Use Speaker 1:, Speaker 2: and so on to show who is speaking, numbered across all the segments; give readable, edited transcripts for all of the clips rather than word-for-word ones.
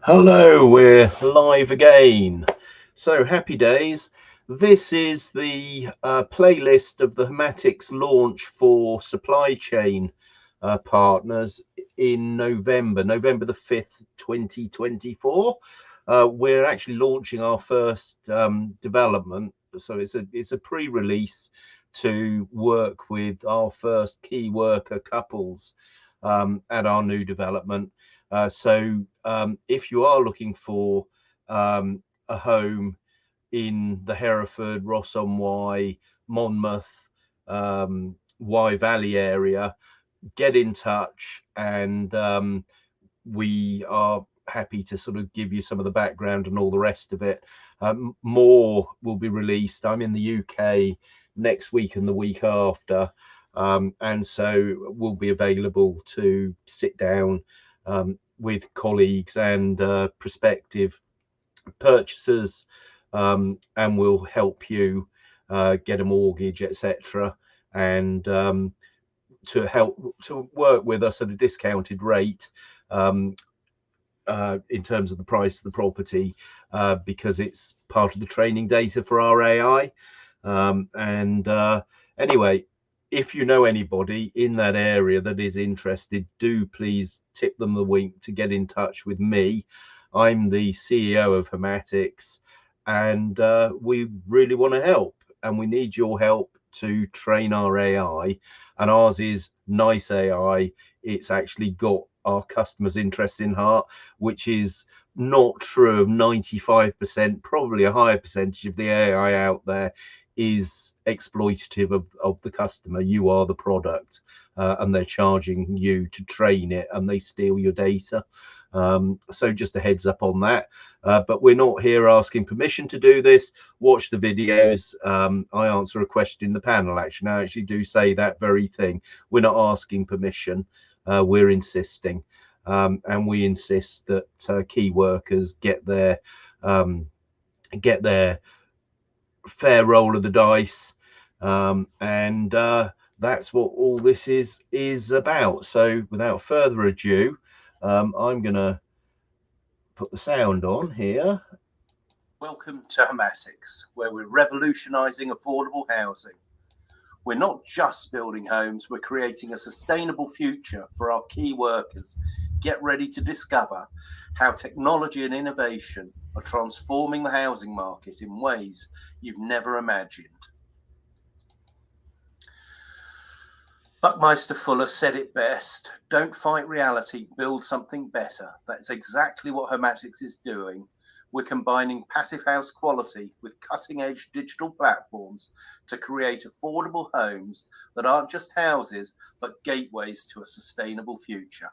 Speaker 1: Hello, we're live again. So happy days. This is the playlist of the Homatics launch for supply chain partners in November the 5th, 2024. We're actually launching our first development. So it's a pre-release to work with our first key worker couples at our new development. If you are looking for a home in the Hereford, Ross-on-Wye, Monmouth, Wye Valley area, get in touch, and we are happy to sort of give you some of the background and all the rest of it. More will be released. I'm in the UK next week and the week after, and so we'll be available to sit down with colleagues and prospective purchasers, and we'll help you get a mortgage, etc., and to help to work with us at a discounted rate in terms of the price of the property, because it's part of the training data for our AI. Anyway, if you know anybody in that area that is interested, do please tip them the wink to get in touch with me. I'm the CEO of Homatics, and we really want to help, and we need your help to train our AI. And ours is nice AI. It's actually got our customers' interests in heart, which is not true of 95%. Probably a higher percentage of the AI out there is exploitative of the customer. You are the product, and they're charging you to train it, and they steal your data. So just a heads up on that. But we're not here asking permission to do this. Watch the videos. I answer a question in the panel. Actually, I actually do say that very thing. We're not asking permission. We're insisting, and we insist that key workers get their fair roll of the dice, and that's what all this is about. So without further ado, I'm gonna put the sound on here.
Speaker 2: Welcome to Homatics, where we're revolutionising affordable housing. We're not just building homes, we're creating a sustainable future for our key workers. Get ready to discover how technology and innovation are transforming the housing market in ways you've never imagined. Buckminster Fuller said it best: don't fight reality, build something better. That's exactly what Homatics is doing. We're combining passive house quality with cutting-edge digital platforms to create affordable homes that aren't just houses, but gateways to a sustainable future.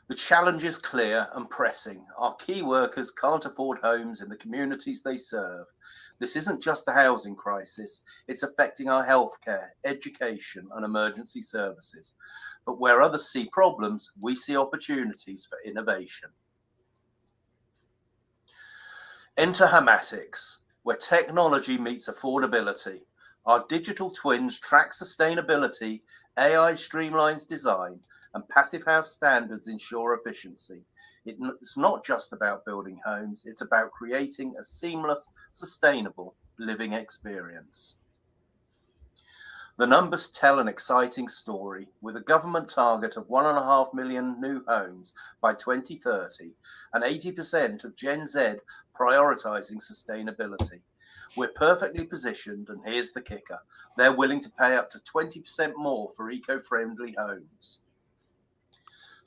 Speaker 2: The challenge is clear and pressing. Our key workers can't afford homes in the communities they serve. This isn't just a housing crisis, it's affecting our healthcare, education, and emergency services. But where others see problems, we see opportunities for innovation. Enter Homatics, where technology meets affordability. Our digital twins track sustainability, AI streamlines design, and passive house standards ensure efficiency. It's not just about building homes, it's about creating a seamless, sustainable living experience. The numbers tell an exciting story. With a government target of 1.5 million new homes by 2030 and 80% of Gen Z prioritising sustainability, we're perfectly positioned, and here's the kicker: they're willing to pay up to 20% more for eco-friendly homes.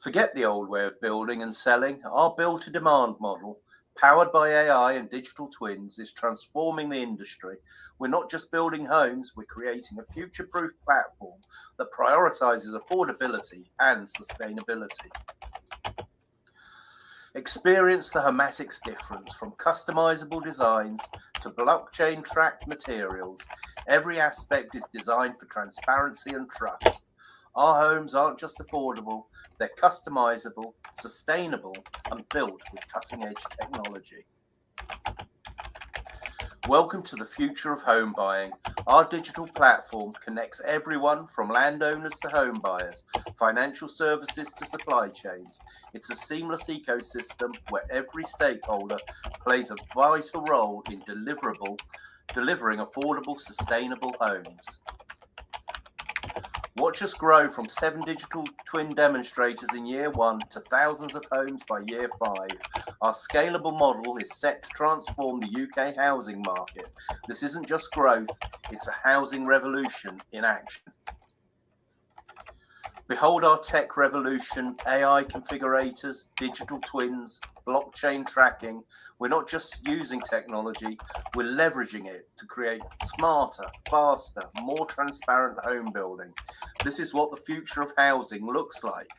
Speaker 2: Forget the old way of building and selling. Our build-to-demand model, powered by AI and digital twins, is transforming the industry. We're not just building homes, we're creating a future-proof platform that prioritizes affordability and sustainability. Experience the Homatics difference. From customizable designs to blockchain-tracked materials, every aspect is designed for transparency and trust. Our homes aren't just affordable, they're customizable, sustainable, and built with cutting-edge technology. Welcome to the future of home buying. Our digital platform connects everyone from landowners to home buyers, financial services to supply chains. It's a seamless ecosystem where every stakeholder plays a vital role in delivering affordable, sustainable homes. Watch us grow from 7 digital twin demonstrators in year 1 to thousands of homes by year 5. Our scalable model is set to transform the UK housing market. This isn't just growth, it's a housing revolution in action. Behold our tech revolution, AI configurators, digital twins, blockchain tracking. We're not just using technology, we're leveraging it to create smarter, faster, more transparent home building. This is what the future of housing looks like.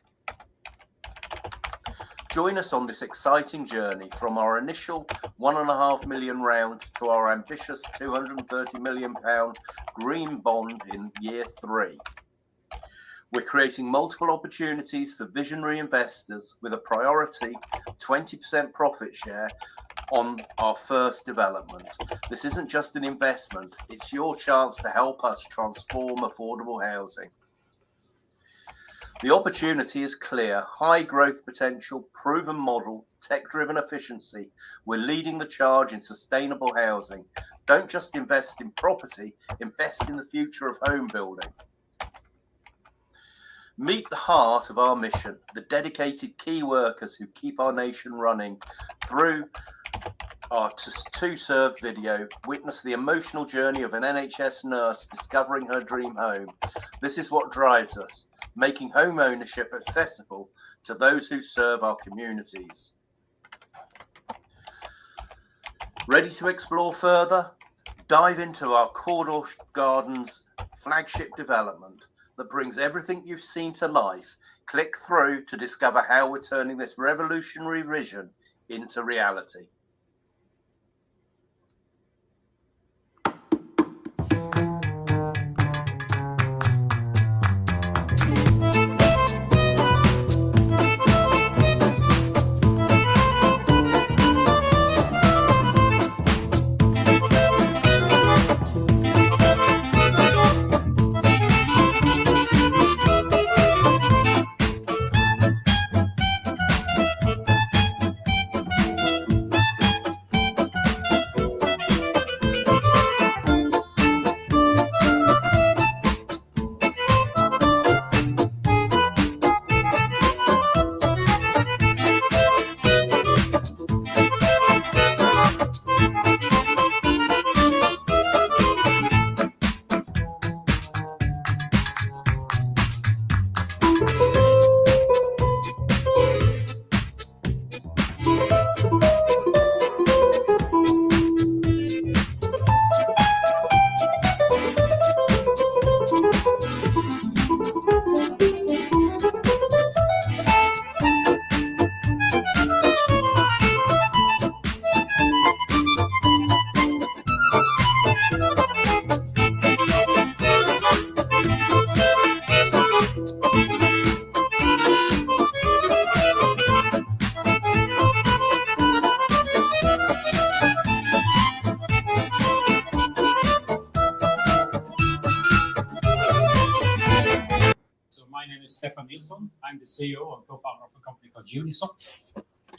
Speaker 2: Join us on this exciting journey from our initial £1.5 million round to our ambitious £230 million green bond in year 3. We're creating multiple opportunities for visionary investors with a priority 20% profit share on our first development. This isn't just an investment, it's your chance to help us transform affordable housing. The opportunity is clear, high growth potential, proven model, tech-driven efficiency. We're leading the charge in sustainable housing. Don't just invest in property, invest in the future of home building. Meet the heart of our mission, the dedicated key workers who keep our nation running. Through our To Serve video, witness the emotional journey of an NHS nurse discovering her dream home. This is what drives us, making home ownership accessible to those who serve our communities. Ready to explore further? Dive into our Cawdor Gardens flagship development that brings everything you've seen to life. Click through to discover how we're turning this revolutionary vision into reality.
Speaker 3: I'm the CEO and co-founder of a company called Unisot.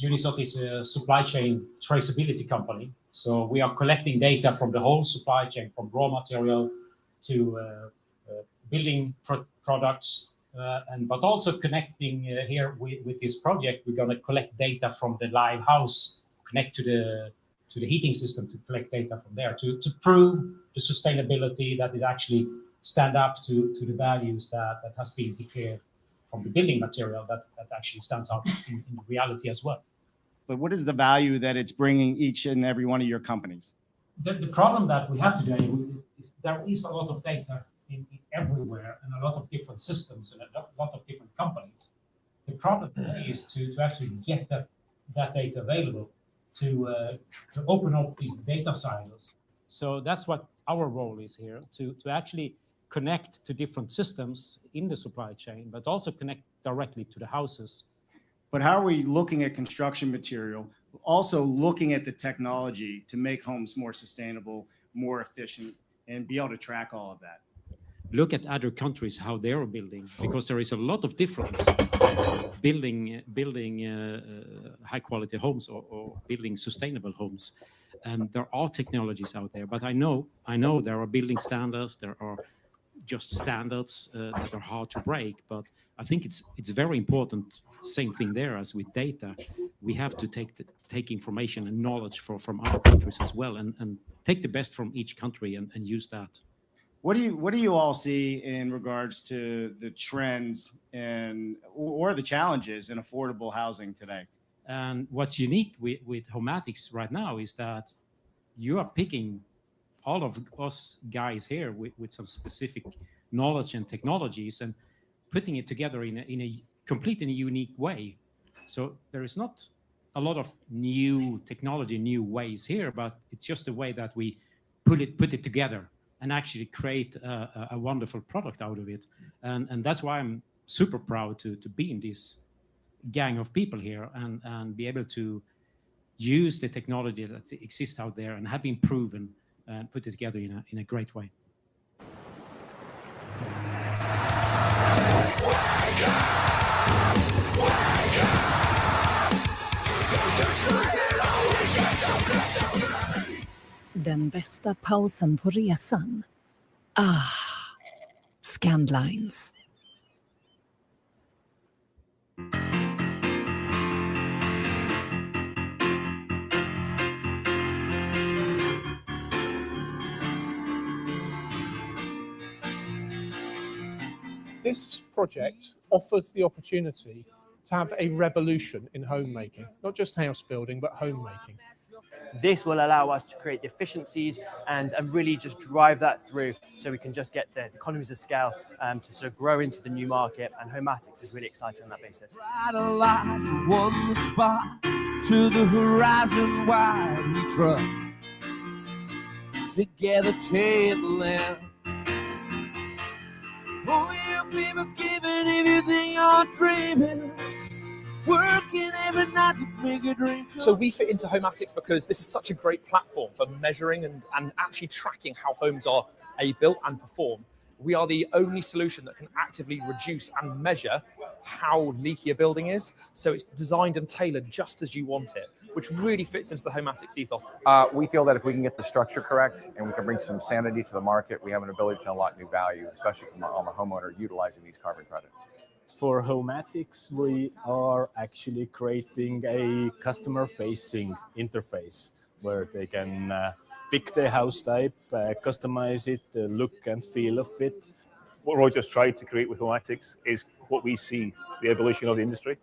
Speaker 3: Unisot is a supply chain traceability company. So we are collecting data from the whole supply chain, from raw material to building products, but also connecting here with this project. We're going to collect data from the live house, connect to the heating system to collect data from there to prove the sustainability, that it actually stand up to the values that has been declared from the building material, that actually stands out in reality as well.
Speaker 4: But what is the value that it's bringing each and every one of your companies?
Speaker 3: The problem that we have today is there is a lot of data in everywhere and a lot of different systems and a lot of different companies. The problem today is to actually get that data available, to open up these data silos. So that's what our role is here, to actually connect to different systems in the supply chain, but also connect directly to the houses.
Speaker 4: But how are we looking at construction material, also looking at the technology to make homes more sustainable, more efficient, and be able to track all of that?
Speaker 3: look at other countries, how they are building, because there is a lot of difference building high quality homes or building sustainable homes. And there are technologies out there, but I know there are building standards, there are just standards that are hard to break. But I think it's very important, same thing there as with data. We have to take information and knowledge from other countries as well, and take the best from each country and use that.
Speaker 4: What do you all see in regards to the trends or the challenges in affordable housing today?
Speaker 3: And what's unique with Homatics right now is that you are picking all of us guys here with some specific knowledge and technologies and putting it together in a completely unique way. So there is not a lot of new technology, new ways here, but it's just the way that we put it together and actually create a wonderful product out of it. And that's why I'm super proud to be in this gang of people here and be able to use the technology that exists out there and have been proven and put it together in a great way.
Speaker 5: Den bästa pausen på resan. Scandlines.
Speaker 6: This project offers the opportunity to have a revolution in homemaking, not just house building, but homemaking.
Speaker 7: This will allow us to create efficiencies and really just drive that through so we can just get the economies of scale to sort of grow into the new market, and Homatics is really exciting on that basis.
Speaker 8: Right alive from one spot to the horizon wide we trust. Together take the land. Oh, you people giving everything you're dreaming. Working every night to make a dream come.
Speaker 9: So we fit into Homatics because this is such a great platform for measuring and actually tracking how homes are built and perform. We are the only solution that can actively reduce and measure how leaky a building is. So it's designed and tailored just as you want it, which really fits into the Homatics ethos.
Speaker 10: We feel that if we can get the structure correct and we can bring some sanity to the market, we have an ability to unlock new value, especially on the homeowner utilizing these carbon credits.
Speaker 11: For Homatics, we are actually creating a customer-facing interface where they can pick the house type, customize it, the look and feel of it.
Speaker 12: What Roy just tried to create with Homatics is what we see, the evolution of the industry.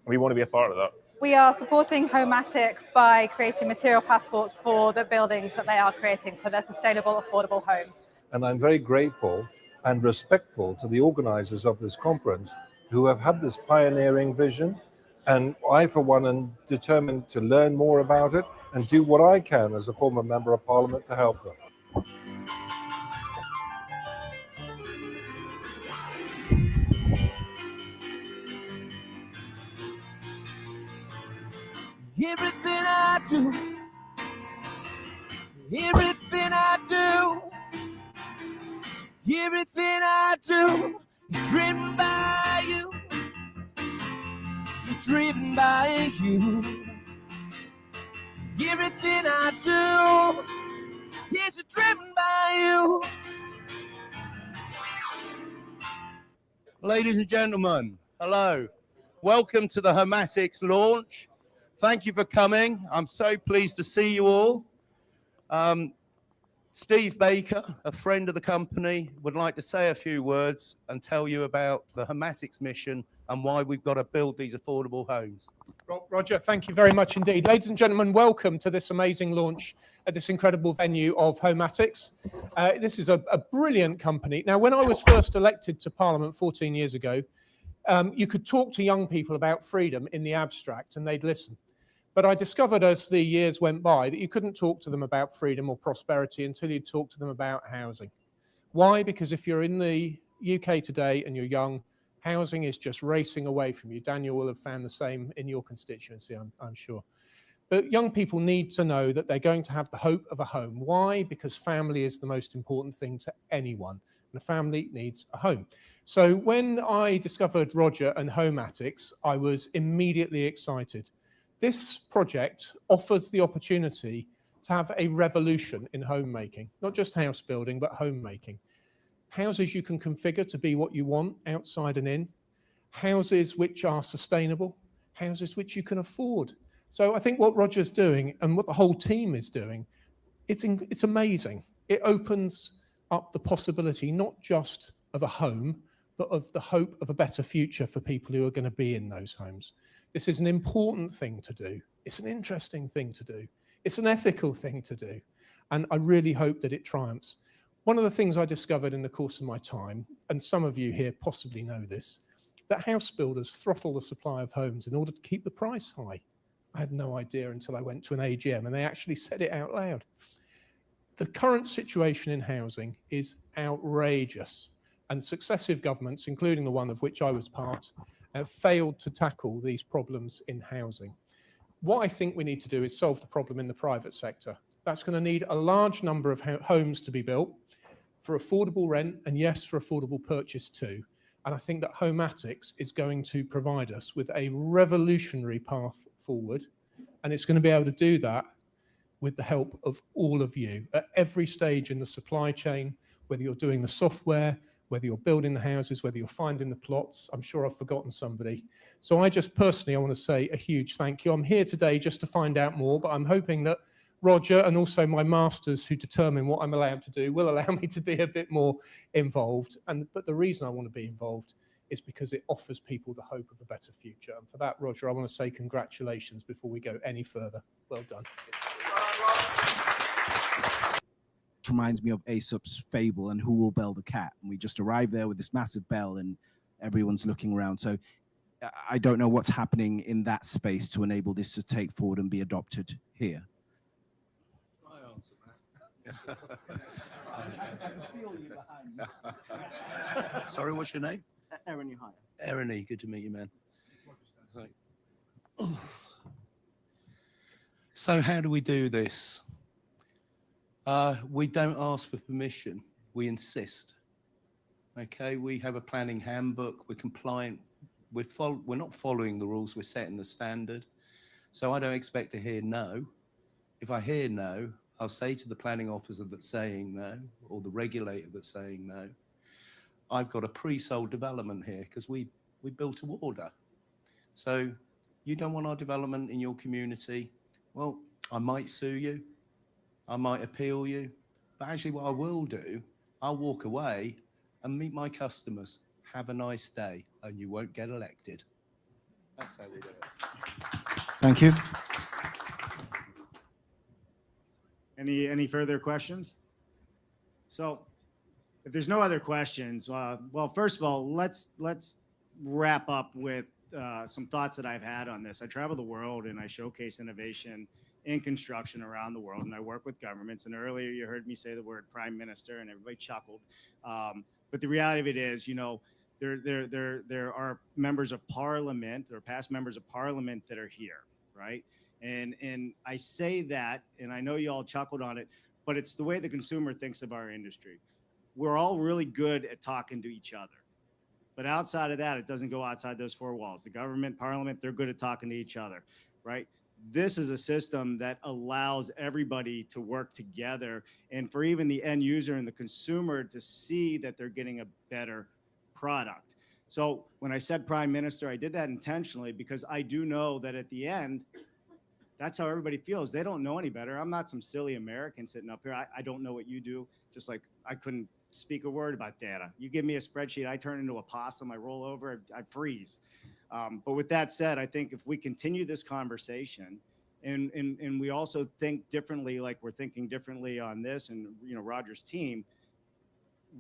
Speaker 12: We want to be a part of that.
Speaker 13: We are supporting Homatics by creating material passports for the buildings that they are creating for their sustainable, affordable homes.
Speaker 14: And I'm very grateful and respectful to the organizers of this conference who have had this pioneering vision. And I, for one, am determined to learn more about it and do what I can as a former member of Parliament to help them.
Speaker 8: Everything I do, everything I do, everything I do is driven by you. It's driven by you. Everything I do is driven by you.
Speaker 15: Ladies and gentlemen, hello. Welcome to the Homatics launch. Thank you for coming. I'm so pleased to see you all. Steve Baker, a friend of the company, would like to say a few words and tell you about the Homatics mission and why we've got to build these affordable homes.
Speaker 6: Roger, thank you very much indeed. Ladies and gentlemen, welcome to this amazing launch at this incredible venue of Homatics. This is a brilliant company. Now, when I was first elected to Parliament 14 years ago, you could talk to young people about freedom in the abstract and they'd listen. But I discovered as the years went by that you couldn't talk to them about freedom or prosperity until you talked to them about housing. Why? Because if you're in the UK today and you're young, housing is just racing away from you. Daniel will have found the same in your constituency, I'm sure. But young people need to know that they're going to have the hope of a home. Why? Because family is the most important thing to anyone, and a family needs a home. So when I discovered Roger and Homatics, I was immediately excited. This project offers the opportunity to have a revolution in homemaking, not just house building, but homemaking. Houses you can configure to be what you want, outside and in. Houses which are sustainable, houses which you can afford. So I think what Roger's doing and what the whole team is doing, it's amazing. It opens up the possibility not just of a home, but of the hope of a better future for people who are going to be in those homes. This is an important thing to do. It's an interesting thing to do. It's an ethical thing to do. And I really hope that it triumphs. One of the things I discovered in the course of my time, and some of you here possibly know this, that house builders throttle the supply of homes in order to keep the price high. I had no idea until I went to an AGM and they actually said it out loud. The current situation in housing is outrageous, and successive governments, including the one of which I was part, have failed to tackle these problems in housing. What I think we need to do is solve the problem in the private sector. That's going to need a large number of homes to be built for affordable rent, and yes, for affordable purchase too. And I think that Homatics is going to provide us with a revolutionary path forward. And it's going to be able to do that with the help of all of you at every stage in the supply chain, whether you're doing the software, whether you're building the houses, whether you're finding the plots. I'm sure I've forgotten somebody. So I want to say a huge thank you. I'm here today just to find out more, but I'm hoping that Roger and also my masters who determine what I'm allowed to do will allow me to be a bit more involved. But the reason I want to be involved is because it offers people the hope of a better future. And for that, Roger, I want to say congratulations before we go any further. Well done.
Speaker 16: It reminds me of Aesop's fable and who will bell the cat. And we just arrive there with this massive bell and everyone's looking around. So I don't know what's happening in that space to enable this to take forward and be adopted here.
Speaker 15: Sorry, what's your name?
Speaker 16: Aaron Uhaya.
Speaker 15: Aaron E, good to meet you, man. So how do we do this? We don't ask for permission, we insist. Okay, we have a planning handbook, we're compliant, we're not following the rules, we're setting the standard. So I don't expect to hear no. If I hear no, I'll say to the planning officer that's saying no, or the regulator that's saying no, I've got a pre-sold development here because we built to order. So you don't want our development in your community? Well, I might sue you, I might appeal you, but actually what I will do, I'll walk away and meet my customers. Have a nice day, and you won't get elected. That's how we do it.
Speaker 16: Thank you.
Speaker 4: Any further questions? So if there's no other questions, well, first of all, let's wrap up with some thoughts that I've had on this. I travel the world and I showcase innovation in construction around the world, and I work with governments. And earlier you heard me say the word prime minister and everybody chuckled. But the reality of it is, you know, there are members of parliament or past members of parliament that are here, right? And I say that, and I know you all chuckled on it, but it's the way the consumer thinks of our industry. We're all really good at talking to each other. But outside of that, it doesn't go outside those four walls. The government, parliament, they're good at talking to each other, right? This is a system that allows everybody to work together, and for even the end user and the consumer to see that they're getting a better product. So when I said prime minister, I did that intentionally because I do know that at the end, that's how everybody feels. They don't know any better. I'm not some silly American sitting up here. I don't know what you do. Just like I couldn't speak a word about data. You give me a spreadsheet, I turn into a possum, I roll over, I freeze. But with that said, I think if we continue this conversation and we also think differently, like we're thinking differently on this and, you know, Roger's team,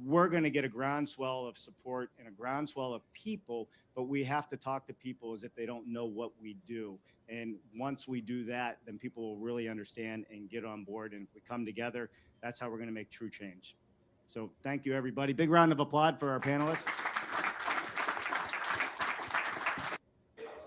Speaker 4: we're going to get a groundswell of support and a groundswell of people, but we have to talk to people as if they don't know what we do. And once we do that, then people will really understand and get on board. And if we come together, that's how we're going to make true change. So thank you, everybody. Big round of applause for our panelists.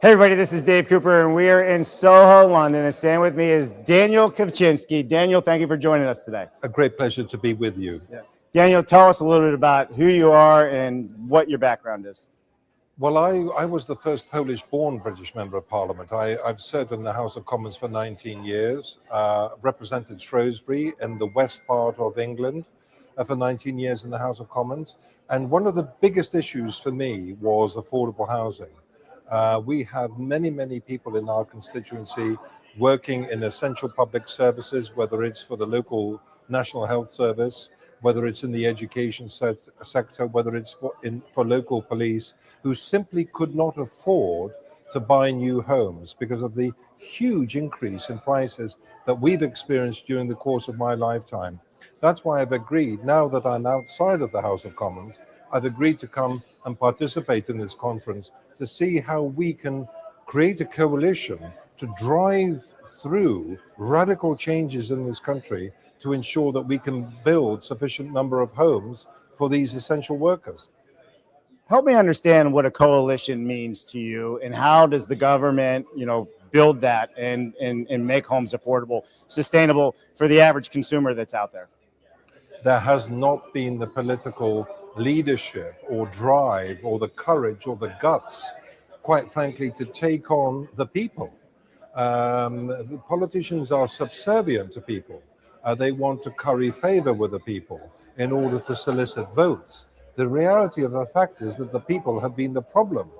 Speaker 4: Hey everybody, this is Dave Cooper and we are in Soho, London, and staying with me is Daniel Kowczynski. Daniel, thank you for joining us today.
Speaker 14: A great pleasure to be with you.
Speaker 4: Yeah. Daniel, tell us a little bit about who you are and what your background is.
Speaker 14: Well, I was the first Polish-born British Member of Parliament. I've served in the House of Commons for 19 years, represented Shrewsbury in the west part of England for 19 years in the House of Commons. And one of the biggest issues for me was affordable housing. We have many people in our constituency working in essential public services, whether it's for the local National Health Service, whether it's in the education sector, whether it's for local police, who simply could not afford to buy new homes because of the huge increase in prices that we've experienced during the course of my lifetime. That's why I've agreed, now that I'm outside of the House of Commons, I've agreed to come and participate in this conference to see how we can create a coalition to drive through radical changes in this country to ensure that we can build sufficient number of homes for these essential workers.
Speaker 4: Help me understand what a coalition means to you and how does the government, build that and make homes affordable, sustainable for the average consumer that's out there?
Speaker 14: There has not been the political leadership or drive or the courage or the guts, quite frankly, to take on the people. Politicians are subservient to people. They want to curry favor with the people in order to solicit votes. The reality of the fact is that the people have been the problem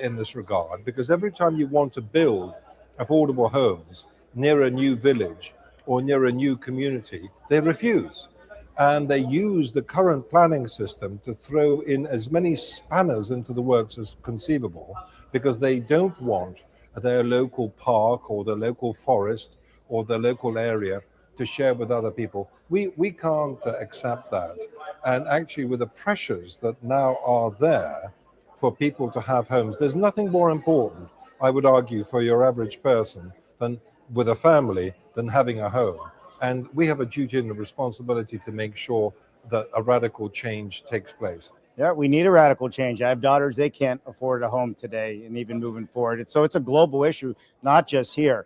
Speaker 14: in this regard, because every time you want to build affordable homes near a new village or near a new community, they refuse. And they use the current planning system to throw in as many spanners into the works as conceivable, because they don't want their local park or their local forest or their local area to share with other people. We can't accept that. And actually, with the pressures that now are there for people to have homes, there's nothing more important, I would argue, for your average person than with a family than having a home. And we have a duty and a responsibility to make sure that a radical change takes place.
Speaker 4: Yeah, we need a radical change. I have daughters, they can't afford a home today and even moving forward. So it's a global issue, not just here.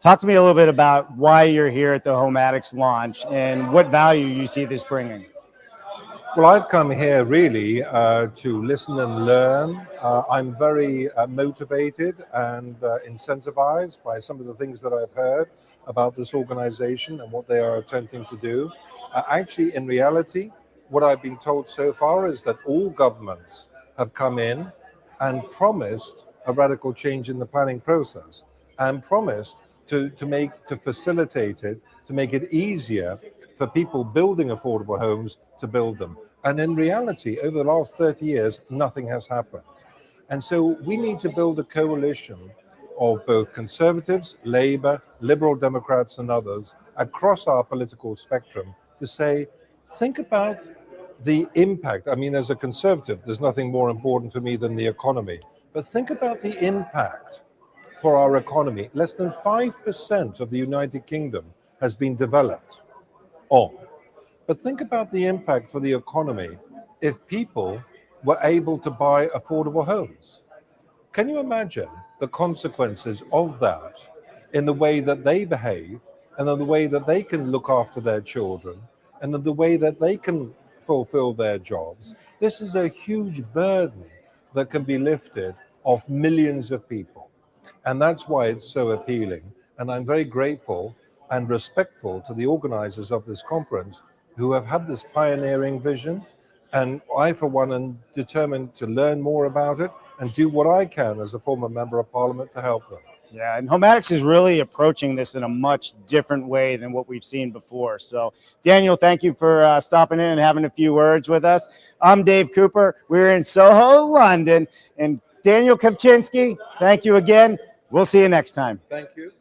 Speaker 4: Talk to me a little bit about why you're here at the HomeAddicts launch and what value you see this bringing.
Speaker 14: Well, I've come here really to listen and learn. I'm very motivated and incentivized by some of the things that I've heard about this organization and what they are attempting to do. Actually, in reality, what I've been told so far is that all governments have come in and promised a radical change in the planning process and promised to facilitate it, to make it easier for people building affordable homes to build them. And in reality, over the last 30 years, nothing has happened. And so we need to build a coalition of both Conservatives, Labour, Liberal Democrats and others across our political spectrum to say, think about the impact. I mean, as a Conservative, there's nothing more important for me than the economy. But think about the impact for our economy. Less than 5% of the United Kingdom has been developed on. But think about the impact for the economy if people were able to buy affordable homes. Can you imagine the consequences of that in the way that they behave and in the way that they can look after their children and in the way that they can fulfill their jobs? This is a huge burden that can be lifted off millions of people. And that's why it's so appealing. And I'm very grateful and respectful to the organizers of this conference who have had this pioneering vision. And I, for one, am determined to learn more about it and do what I can as a former member of parliament to help them.
Speaker 4: Yeah, and HomeAddicts is really approaching this in a much different way than what we've seen before. So, Daniel, thank you for stopping in and having a few words with us. I'm Dave Cooper. We're in Soho, London. And Daniel Kowczynski, thank you again. We'll see you next time.
Speaker 14: Thank you.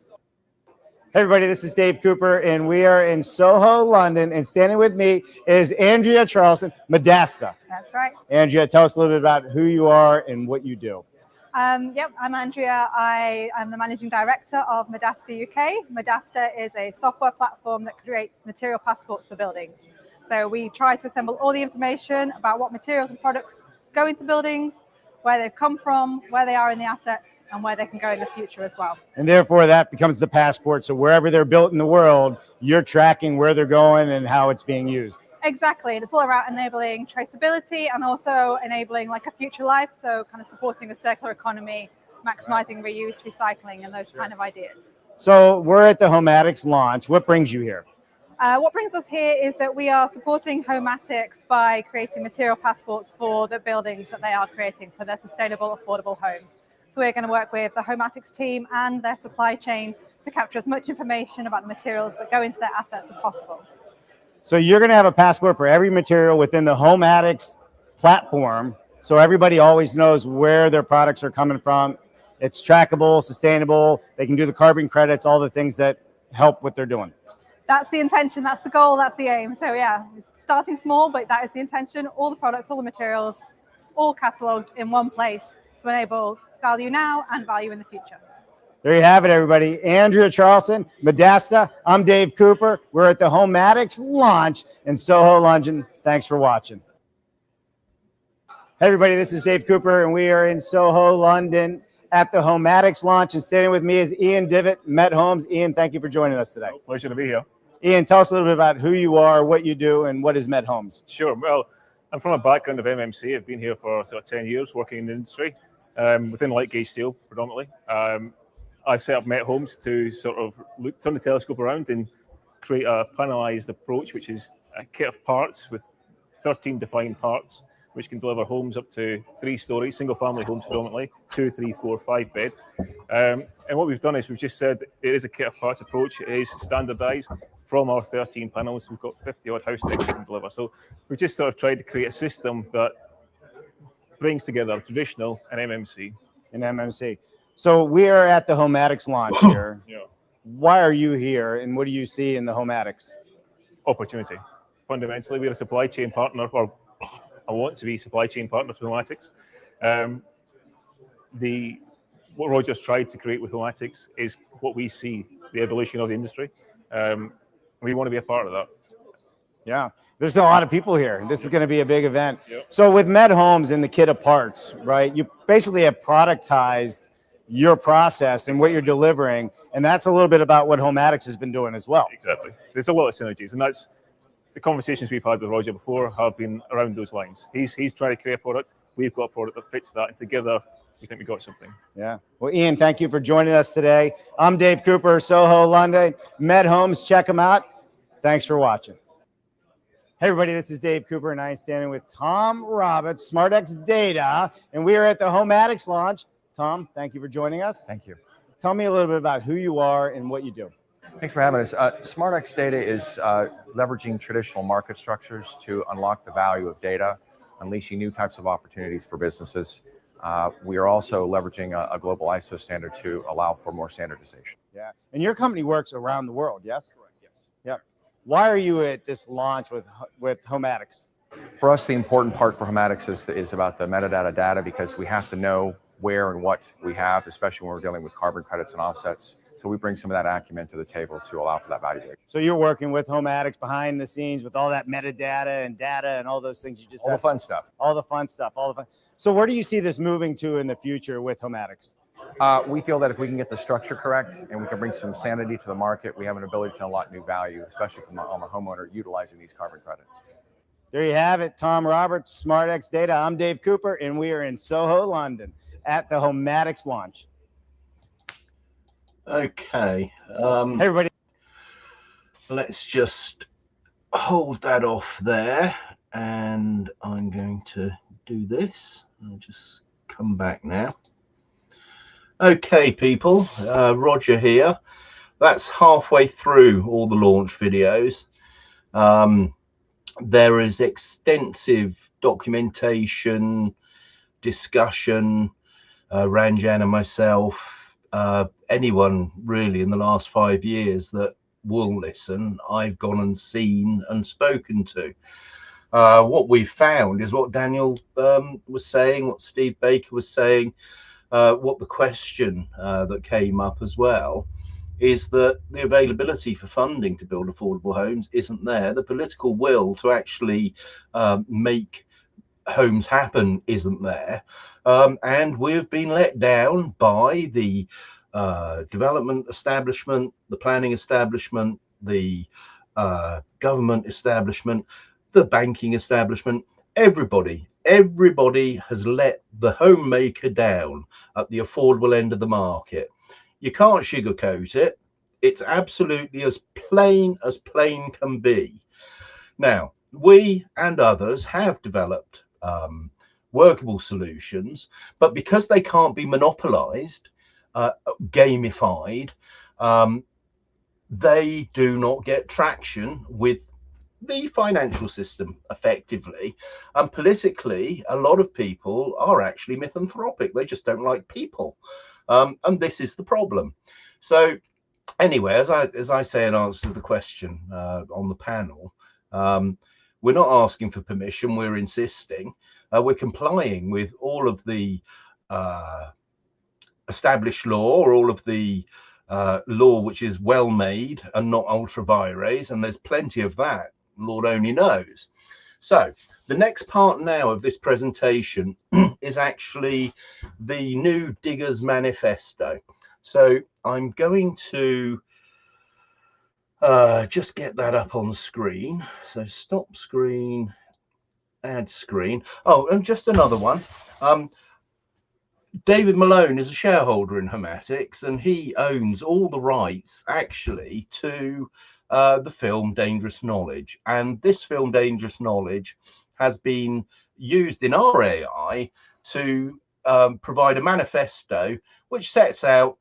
Speaker 4: Hey everybody, this is Dave Cooper, and we are in Soho, London, and standing with me is Andrea Charleston, Medasta.
Speaker 13: That's right.
Speaker 4: Andrea, tell us a little bit about who you are and what you do.
Speaker 13: Yep, I'm Andrea. I'm the Managing Director of Medasta UK. Medasta is a software platform that creates material passports for buildings. So we try to assemble all the information about what materials and products go into buildings, where they've come from, where they are in the assets, and where they can go in the future as well.
Speaker 17: And therefore, that becomes the passport. So wherever they're built in the world, you're tracking where they're going and how it's being used.
Speaker 13: Exactly, and it's all about enabling traceability and also enabling like a future life, so kind of supporting a circular economy, maximizing reuse, recycling, and those kind of ideas.
Speaker 17: So we're at the Homatics launch. What brings you here?
Speaker 13: What brings us here is that we are supporting Homatics by creating material passports for the buildings that they are creating for their sustainable, affordable homes. So we're going to work with the Homatics team and their supply chain to capture as much information about the materials that go into their assets as possible.
Speaker 17: So you're going to have a passport for every material within the Homatics platform, so everybody always knows where their products are coming from. It's trackable, sustainable. They can do the carbon credits, all the things that help what they're doing.
Speaker 13: That's the intention, that's the goal, that's the aim. So yeah, it's starting small, but that is the intention. All the products, all the materials, all catalogued in one place to enable value now and value in the future.
Speaker 17: There you have it, everybody. Andrea Charleston, Medasta. I'm Dave Cooper. We're at the Homatics launch in Soho, London. Thanks for watching. Hey, everybody, this is Dave Cooper, and we are in Soho, London at the Homatics launch. And standing with me is Ian Divot, Met Homes. Ian, thank you for joining us today.
Speaker 12: Pleasure to be here.
Speaker 17: Ian, tell us a little bit about who you are, what you do, and what is Met Homes.
Speaker 12: Sure. Well, I'm from a background of MMC. I've been here for sort of 10 years working in the industry, within light gauge steel predominantly. I set up Met Homes to sort of turn the telescope around and create a panelized approach, which is a kit of parts with 13 defined parts, which can deliver homes up to 3 stories, single family homes predominantly, 2, 3, 4, 5 bed. And what we've done is we've just said it is a kit of parts approach. It is standardized from our 13 panels. We've got 50 odd house types we can deliver. So we just sort of tried to create a system that brings together traditional and MMC.
Speaker 17: And MMC. So we are at the Homatics launch here.
Speaker 12: Yeah.
Speaker 17: Why are you here, and what do you see in the Homatics?
Speaker 12: Opportunity. Fundamentally, we're a supply chain partner, or I want to be supply chain partner to Homatics. What Roger's tried to create with Homatics is what we see, the evolution of the industry. We want to be a part of that.
Speaker 17: Yeah, there's a lot of people here. This is going to be a big event.
Speaker 12: Yep.
Speaker 17: So with Met Homes and the kit of parts, right, you basically have productized your process and what you're delivering, and that's a little bit about what Homatics has been doing as well.
Speaker 12: Exactly. There's a lot of synergies, and that's the conversations we've had with Roger before have been around those lines. He's trying to create a product. We've got a product that fits that, and together we think we got something.
Speaker 17: Yeah. Well, Ian, thank you for joining us today. I'm Dave Cooper, Soho, London. Met Homes, check them out. Thanks for watching. Hey, everybody, this is Dave Cooper, and I'm standing with Tom Roberts, SmartX Data, and we are at the Homatics launch. Tom, thank you for joining us.
Speaker 10: Thank you.
Speaker 17: Tell me a little bit about who you are and what you do.
Speaker 10: Thanks for having us. SmartX Data is leveraging traditional market structures to unlock the value of data, unleashing new types of opportunities for businesses. We are also leveraging a global ISO standard to allow for more standardization.
Speaker 17: Yeah. And your company works around the world, yes? Correct, yes. Yep. Why are you at this launch with Homatics?
Speaker 10: For us, the important part for Homatics is about the metadata data, because we have to know where and what we have, especially when we're dealing with carbon credits and offsets. So we bring some of that acumen to the table to allow for that value.
Speaker 17: So you're working with Homatics behind the scenes with all that metadata and data and all those things you just said.
Speaker 10: All the fun stuff.
Speaker 17: All the fun stuff. All the fun. So where do you see this moving to in the future with Homatics?
Speaker 10: We feel that if we can get the structure correct and we can bring some sanity to the market, we have an ability to unlock new value, especially from on the homeowner utilizing these carbon credits.
Speaker 17: There you have it. Tom Roberts, SmartX Data. I'm Dave Cooper, and we are in Soho, London at the Homatics launch.
Speaker 1: Okay.
Speaker 17: Hey, everybody.
Speaker 1: Let's just hold that off there, and I'm going to do this. I'll just come back now. Okay, people. Roger here. That's halfway through all the launch videos. There is extensive documentation, discussion, Ranjan and myself, anyone really in the last 5 years that will listen, I've gone and seen and spoken to. What we've found is what Daniel was saying, what Steve Baker was saying, what the question that came up as well, is that the availability for funding to build affordable homes isn't there. The political will to actually make homes happen isn't there. And we've been let down by the development establishment, the planning establishment, the government establishment, the banking establishment. Everybody has let the homemaker down at the affordable end of the market. You can't sugarcoat it. It's absolutely as plain can be. Now, we and others have developed workable solutions, but because they can't be monopolized, gamified, they do not get traction with the financial system effectively. And politically, a lot of people are actually misanthropic. They just don't like people. And this is the problem. So anyway, as I say in answer to the question on the panel, we're not asking for permission, we're insisting. We're complying with all of the established law, or all of the law which is well made and not ultra vires, and there's plenty of that, Lord only knows. So the next part now of this presentation is actually the new Diggers Manifesto. So I'm going to just get that up on screen. So stop screen, add screen. Oh, and just another one. David Malone is a shareholder in Homatics, and he owns all the rights actually to the film Dangerous Knowledge. And this film Dangerous Knowledge has been used in our AI to provide a manifesto which sets out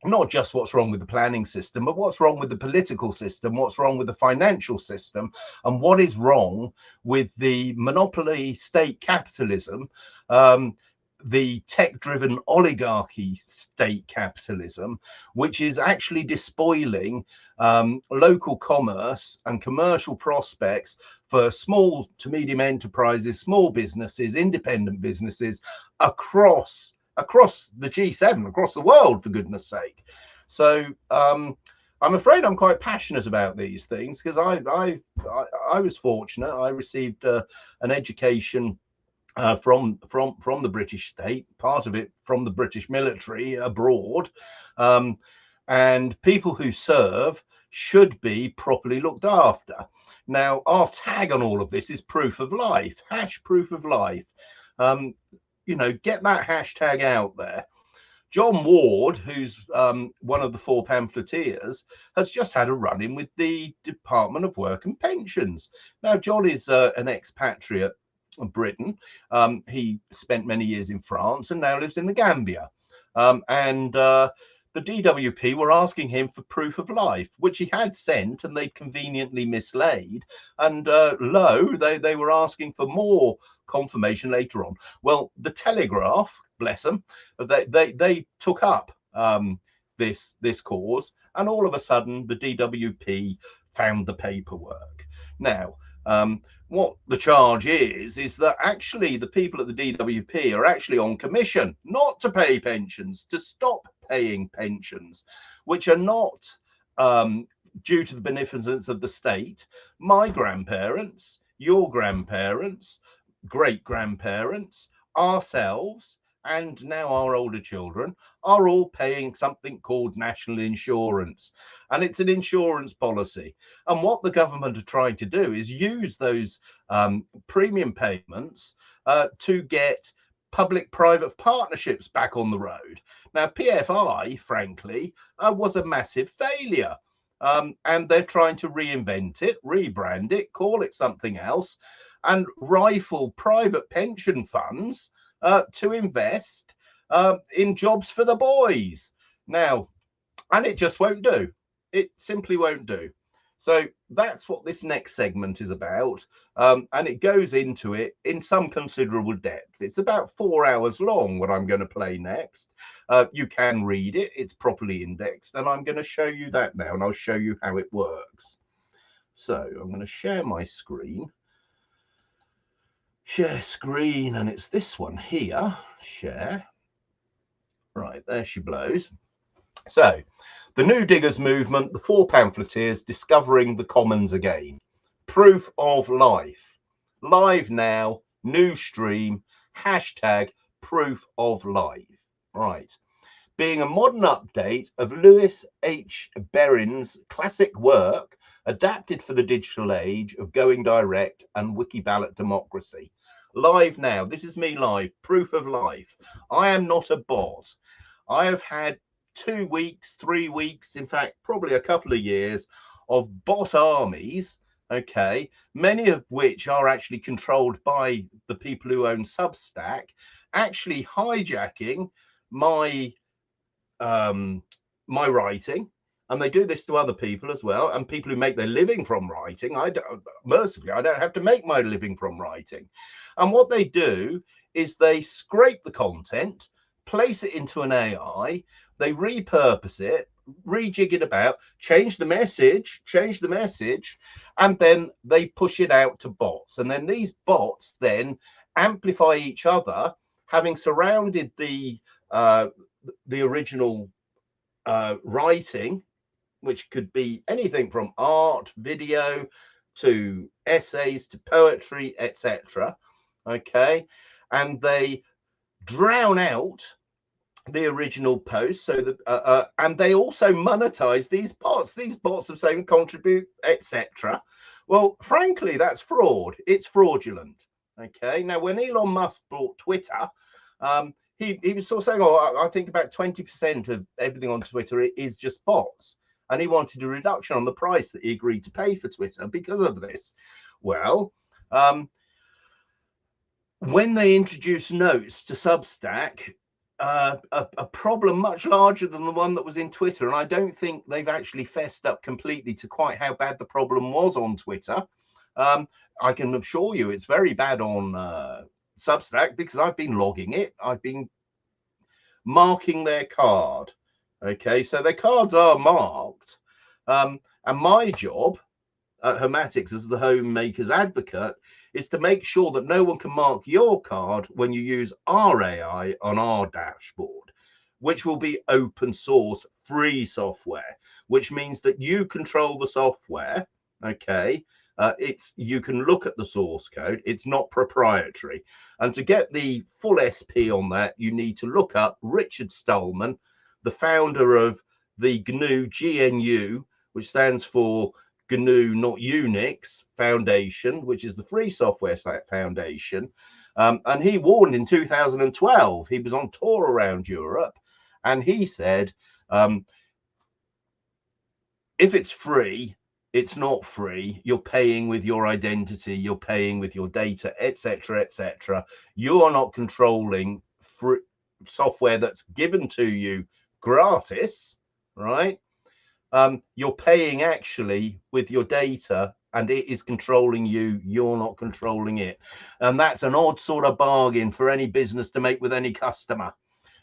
Speaker 1: not just what's wrong with the planning system, but what's wrong with the political system, what's wrong with the financial system, and what is wrong with the monopoly state capitalism, the tech-driven oligarchy state capitalism, which is actually despoiling local commerce and commercial prospects for small to medium enterprises, small businesses, independent businesses across the G7, across the world, for goodness sake. So I'm afraid I'm quite passionate about these things, because I was fortunate. I received an education from the British state, part of it from the British military abroad, and people who serve should be properly looked after. Now, our tag on all of this is proof of life, #proof of life. You know, get that hashtag out there. John Ward, who's one of the 4 pamphleteers, has just had a run-in with the Department of Work and Pensions. Now, John is an expatriate of Britain. He spent many years in France and now lives in the Gambia. The DWP were asking him for proof of life, which he had sent, and they conveniently mislaid. And lo, they were asking for more confirmation later on. Well, the Telegraph, bless them, they took up this cause, and all of a sudden the DWP found the paperwork. Now, what the charge is that actually the people at the DWP are actually on commission not to pay pensions, to stop paying pensions, which are not due to the beneficence of the state. My grandparents, your grandparents, great-grandparents, ourselves, and now our older children are all paying something called national insurance. And it's an insurance policy. And what the government are trying to do is use those premium payments to get public-private partnerships back on the road. Now, PFI, frankly, was a massive failure. And they're trying to reinvent it, rebrand it, call it something else, and rifle private pension funds to invest in jobs for the boys. Now, and it just won't do. It simply won't do. So that's what this next segment is about. And it goes into it in some considerable depth. It's about 4 hours long, what I'm going to play next. You can read it. It's properly indexed. And I'm going to show you that now, and I'll show you how it works. So I'm going to share my screen. Share screen, and it's this one here. Share. Right, there she blows. So, the New Diggers movement, the 4 pamphleteers discovering the commons again. Proof of life. Live now, new stream, #, Proof of Life. Right. Being a modern update of Lewis H. Berrin's classic work, adapted for the digital age of going direct and wiki ballot democracy. Live now. This is me live. Proof of Life. I am not a bot. I have had 2 weeks, 3 weeks, in fact, probably a couple of years of bot armies, okay, many of which are actually controlled by the people who own Substack, actually hijacking my my writing, and they do this to other people as well, and people who make their living from writing. Mercifully, I don't have to make my living from writing. And what they do is they scrape the content, place it into an AI, they repurpose it, rejig it about, change the message, and then they push it out to bots. And then these bots then amplify each other, having surrounded the original writing, which could be anything from art, video, to essays, to poetry, etc. Okay, and they drown out the original post, so that and they also monetize these bots. These bots of saying contribute, etc. Well, frankly, that's fraud. It's fraudulent. Okay, now when Elon Musk bought Twitter, he was sort of saying, oh, I think about 20% of everything on Twitter is just bots, and he wanted a reduction on the price that he agreed to pay for Twitter because of this. Well, when they introduced notes to Substack, a problem much larger than the one that was in Twitter, and I don't think they've actually fessed up completely to quite how bad the problem was on Twitter. I can assure you it's very bad on Substack, because I've been logging it. I've been marking their card. Okay, so their cards are marked, and my job at Homatics as the homemakers advocate is to make sure that no one can mark your card when you use our AI on our dashboard, which will be open source free software, which means that you control the software. Okay, you can look at the source code. It's not proprietary. And to get the full SP on that, you need to look up Richard Stallman, the founder of the GNU, which stands for GNU, not Unix Foundation, which is the Free Software Foundation. And he warned in 2012, he was on tour around Europe, and he said, if it's free, it's not free. You're paying with your identity, you're paying with your data, etc., etc. You are not controlling free software that's given to you gratis, right? You're paying actually with your data, and it is controlling you. You're not controlling it. And that's an odd sort of bargain for any business to make with any customer.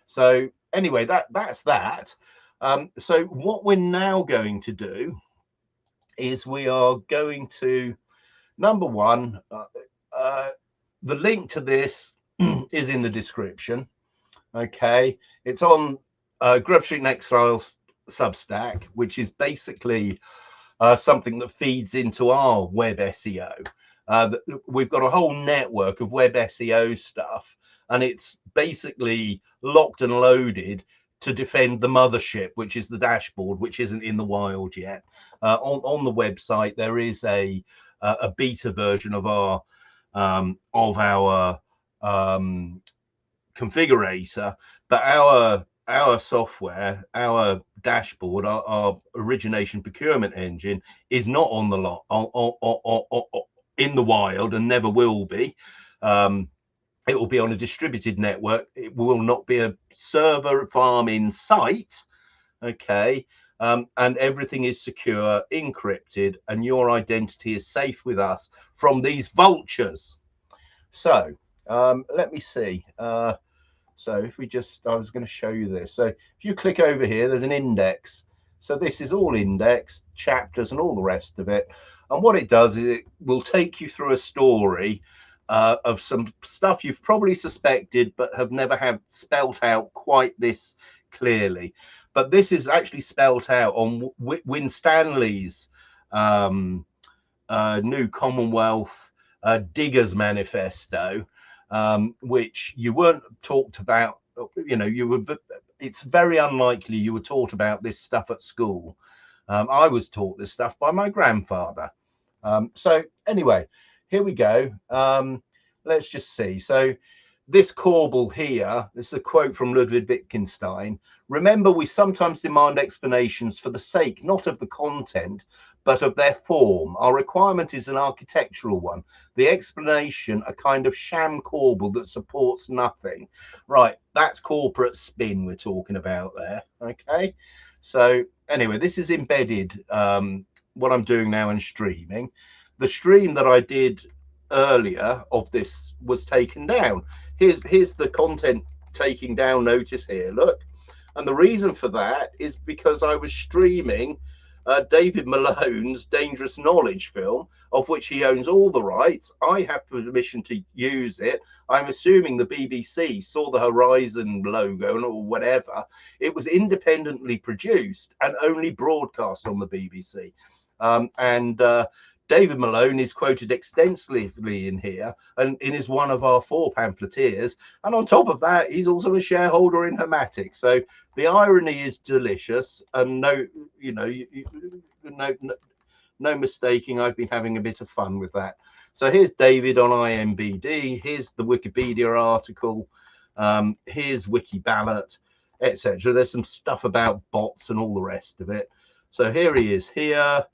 Speaker 1: So anyway, that's that. So what we're now going to do is we are going to, number one, the link to this is in the description. Okay, it's on Grub Street Next Style Substack, which is basically something that feeds into our web SEO. We've got a whole network of web SEO stuff, and it's basically locked and loaded to defend the mothership, which is the dashboard, which isn't in the wild yet. On the website, there is a beta version of our configurator, but our software, our dashboard, our origination procurement engine is not on the in the wild, and never will be. It will be on a distributed network. It will not be a server farm in sight. Okay, and everything is secure, encrypted, and your identity is safe with us from these vultures. So let me see. So if we just, I was going to show you this. So if you click over here, there's an index. So this is all indexed, chapters and all the rest of it. And what it does is it will take you through a story of some stuff you've probably suspected, but have never had spelt out quite this clearly. But this is actually spelt out on Win Stanley's new Commonwealth Diggers Manifesto. which you weren't talked about. You know, it's very unlikely you were taught about this stuff at school. I was taught this stuff by my grandfather. So anyway, here we go. Let's just see. So this corbel here, this is a quote from Ludwig Wittgenstein. Remember, we sometimes demand explanations for the sake, not of the content, but of their form. Our requirement is an architectural one. The explanation, a kind of sham corbel that supports nothing. Right, that's corporate spin we're talking about there. Okay, so anyway, this is embedded, what I'm doing now and streaming. The stream that I did earlier of this was taken down. Here's the content taking down notice here, look. And the reason for that is because I was streaming David Malone's Dangerous Knowledge film, of which he owns all the rights. I have permission to use it. I'm assuming the BBC saw the Horizon logo or whatever. It was independently produced and only broadcast on the BBC. David Malone is quoted extensively in here, and is one of our 4 pamphleteers. And on top of that, he's also a shareholder in Homatics. So the irony is delicious, and no mistaking, I've been having a bit of fun with that. So here's David on IMBD. Here's the Wikipedia article. Here's Wikiballot, etc. There's some stuff about bots and all the rest of it. So here he is here.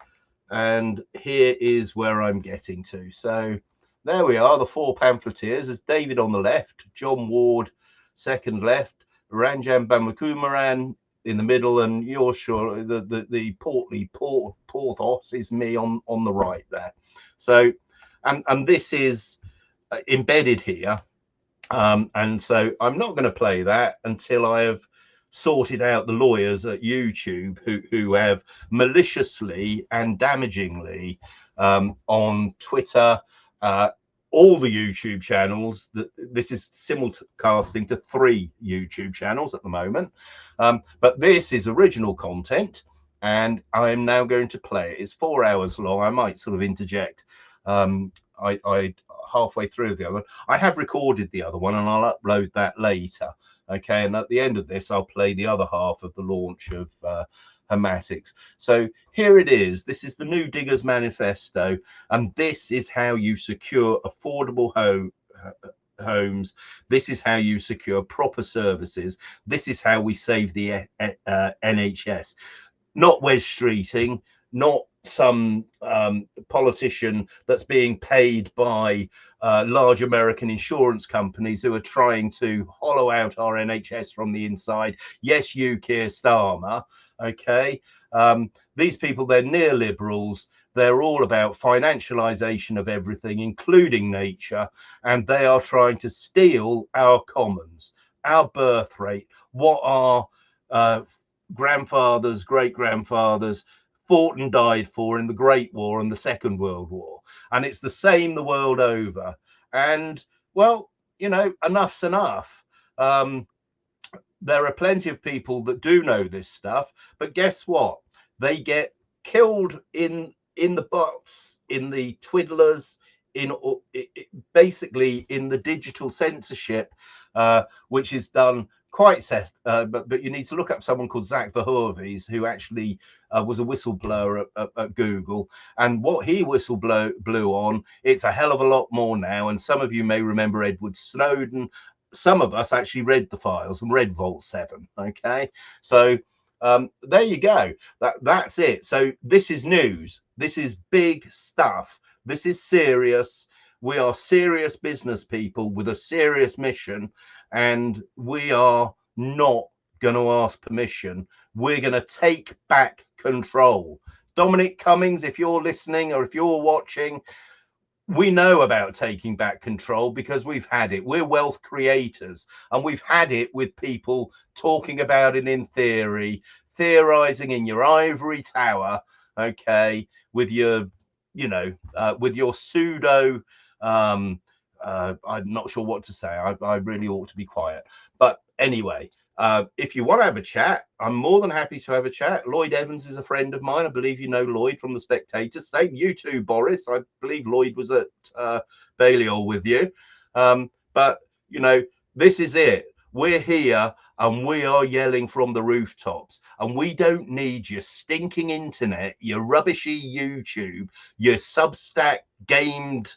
Speaker 1: And here is where I'm getting to. So there we are, the 4 pamphleteers. There's David on the left, John Ward second left, Ranjan Bamakumaran in the middle, and you're sure the portly Porthos is me on the right there. So and this is embedded here, and so I'm not going to play that until I have sorted out the lawyers at YouTube who have maliciously and damagingly on Twitter, all the YouTube channels. This is simulcasting to 3 YouTube channels at the moment, but this is original content, and I am now going to play it. It's 4 hours long. I might sort of interject I halfway through the other one. I have recorded the other one, and I'll upload that later. Okay, and at the end of this, I'll play the other half of the launch of Homatics. So here it is. This is the New Diggers Manifesto, and this is how you secure affordable homes. This is how you secure proper services. This is how we save the NHS. Not Wes Streeting, not some politician that's being paid by large American insurance companies who are trying to hollow out our NHS from the inside. Yes, you, Keir Starmer. Okay, these people, they're neoliberals. They're all about financialization of everything, including nature, and they are trying to steal our commons, our birth rate, what our grandfathers, great-grandfathers fought and died for in the Great War and the Second World War. And it's the same the world over. And, well, you know, enough's enough. There are plenty of people that do know this stuff, but guess what? They get killed in the bots, in the twiddlers, basically in the digital censorship, which is done quite set, but you need to look up someone called Zach Verhoeves, who actually was a whistleblower at Google, and what he blew on, it's a hell of a lot more now. And some of you may remember Edward Snowden. Some of us actually read the files and read Vault 7. Okay, so there you go. That's it. So this is news. This is big stuff. This is serious. We are serious business people with a serious mission, and we are not going to ask permission. We're going to take back control. Dominic Cummings, if you're listening or if you're watching, we know about taking back control because we've had it. We're wealth creators, and we've had it with people talking about it in theory, theorizing in your ivory tower, okay, with your, with your pseudo, I'm not sure what to say. I really ought to be quiet. But anyway, if you want to have a chat, I'm more than happy to have a chat. Lloyd Evans is a friend of mine. I believe you know Lloyd from The Spectator. Same, you too, Boris. I believe Lloyd was at Balliol with you. But But, you know, this is it. We're here and we are yelling from the rooftops, and we don't need your stinking internet, your rubbishy YouTube, your Substack gamed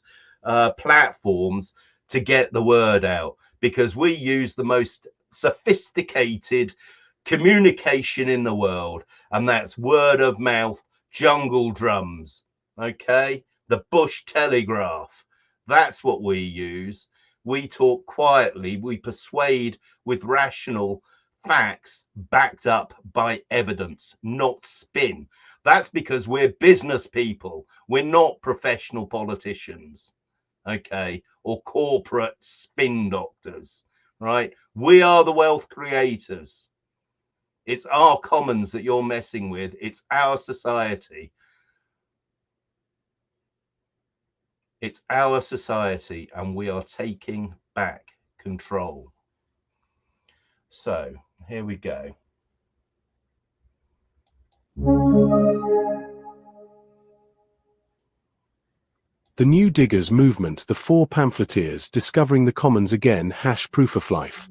Speaker 1: platforms to get the word out, because we use the most sophisticated communication in the world, and that's word of mouth, jungle drums, okay, the bush telegraph. That's what we use. We talk quietly, we persuade with rational facts backed up by evidence, not spin. That's because we're business people, we're not professional politicians, okay, or corporate spin doctors, right? We are the wealth creators. It's our commons that you're messing with. It's our society. It's our society, and we are taking back control. So here we go.
Speaker 18: The New Diggers movement, the four pamphleteers discovering the commons again, #proof of life.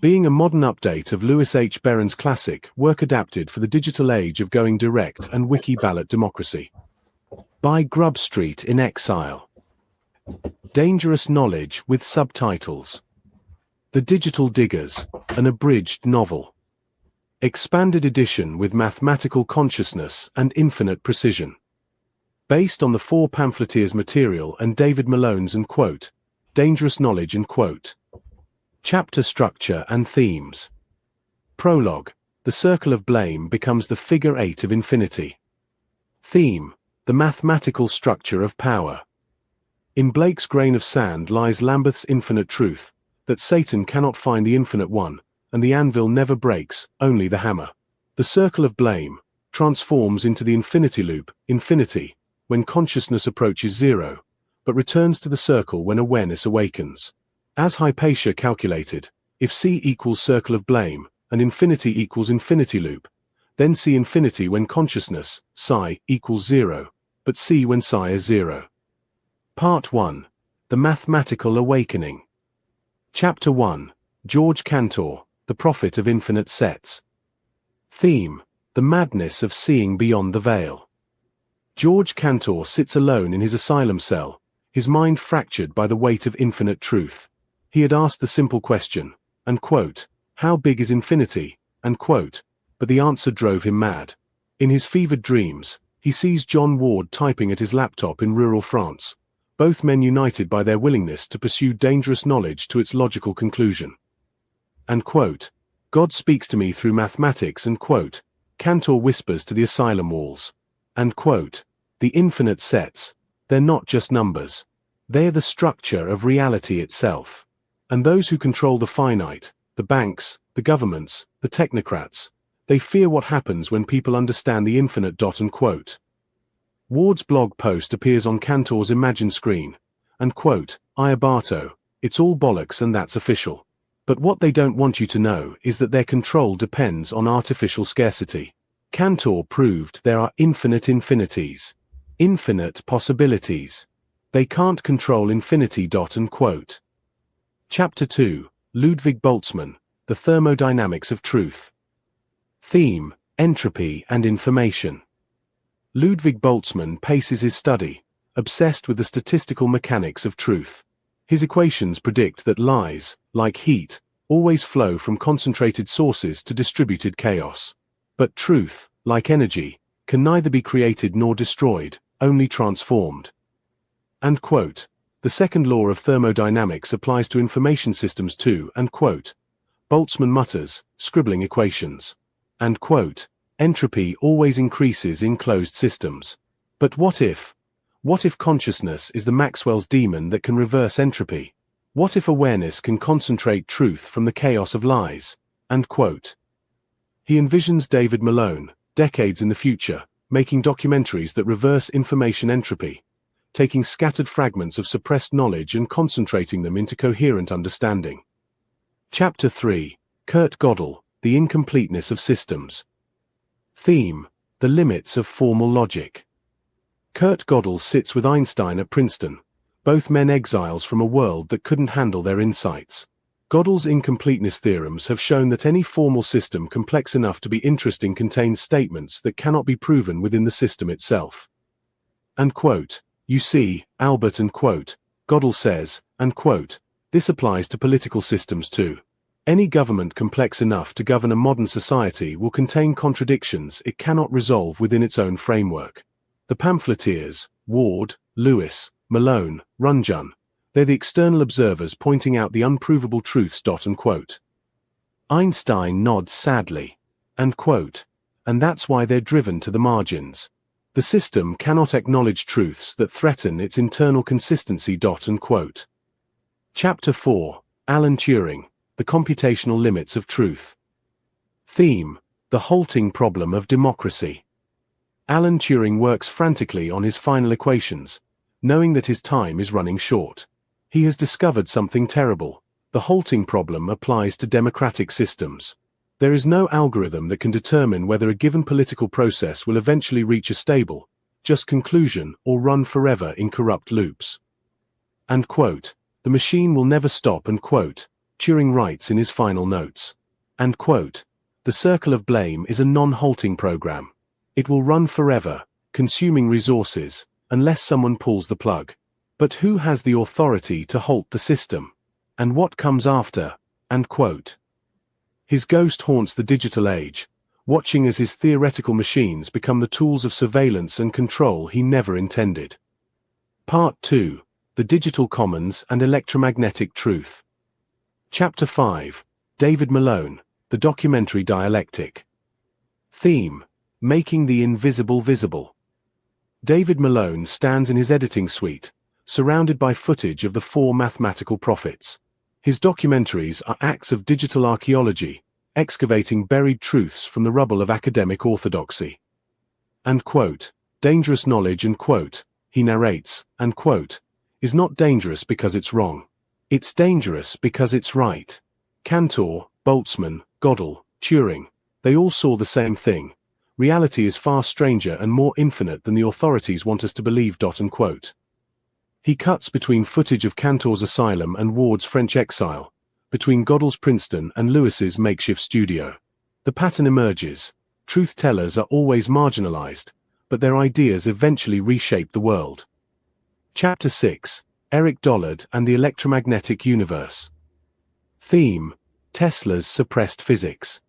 Speaker 18: Being a modern update of Lewis H. Berrin's classic work adapted for the digital age of going direct and wiki ballot democracy. By Grub Street in Exile. Dangerous Knowledge with subtitles. The Digital Diggers, an abridged novel. Expanded edition with mathematical consciousness and infinite precision. Based on the four pamphleteers' material and David Malone's and quote, Dangerous Knowledge and quote. Chapter structure and themes. Prologue. The circle of blame becomes the figure 8 of infinity. Theme. The mathematical structure of power. In Blake's grain of sand lies Lambeth's infinite truth, that Satan cannot find the infinite one, and the anvil never breaks, only the hammer. The circle of blame transforms into the infinity loop, infinity, when consciousness approaches zero, but returns to the circle when awareness awakens. As Hypatia calculated, if C equals circle of blame, and infinity equals infinity loop, then see infinity when consciousness, psi, equals zero, but see when psi is zero. Part 1. The Mathematical Awakening. Chapter 1. George Cantor, the Prophet of Infinite Sets. Theme. The madness of seeing beyond the veil. George Cantor sits alone in his asylum cell, his mind fractured by the weight of infinite truth. He had asked the simple question, and quote, how big is infinity, and quote, but the answer drove him mad. In his fevered dreams, he sees John Ward typing at his laptop in rural France, both men united by their willingness to pursue dangerous knowledge to its logical conclusion. And quote, God speaks to me through mathematics, and quote, Cantor whispers to the asylum walls. And quote, the infinite sets, they're not just numbers. They're the structure of reality itself. And those who control the finite, the banks, the governments, the technocrats, they fear what happens when people understand the infinite. And quote. Ward's blog post appears on Cantor's Imagine screen, and quote, Iabato, it's all bollocks and that's official. But what they don't want you to know is that their control depends on artificial scarcity. Cantor proved there are infinite infinities. Infinite possibilities. They can't control infinity. And quote. Chapter 2. Ludwig Boltzmann, The Thermodynamics of Truth. Theme, Entropy and Information. Ludwig Boltzmann paces his study, obsessed with the statistical mechanics of truth. His equations predict that lies, like heat, always flow from concentrated sources to distributed chaos. But truth, like energy, can neither be created nor destroyed, only transformed. And quote, the second law of thermodynamics applies to information systems too, and quote, Boltzmann mutters, scribbling equations. And quote, entropy always increases in closed systems. But what if consciousness is the Maxwell's demon that can reverse entropy? What if awareness can concentrate truth from the chaos of lies? And quote. He envisions David Malone, decades in the future, making documentaries that reverse information entropy, taking scattered fragments of suppressed knowledge and concentrating them into coherent understanding. Chapter 3. Kurt Gödel, The Incompleteness of Systems. Theme, The Limits of Formal Logic. Kurt Gödel sits with Einstein at Princeton, both men exiles from a world that couldn't handle their insights. Gödel's incompleteness theorems have shown that any formal system complex enough to be interesting contains statements that cannot be proven within the system itself. And quote, you see, Albert and quote, Gödel says, and quote, this applies to political systems too. Any government complex enough to govern a modern society will contain contradictions it cannot resolve within its own framework. The pamphleteers, Ward, Lewis, Malone, Runjun, they're the external observers pointing out the unprovable truths. And quote. Einstein nods sadly. And quote. And that's why they're driven to the margins. The system cannot acknowledge truths that threaten its internal consistency. And quote. Chapter 4, Alan Turing, The Computational Limits of Truth. Theme, The Halting Problem of Democracy. Alan Turing works frantically on his final equations, knowing that his time is running short. He has discovered something terrible. The halting problem applies to democratic systems. There is no algorithm that can determine whether a given political process will eventually reach a stable, just conclusion or run forever in corrupt loops. And quote, the machine will never stop. And quote, Turing writes in his final notes. And quote, the circle of blame is a non-halting program. It will run forever, consuming resources, unless someone pulls the plug. But who has the authority to halt the system? And what comes after? And quote. His ghost haunts the digital age, watching as his theoretical machines become the tools of surveillance and control he never intended. Part 2, The Digital Commons and Electromagnetic Truth. Chapter 5, David Malone, The Documentary Dialectic. Theme, Making the Invisible Visible. David Malone stands in his editing suite, surrounded by footage of the four mathematical prophets. His documentaries are acts of digital archaeology, excavating buried truths from the rubble of academic orthodoxy. And quote, dangerous knowledge, and quote, he narrates, and quote, is not dangerous because it's wrong. It's dangerous because it's right. Cantor, Boltzmann, Gödel, Turing, they all saw the same thing. Reality is far stranger and more infinite than the authorities want us to believe. And quote. He cuts between footage of Cantor's asylum and Ward's French exile, between Gödel's Princeton and Lewis's makeshift studio. The pattern emerges. Truth tellers are always marginalized, but their ideas eventually reshape the world. Chapter 6, Eric Dollard and the Electromagnetic Universe. Theme, Tesla's Suppressed Physics.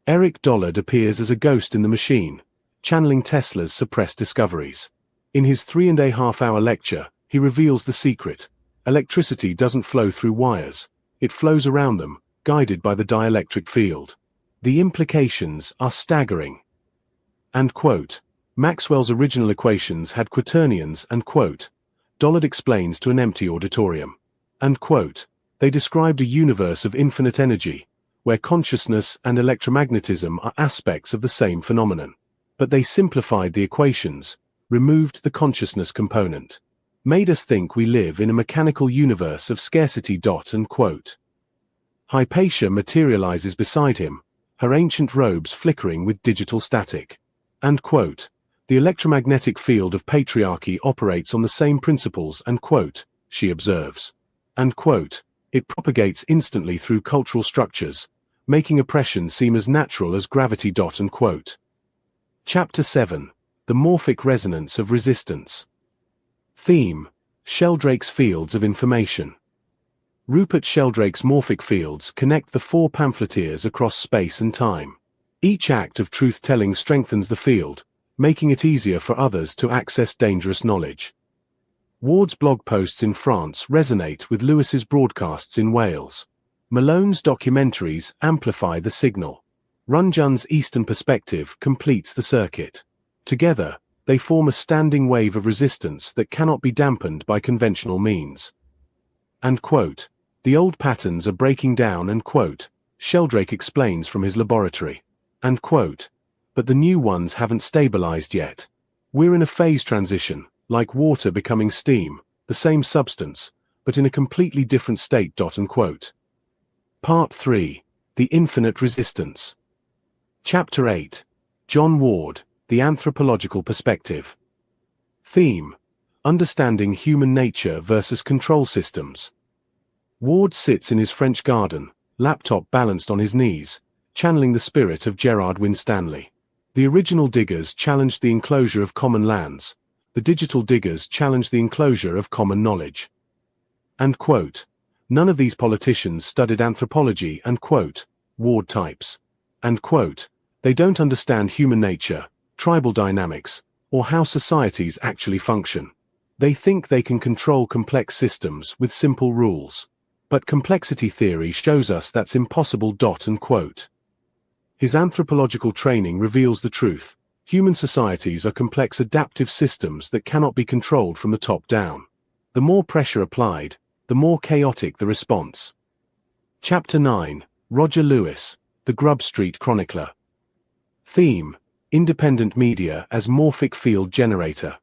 Speaker 18: Eric Dollard appears as a ghost in the machine, channeling Tesla's suppressed discoveries. In his 3.5-hour lecture, he reveals the secret. Electricity doesn't flow through wires. It flows around them, guided by the dielectric field. The implications are staggering. And quote, Maxwell's original equations had quaternions, and quote, Dollard explains to an empty auditorium. And quote, they described a universe of infinite energy, where consciousness and electromagnetism are aspects of the same phenomenon. But they simplified the equations, removed the consciousness component, made us think we live in a mechanical universe of scarcity. And quote. Hypatia materializes beside him, her ancient robes flickering with digital static. And quote. The electromagnetic field of patriarchy operates on the same principles. And quote, she observes. And quote. It propagates instantly through cultural structures, making oppression seem as natural as gravity. And quote. Chapter 7, The Morphic Resonance of Resistance. Theme, Sheldrake's Fields of Information. Rupert Sheldrake's morphic fields connect the four pamphleteers across space and time. Each act of truth-telling strengthens the field, making it easier for others to access dangerous knowledge. Ward's blog posts in France resonate with Lewis's broadcasts in Wales. Malone's documentaries amplify the signal. Runjun's Eastern perspective completes the circuit. Together, they form a standing wave of resistance that cannot be dampened by conventional means. And quote, the old patterns are breaking down. And quote, Sheldrake explains from his laboratory. And quote, but the new ones haven't stabilized yet. We're in a phase transition, like water becoming steam, the same substance, but in a completely different state. And quote. Part 3, The Infinite Resistance. Chapter 8, John Ward, The Anthropological Perspective. Theme, Understanding Human Nature versus Control Systems. Ward sits in his French garden, laptop balanced on his knees, channeling the spirit of Gerard Winstanley. The original diggers challenged the enclosure of common lands. The digital diggers challenged the enclosure of common knowledge. And quote, none of these politicians studied anthropology and quote, Ward types. And quote, they don't understand human nature, tribal dynamics, or how societies actually function. They think they can control complex systems with simple rules. But complexity theory shows us that's impossible. And quote. His anthropological training reveals the truth. Human societies are complex adaptive systems that cannot be controlled from the top down. The more pressure applied, the more chaotic the response. Chapter 9, Roger Lewis, The Grub Street Chronicler. Theme, Independent Media as Morphic Field Generator.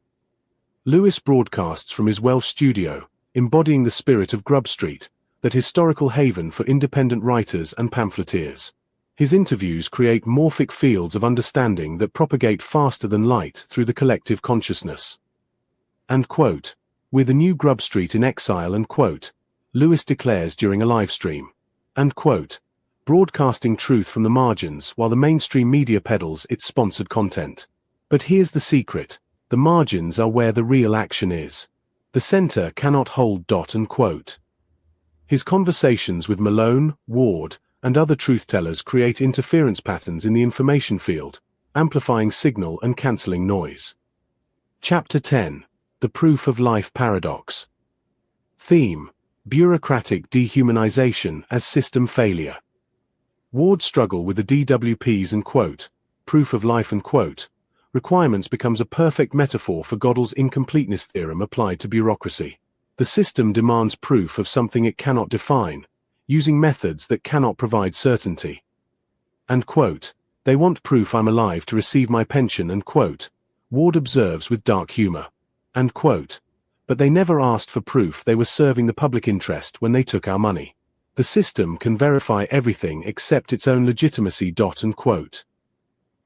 Speaker 18: Lewis broadcasts from his Welsh studio, embodying the spirit of Grub Street, that historical haven for independent writers and pamphleteers. His interviews create morphic fields of understanding that propagate faster than light through the collective consciousness. And quote, we're the new Grub Street in exile and quote, Lewis declares during a live stream. And quote, broadcasting truth from the margins while the mainstream media peddles its sponsored content. But here's the secret, the margins are where the real action is. The center cannot hold. And quote. His conversations with Malone, Ward, and other truth-tellers create interference patterns in the information field, amplifying signal and cancelling noise. Chapter 10, The Proof of Life Paradox. Theme, bureaucratic dehumanization as system failure. Ward's struggle with the DWPs and quote, proof of life and quote, requirements becomes a perfect metaphor for Gödel's incompleteness theorem applied to bureaucracy. The system demands proof of something it cannot define, using methods that cannot provide certainty. And quote, they want proof I'm alive to receive my pension and quote, Ward observes with dark humor. And quote, but they never asked for proof they were serving the public interest when they took our money. The system can verify everything except its own legitimacy. And quote.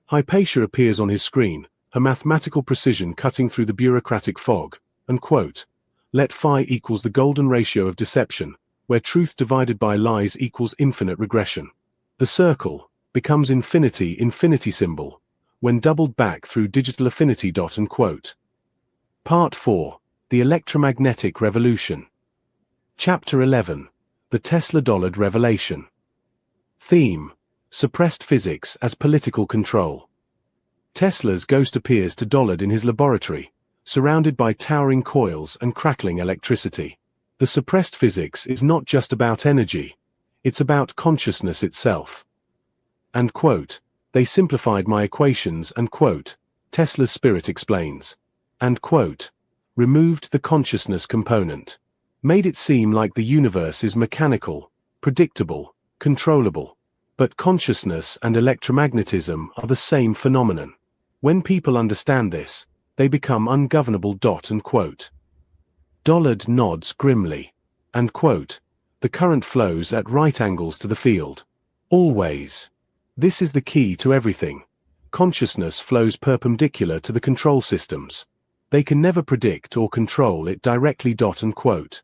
Speaker 18: Hypatia appears on his screen, her mathematical precision cutting through the bureaucratic fog, and quote, let phi equals the golden ratio of deception, where truth divided by lies equals infinite regression. The circle becomes infinity symbol, when doubled back through digital affinity. And quote. Part 4, The Electromagnetic Revolution. Chapter 11, The Tesla Dollard Revelation. Theme, suppressed physics as political control. Tesla's ghost appears to Dollard in his laboratory, surrounded by towering coils and crackling electricity. The suppressed physics is not just about energy, it's about consciousness itself. And quote, they simplified my equations and quote, Tesla's spirit explains. And quote, removed the consciousness component. Made it seem like the universe is mechanical, predictable, controllable. But consciousness and electromagnetism are the same phenomenon. When people understand this, they become ungovernable. And quote. Dollard nods grimly. And quote, the current flows at right angles to the field. Always. This is the key to everything. Consciousness flows perpendicular to the control systems. They can never predict or control it directly. And quote.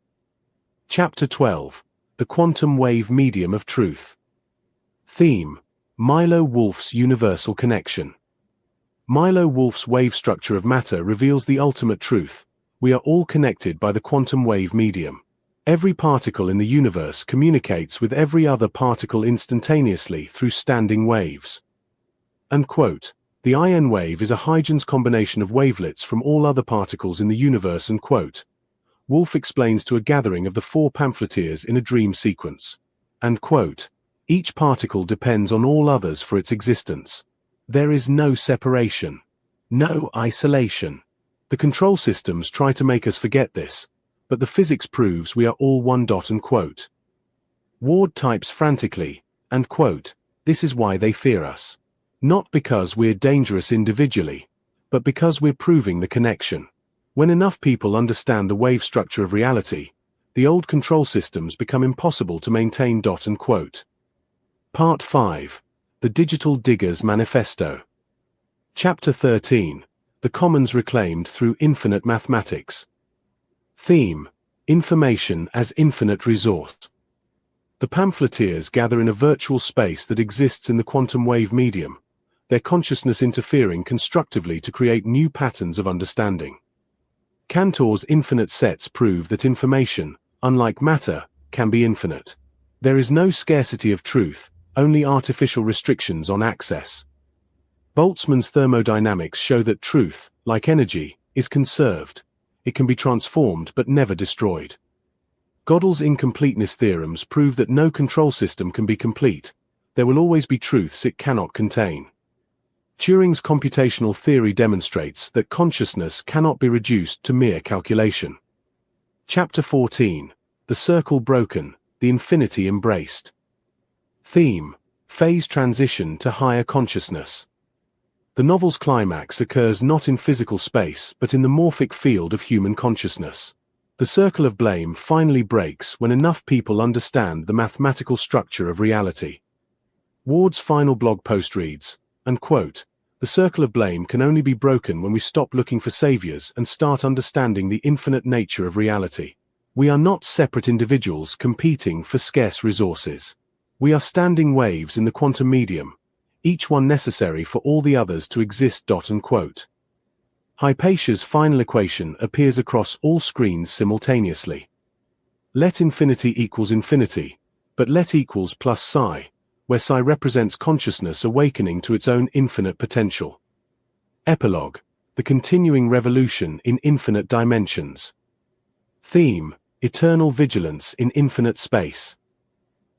Speaker 18: Chapter 12, The Quantum Wave Medium of Truth. Theme, Milo Wolf's Universal Connection. Milo Wolf's wave structure of matter reveals the ultimate truth. We are all connected by the quantum wave medium. Every particle in the universe communicates with every other particle instantaneously through standing waves. And quote, the IN wave is a Huygens combination of wavelets from all other particles in the universe. And quote, Wolf explains to a gathering of the 4 pamphleteers in a dream sequence. And quote, each particle depends on all others for its existence. There is no separation, no isolation. The control systems try to make us forget this, but the physics proves we are all one. And quote. Ward types frantically, and quote, this is why they fear us. Not because we're dangerous individually, but because we're proving the connection. When enough people understand the wave structure of reality, the old control systems become impossible to maintain. And quote. Part 5, The Digital Diggers Manifesto. Chapter 13, The Commons Reclaimed Through Infinite Mathematics. Theme: Information as infinite resource. The pamphleteers gather in a virtual space that exists in the quantum wave medium, their consciousness interfering constructively to create new patterns of understanding. Cantor's infinite sets prove that information, unlike matter, can be infinite. There is no scarcity of truth, only artificial restrictions on access. Boltzmann's thermodynamics show that truth, like energy, is conserved. It can be transformed but never destroyed. Gödel's incompleteness theorems prove that no control system can be complete. There will always be truths it cannot contain. Turing's computational theory demonstrates that consciousness cannot be reduced to mere calculation. Chapter 14: The Circle Broken, the Infinity Embraced. Theme: Phase transition to higher consciousness. The novel's climax occurs not in physical space but in the morphic field of human consciousness. The circle of blame finally breaks when enough people understand the mathematical structure of reality. Ward's final blog post reads, and quote, "The circle of blame can only be broken when we stop looking for saviors and start understanding the infinite nature of reality. We are not separate individuals competing for scarce resources. We are standing waves in the quantum medium, each one necessary for all the others to exist." Unquote. Hypatia's final equation appears across all screens simultaneously. Let infinity equals infinity, but let equals plus psi, where psi represents consciousness awakening to its own infinite potential. Epilogue: The continuing revolution in infinite dimensions. Theme: Eternal vigilance in infinite space.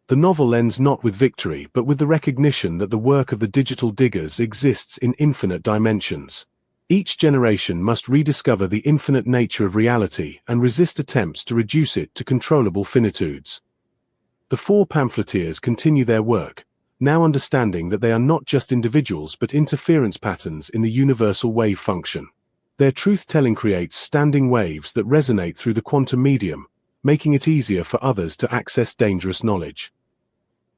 Speaker 18: The novel ends not with victory but with the recognition that the work of the digital diggers exists in infinite dimensions. Each generation must rediscover the infinite nature of reality and resist attempts to reduce it to controllable finitudes. The four pamphleteers continue their work, now understanding that they are not just individuals but interference patterns in the universal wave function. Their truth-telling creates standing waves that resonate through the quantum medium, making it easier for others to access dangerous knowledge.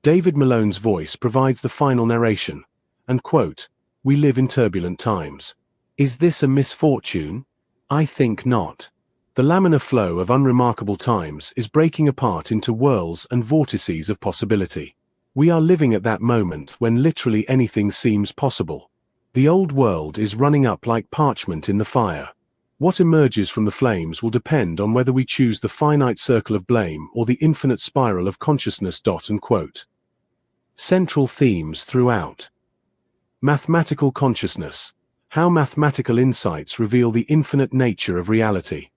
Speaker 18: David Malone's voice provides the final narration, and quote, "We live in turbulent times. Is this a misfortune? I think not. The laminar flow of unremarkable times is breaking apart into whirls and vortices of possibility. We are living at that moment when literally anything seems possible. The old world is running up like parchment in the fire. What emerges from the flames will depend on whether we choose the finite circle of blame or the infinite spiral of consciousness." Unquote. Central themes throughout. Mathematical consciousness. How mathematical insights reveal the infinite nature of reality.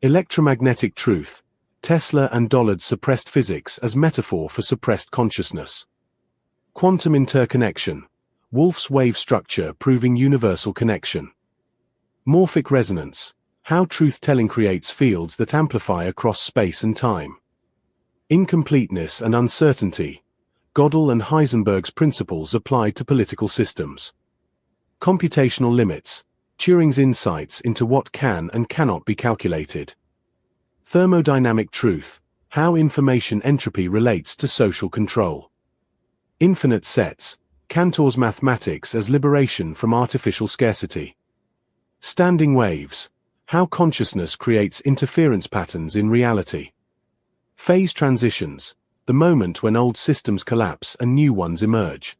Speaker 18: Electromagnetic truth. Tesla and Dollard's suppressed physics as metaphor for suppressed consciousness. Quantum interconnection. Wolff's wave structure proving universal connection. Morphic resonance. How truth-telling creates fields that amplify across space and time. Incompleteness and uncertainty. Gödel and Heisenberg's principles applied to political systems. Computational limits. Turing's insights into what can and cannot be calculated. Thermodynamic truth. How information entropy relates to social control. Infinite sets. Cantor's mathematics as liberation from artificial scarcity. Standing waves. How consciousness creates interference patterns in reality. Phase transitions. The moment when old systems collapse and new ones emerge.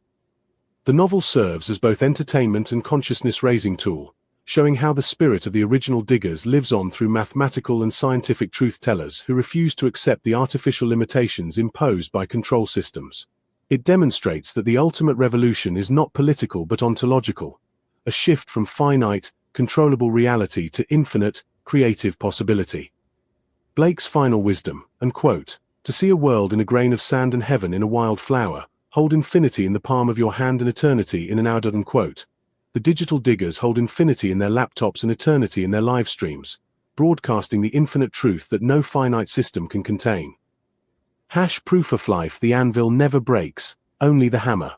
Speaker 18: The novel serves as both entertainment and consciousness-raising tool, showing how the spirit of the original diggers lives on through mathematical and scientific truth-tellers who refuse to accept the artificial limitations imposed by control systems. It demonstrates that the ultimate revolution is not political but ontological, a shift from finite, controllable reality to infinite, creative possibility. Blake's final wisdom, and quote, "To see a world in a grain of sand and heaven in a wild flower, hold infinity in the palm of your hand and eternity in an hour." Unquote. The digital diggers hold infinity in their laptops and eternity in their live streams, broadcasting the infinite truth that no finite system can contain. Proof of life. The anvil never breaks, only the hammer.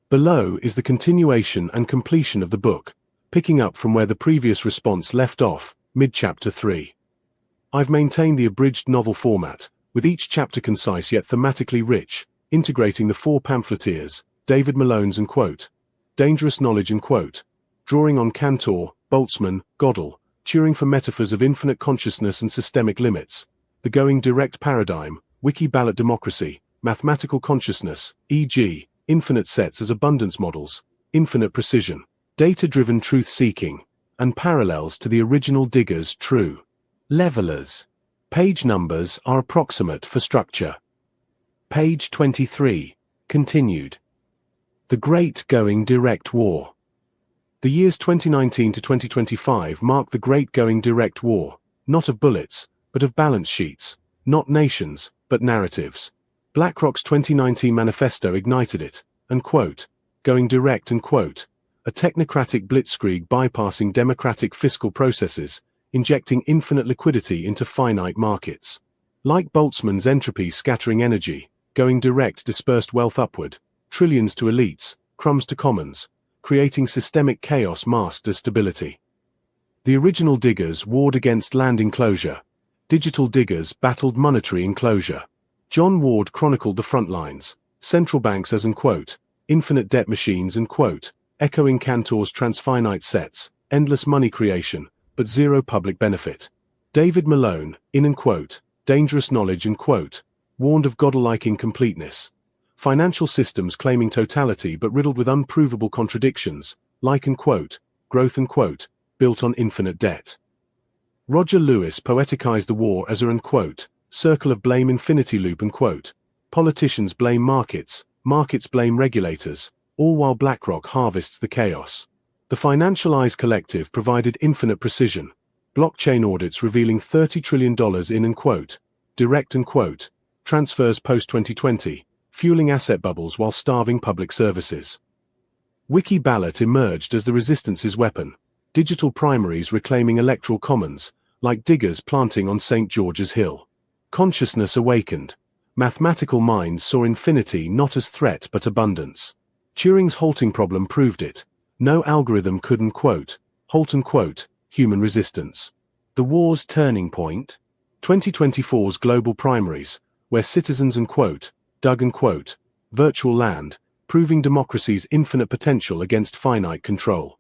Speaker 18: Below is the continuation and completion of the book, picking up from where the previous response left off, mid-chapter 3. I've maintained the abridged novel format, with each chapter concise yet thematically rich, integrating the four pamphleteers, David Malone's and quote, dangerous knowledge and quote, drawing on Cantor, Boltzmann, Gödel, Turing for metaphors of infinite consciousness and systemic limits. The going direct paradigm, wiki ballot democracy, mathematical consciousness, e.g., infinite sets as abundance models, infinite precision, data-driven truth-seeking, and parallels to the original Digger's true levelers. Page numbers are approximate for structure. Page 23. Continued. The Great Going Direct War. The years 2019 to 2025 mark the Great Going Direct War, not of bullets, but of balance sheets, not nations, but narratives. BlackRock's 2019 manifesto ignited it, and quote, going direct and quote, a technocratic blitzkrieg bypassing democratic fiscal processes, injecting infinite liquidity into finite markets. Like Boltzmann's entropy scattering energy, going direct dispersed wealth upward, trillions to elites, crumbs to commons, creating systemic chaos masked as stability. The original Diggers warred against land enclosure. Digital Diggers battled monetary enclosure. John Ward chronicled the front lines, central banks as unquote, infinite debt machines and quote, echoing Cantor's transfinite sets, endless money creation, but zero public benefit. David Malone, in and quote, dangerous knowledge and quote, warned of godlike incompleteness. Financial systems claiming totality but riddled with unprovable contradictions, like and quote, growth and quote, built on infinite debt. Roger Lewis poeticized the war as a and quote, circle of blame infinity loop and quote, politicians blame markets, markets blame regulators, all while BlackRock harvests the chaos. The Financialized Collective provided infinite precision, blockchain audits revealing $30 trillion in and quote, direct and quote, transfers post-2020, fueling asset bubbles while starving public services. Wiki ballot emerged as the resistance's weapon, digital primaries reclaiming electoral commons, like diggers planting on St. George's Hill. Consciousness awakened. Mathematical minds saw infinity not as threat but abundance. Turing's halting problem proved it. No algorithm could and quote, halt and quote, human resistance. The war's turning point? 2024's global primaries, where citizens and quote, dug and quote, virtual land, proving democracy's infinite potential against finite control.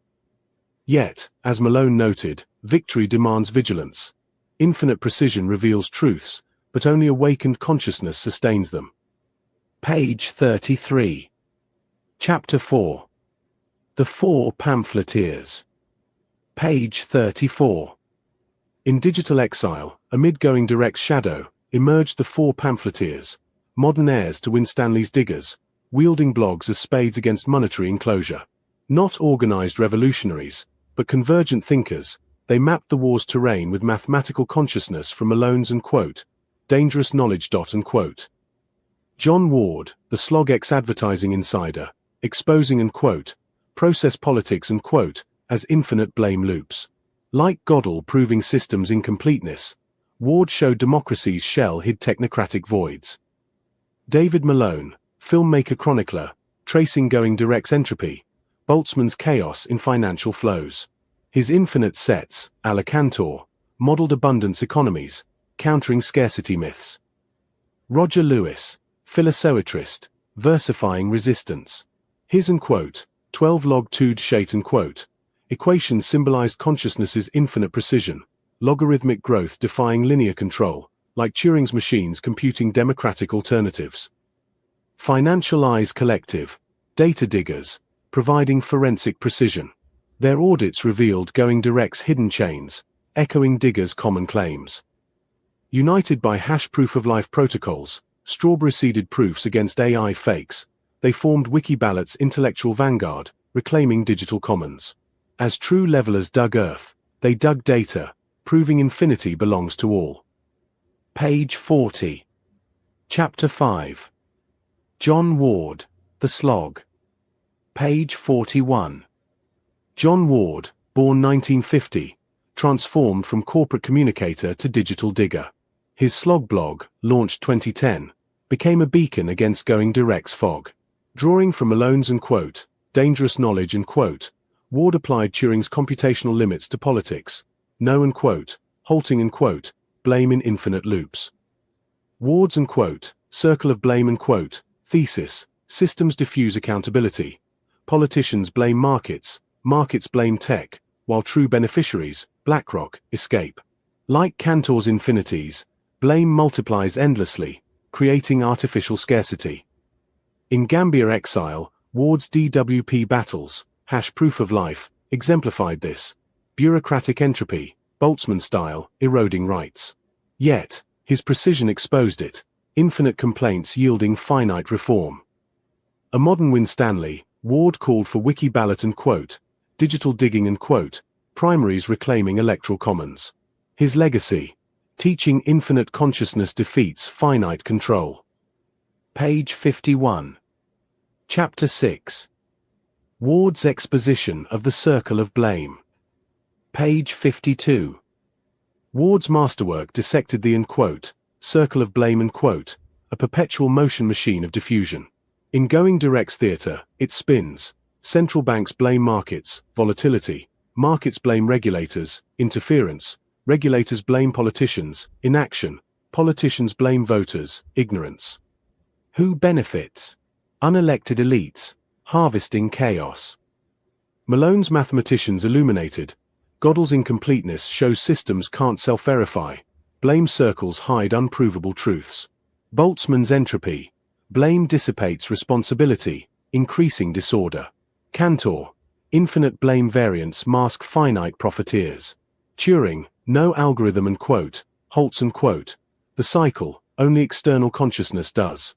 Speaker 18: Yet, as Malone noted, victory demands vigilance. Infinite precision reveals truths, but only awakened consciousness sustains them. Page 33. Chapter 4. The Four Pamphleteers. Page 34. In digital exile, amid going direct's shadow, emerged the Four Pamphleteers, modern heirs to Winstanley's Diggers, wielding blogs as spades against monetary enclosure. Not organized revolutionaries, but convergent thinkers, they mapped the war's terrain with mathematical consciousness from Malone's and quote, dangerous knowledge and quote. John Ward, the SlogX advertising insider, exposing and quote, process politics and quote, as infinite blame loops. Like Gödel proving systems' incompleteness, Ward showed democracy's shell-hid technocratic voids. David Malone, filmmaker chronicler, tracing going direct's entropy, Boltzmann's chaos in financial flows. His infinite sets, a la Cantor, modeled abundance economies, countering scarcity myths. Roger Lewis, philosopherist, versifying resistance. His and quote, 12 log 2 shate and quote, equations symbolized consciousness's infinite precision, logarithmic growth defying linear control, like Turing's machines computing democratic alternatives. Financialized Collective, data diggers, providing forensic precision. Their audits revealed going direct's hidden chains, echoing diggers' common claims. United by hash proof-of-life protocols, strawberry-seeded proofs against AI fakes, they formed Wikiballot's intellectual vanguard, reclaiming digital commons. As true levelers dug earth, they dug data, proving infinity belongs to all. Page 40. Chapter 5. John Ward, The Slog. Page 41. John Ward, born 1950, transformed from corporate communicator to digital digger. His slog blog, launched 2010, became a beacon against going direct's fog. Drawing from Malone's and quote, dangerous knowledge and quote, Ward applied Turing's computational limits to politics, no and quote, halting and quote, blame in infinite loops. Ward's and quote, circle of blame and quote, thesis, systems diffuse accountability. Politicians blame markets, markets blame tech, while true beneficiaries BlackRock, escape. Like Cantor's infinities, blame multiplies endlessly, creating artificial scarcity. In Gambia exile, Ward's DWP battles, proof of life, exemplified this. Bureaucratic entropy, Boltzmann style, eroding rights. Yet, his precision exposed it, infinite complaints yielding finite reform. A modern Winstanley, Ward called for wiki ballot and quote, digital digging and quote, primaries reclaiming electoral commons. His legacy, teaching infinite consciousness defeats finite control. Page 51. Chapter 6. Ward's exposition of the circle of blame. Page 52. Ward's masterwork dissected the circle of blame and quote, a perpetual motion machine of diffusion. In Going Direct's theater, it spins. Central banks blame markets, volatility. Markets blame regulators, interference. Regulators blame politicians, inaction. Politicians blame voters, ignorance. Who benefits? Unelected elites, harvesting chaos. Malone's mathematicians illuminated. Gödel's incompleteness shows systems can't self-verify. Blame circles hide unprovable truths. Boltzmann's entropy. Blame dissipates responsibility, increasing disorder. Cantor. Infinite blame variants mask finite profiteers. Turing. No algorithm and quote, Holtz and quote. The cycle, only external consciousness does.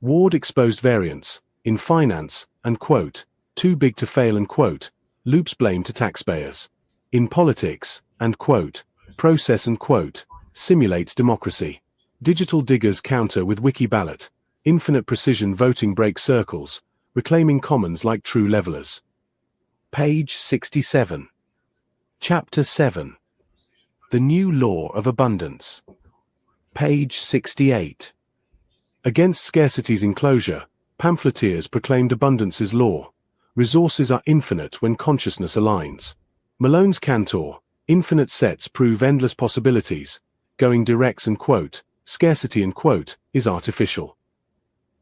Speaker 18: Ward exposed variance, in finance, and quote, too big to fail and quote, loops blame to taxpayers. In politics, and quote, process and quote, simulates democracy. Digital diggers counter with wiki ballot, infinite precision voting break circles, reclaiming commons like true levelers. Page 67. Chapter 7. The New Law of Abundance. Page 68. Against scarcity's enclosure, pamphleteers proclaimed abundance's law. Resources are infinite when consciousness aligns. Malone's Cantor, infinite sets prove endless possibilities. Going Direct's and quote, scarcity and quote, is artificial.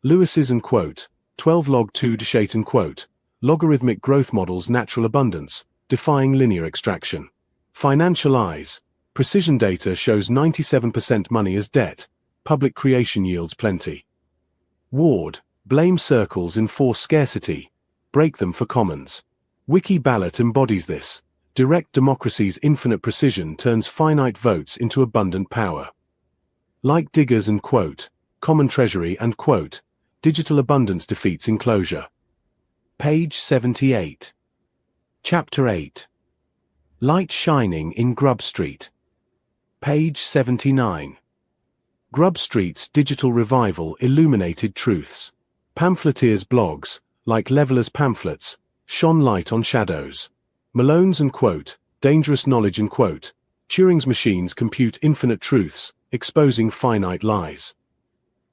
Speaker 18: Lewis's and quote, 12 log 2 Deshate and quote, logarithmic growth models natural abundance, defying linear extraction. Financial eyes, precision data shows 97% money as debt. Public creation yields plenty. Ward, blame circles enforce scarcity, break them for commons. Wiki ballot embodies this. Direct democracy's infinite precision turns finite votes into abundant power. Like diggers and quote, common treasury and quote, digital abundance defeats enclosure. Page 78. Chapter 8. Light shining in Grub Street. Page 79. Grub Street's digital revival illuminated truths. Pamphleteers' blogs, like levelers' pamphlets, shone light on shadows. Malone's and quote, dangerous knowledge and quote, Turing's machines compute infinite truths, exposing finite lies.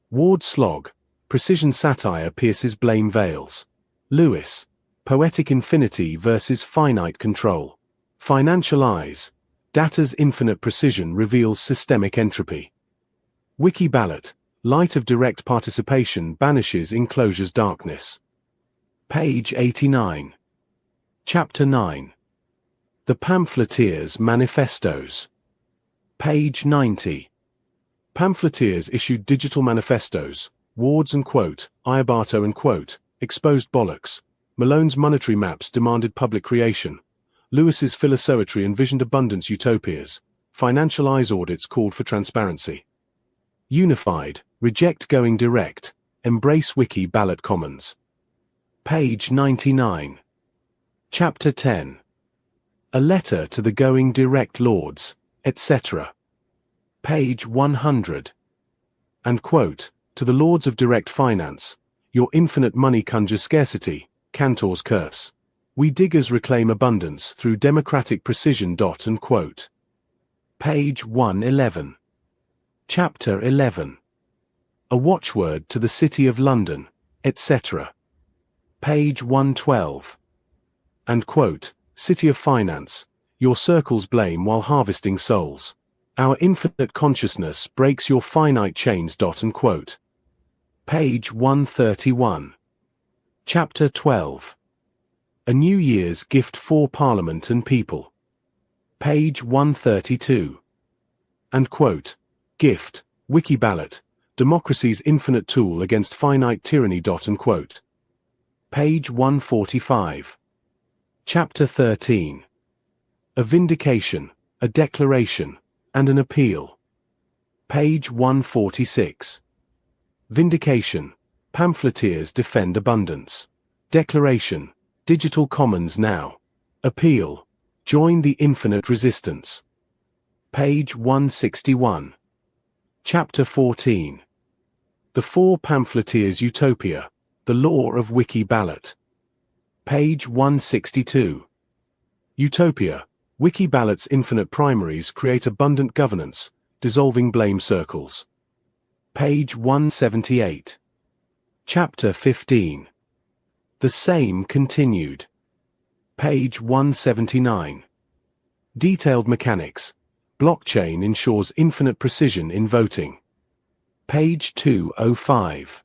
Speaker 18: Ward's slog, precision satire pierces blame veils. Lewis, poetic infinity versus finite control. Financial eyes, data's infinite precision reveals systemic entropy. Wiki ballot, light of direct participation banishes enclosure's darkness. Page 89. Chapter 9. The Pamphleteers' Manifestos. Page 90. Pamphleteers issued digital manifestos. Ward's and quote, Iabato and quote, exposed bollocks. Malone's monetary maps demanded public creation. Lewis's philosoetry envisioned abundance utopias. Financial eyes audits called for transparency. Unified, reject going direct, embrace wiki ballot commons. Page 99. Chapter 10. A letter to the going direct lords, etc. Page 100. And quote, to the lords of direct finance, your infinite money conjures scarcity, Cantor's curse. We diggers reclaim abundance through democratic precision. And quote. Page 111. Chapter 11. A watchword to the City of London, etc. Page 112. And quote, City of Finance, your circles blame while harvesting souls. Our infinite consciousness breaks your finite chains. And quote. Page 131. Chapter 12. A New Year's gift for Parliament and people. Page 132. And quote, Gift, Wiki Ballot, Democracy's Infinite Tool Against Finite Tyranny. And quote. Page 145. Chapter 13. A Vindication, a Declaration, and an Appeal. Page 146. Vindication, Pamphleteers Defend Abundance. Declaration, Digital Commons Now. Appeal, Join the Infinite Resistance. Page 161. Chapter 14. The Four Pamphleteers' Utopia, The Law of Wiki Ballot. Page 162. Utopia, Wiki Ballot's infinite primaries create abundant governance, dissolving blame circles. Page 178. Chapter 15. The Same Continued. Page 179. Detailed Mechanics, Blockchain ensures infinite precision in voting. Page 205.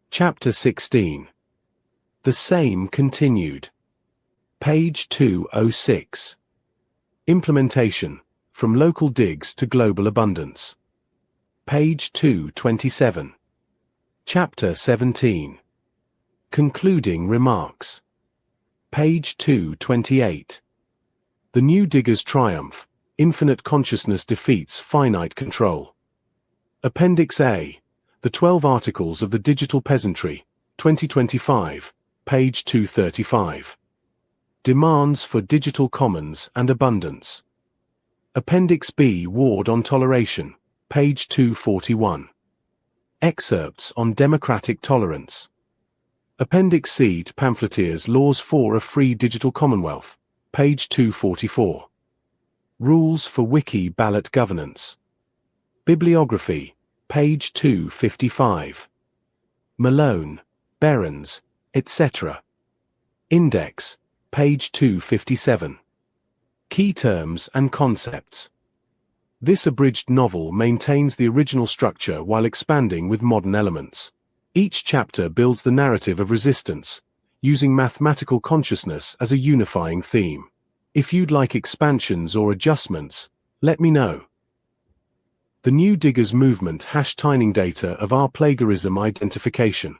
Speaker 18: Chapter 16. The Same Continued. Page 206. Implementation, From Local Digs to Global Abundance. Page 227. Chapter 17. Concluding Remarks. Page 228. The New Digger's Triumph, Infinite Consciousness Defeats Finite Control. Appendix A, The 12 Articles of the Digital Peasantry, 2025, page 235. Demands for Digital Commons and Abundance. Appendix B, Ward on Toleration, page 241. Excerpts on Democratic Tolerance. Appendix C to Pamphleteers Laws for a Free Digital Commonwealth, page 244. Rules for Wiki Ballot Governance. Bibliography, page 255. Malone, Behrens, etc. Index, page 257. Key Terms and Concepts. This abridged novel maintains the original structure while expanding with modern elements. Each chapter builds the narrative of resistance, using mathematical consciousness as a unifying theme. If you'd like expansions or adjustments, let me know. The New Diggers Movement #Tining Data of Our Plagiarism Identification.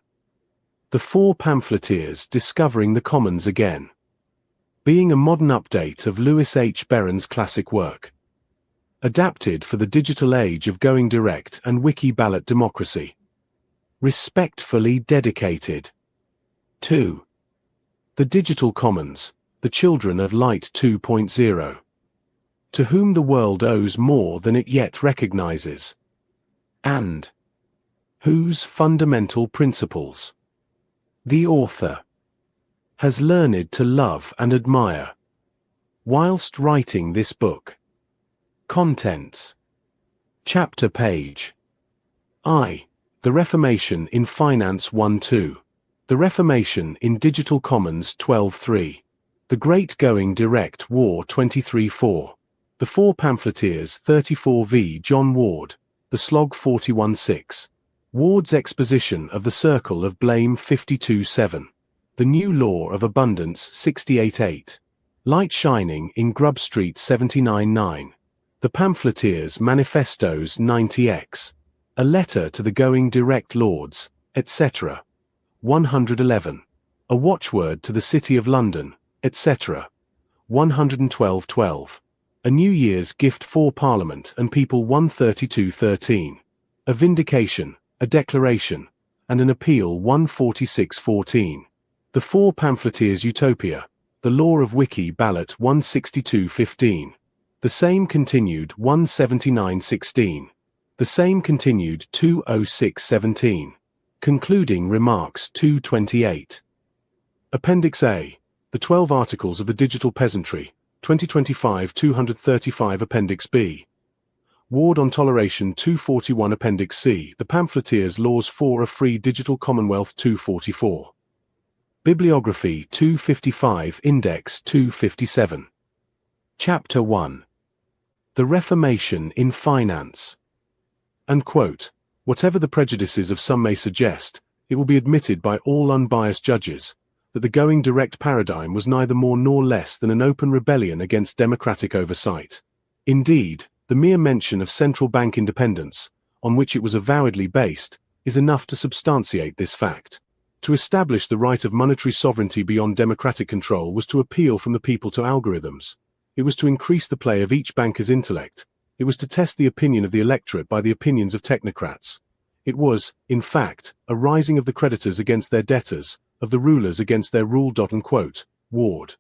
Speaker 18: The Four Pamphleteers Discovering the Commons Again. Being a modern update of Louis H. Behrens' classic work. Adapted for the digital age of going direct and wiki ballot democracy. Respectfully dedicated. 2. The Digital Commons, the Children of Light 2.0. To whom the world owes more than it yet recognizes. And whose fundamental principles the author has learned to love and admire whilst writing this book. Contents. Chapter page. I. The Reformation in Finance 1-2. The Reformation in Digital Commons 12-3. The Great Going Direct War 23-4. The Four Pamphleteers 34v John Ward. The Slog 41-6. Ward's Exposition of the Circle of Blame 52-7. The New Law of Abundance 68-8. Light Shining in Grub Street 79-9. The Pamphleteers Manifestos 90x. A Letter to the Going Direct Lords, etc. 111. A Watchword to the City of London, etc. 112-12. A New Year's Gift for Parliament and People 132-13. A Vindication, a Declaration, and an Appeal 146-14. The Four Pamphleteers' Utopia, The Law of Wiki Ballot 162-15. The Same Continued 179-16. The Same Continued 206-17. Concluding Remarks 228. Appendix A, The 12 Articles of the Digital Peasantry, 2025 235. Appendix B. Ward on Toleration 241. Appendix C, The Pamphleteers Laws for a Free Digital Commonwealth 244. Bibliography 255. Index 257. Chapter 1. The Reformation in Finance. And quote, whatever the prejudices of some may suggest, it will be admitted by all unbiased judges, that the going direct paradigm was neither more nor less than an open rebellion against democratic oversight. Indeed, the mere mention of central bank independence, on which it was avowedly based, is enough to substantiate this fact. To establish the right of monetary sovereignty beyond democratic control was to appeal from the people to algorithms. It was to increase the play of each banker's intellect. It was to test the opinion of the electorate by the opinions of technocrats. It was, in fact, a rising of the creditors against their debtors, of the rulers against their ruled. Ward.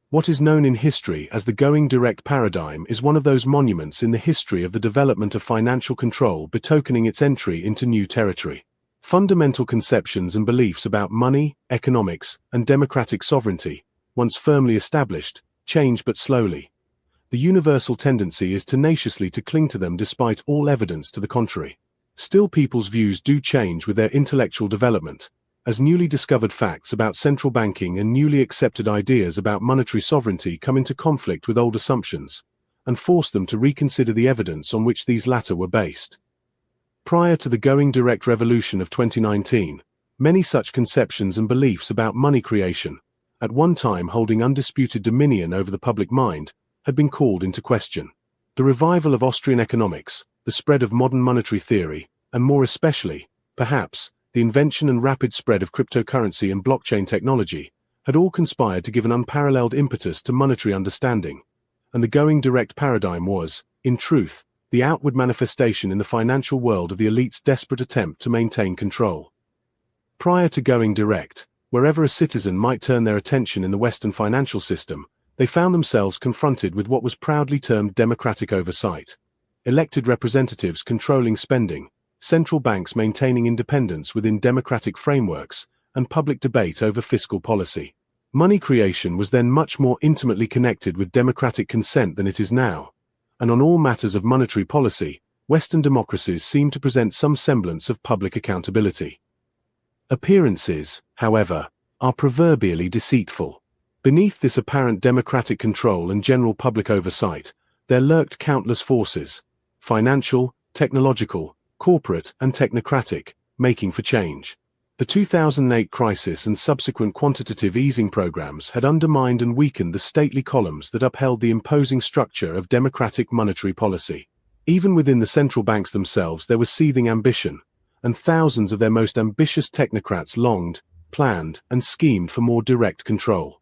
Speaker 18: What is known in history as the going direct paradigm is one of those monuments in the history of the development of financial control betokening its entry into new territory. Fundamental conceptions and beliefs about money, economics, and democratic sovereignty, once firmly established, change but slowly. The universal tendency is tenaciously to cling to them despite all evidence to the contrary. Still, people's views do change with their intellectual development, as newly discovered facts about central banking and newly accepted ideas about monetary sovereignty come into conflict with old assumptions, and force them to reconsider the evidence on which these latter were based. Prior to the going direct revolution of 2019, many such conceptions and beliefs about money creation, at one time holding undisputed dominion over the public mind, had been called into question. The revival of Austrian economics, the spread of modern monetary theory, and more especially, perhaps, the invention and rapid spread of cryptocurrency and blockchain technology, had all conspired to give an unparalleled impetus to monetary understanding, and the going direct paradigm was, in truth, the outward manifestation in the financial world of the elite's desperate attempt to maintain control. Prior to going direct, wherever a citizen might turn their attention in the Western financial system, they found themselves confronted with what was proudly termed democratic oversight. Elected representatives controlling spending, central banks maintaining independence within democratic frameworks, and public debate over fiscal policy. Money creation was then much more intimately connected with democratic consent than it is now, and on all matters of monetary policy, Western democracies seem to present some semblance of public accountability. Appearances, however, are proverbially deceitful. Beneath this apparent democratic control and general public oversight, there lurked countless forces, financial, technological, corporate, and technocratic, making for change. The 2008 crisis and subsequent quantitative easing programs had undermined and weakened the stately columns that upheld the imposing structure of democratic monetary policy. Even within the central banks themselves there was seething ambition, and thousands of their most ambitious technocrats longed, planned, and schemed for more direct control.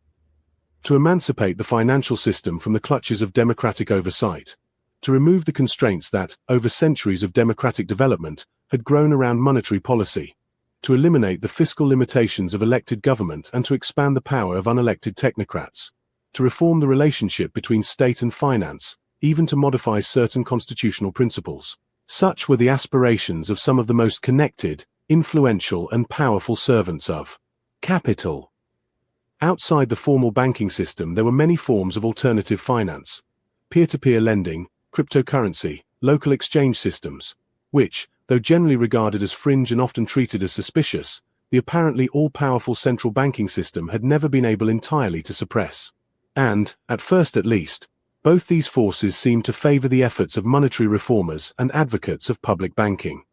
Speaker 18: To emancipate the financial system from the clutches of democratic oversight, to remove the constraints that, over centuries of democratic development, had grown around monetary policy, to eliminate the fiscal limitations of elected government and to expand the power of unelected technocrats, to reform the relationship between state and finance, even to modify certain constitutional principles. Such were the aspirations of some of the most connected, influential, and powerful servants of capital. Outside the formal banking system, there were many forms of alternative finance, peer-to-peer lending, cryptocurrency, local exchange systems, which, though generally regarded as fringe and often treated as suspicious, the apparently all-powerful central banking system had never been able entirely to suppress. And, at first at least, both these forces seemed to favor the efforts of monetary reformers and advocates of public banking.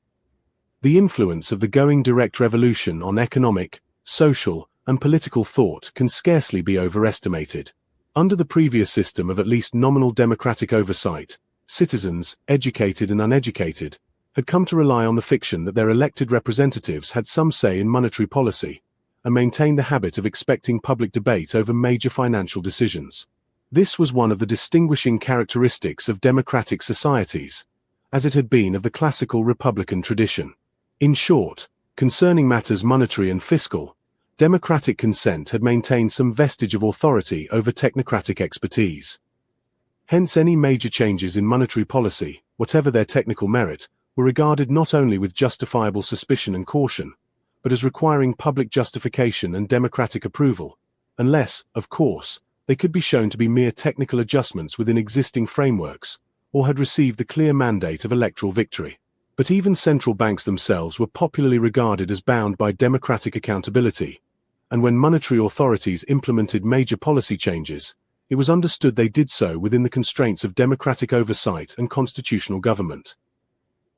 Speaker 18: The influence of the going direct revolution on economic, social, and political thought can scarcely be overestimated. Under the previous system of at least nominal democratic oversight, citizens, educated and uneducated, had come to rely on the fiction that their elected representatives had some say in monetary policy, and maintained the habit of expecting public debate over major financial decisions. This was one of the distinguishing characteristics of democratic societies, as it had been of the classical republican tradition. In short, concerning matters monetary and fiscal, democratic consent had maintained some vestige of authority over technocratic expertise. Hence any major changes in monetary policy, whatever their technical merit, were regarded not only with justifiable suspicion and caution, but as requiring public justification and democratic approval, unless, of course, they could be shown to be mere technical adjustments within existing frameworks, or had received the clear mandate of electoral victory. But even central banks themselves were popularly regarded as bound by democratic accountability, and when monetary authorities implemented major policy changes, it was understood they did so within the constraints of democratic oversight and constitutional government.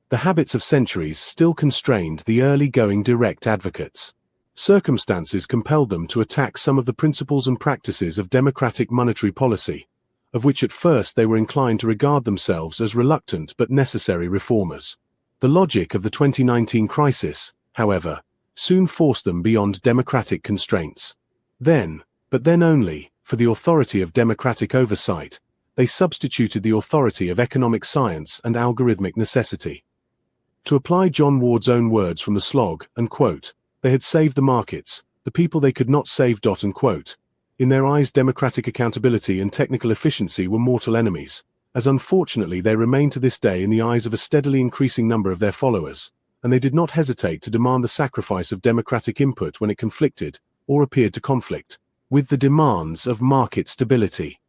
Speaker 18: The habits of centuries still constrained the early going direct advocates. Circumstances compelled them to attack some of the principles and practices of democratic monetary policy, of which at first they were inclined to regard themselves as reluctant but necessary reformers. The logic of the 2019 crisis, however, soon forced them beyond democratic constraints. Then, but then only, for the authority of democratic oversight, they substituted the authority of economic science and algorithmic necessity. To apply John Ward's own words from the slog, and quote, they had saved the markets, the people they could not save. And quote, in their eyes democratic accountability and technical efficiency were mortal enemies, as unfortunately they remain to this day in the eyes of a steadily increasing number of their followers, and they did not hesitate to demand the sacrifice of democratic input when it conflicted, or appeared to conflict, with the demands of market stability.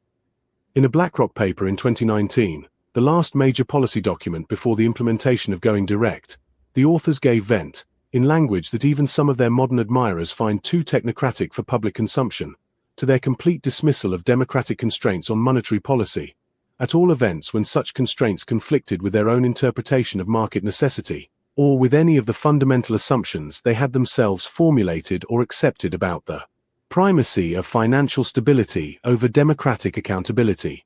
Speaker 18: In a BlackRock paper in 2019, the last major policy document before the implementation of going direct, the authors gave vent, in language that even some of their modern admirers find too technocratic for public consumption, to their complete dismissal of democratic constraints on monetary policy, at all events when such constraints conflicted with their own interpretation of market necessity, or with any of the fundamental assumptions they had themselves formulated or accepted about the primacy of financial stability over democratic accountability.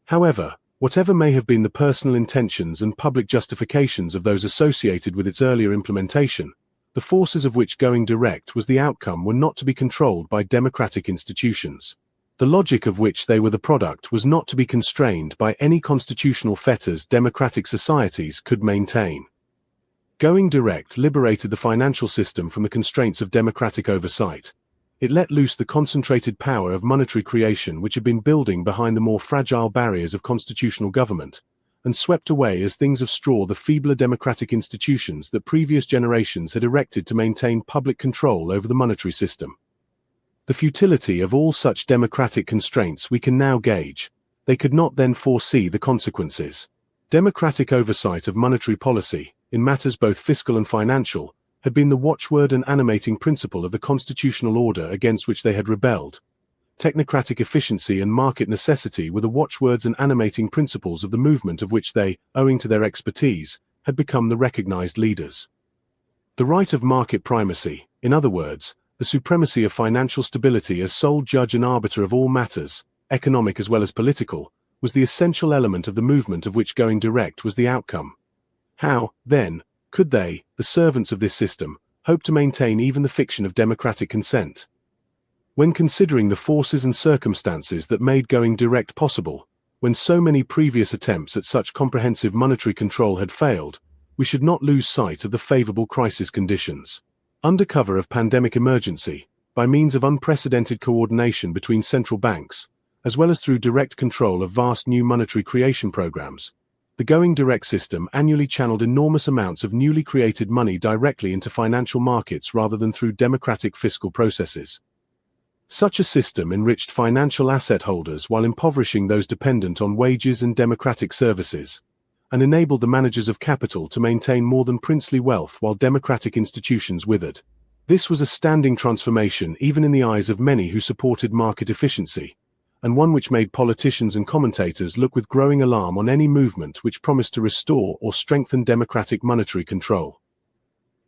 Speaker 18: However, whatever may have been the personal intentions and public justifications of those associated with its earlier implementation, the forces of which going direct was the outcome were not to be controlled by democratic institutions. The logic of which they were the product was not to be constrained by any constitutional fetters democratic societies could maintain. Going direct liberated the financial system from the constraints of democratic oversight. It let loose the concentrated power of monetary creation which had been building behind the more fragile barriers of constitutional government, and swept away as things of straw the feebler democratic institutions that previous generations had erected to maintain public control over the monetary system. The futility of all such democratic constraints we can now gauge. They could not then foresee the consequences. Democratic oversight of monetary policy, in matters both fiscal and financial, had been the watchword and animating principle of the constitutional order against which they had rebelled. Technocratic efficiency and market necessity were the watchwords and animating principles of the movement of which they, owing to their expertise, had become the recognized leaders. The right of market primacy, in other words, the supremacy of financial stability as sole judge and arbiter of all matters, economic as well as political, was the essential element of the movement of which going direct was the outcome. How, then, could they, the servants of this system, hope to maintain even the fiction of democratic consent? When considering the forces and circumstances that made going direct possible, when so many previous attempts at such comprehensive monetary control had failed, we should not lose sight of the favorable crisis conditions. Under cover of pandemic emergency, by means of unprecedented coordination between central banks, as well as through direct control of vast new monetary creation programs, the going direct system annually channeled enormous amounts of newly created money directly into financial markets rather than through democratic fiscal processes. Such a system enriched financial asset holders while impoverishing those dependent on wages and democratic services, and enabled the managers of capital to maintain more than princely wealth while democratic institutions withered. This was a standing transformation even in the eyes of many who supported market efficiency, and one which made politicians and commentators look with growing alarm on any movement which promised to restore or strengthen democratic monetary control.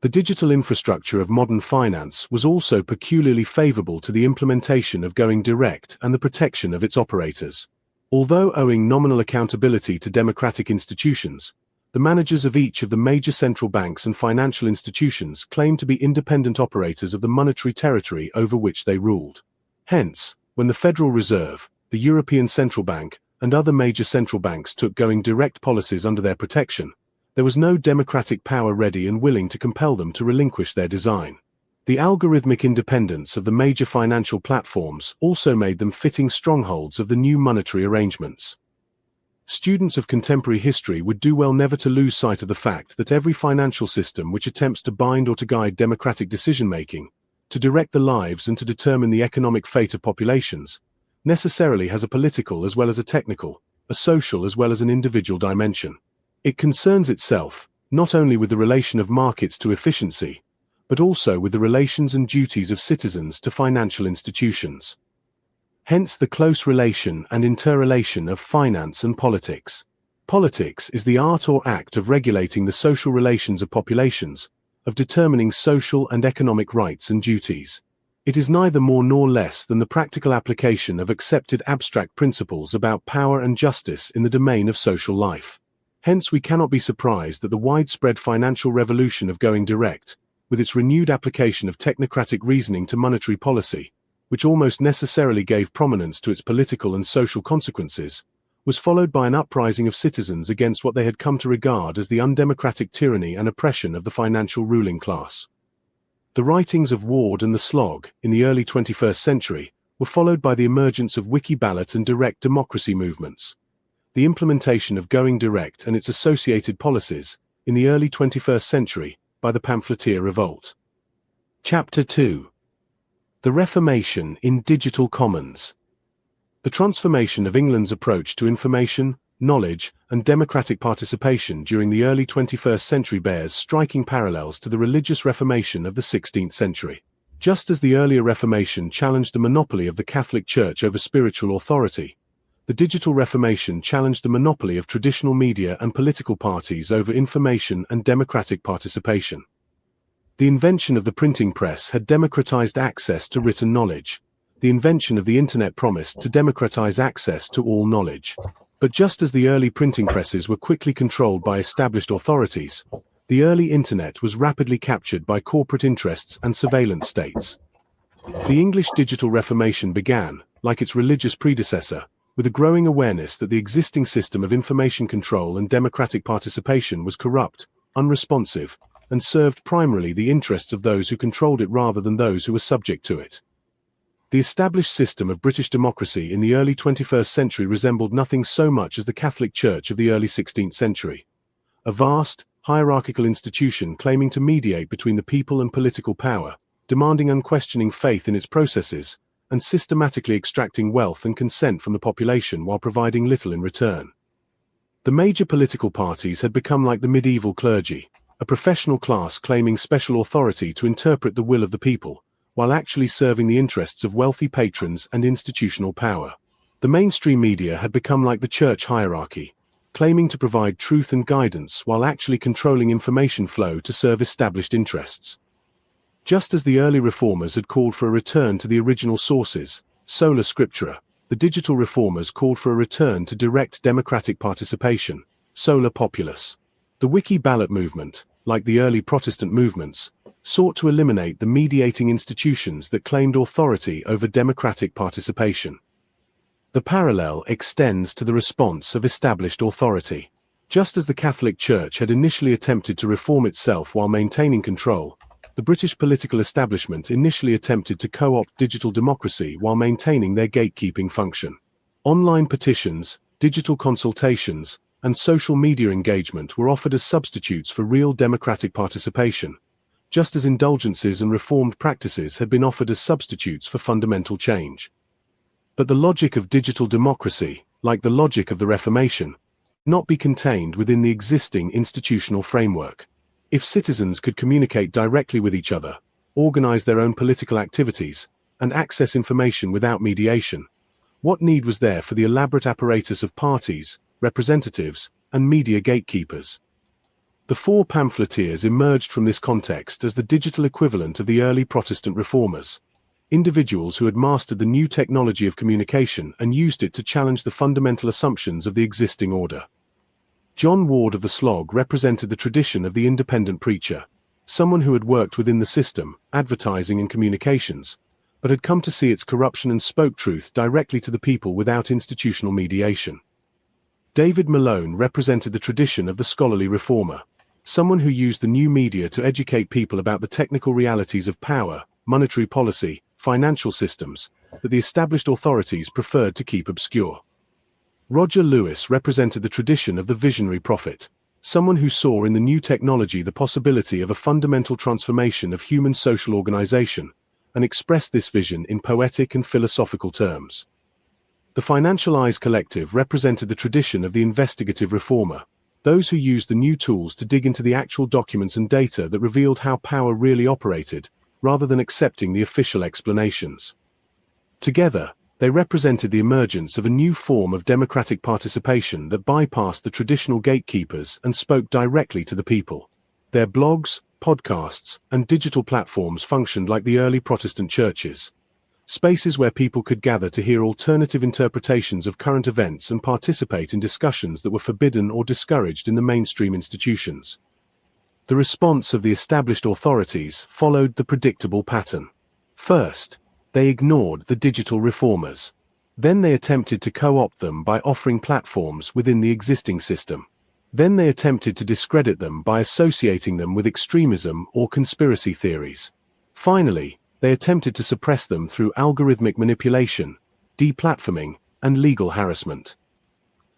Speaker 18: The digital infrastructure of modern finance was also peculiarly favorable to the implementation of going direct and the protection of its operators. Although owing nominal accountability to democratic institutions, the managers of each of the major central banks and financial institutions claimed to be independent operators of the monetary territory over which they ruled. Hence, when the Federal Reserve, the European Central Bank, and other major central banks took going direct policies under their protection, there was no democratic power ready and willing to compel them to relinquish their design. The algorithmic independence of the major financial platforms also made them fitting strongholds of the new monetary arrangements. Students of contemporary history would do well never to lose sight of the fact that every financial system which attempts to bind or to guide democratic decision-making, to direct the lives and to determine the economic fate of populations, necessarily has a political as well as a technical, a social as well as an individual dimension. It concerns itself, not only with the relation of markets to efficiency, but also with the relations and duties of citizens to financial institutions. Hence the close relation and interrelation of finance and politics. Politics is the art or act of regulating the social relations of populations, of determining social and economic rights and duties. It is neither more nor less than the practical application of accepted abstract principles about power and justice in the domain of social life. Hence, we cannot be surprised that the widespread financial revolution of going direct, with its renewed application of technocratic reasoning to monetary policy, which almost necessarily gave prominence to its political and social consequences, was followed by an uprising of citizens against what they had come to regard as the undemocratic tyranny and oppression of the financial ruling class. The writings of Ward and the Slog in the early 21st century were followed by the emergence of wiki ballot and direct democracy movements. The implementation of going direct and its associated policies in the early 21st century by the pamphleteer revolt. Chapter 2. The Reformation in Digital Commons. The transformation of England's approach to information, knowledge, and democratic participation during the early 21st century bears striking parallels to the religious Reformation of the 16th century. Just as the earlier Reformation challenged the monopoly of the Catholic Church over spiritual authority, the digital Reformation challenged the monopoly of traditional media and political parties over information and democratic participation. The invention of the printing press had democratized access to written knowledge. The invention of the Internet promised to democratize access to all knowledge. But just as the early printing presses were quickly controlled by established authorities, the early Internet was rapidly captured by corporate interests and surveillance states. The English digital Reformation began, like its religious predecessor, with a growing awareness that the existing system of information control and democratic participation was corrupt, unresponsive, and served primarily the interests of those who controlled it rather than those who were subject to it. The established system of British democracy in the early 21st century resembled nothing so much as the Catholic Church of the early 16th century. A vast, hierarchical institution claiming to mediate between the people and political power, demanding unquestioning faith in its processes, and systematically extracting wealth and consent from the population while providing little in return. The major political parties had become like the medieval clergy, a professional class claiming special authority to interpret the will of the people, while actually serving the interests of wealthy patrons and institutional power. The mainstream media had become like the church hierarchy, claiming to provide truth and guidance while actually controlling information flow to serve established interests. Just as the early reformers had called for a return to the original sources, sola scriptura, the digital reformers called for a return to direct democratic participation, sola populus. The wiki ballot movement, like the early Protestant movements, sought to eliminate the mediating institutions that claimed authority over democratic participation. The parallel extends to the response of established authority. Just as the Catholic Church had initially attempted to reform itself while maintaining control, the British political establishment initially attempted to co-opt digital democracy while maintaining their gatekeeping function. Online petitions, digital consultations, and social media engagement were offered as substitutes for real democratic participation, just as indulgences and reformed practices had been offered as substitutes for fundamental change. But the logic of digital democracy, like the logic of the Reformation, not be contained within the existing institutional framework. If citizens could communicate directly with each other, organize their own political activities, and access information without mediation, what need was there for the elaborate apparatus of parties, representatives, and media gatekeepers? The four pamphleteers emerged from this context as the digital equivalent of the early Protestant reformers, individuals who had mastered the new technology of communication and used it to challenge the fundamental assumptions of the existing order. John Ward of the Slog represented the tradition of the independent preacher, someone who had worked within the system, advertising and communications, but had come to see its corruption and spoke truth directly to the people without institutional mediation. David Malone represented the tradition of the scholarly reformer, someone who used the new media to educate people about the technical realities of power, monetary policy, financial systems, that the established authorities preferred to keep obscure. Roger Lewis represented the tradition of the visionary prophet, someone who saw in the new technology the possibility of a fundamental transformation of human social organization, and expressed this vision in poetic and philosophical terms. The Financial Eyes Collective represented the tradition of the investigative reformer, those who used the new tools to dig into the actual documents and data that revealed how power really operated, rather than accepting the official explanations. Together, they represented the emergence of a new form of democratic participation that bypassed the traditional gatekeepers and spoke directly to the people. Their blogs, podcasts, and digital platforms functioned like the early Protestant churches. Spaces where people could gather to hear alternative interpretations of current events and participate in discussions that were forbidden or discouraged in the mainstream institutions. The response of the established authorities followed the predictable pattern. First, they ignored the digital reformers. Then they attempted to co-opt them by offering platforms within the existing system. Then they attempted to discredit them by associating them with extremism or conspiracy theories. Finally, they attempted to suppress them through algorithmic manipulation, deplatforming, and legal harassment.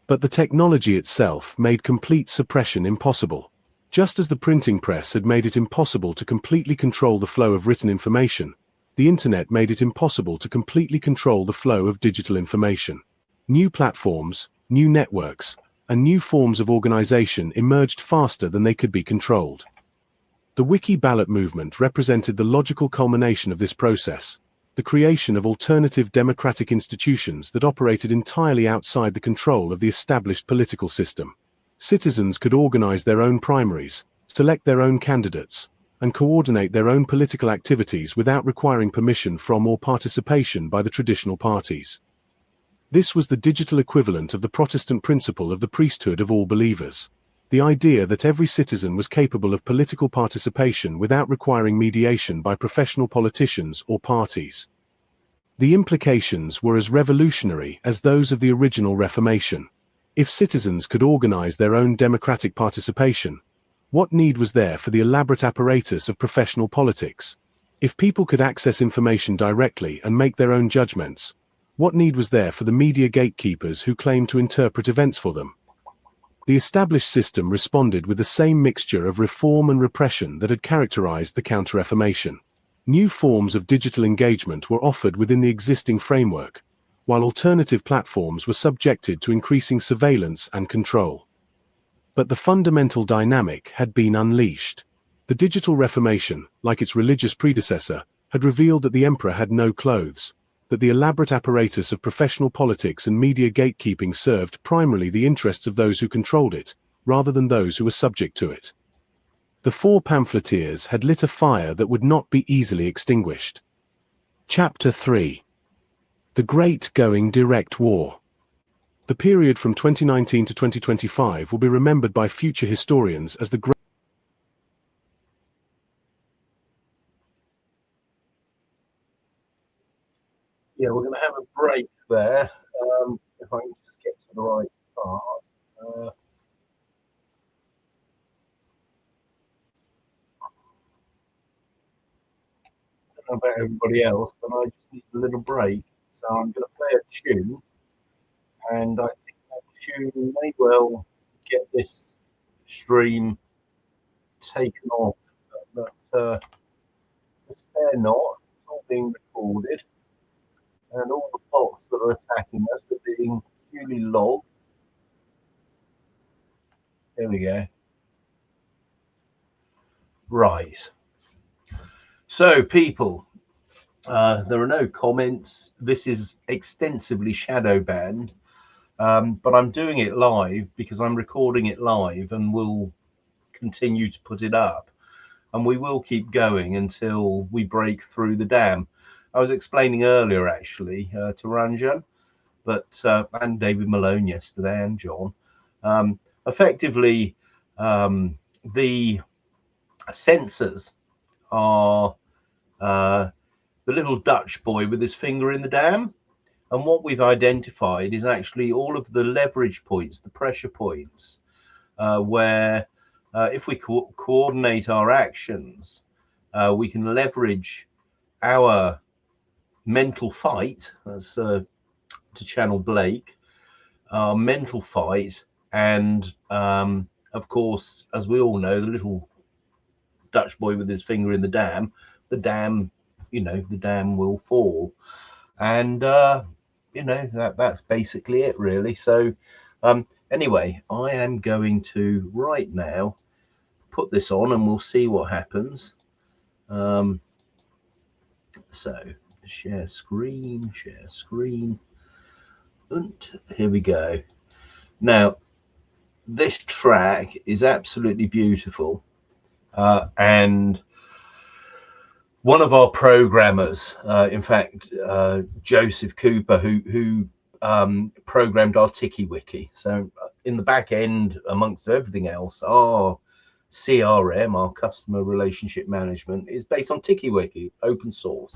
Speaker 18: But the technology itself made complete suppression impossible. Just as the printing press had made it impossible to completely control the flow of written information, the internet made it impossible to completely control the flow of digital information. New platforms, new networks, and new forms of organization emerged faster than they could be controlled. The wiki ballot movement represented the logical culmination of this process, the creation of alternative democratic institutions that operated entirely outside the control of the established political system. Citizens could organize their own primaries, select their own candidates, and coordinate their own political activities without requiring permission from or participation by the traditional parties. This was the digital equivalent of the Protestant principle of the priesthood of all believers. The idea that every citizen was capable of political participation without requiring mediation by professional politicians or parties. The implications were as revolutionary as those of the original Reformation. If citizens could organize their own democratic participation, what need was there for the elaborate apparatus of professional politics? If people could access information directly and make their own judgments, what need was there for the media gatekeepers who claimed to interpret events for them? The established system responded with the same mixture of reform and repression that had characterized the Counter-Reformation. New forms of digital engagement were offered within the existing framework, while alternative platforms were subjected to increasing surveillance and control. But the fundamental dynamic had been unleashed. The digital Reformation, like its religious predecessor, had revealed that the emperor had no clothes, that the elaborate apparatus of professional politics and media gatekeeping served primarily the interests of those who controlled it, rather than those who were subject to it. The four pamphleteers had lit a fire that would not be easily extinguished. Chapter 3. The Great Going Direct War. The period from 2019 to 2025 will be remembered by future historians as the Great
Speaker 1: Yeah, we're going to have a break there. If I can just get to the right part. I don't know about everybody else, but I just need a little break. So I'm going to play a tune, and I think that tune may well get this stream taken off. But spare not, it's all being recorded. And all the bots that are attacking us are being duly logged. There we go. Right. So, people, there are no comments. This is extensively shadow banned, but I'm doing it live because I'm recording it live and will continue to put it up. And we will keep going until we break through the dam. I was explaining earlier, actually, to Ranjan, but and David Malone yesterday, and John. Effectively, the sensors are the little Dutch boy with his finger in the dam. And what we've identified is actually all of the leverage points, the pressure points, where if we coordinate our actions, we can leverage our mental fight, as to channel Blake, our mental fight, and of course, as we all know, the little Dutch boy with his finger in the dam, you know, the dam will fall. And you know, that's basically it, really. So anyway, I am going to right now put this on and we'll see what happens. So share screen, and here we go. Now this track is absolutely beautiful, And one of our programmers, in fact, Joseph Cooper, who programmed our TikiWiki. So in the back end, amongst everything else, our CRM, our customer relationship management, is based on TikiWiki, open source.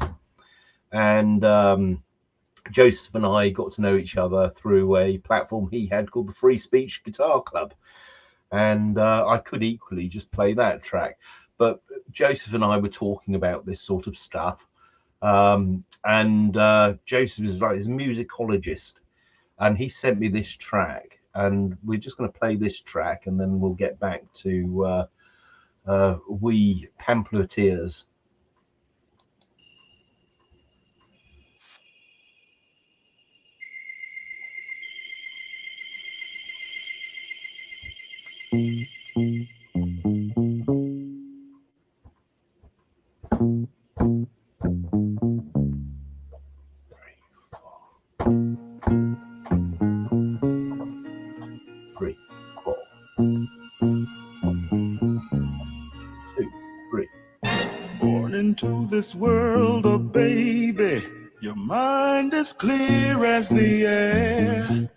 Speaker 1: And Joseph and I got to know each other through a platform he had called the Free Speech Guitar Club. And I could equally just play that track. But Joseph and I were talking about this sort of stuff. Joseph is like, he's a musicologist. And he sent me this track. And we're just going to play this track, and then we'll get back to we pamphleteers.
Speaker 8: Into this world, oh baby, your mind is clear as the air.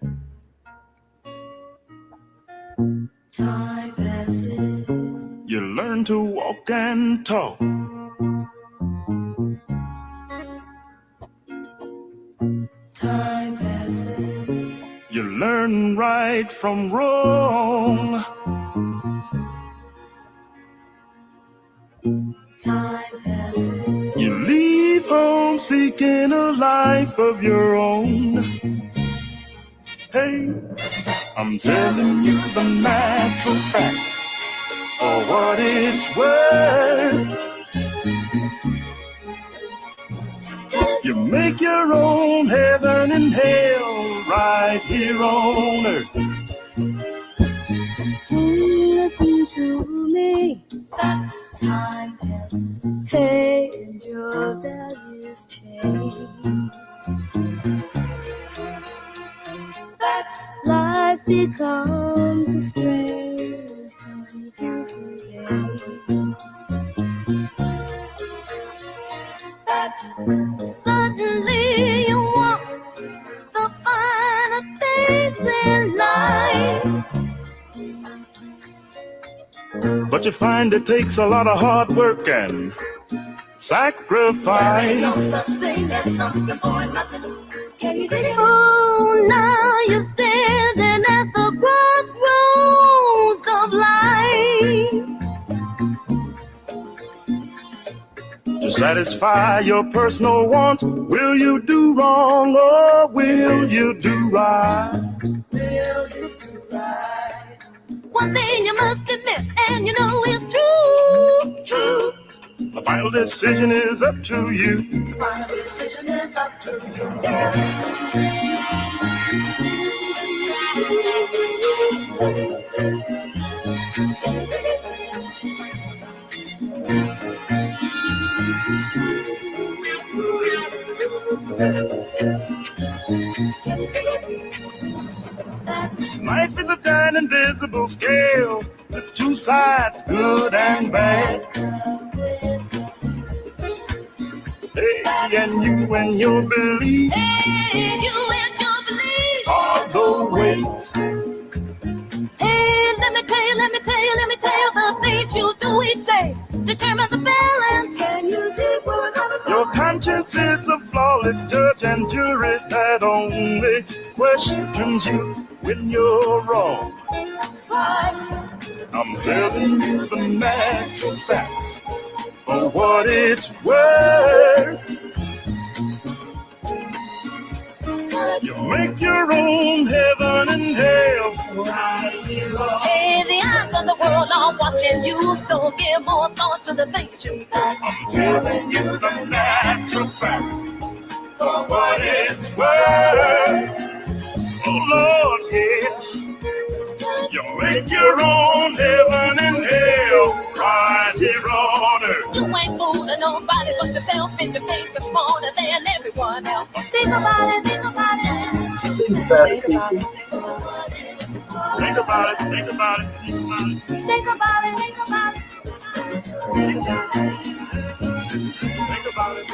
Speaker 8: Time passes. You learn to walk and talk. Time passes. You learn right from wrong. Time passes. You leave home seeking a life of your own. Hey, I'm telling you the natural facts for what it's worth. You make your own heaven and hell right here on earth. Listen to me, that's time passes. Hey, and your values change. That's life becomes a strange and beautiful day. That's suddenly you want the finer things in life. But you find it takes a lot of hard work and sacrifice. There ain't no such thing as something for nothing. Can you dig it? Oh, now you're standing at the crossroads of life. To satisfy your personal wants, will you do wrong or will you do right? Will you do right? One thing you must admit, and you know it's true. True. The final decision is up to you. The final decision is up to you. Life is a giant invisible scale with two sides, good and bad. Hey, and you and your belief. Hey, you and your belief. Are the weights. Hey, let me tell you the things you do each day. Determine the balance. Can you dig where we're coming from? Your conscience is a flawless judge and jury that only questions you when you're wrong. I'm telling you the natural facts for what it's worth. You make your own heaven and hell. Hey, the eyes of the world are watching you, so give more thought to the things you do. I'm telling you the natural facts for what it's worth. Oh Lord, yeah. You make your own heaven and hell right here on earth. You ain't fooling nobody but yourself if you think you're smarter than everyone else. Think about it, think about it. Think about it, think about it. Think about it, think about it. Think about it, think about it. Think about it.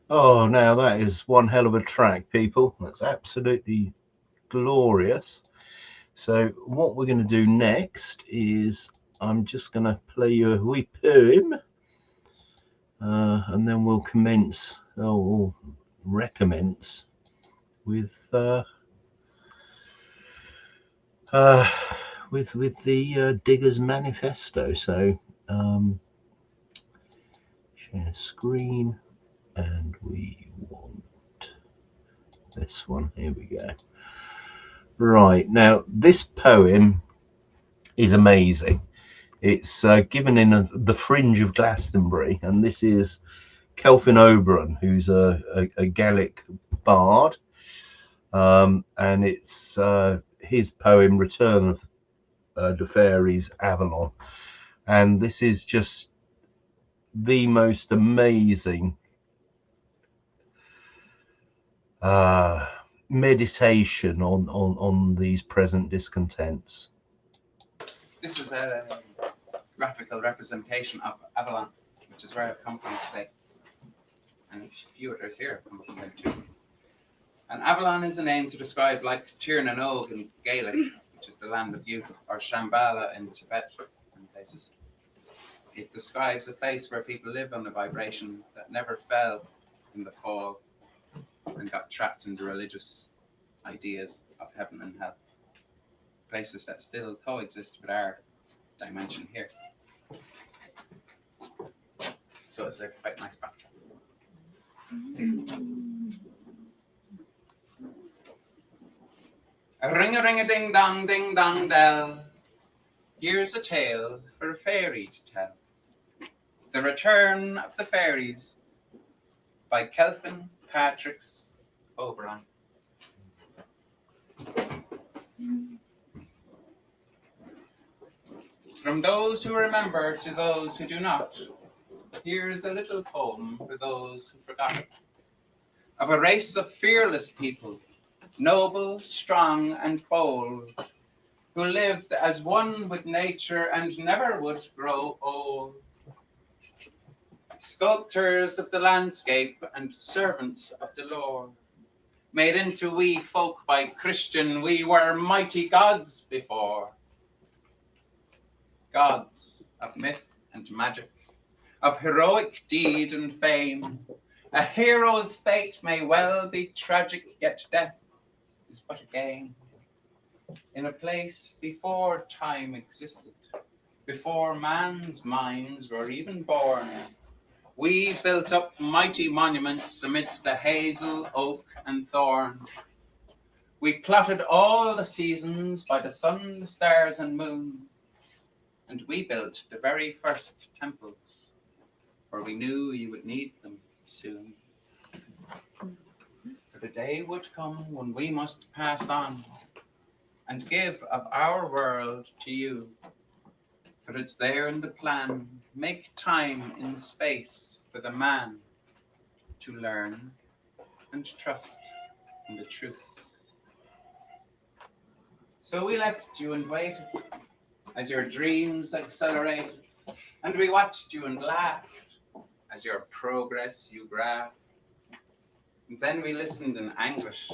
Speaker 1: Oh, now that is one hell of a track, people. That's absolutely glorious. So what we're going to do next is I'm just going to play you a wee poem, and then we'll commence, or recommence with the Diggers Manifesto. So share screen, and we want this one. Here we go. Right, now this poem is amazing. It's given in the fringe of Glastonbury, and this is Kelvin Oberon, who's a Gaelic bard, and it's his poem Return of the Fairies Avalon, and this is just the most amazing meditation on these present discontents.
Speaker 19: This is a graphical representation of Avalon, which is where I've come from today. And a few others here have come from there too. And Avalon is a name to describe like Tir na Nog in Gaelic, which is the land of youth, or Shambhala in Tibet and places. It describes a place where people live on a vibration that never fell in the fall and got trapped in the religious ideas of heaven and hell. Places that still coexist with our dimension here. So it's a quite nice backdrop. Ring-a-ring-a-ding-dong, ding-dong dell. Here's a tale for a fairy to tell. The Return of the Fairies by Kelvin Patrick's Oberon. From those who remember to those who do not, here's a little poem for those who forgot. of a race of fearless people, noble, strong, and bold, who lived as one with nature and never would grow old. Sculptors of the landscape and servants of the Lord, made into we folk by Christian, we were mighty gods before. Gods of myth and magic, of heroic deed and fame. A hero's fate may well be tragic, yet death is but a game. In a place before time existed, before man's minds were even born, we built up mighty monuments amidst the hazel, oak, and thorn. We plotted all the seasons by the sun, the stars, and moon, and we built the very first temples, for we knew you would need them soon. For the day would come when we must pass on and give of our world to you. For it's there in the plan, make time in space for the man to learn and trust in the truth. So we left you and waited as your dreams accelerated, and we watched you and laughed as your progress you graphed. And then we listened in anguish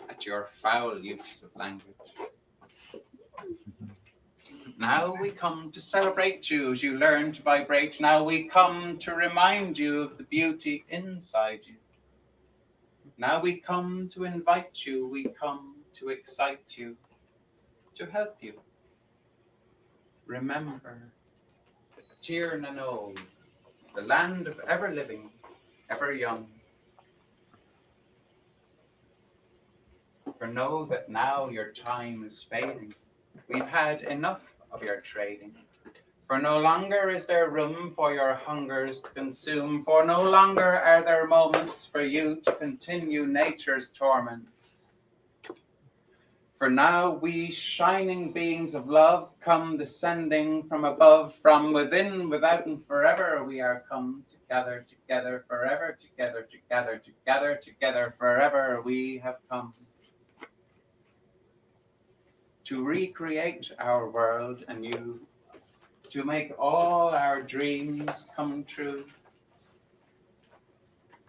Speaker 19: at your foul use of language. Now we come to celebrate you as you learn to vibrate. Now we come to remind you of the beauty inside you. Now we come to invite you. We come to excite you, to help you. Remember, Tir na Nol, the land of ever living, ever young. For know that now your time is fading. We've had enough of your trading. For no longer is there room for your hungers to consume. For no longer are there moments for you to continue nature's torments. For now we shining beings of love come descending from above, from within, without, and forever we are come together, together, forever, together, together, together, together, forever we have come. To recreate our world anew, to make all our dreams come true.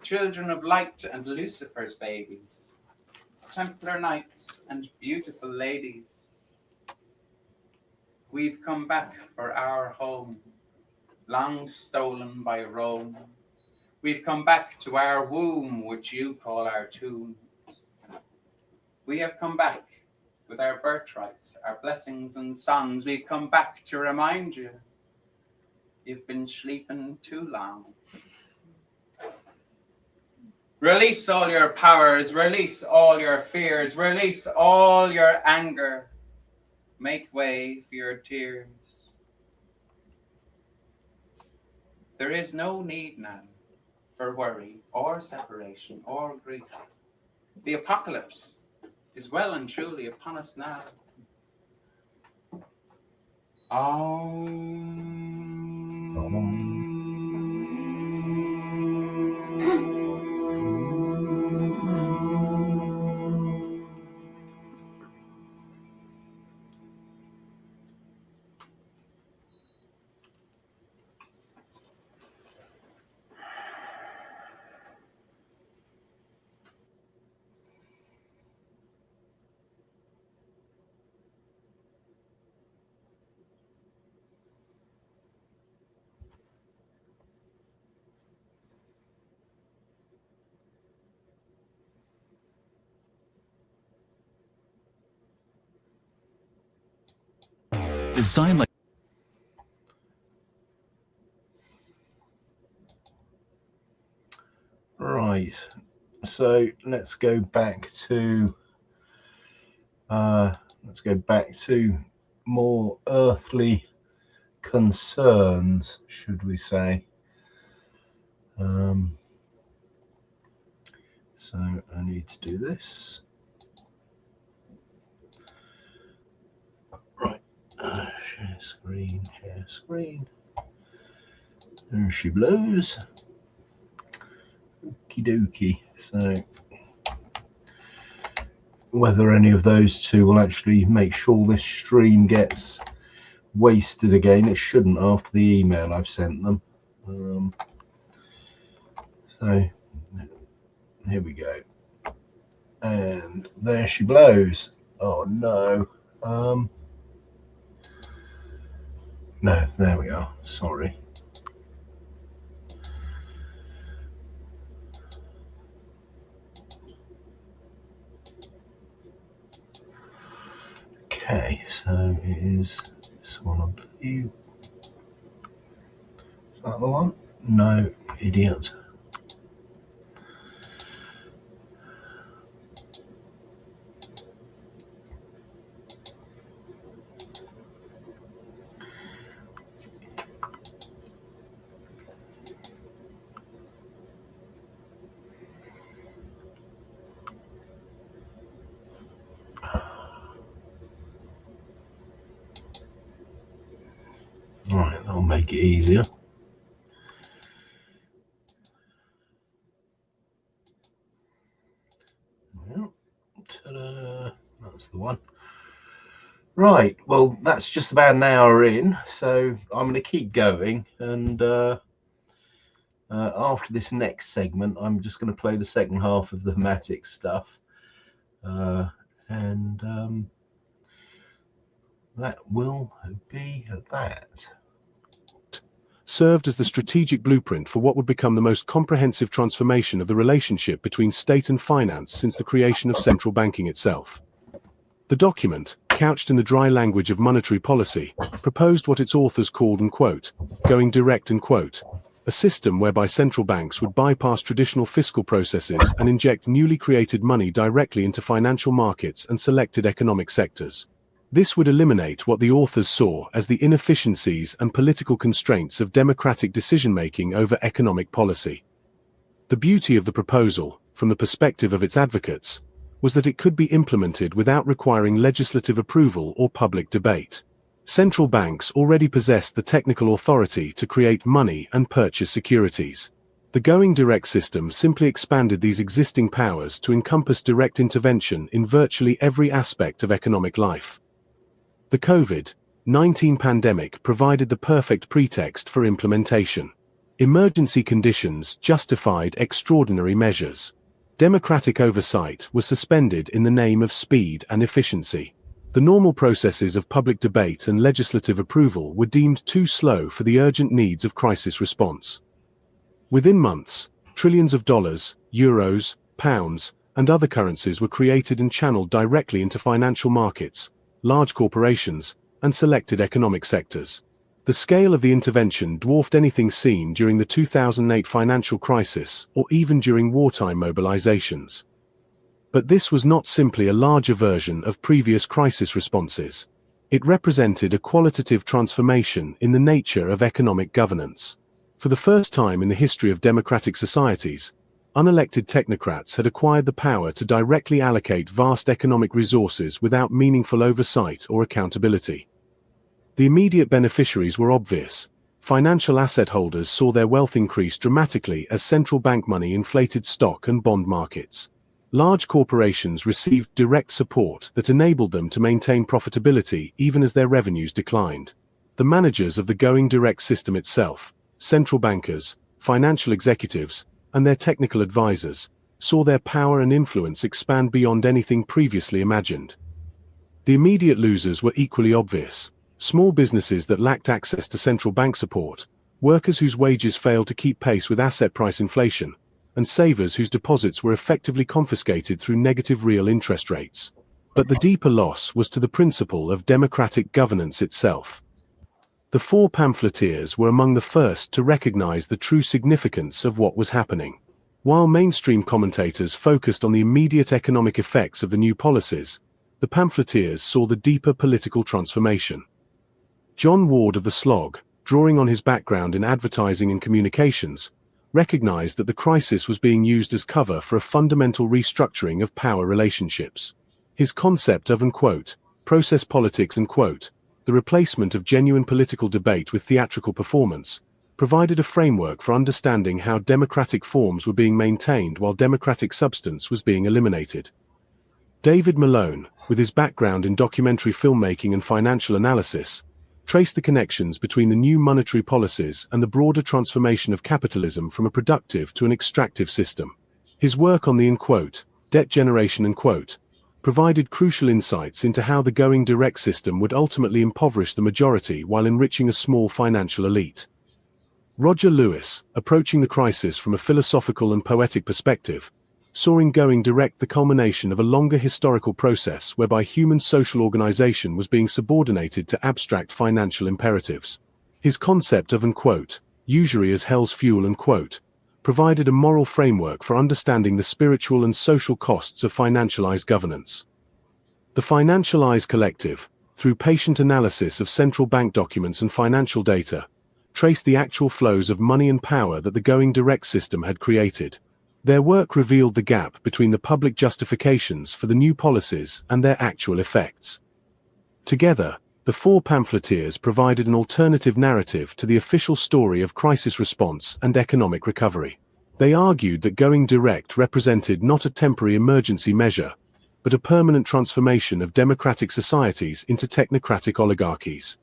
Speaker 19: Children of light and Lucifer's babies, Templar knights and beautiful ladies, we've come back for our home, long stolen by Rome. We've come back to our womb, which you call our tomb. We have come back with our birthrights, our blessings and songs. We've come back to remind you, you've been sleeping too long. Release all your powers, release all your fears, release all your anger. Make way for your tears. There is no need now for worry or separation or grief. The apocalypse is well and truly upon us now.
Speaker 20: Design like
Speaker 1: Right, so let's go back to more earthly concerns, should we say. So I need to do this. Right, share screen, share screen. There she blows. Okie dokie. So whether any of those two will actually make sure this stream gets wasted again, it shouldn't after the email I've sent them. So here we go. And there she blows. Oh no. No, there we are. Sorry. Okay, so it is this one, I believe. Is that the one? No, idiot. Right, that'll make it easier. Well, ta-da, that's the one. Right, well, that's just about an hour in, so I'm going to keep going, and after this next segment, I'm just going to play the second half of the Homatic stuff, and that will be that.
Speaker 18: Served as the strategic blueprint for what would become the most comprehensive transformation of the relationship between state and finance since the creation of central banking itself. The document, couched in the dry language of monetary policy, proposed what its authors called, and quote, going direct, and quote, a system whereby central banks would bypass traditional fiscal processes and inject newly created money directly into financial markets and selected economic sectors. This would eliminate what the authors saw as the inefficiencies and political constraints of democratic decision-making over economic policy. The beauty of the proposal, from the perspective of its advocates, was that it could be implemented without requiring legislative approval or public debate. Central banks already possessed the technical authority to create money and purchase securities. The going direct system simply expanded these existing powers to encompass direct intervention in virtually every aspect of economic life. The COVID-19 pandemic provided the perfect pretext for implementation. Emergency conditions justified extraordinary measures. Democratic oversight was suspended in the name of speed and efficiency. The normal processes of public debate and legislative approval were deemed too slow for the urgent needs of crisis response. Within months, trillions of dollars, euros, pounds, and other currencies were created and channeled directly into financial markets, large corporations, and selected economic sectors. The scale of the intervention dwarfed anything seen during the 2008 financial crisis or even during wartime mobilizations. But this was not simply a larger version of previous crisis responses. It represented a qualitative transformation in the nature of economic governance. For the first time in the history of democratic societies, unelected technocrats had acquired the power to directly allocate vast economic resources without meaningful oversight or accountability. The immediate beneficiaries were obvious. Financial asset holders saw their wealth increase dramatically as central bank money inflated stock and bond markets. Large corporations received direct support that enabled them to maintain profitability even as their revenues declined. The managers of the going direct system itself, central bankers, financial executives, and their technical advisors, saw their power and influence expand beyond anything previously imagined. The immediate losers were equally obvious. Small businesses that lacked access to central bank support, workers whose wages failed to keep pace with asset price inflation, and savers whose deposits were effectively confiscated through negative real interest rates. But the deeper loss was to the principle of democratic governance itself. The four pamphleteers were among the first to recognize the true significance of what was happening. While mainstream commentators focused on the immediate economic effects of the new policies, the pamphleteers saw the deeper political transformation. John Ward of the Slog, drawing on his background in advertising and communications, recognized that the crisis was being used as cover for a fundamental restructuring of power relationships. His concept of, and quote, process politics, and quote, the replacement of genuine political debate with theatrical performance, provided a framework for understanding how democratic forms were being maintained while democratic substance was being eliminated. David Malone, with his background in documentary filmmaking and financial analysis, traced the connections between the new monetary policies and the broader transformation of capitalism from a productive to an extractive system. His work on the debt generation provided crucial insights into how the going direct system would ultimately impoverish the majority while enriching a small financial elite. Roger Lewis, approaching the crisis from a philosophical and poetic perspective, saw in going direct the culmination of a longer historical process whereby human social organization was being subordinated to abstract financial imperatives. His concept of usury as hell's fuel provided a moral framework for understanding the spiritual and social costs of financialized governance. The Financialized Collective, through patient analysis of central bank documents and financial data, traced the actual flows of money and power that the going direct system had created. Their work revealed the gap between the public justifications for the new policies and their actual effects. Together, the four pamphleteers provided an alternative narrative to the official story of crisis response and economic recovery. They argued that going direct represented not a temporary emergency measure, but a permanent transformation of democratic societies into technocratic oligarchies.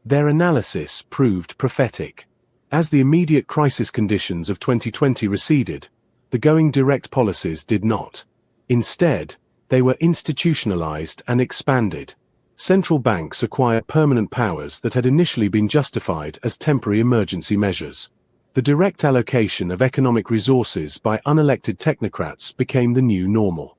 Speaker 18: Their analysis proved prophetic. As the immediate crisis conditions of 2020 receded, the going direct policies did not. Instead, they were institutionalized and expanded. Central banks acquired permanent powers that had initially been justified as temporary emergency measures. The direct allocation of economic resources by unelected technocrats became the new normal.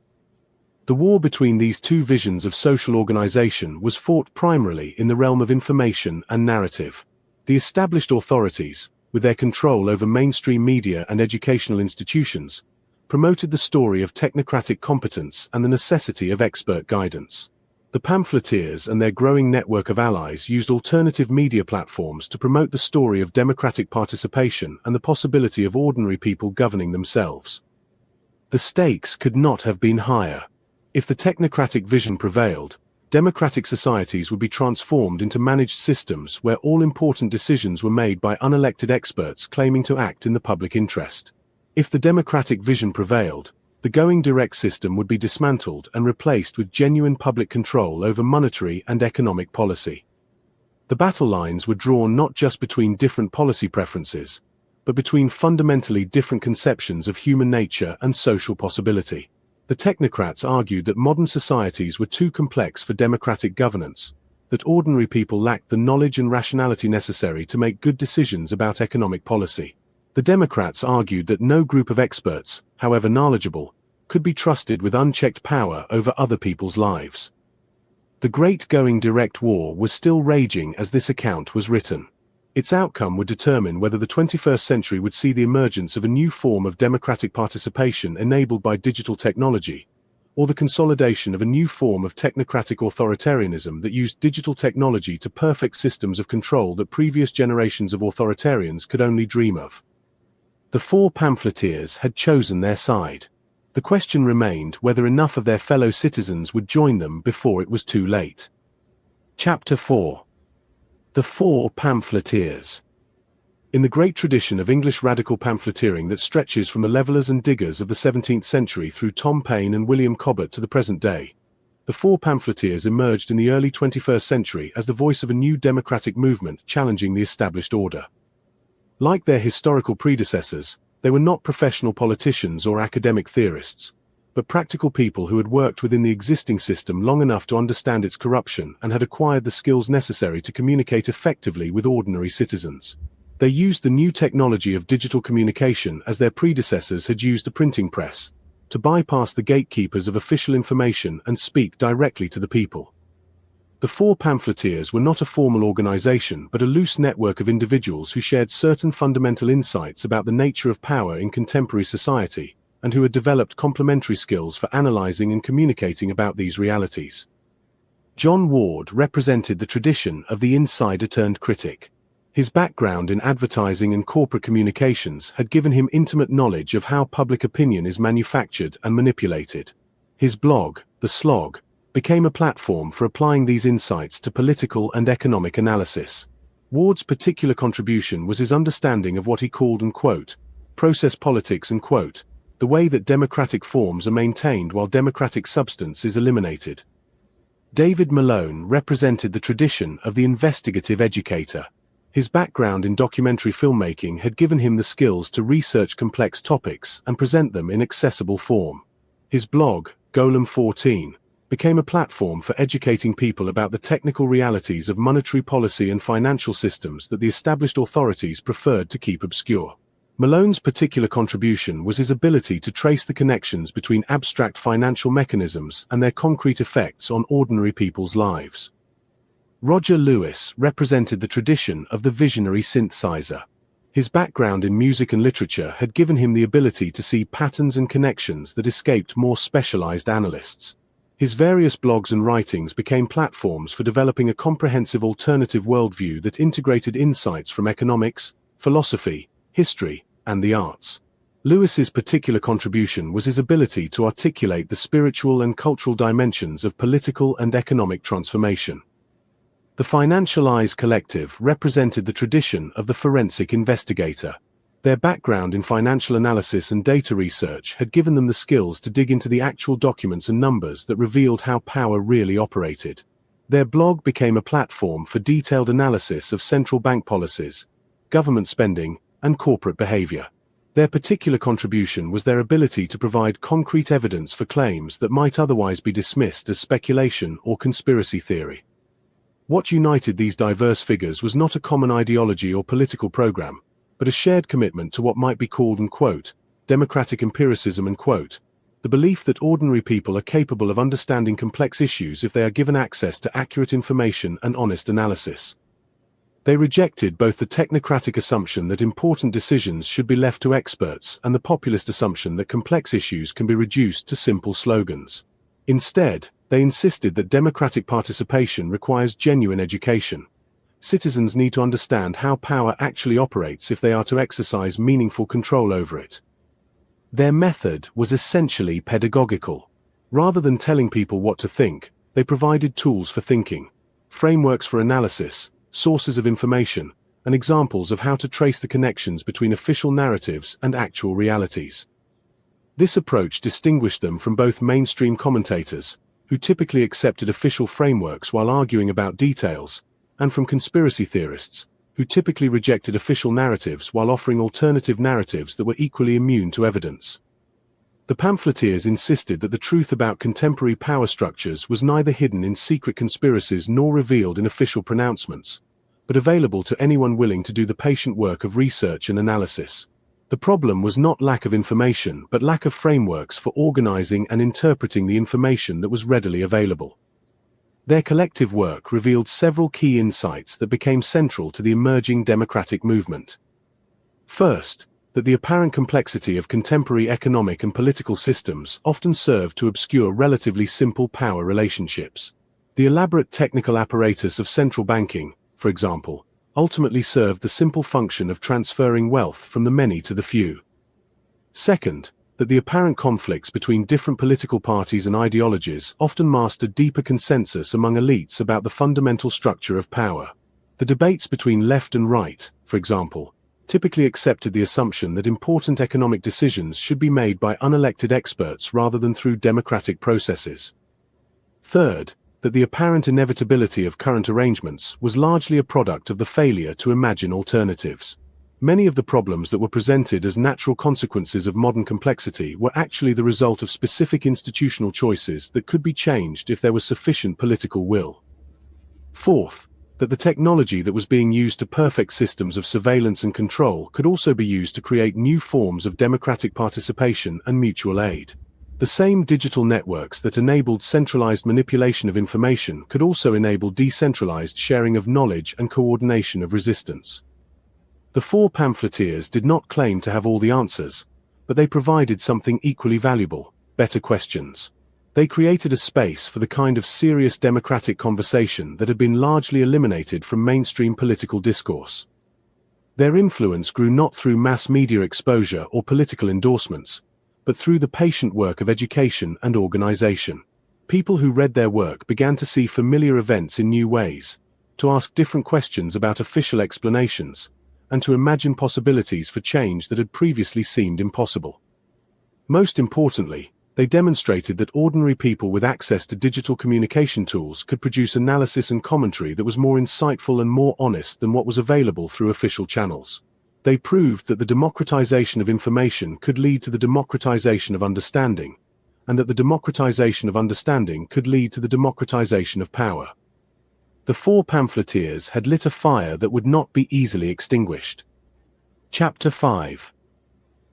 Speaker 18: The war between these two visions of social organization was fought primarily in the realm of information and narrative. The established authorities, with their control over mainstream media and educational institutions, promoted the story of technocratic competence and the necessity of expert guidance. The pamphleteers and their growing network of allies used alternative media platforms to promote the story of democratic participation and the possibility of ordinary people governing themselves. The stakes could not have been higher. If the technocratic vision prevailed, democratic societies would be transformed into managed systems where all important decisions were made by unelected experts claiming to act in the public interest. If the democratic vision prevailed, the going direct system would be dismantled and replaced with genuine public control over monetary and economic policy. The battle lines were drawn not just between different policy preferences, but between fundamentally different conceptions of human nature and social possibility. The technocrats argued that modern societies were too complex for democratic governance, that ordinary people lacked the knowledge and rationality necessary to make good decisions about economic policy. The Democrats argued that no group of experts, however knowledgeable, could be trusted with unchecked power over other people's lives. The Great Going Direct War was still raging as this account was written. Its outcome would determine whether the 21st century would see the emergence of a new form of democratic participation enabled by digital technology, or the consolidation of a new form of technocratic authoritarianism that used digital technology to perfect systems of control that previous generations of authoritarians could only dream of. The four pamphleteers had chosen their side. The question remained whether enough of their fellow citizens would join them before it was too late. Chapter 4. The Four Pamphleteers. In the great tradition of English radical pamphleteering that stretches from the levellers and diggers of the 17th century through Tom Paine and William Cobbett to the present day, the four pamphleteers emerged in the early 21st century as the voice of a new democratic movement challenging the established order. Like their historical predecessors, they were not professional politicians or academic theorists, but practical people who had worked within the existing system long enough to understand its corruption and had acquired the skills necessary to communicate effectively with ordinary citizens. They used the new technology of digital communication as their predecessors had used the printing press, to bypass the gatekeepers of official information and speak directly to the people. The four pamphleteers were not a formal organization but a loose network of individuals who shared certain fundamental insights about the nature of power in contemporary society, and who had developed complementary skills for analyzing and communicating about these realities. John Ward represented the tradition of the insider-turned-critic. His background in advertising and corporate communications had given him intimate knowledge of how public opinion is manufactured and manipulated. His blog, The Slog, became a platform for applying these insights to political and economic analysis. Ward's particular contribution was his understanding of what he called, and quote, process politics, and quote, the way that democratic forms are maintained while democratic substance is eliminated. David Malone represented the tradition of the investigative educator. His background in documentary filmmaking had given him the skills to research complex topics and present them in accessible form. His blog, Golem 14, became a platform for educating people about the technical realities of monetary policy and financial systems that the established authorities preferred to keep obscure. Malone's particular contribution was his ability to trace the connections between abstract financial mechanisms and their concrete effects on ordinary people's lives. Roger Lewis represented the tradition of the visionary synthesizer. His background in music and literature had given him the ability to see patterns and connections that escaped more specialized analysts. His various blogs and writings became platforms for developing a comprehensive alternative worldview that integrated insights from economics, philosophy, history, and the arts. Lewis's particular contribution was his ability to articulate the spiritual and cultural dimensions of political and economic transformation. The Financial Eyes Collective represented the tradition of the forensic investigator. Their background in financial analysis and data research had given them the skills to dig into the actual documents and numbers that revealed how power really operated. Their blog became a platform for detailed analysis of central bank policies, government spending, and corporate behavior. Their particular contribution was their ability to provide concrete evidence for claims that might otherwise be dismissed as speculation or conspiracy theory. What united these diverse figures was not a common ideology or political program, but a shared commitment to what might be called, and quote, democratic empiricism, and quote, the belief that ordinary people are capable of understanding complex issues if they are given access to accurate information and honest analysis. They rejected both the technocratic assumption that important decisions should be left to experts and the populist assumption that complex issues can be reduced to simple slogans. Instead, they insisted that democratic participation requires genuine education. Citizens need to understand how power actually operates if they are to exercise meaningful control over it. Their method was essentially pedagogical. Rather than telling people what to think, they provided tools for thinking, frameworks for analysis, sources of information, and examples of how to trace the connections between official narratives and actual realities. This approach distinguished them from both mainstream commentators, who typically accepted official frameworks while arguing about details, and from conspiracy theorists, who typically rejected official narratives while offering alternative narratives that were equally immune to evidence. The pamphleteers insisted that the truth about contemporary power structures was neither hidden in secret conspiracies nor revealed in official pronouncements, but available to anyone willing to do the patient work of research and analysis. The problem was not lack of information, but lack of frameworks for organizing and interpreting the information that was readily available. Their collective work revealed several key insights that became central to the emerging democratic movement. First, that the apparent complexity of contemporary economic and political systems often served to obscure relatively simple power relationships. The elaborate technical apparatus of central banking, for example, ultimately served the simple function of transferring wealth from the many to the few. Second, that the apparent conflicts between different political parties and ideologies often masked a deeper consensus among elites about the fundamental structure of power. The debates between left and right, for example, typically accepted the assumption that important economic decisions should be made by unelected experts rather than through democratic processes. Third, that the apparent inevitability of current arrangements was largely a product of the failure to imagine alternatives. Many of the problems that were presented as natural consequences of modern complexity were actually the result of specific institutional choices that could be changed if there was sufficient political will. Fourth, that the technology that was being used to perfect systems of surveillance and control could also be used to create new forms of democratic participation and mutual aid. The same digital networks that enabled centralized manipulation of information could also enable decentralized sharing of knowledge and coordination of resistance. The four pamphleteers did not claim to have all the answers, but they provided something equally valuable: better questions. They created a space for the kind of serious democratic conversation that had been largely eliminated from mainstream political discourse. Their influence grew not through mass media exposure or political endorsements, but through the patient work of education and organization. People who read their work began to see familiar events in new ways. to ask different questions about official explanations, and to imagine possibilities for change that had previously seemed impossible. Most importantly, they demonstrated that ordinary people with access to digital communication tools could produce analysis and commentary that was more insightful and more honest than what was available through official channels. They proved that the democratization of information could lead to the democratization of understanding, and that the democratization of understanding could lead to the democratization of power. The four pamphleteers had lit a fire that would not be easily extinguished. Chapter 5.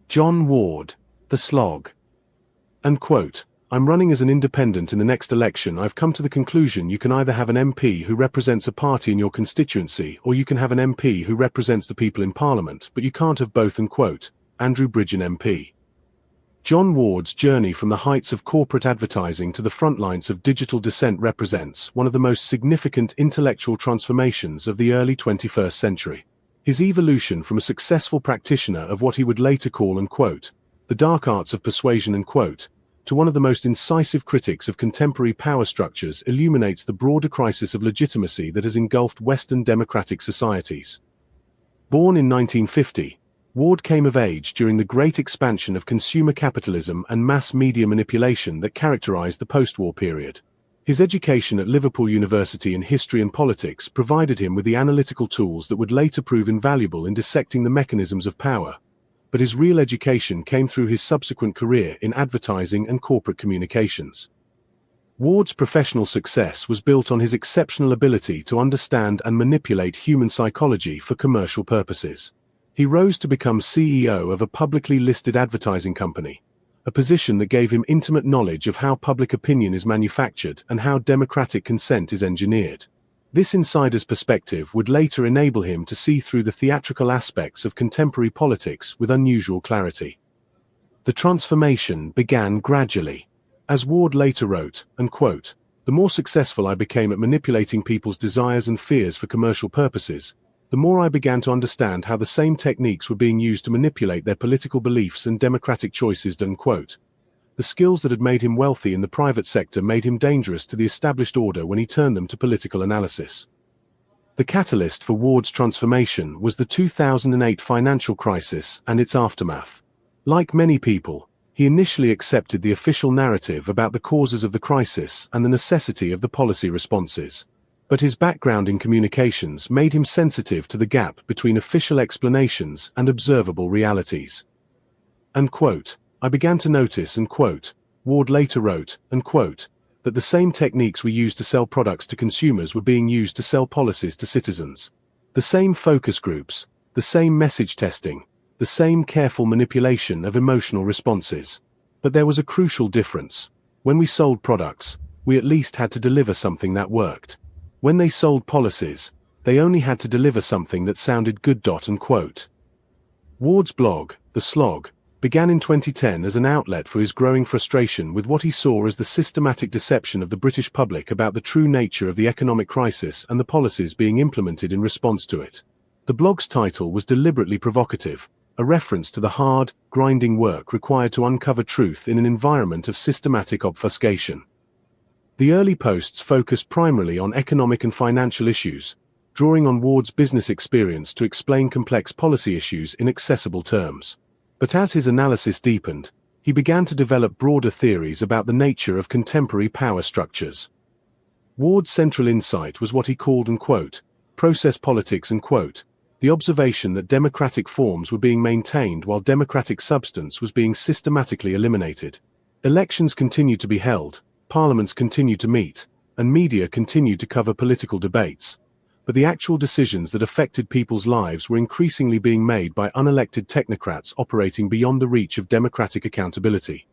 Speaker 18: John Ward, The Slog. And quote, I'm running as an independent in the next election. I've come to the conclusion you can either have an MP who represents a party in your constituency, or you can have an MP who represents the people in Parliament, but you can't have both. Unquote. Andrew Bridgen MP. John Ward's journey from the heights of corporate advertising to the front lines of digital dissent represents one of the most significant intellectual transformations of the early 21st century. His evolution from a successful practitioner of what he would later call, unquote, the dark arts of persuasion, unquote, to one of the most incisive critics of contemporary power structures illuminates the broader crisis of legitimacy that has engulfed Western democratic societies. Born in 1950, Ward came of age during the great expansion of consumer capitalism and mass media manipulation that characterized the post-war period. His education at Liverpool University in history and politics provided him with the analytical tools that would later prove invaluable in dissecting the mechanisms of power, but his real education came through his subsequent career in advertising and corporate communications. Ward's professional success was built on his exceptional ability to understand and manipulate human psychology for commercial purposes. He rose to become CEO of a publicly listed advertising company, a position that gave him intimate knowledge of how public opinion is manufactured and how democratic consent is engineered. This insider's perspective would later enable him to see through the theatrical aspects of contemporary politics with unusual clarity. The transformation began gradually. As Ward later wrote, and quote, the more successful I became at manipulating people's desires and fears for commercial purposes, the more I began to understand how the same techniques were being used to manipulate their political beliefs and democratic choices. Unquote. The skills that had made him wealthy in the private sector made him dangerous to the established order when he turned them to political analysis. The catalyst for Ward's transformation was the 2008 financial crisis and its aftermath. Like many people, he initially accepted the official narrative about the causes of the crisis and the necessity of the policy responses. But his background in communications made him sensitive to the gap between official explanations and observable realities. Unquote. I began to notice, unquote, Ward later wrote, unquote, that the same techniques we used to sell products to consumers were being used to sell policies to citizens. The same focus groups, the same message testing, the same careful manipulation of emotional responses. But there was a crucial difference. When we sold products, we at least had to deliver something that worked. When they sold policies, they only had to deliver something that sounded good. Unquote. Ward's blog, The Slog, began in 2010 as an outlet for his growing frustration with what he saw as the systematic deception of the British public about the true nature of the economic crisis and the policies being implemented in response to it. The blog's title was deliberately provocative, a reference to the hard, grinding work required to uncover truth in an environment of systematic obfuscation. The early posts focused primarily on economic and financial issues, drawing on Ward's business experience to explain complex policy issues in accessible terms. But as his analysis deepened, he began to develop broader theories about the nature of contemporary power structures. Ward's central insight was what he called, unquote, process politics, unquote, the observation that democratic forms were being maintained while democratic substance was being systematically eliminated. Elections continued to be held, parliaments continued to meet, and media continued to cover political debates. But the actual decisions that affected people's lives were increasingly being made by unelected technocrats operating beyond the reach of democratic accountability.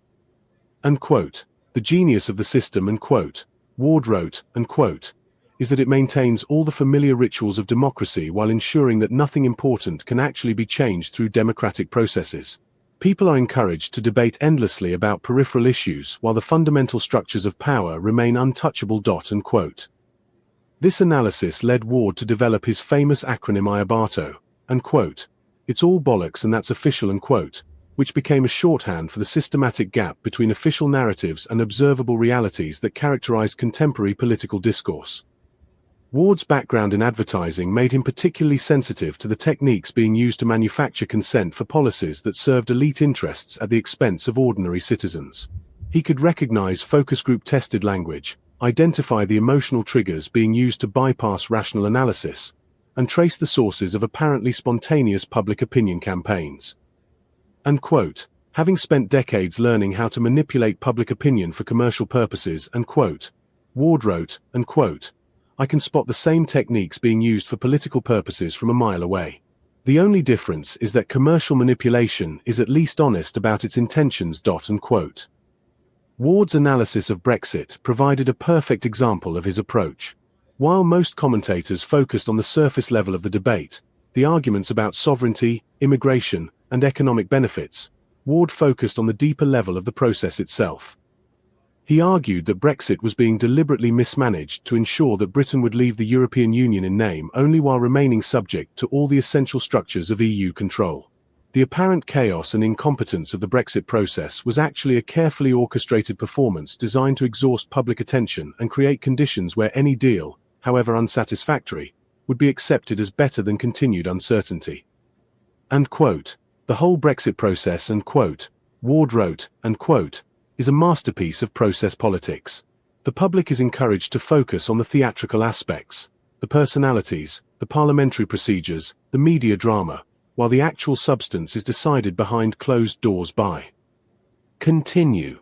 Speaker 18: Unquote. The genius of the system, unquote, Ward wrote, unquote, is that it maintains all the familiar rituals of democracy while ensuring that nothing important can actually be changed through democratic processes. People are encouraged to debate endlessly about peripheral issues while the fundamental structures of power remain untouchable. Unquote. This analysis led Ward to develop his famous acronym IABATO, unquote, it's all bollocks and that's official, unquote, which became a shorthand for the systematic gap between official narratives and observable realities that characterized contemporary political discourse. Ward's background in advertising made him particularly sensitive to the techniques being used to manufacture consent for policies that served elite interests at the expense of ordinary citizens. He could recognize focus group tested language, identify the emotional triggers being used to bypass rational analysis, and trace the sources of apparently spontaneous public opinion campaigns. And quote, having spent decades learning how to manipulate public opinion for commercial purposes, and quote, Ward wrote, and quote, I can spot the same techniques being used for political purposes from a mile away. The only difference is that commercial manipulation is at least honest about its intentions. And quote. Ward's analysis of Brexit provided a perfect example of his approach. While most commentators focused on the surface level of the debate, the arguments about sovereignty, immigration, and economic benefits, Ward focused on the deeper level of the process itself. He argued that Brexit was being deliberately mismanaged to ensure that Britain would leave the European Union in name only while remaining subject to all the essential structures of EU control. The apparent chaos and incompetence of the Brexit process was actually a carefully orchestrated performance designed to exhaust public attention and create conditions where any deal, however unsatisfactory, would be accepted as better than continued uncertainty. And quote, the whole Brexit process, and quote, Ward wrote, and quote, is a masterpiece of process politics. The public is encouraged to focus on the theatrical aspects, the personalities, the parliamentary procedures, the media drama, while the actual substance is decided behind closed doors by. Continue.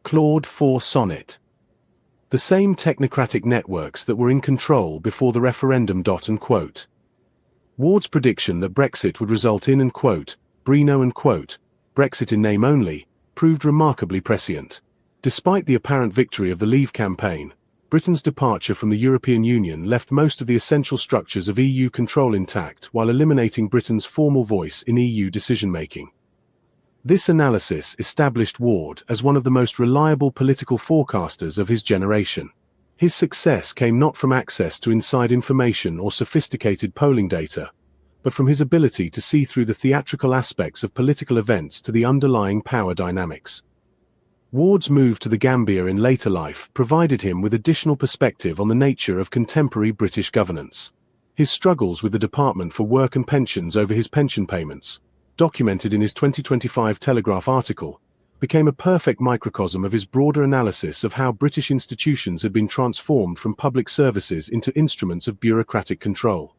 Speaker 18: Claude 4 Sonnet. The same technocratic networks that were in control before the referendum. And quote. Ward's prediction that Brexit would result in, and quote, Brino, and quote, Brexit in name only, proved remarkably prescient. Despite the apparent victory of the Leave campaign, Britain's departure from the European Union left most of the essential structures of EU control intact while eliminating Britain's formal voice in EU decision-making. This analysis established Ward as one of the most reliable political forecasters of his generation. His success came not from access to inside information or sophisticated polling data, but from his ability to see through the theatrical aspects of political events to the underlying power dynamics. Ward's move to the Gambia in later life provided him with additional perspective on the nature of contemporary British governance. His struggles with the Department for Work and Pensions over his pension payments, documented in his 2025 Telegraph article, became a perfect microcosm of his broader analysis of how British institutions had been transformed from public services into instruments of bureaucratic control.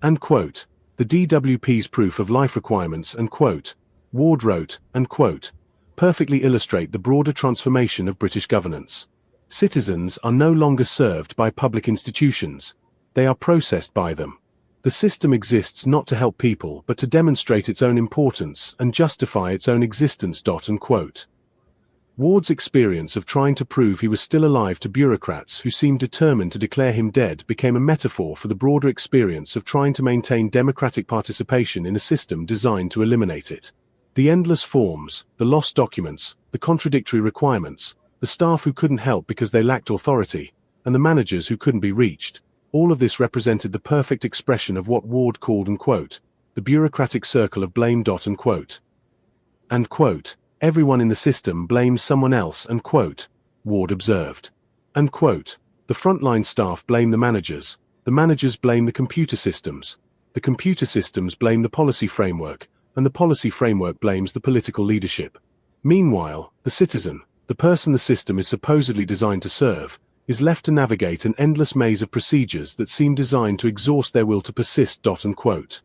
Speaker 18: And quote, the DWP's proof of life requirements, and quote, Ward wrote, and quote, perfectly illustrate the broader transformation of British governance. Citizens are no longer served by public institutions, they are processed by them. The system exists not to help people but to demonstrate its own importance and justify its own existence. And quote. Ward's experience of trying to prove he was still alive to bureaucrats who seemed determined to declare him dead became a metaphor for the broader experience of trying to maintain democratic participation in a system designed to eliminate it. The endless forms, the lost documents, the contradictory requirements, the staff who couldn't help because they lacked authority, and the managers who couldn't be reached, all of this represented the perfect expression of what Ward called, and quote, the bureaucratic circle of blame. And quote. And quote, everyone in the system blames someone else, and quote, Ward observed. And quote, the frontline staff blame the managers blame the computer systems blame the policy framework, and the policy framework blames the political leadership. Meanwhile, the citizen, the person the system is supposedly designed to serve, is left to navigate an endless maze of procedures that seem designed to exhaust their will to persist. And quote.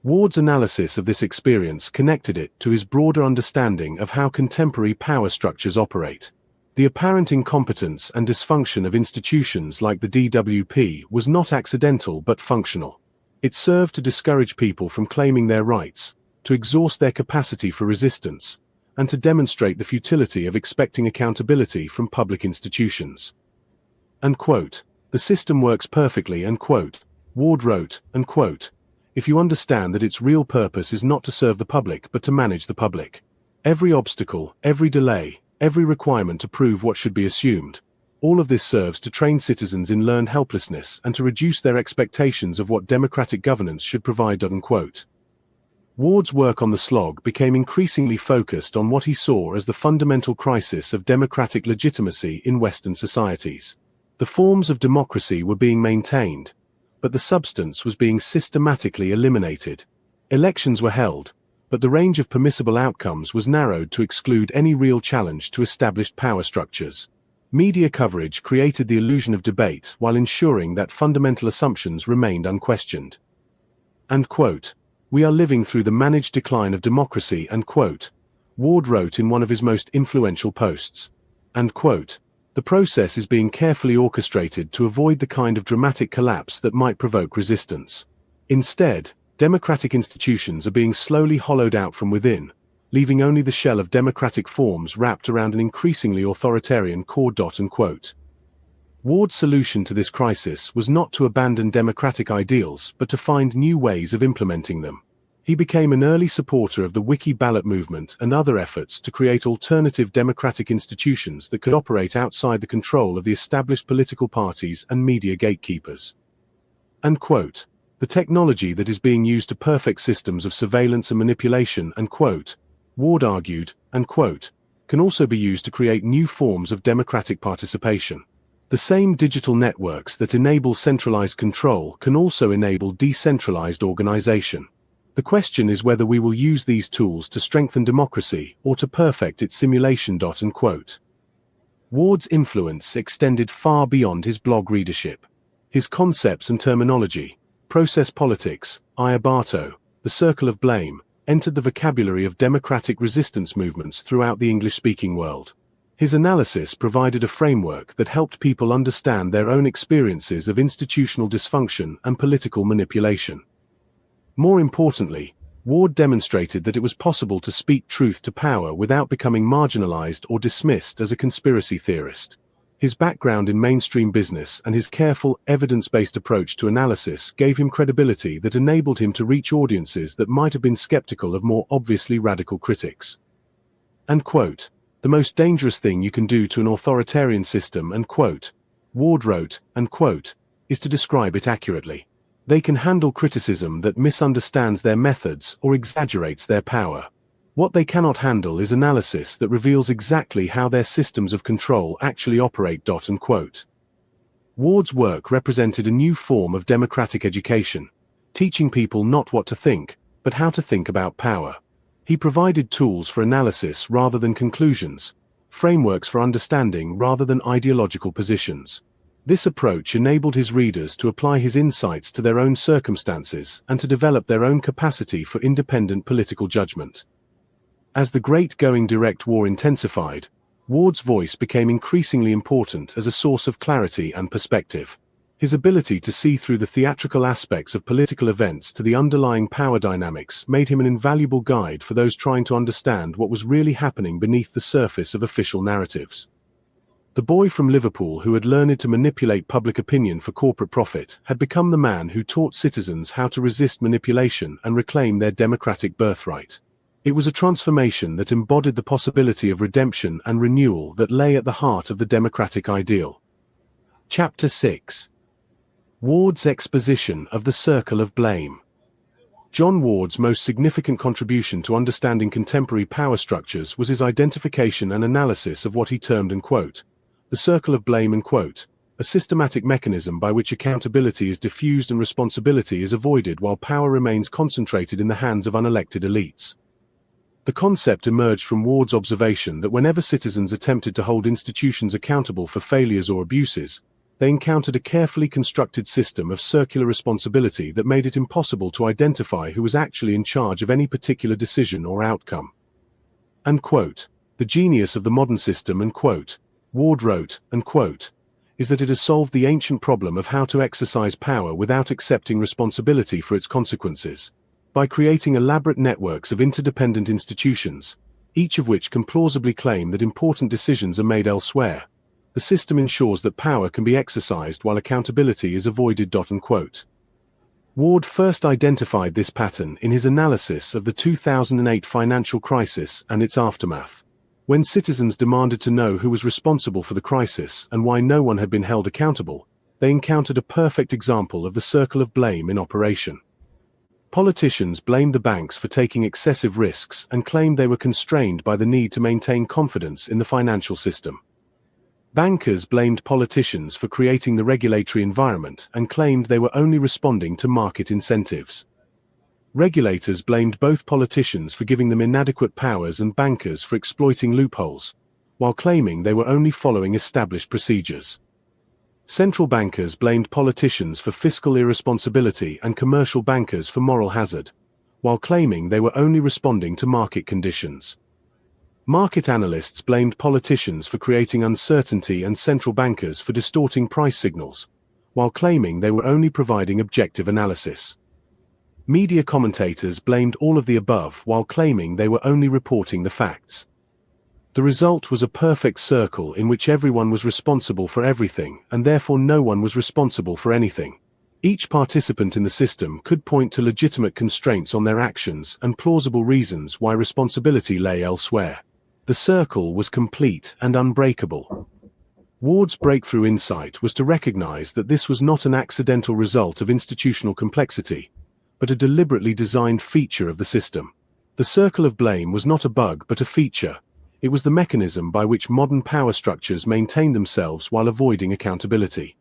Speaker 18: Ward's analysis of this experience connected it to his broader understanding of how contemporary power structures operate. The apparent incompetence and dysfunction of institutions like the DWP was not accidental but functional. It served to discourage people from claiming their rights, to exhaust their capacity for resistance, and to demonstrate the futility of expecting accountability from public institutions. And quote, the system works perfectly, and quote, Ward wrote, and quote, if you understand that its real purpose is not to serve the public but to manage the public. Every obstacle, every delay, every requirement to prove what should be assumed, all of this serves to train citizens in learned helplessness and to reduce their expectations of what democratic governance should provide. Unquote. Ward's work on the slog became increasingly focused on what he saw as the fundamental crisis of democratic legitimacy in Western societies. The forms of democracy were being maintained, but the substance was being systematically eliminated. Elections were held, but the range of permissible outcomes was narrowed to exclude any real challenge to established power structures. Media coverage created the illusion of debate while ensuring that fundamental assumptions remained unquestioned. And quote, "We are living through the managed decline of democracy," and quote, Ward wrote in one of his most influential posts. And quote, "The process is being carefully orchestrated to avoid the kind of dramatic collapse that might provoke resistance. Instead, democratic institutions are being slowly hollowed out from within, leaving only the shell of democratic forms wrapped around an increasingly authoritarian core." Unquote. Ward's solution to this crisis was not to abandon democratic ideals but to find new ways of implementing them. He became an early supporter of the Wiki ballot movement and other efforts to create alternative democratic institutions that could operate outside the control of the established political parties and media gatekeepers. And quote, "The technology that is being used to perfect systems of surveillance and manipulation," and quote, Ward argued, and quote, "can also be used to create new forms of democratic participation. The same digital networks that enable centralized control can also enable decentralized organization. The question is whether we will use these tools to strengthen democracy or to perfect its simulation." Unquote. Ward's influence extended far beyond his blog readership. His concepts and terminology, process politics, Iabato, the circle of blame, entered the vocabulary of democratic resistance movements throughout the English-speaking world. His analysis provided a framework that helped people understand their own experiences of institutional dysfunction and political manipulation. More importantly, Ward demonstrated that it was possible to speak truth to power without becoming marginalized or dismissed as a conspiracy theorist. His background in mainstream business and his careful, evidence-based approach to analysis gave him credibility that enabled him to reach audiences that might have been skeptical of more obviously radical critics. And quote, "The most dangerous thing you can do to an authoritarian system," and quote, Ward wrote, and quote, "is to describe it accurately. They can handle criticism that misunderstands their methods or exaggerates their power. What they cannot handle is analysis that reveals exactly how their systems of control actually operate." Unquote. Ward's work represented a new form of democratic education, teaching people not what to think, but how to think about power. He provided tools for analysis rather than conclusions, frameworks for understanding rather than ideological positions. This approach enabled his readers to apply his insights to their own circumstances and to develop their own capacity for independent political judgment. As the Great Going Direct War intensified, Ward's voice became increasingly important as a source of clarity and perspective. His ability to see through the theatrical aspects of political events to the underlying power dynamics made him an invaluable guide for those trying to understand what was really happening beneath the surface of official narratives. The boy from Liverpool who had learned to manipulate public opinion for corporate profit had become the man who taught citizens how to resist manipulation and reclaim their democratic birthright. It was a transformation that embodied the possibility of redemption and renewal that lay at the heart of the democratic ideal. Chapter 6. Ward's exposition of the circle of blame. John Ward's most significant contribution to understanding contemporary power structures was his identification and analysis of what he termed, and quote, the circle of blame, and quote, a systematic mechanism by which accountability is diffused and responsibility is avoided while power remains concentrated in the hands of unelected elites. The concept emerged from Ward's observation that whenever citizens attempted to hold institutions accountable for failures or abuses, they encountered a carefully constructed system of circular responsibility that made it impossible to identify who was actually in charge of any particular decision or outcome. And quote, the genius of the modern system, and quote, Ward wrote, and quote, is that it has solved the ancient problem of how to exercise power without accepting responsibility for its consequences. By creating elaborate networks of interdependent institutions, each of which can plausibly claim that important decisions are made elsewhere, the system ensures that power can be exercised while accountability is avoided. Unquote. Ward first identified this pattern in his analysis of the 2008 financial crisis and its aftermath. When citizens demanded to know who was responsible for the crisis and why no one had been held accountable, they encountered a perfect example of the circle of blame in operation. Politicians blamed the banks for taking excessive risks and claimed they were constrained by the need to maintain confidence in the financial system. Bankers blamed politicians for creating the regulatory environment and claimed they were only responding to market incentives. Regulators blamed both politicians for giving them inadequate powers and bankers for exploiting loopholes, while claiming they were only following established procedures. Central bankers blamed politicians for fiscal irresponsibility and commercial bankers for moral hazard, while claiming they were only responding to market conditions. Market analysts blamed politicians for creating uncertainty and central bankers for distorting price signals, while claiming they were only providing objective analysis. Media commentators blamed all of the above while claiming they were only reporting the facts. The result was a perfect circle in which everyone was responsible for everything and therefore no one was responsible for anything. Each participant in the system could point to legitimate constraints on their actions and plausible reasons why responsibility lay elsewhere. The circle was complete and unbreakable. Ward's breakthrough insight was to recognize that this was not an accidental result of institutional complexity, but a deliberately designed feature of the system. The circle of blame was not a bug but a feature. It was the mechanism by which modern power structures maintain themselves while avoiding accountability.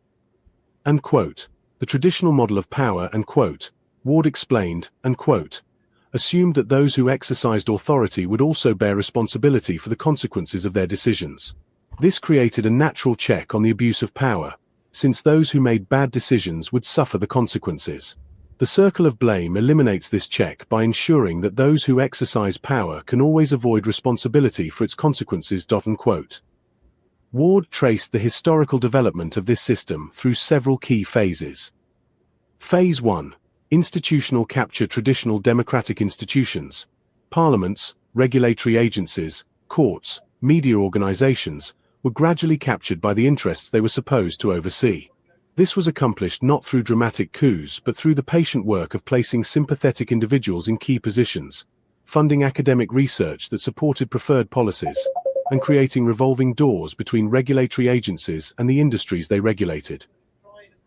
Speaker 18: And quote, the traditional model of power, and quote, Ward explained, and quote, assumed that those who exercised authority would also bear responsibility for the consequences of their decisions. This created a natural check on the abuse of power, since those who made bad decisions would suffer the consequences. The circle of blame eliminates this check by ensuring that those who exercise power can always avoid responsibility for its consequences. Unquote. Ward traced the historical development of this system through several key phases. Phase 1. Institutional capture. Traditional democratic institutions, parliaments, regulatory agencies, courts, media organizations, were gradually captured by the interests they were supposed to oversee. This was accomplished not through dramatic coups but through the patient work of placing sympathetic individuals in key positions, funding academic research that supported preferred policies, and creating revolving doors between regulatory agencies and the industries they regulated.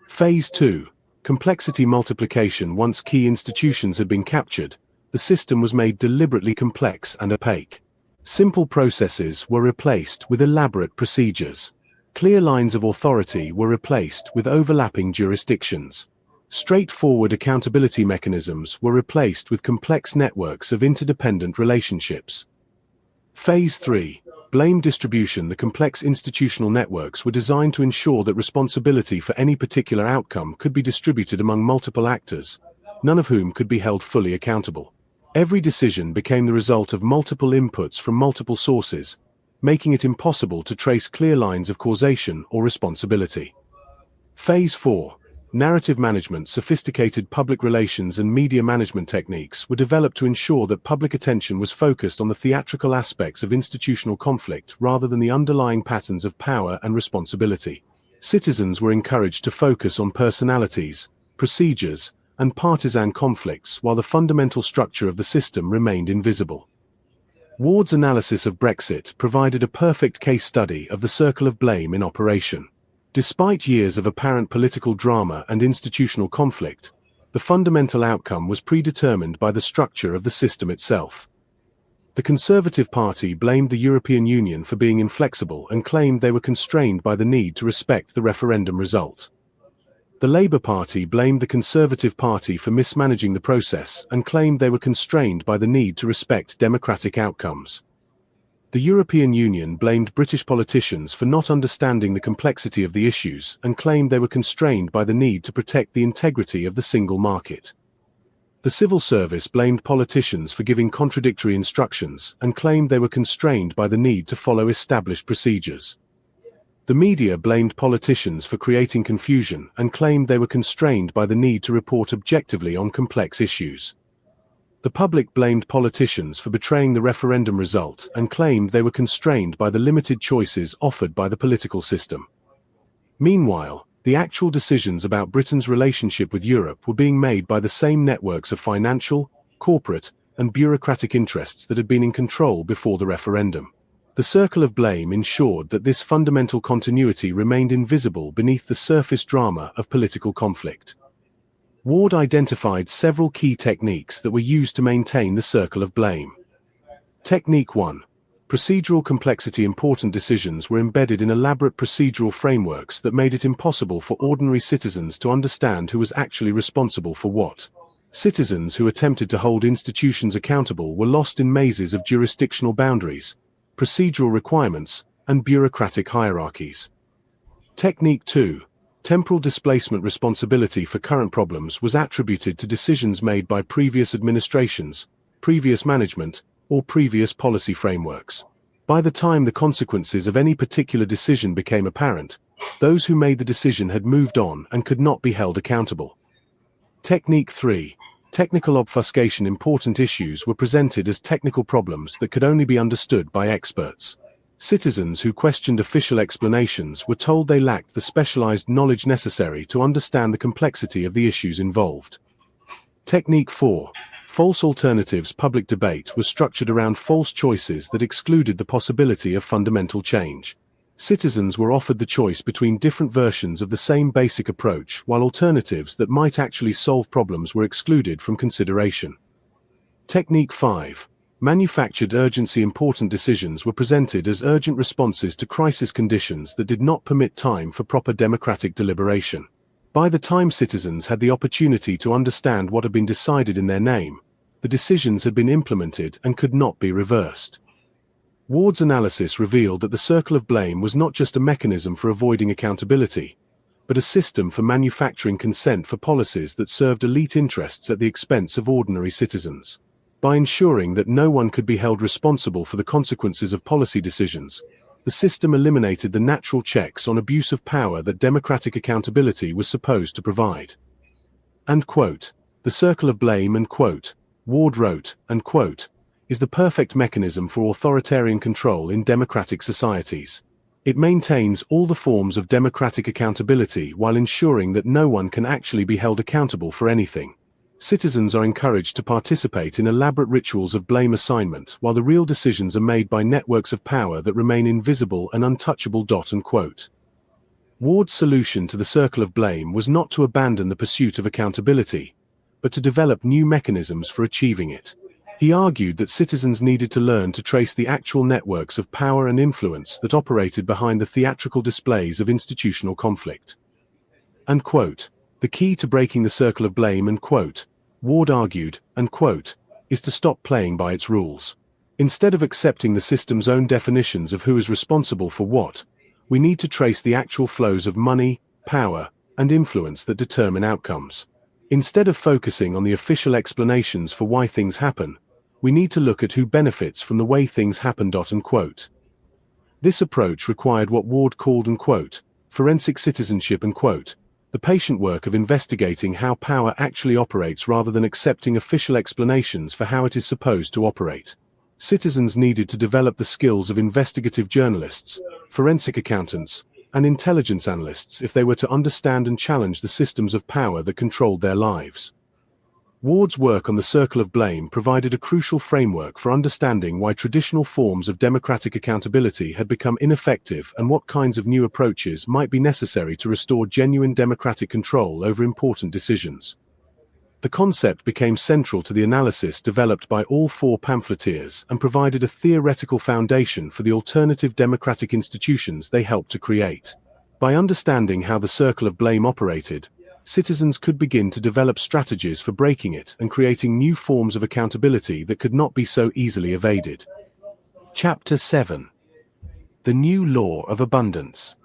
Speaker 18: Phase 2. Complexity multiplication. Once key institutions had been captured, the system was made deliberately complex and opaque. Simple processes were replaced with elaborate procedures. Clear lines of authority were replaced with overlapping jurisdictions. Straightforward accountability mechanisms were replaced with complex networks of interdependent relationships. Phase 3. Blame distribution. The complex institutional networks were designed to ensure that responsibility for any particular outcome could be distributed among multiple actors, none of whom could be held fully accountable. Every decision became the result of multiple inputs from multiple sources, making it impossible to trace clear lines of causation or responsibility. Phase 4. Narrative management. Sophisticated public relations and media management techniques were developed to ensure that public attention was focused on the theatrical aspects of institutional conflict rather than the underlying patterns of power and responsibility. Citizens were encouraged to focus on personalities, procedures, and partisan conflicts while the fundamental structure of the system remained invisible. Ward's analysis of Brexit provided a perfect case study of the circle of blame in operation. Despite years of apparent political drama and institutional conflict, the fundamental outcome was predetermined by the structure of the system itself. The Conservative Party blamed the European Union for being inflexible and claimed they were constrained by the need to respect the referendum result. The Labour Party blamed the Conservative Party for mismanaging the process and claimed they were constrained by the need to respect democratic outcomes. The European Union blamed British politicians for not understanding the complexity of the issues and claimed they were constrained by the need to protect the integrity of the single market. The civil service blamed politicians for giving contradictory instructions and claimed they were constrained by the need to follow established procedures. The media blamed politicians for creating confusion and claimed they were constrained by the need to report objectively on complex issues. The public blamed politicians for betraying the referendum result and claimed they were constrained by the limited choices offered by the political system. Meanwhile, the actual decisions about Britain's relationship with Europe were being made by the same networks of financial, corporate, and bureaucratic interests that had been in control before the referendum. The circle of blame ensured that this fundamental continuity remained invisible beneath the surface drama of political conflict. Ward identified several key techniques that were used to maintain the circle of blame. Technique 1. Procedural complexity important decisions were embedded in elaborate procedural frameworks that made it impossible for ordinary citizens to understand who was actually responsible for what. Citizens who attempted to hold institutions accountable were lost in mazes of jurisdictional boundaries, procedural requirements, and bureaucratic hierarchies. Technique 2. Temporal displacement responsibility for current problems was attributed to decisions made by previous administrations, previous management, or previous policy frameworks. By the time the consequences of any particular decision became apparent, those who made the decision had moved on and could not be held accountable. Technique 3. Technical obfuscation important issues were presented as technical problems that could only be understood by experts. Citizens who questioned official explanations were told they lacked the specialized knowledge necessary to understand the complexity of the issues involved. Technique 4. False alternatives public debate was structured around false choices that excluded the possibility of fundamental change. Citizens were offered the choice between different versions of the same basic approach, while alternatives that might actually solve problems were excluded from consideration. Technique 5. Manufactured urgency important decisions were presented as urgent responses to crisis conditions that did not permit time for proper democratic deliberation. By the time citizens had the opportunity to understand what had been decided in their name, the decisions had been implemented and could not be reversed. Ward's analysis revealed that the circle of blame was not just a mechanism for avoiding accountability, but a system for manufacturing consent for policies that served elite interests at the expense of ordinary citizens. By ensuring that no one could be held responsible for the consequences of policy decisions, the system eliminated the natural checks on abuse of power that democratic accountability was supposed to provide. And quote, the circle of blame and quote, Ward wrote, and quote, is the perfect mechanism for authoritarian control in democratic societies. It maintains all the forms of democratic accountability while ensuring that no one can actually be held accountable for anything. Citizens are encouraged to participate in elaborate rituals of blame assignment while the real decisions are made by networks of power that remain invisible and untouchable. Unquote. Ward's solution to the circle of blame was not to abandon the pursuit of accountability, but to develop new mechanisms for achieving it. He argued that citizens needed to learn to trace the actual networks of power and influence that operated behind the theatrical displays of institutional conflict. And quote, the key to breaking the circle of blame and quote, Ward argued, and quote, is to stop playing by its rules. Instead of accepting the system's own definitions of who is responsible for what, we need to trace the actual flows of money, power, and influence that determine outcomes. Instead of focusing on the official explanations for why things happen, we need to look at who benefits from the way things happen. Unquote. This approach required what Ward called, unquote, forensic citizenship, unquote, the patient work of investigating how power actually operates rather than accepting official explanations for how it is supposed to operate. Citizens needed to develop the skills of investigative journalists, forensic accountants, and intelligence analysts if they were to understand and challenge the systems of power that controlled their lives. Ward's work on the circle of blame provided a crucial framework for understanding why traditional forms of democratic accountability had become ineffective and what kinds of new approaches might be necessary to restore genuine democratic control over important decisions. The concept became central to the analysis developed by all four pamphleteers and provided a theoretical foundation for the alternative democratic institutions they helped to create. By understanding how the circle of blame operated, citizens could begin to develop strategies for breaking it and creating new forms of accountability that could not be so easily evaded. Chapter 7. The New Law of Abundance.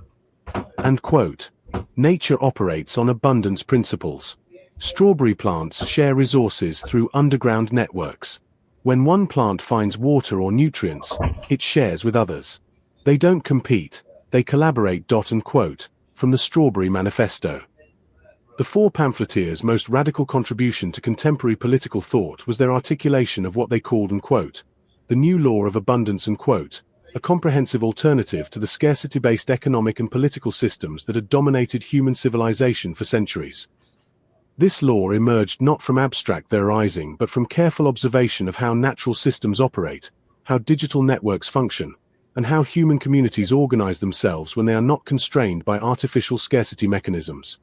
Speaker 18: And quote, nature operates on abundance principles. Strawberry plants share resources through underground networks. When one plant finds water or nutrients, it shares with others. They don't compete, they collaborate. Unquote, from the Strawberry Manifesto. The four pamphleteers' most radical contribution to contemporary political thought was their articulation of what they called, unquote, the new law of abundance, unquote, a comprehensive alternative to the scarcity-based economic and political systems that had dominated human civilization for centuries. This law emerged not from abstract theorizing but from careful observation of how natural systems operate, how digital networks function, and how human communities organize themselves when they are not constrained by artificial scarcity mechanisms.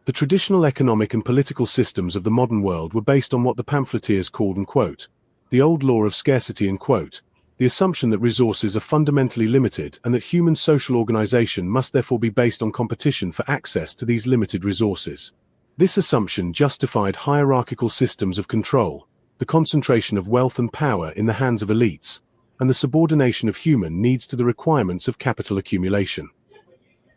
Speaker 18: The traditional economic and political systems of the modern world were based on what the pamphleteers called, unquote, the old law of scarcity, unquote, the assumption that resources are fundamentally limited and that human social organization must therefore be based on competition for access to these limited resources. This assumption justified hierarchical systems of control, the concentration of wealth and power in the hands of elites, and the subordination of human needs to the requirements of capital accumulation.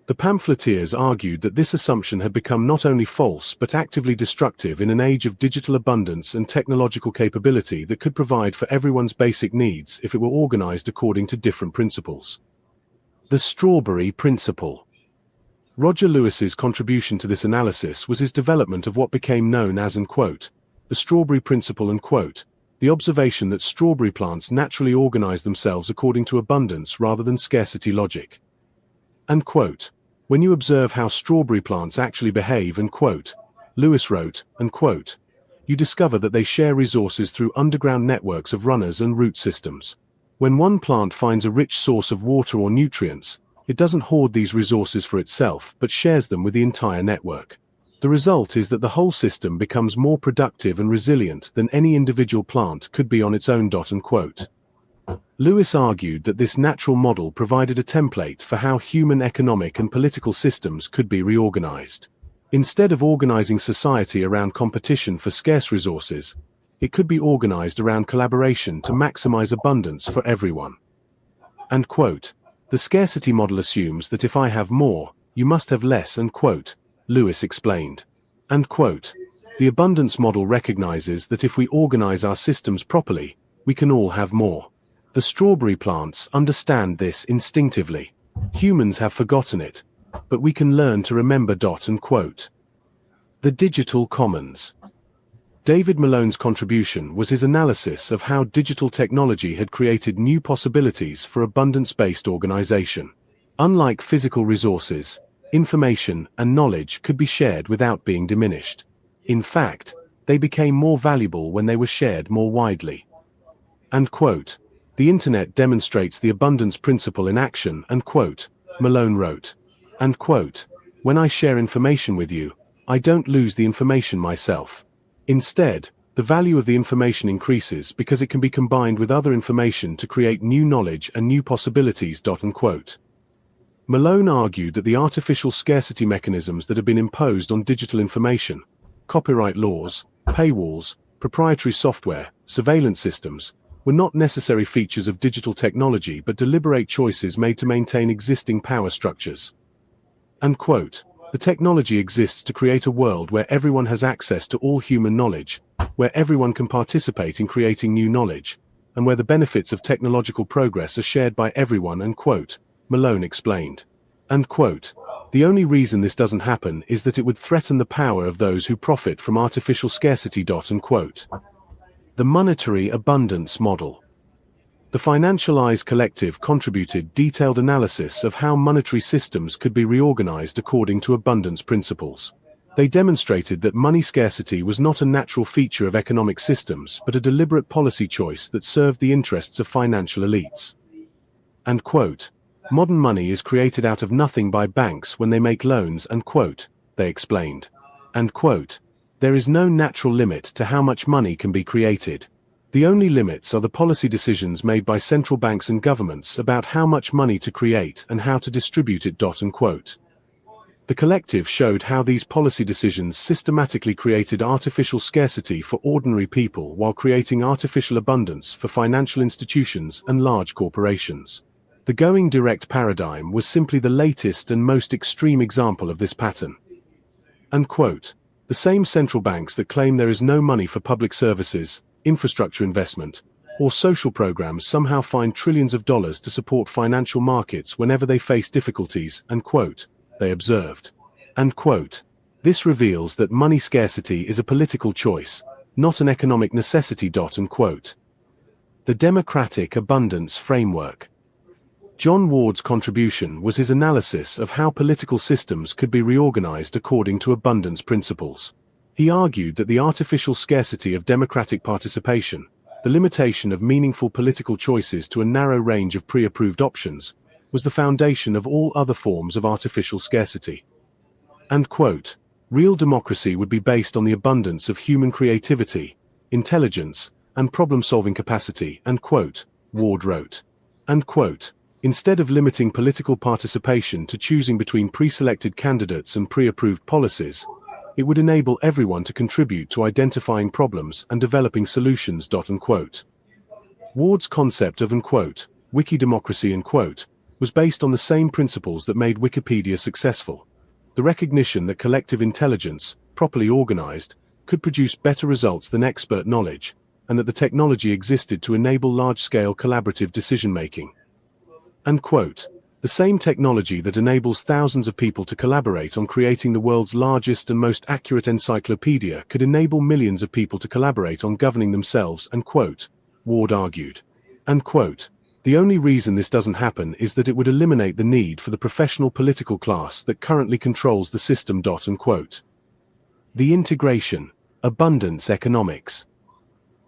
Speaker 18: The pamphleteers argued that this assumption had become not only false but actively destructive in an age of digital abundance and technological capability that could provide for everyone's basic needs if it were organized according to different principles. The strawberry principle. Roger Lewis's contribution to this analysis was his development of what became known as, and quote, the strawberry principle, and quote, the observation that strawberry plants naturally organize themselves according to abundance rather than scarcity logic. And quote, when you observe how strawberry plants actually behave, and quote, Lewis wrote, and quote, you discover that they share resources through underground networks of runners and root systems. When one plant finds a rich source of water or nutrients, it doesn't hoard these resources for itself but shares them with the entire network. The result is that the whole system becomes more productive and resilient than any individual plant could be on its own. And quote. Lewis argued that this natural model provided a template for how human economic and political systems could be reorganized. Instead of organizing society around competition for scarce resources, it could be organized around collaboration to maximize abundance for everyone. And quote, the scarcity model assumes that if I have more, you must have less, and quote, Lewis explained. And quote, the abundance model recognizes that if we organize our systems properly, we can all have more. The strawberry plants understand this instinctively. Humans have forgotten it, but we can learn to remember. And quote. The digital commons. David Malone's contribution was his analysis of how digital technology had created new possibilities for abundance-based organization. Unlike physical resources, information and knowledge could be shared without being diminished. In fact, they became more valuable when they were shared more widely. And quote, the internet demonstrates the abundance principle in action, and quote, Malone wrote. And quote, when I share information with you, I don't lose the information myself. Instead, the value of the information increases because it can be combined with other information to create new knowledge and new possibilities. And quote. Malone argued that the artificial scarcity mechanisms that have been imposed on digital information, copyright laws, paywalls, proprietary software, surveillance systems, were not necessary features of digital technology but deliberate choices made to maintain existing power structures. And quote, the technology exists to create a world where everyone has access to all human knowledge, where everyone can participate in creating new knowledge, and where the benefits of technological progress are shared by everyone, and quote, Malone explained. And quote, the only reason this doesn't happen is that it would threaten the power of those who profit from artificial scarcity. And quote. The monetary abundance model. The Financialized Collective contributed detailed analysis of how monetary systems could be reorganized according to abundance principles. They demonstrated that money scarcity was not a natural feature of economic systems but a deliberate policy choice that served the interests of financial elites. And quote, modern money is created out of nothing by banks when they make loans, and quote, they explained. And quote, there is no natural limit to how much money can be created. The only limits are the policy decisions made by central banks and governments about how much money to create and how to distribute it. And quote. The collective showed how these policy decisions systematically created artificial scarcity for ordinary people while creating artificial abundance for financial institutions and large corporations. The going direct paradigm was simply the latest and most extreme example of this pattern. And quote. The same central banks that claim there is no money for public services, infrastructure investment, or social programs somehow find trillions of dollars to support financial markets whenever they face difficulties, and quote, they observed. And quote, this reveals that money scarcity is a political choice, not an economic necessity. And quote. The democratic abundance framework. John Ward's contribution was his analysis of how political systems could be reorganized according to abundance principles. He argued that the artificial scarcity of democratic participation, the limitation of meaningful political choices to a narrow range of pre-approved options, was the foundation of all other forms of artificial scarcity. And quote, real democracy would be based on the abundance of human creativity, intelligence, and problem-solving capacity, and quote, Ward wrote. And quote, instead of limiting political participation to choosing between pre-selected candidates and pre-approved policies, it would enable everyone to contribute to identifying problems and developing solutions. Unquote. Ward's concept of unquote, wiki democracy unquote, was based on the same principles that made Wikipedia successful. The recognition that collective intelligence, properly organized, could produce better results than expert knowledge, and that the technology existed to enable large-scale collaborative decision-making. Unquote. The same technology that enables thousands of people to collaborate on creating the world's largest and most accurate encyclopedia could enable millions of people to collaborate on governing themselves, unquote, Ward argued. Unquote. The only reason this doesn't happen is that it would eliminate the need for the professional political class that currently controls the system. Unquote. The integration, abundance economics.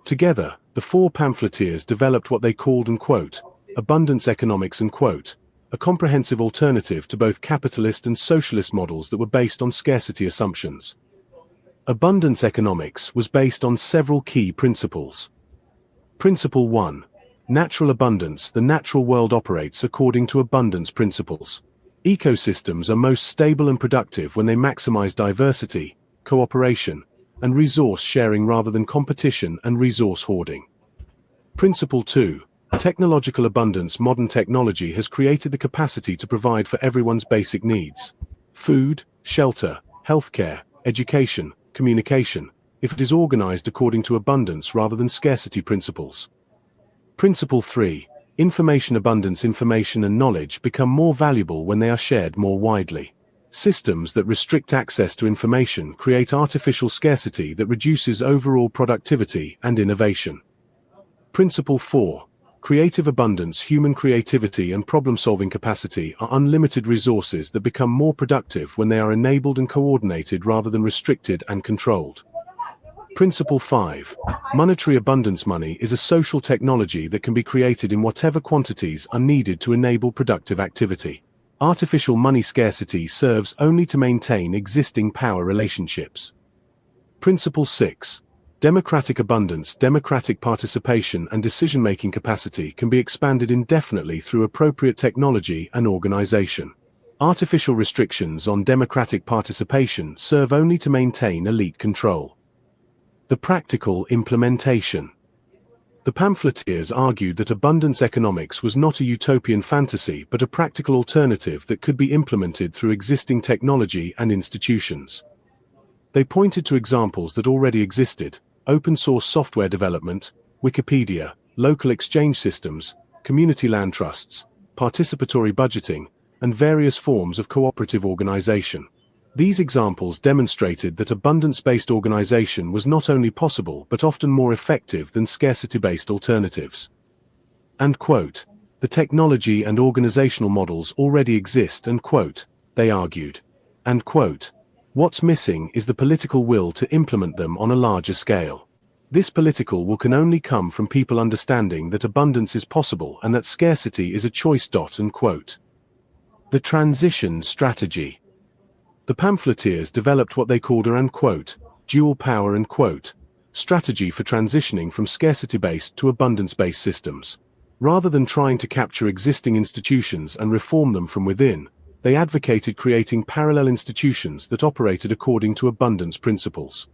Speaker 18: Together, the four pamphleteers developed what they called, unquote, abundance economics, unquote, a comprehensive alternative to both capitalist and socialist models that were based on scarcity assumptions. Abundance economics was based on several key principles. Principle 1. Natural abundance. The natural world operates according to abundance principles. Ecosystems are most stable and productive when they maximize diversity, cooperation, and resource sharing rather than competition and resource hoarding. Principle 2. Technological abundance. Modern technology has created the capacity to provide for everyone's basic needs: food, shelter, healthcare, education, communication, if it is organized according to abundance rather than scarcity principles. Principle 3. Information abundance. Information and knowledge become more valuable when they are shared more widely. Systems that restrict access to information create artificial scarcity that reduces overall productivity and innovation. Principle 4. Creative abundance. Human creativity and problem-solving capacity are unlimited resources that become more productive when they are enabled and coordinated rather than restricted and controlled. Principle 5. Monetary abundance. Money is a social technology that can be created in whatever quantities are needed to enable productive activity. Artificial money scarcity serves only to maintain existing power relationships. Principle 6. Democratic abundance. Democratic participation and decision-making capacity can be expanded indefinitely through appropriate technology and organization. Artificial restrictions on democratic participation serve only to maintain elite control. The practical implementation. The pamphleteers argued that abundance economics was not a utopian fantasy but a practical alternative that could be implemented through existing technology and institutions. They pointed to examples that already existed: open-source software development, Wikipedia, local exchange systems, community land trusts, participatory budgeting, and various forms of cooperative organization. These examples demonstrated that abundance-based organization was not only possible but often more effective than scarcity-based alternatives. And quote, the technology and organizational models already exist, and quote, they argued. And quote, what's missing is the political will to implement them on a larger scale. This political will can only come from people understanding that abundance is possible and that scarcity is a choice. And quote. The transition strategy. The pamphleteers developed what they called a quote, dual power and quote, strategy for transitioning from scarcity-based to abundance-based systems. Rather than trying to capture existing institutions and reform them from within, they advocated creating parallel institutions that operated according to abundance principles.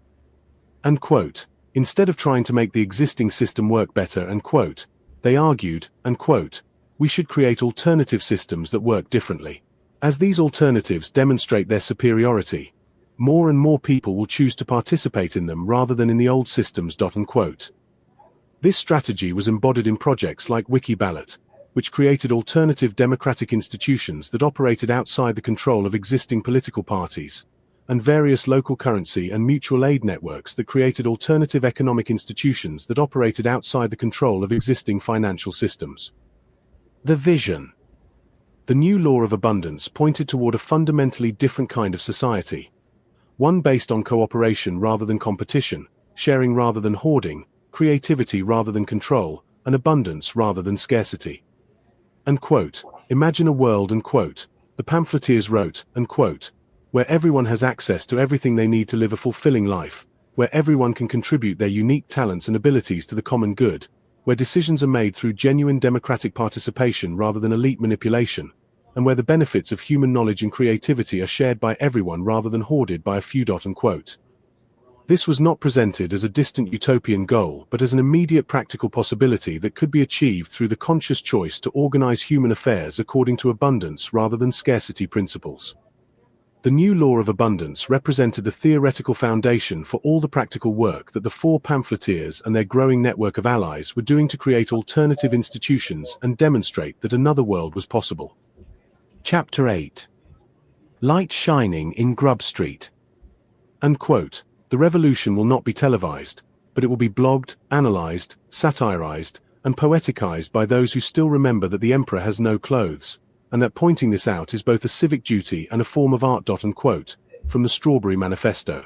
Speaker 18: And quote, instead of trying to make the existing system work better, and quote, they argued, and quote, we should create alternative systems that work differently. As these alternatives demonstrate their superiority, more and more people will choose to participate in them rather than in the old systems. And quote. This strategy was embodied in projects like WikiBallot, which created alternative democratic institutions that operated outside the control of existing political parties, and various local currency and mutual aid networks that created alternative economic institutions that operated outside the control of existing financial systems. The vision. The new law of abundance pointed toward a fundamentally different kind of society, one based on cooperation rather than competition, sharing rather than hoarding, creativity rather than control, and abundance rather than scarcity. And quote, imagine a world, and quote, the pamphleteers wrote, and quote, where everyone has access to everything they need to live a fulfilling life, where everyone can contribute their unique talents and abilities to the common good, where decisions are made through genuine democratic participation rather than elite manipulation, and where the benefits of human knowledge and creativity are shared by everyone rather than hoarded by a few. Unquote. This was not presented as a distant utopian goal, but as an immediate practical possibility that could be achieved through the conscious choice to organize human affairs according to abundance rather than scarcity principles. The new law of abundance represented the theoretical foundation for all the practical work that the four pamphleteers and their growing network of allies were doing to create alternative institutions and demonstrate that another world was possible. Chapter 8. Light shining in Grub Street. Unquote. The revolution will not be televised, but it will be blogged, analyzed, satirized, and poeticized by those who still remember that the emperor has no clothes, and that pointing this out is both a civic duty and a form of art. Unquote, from the Strawberry Manifesto.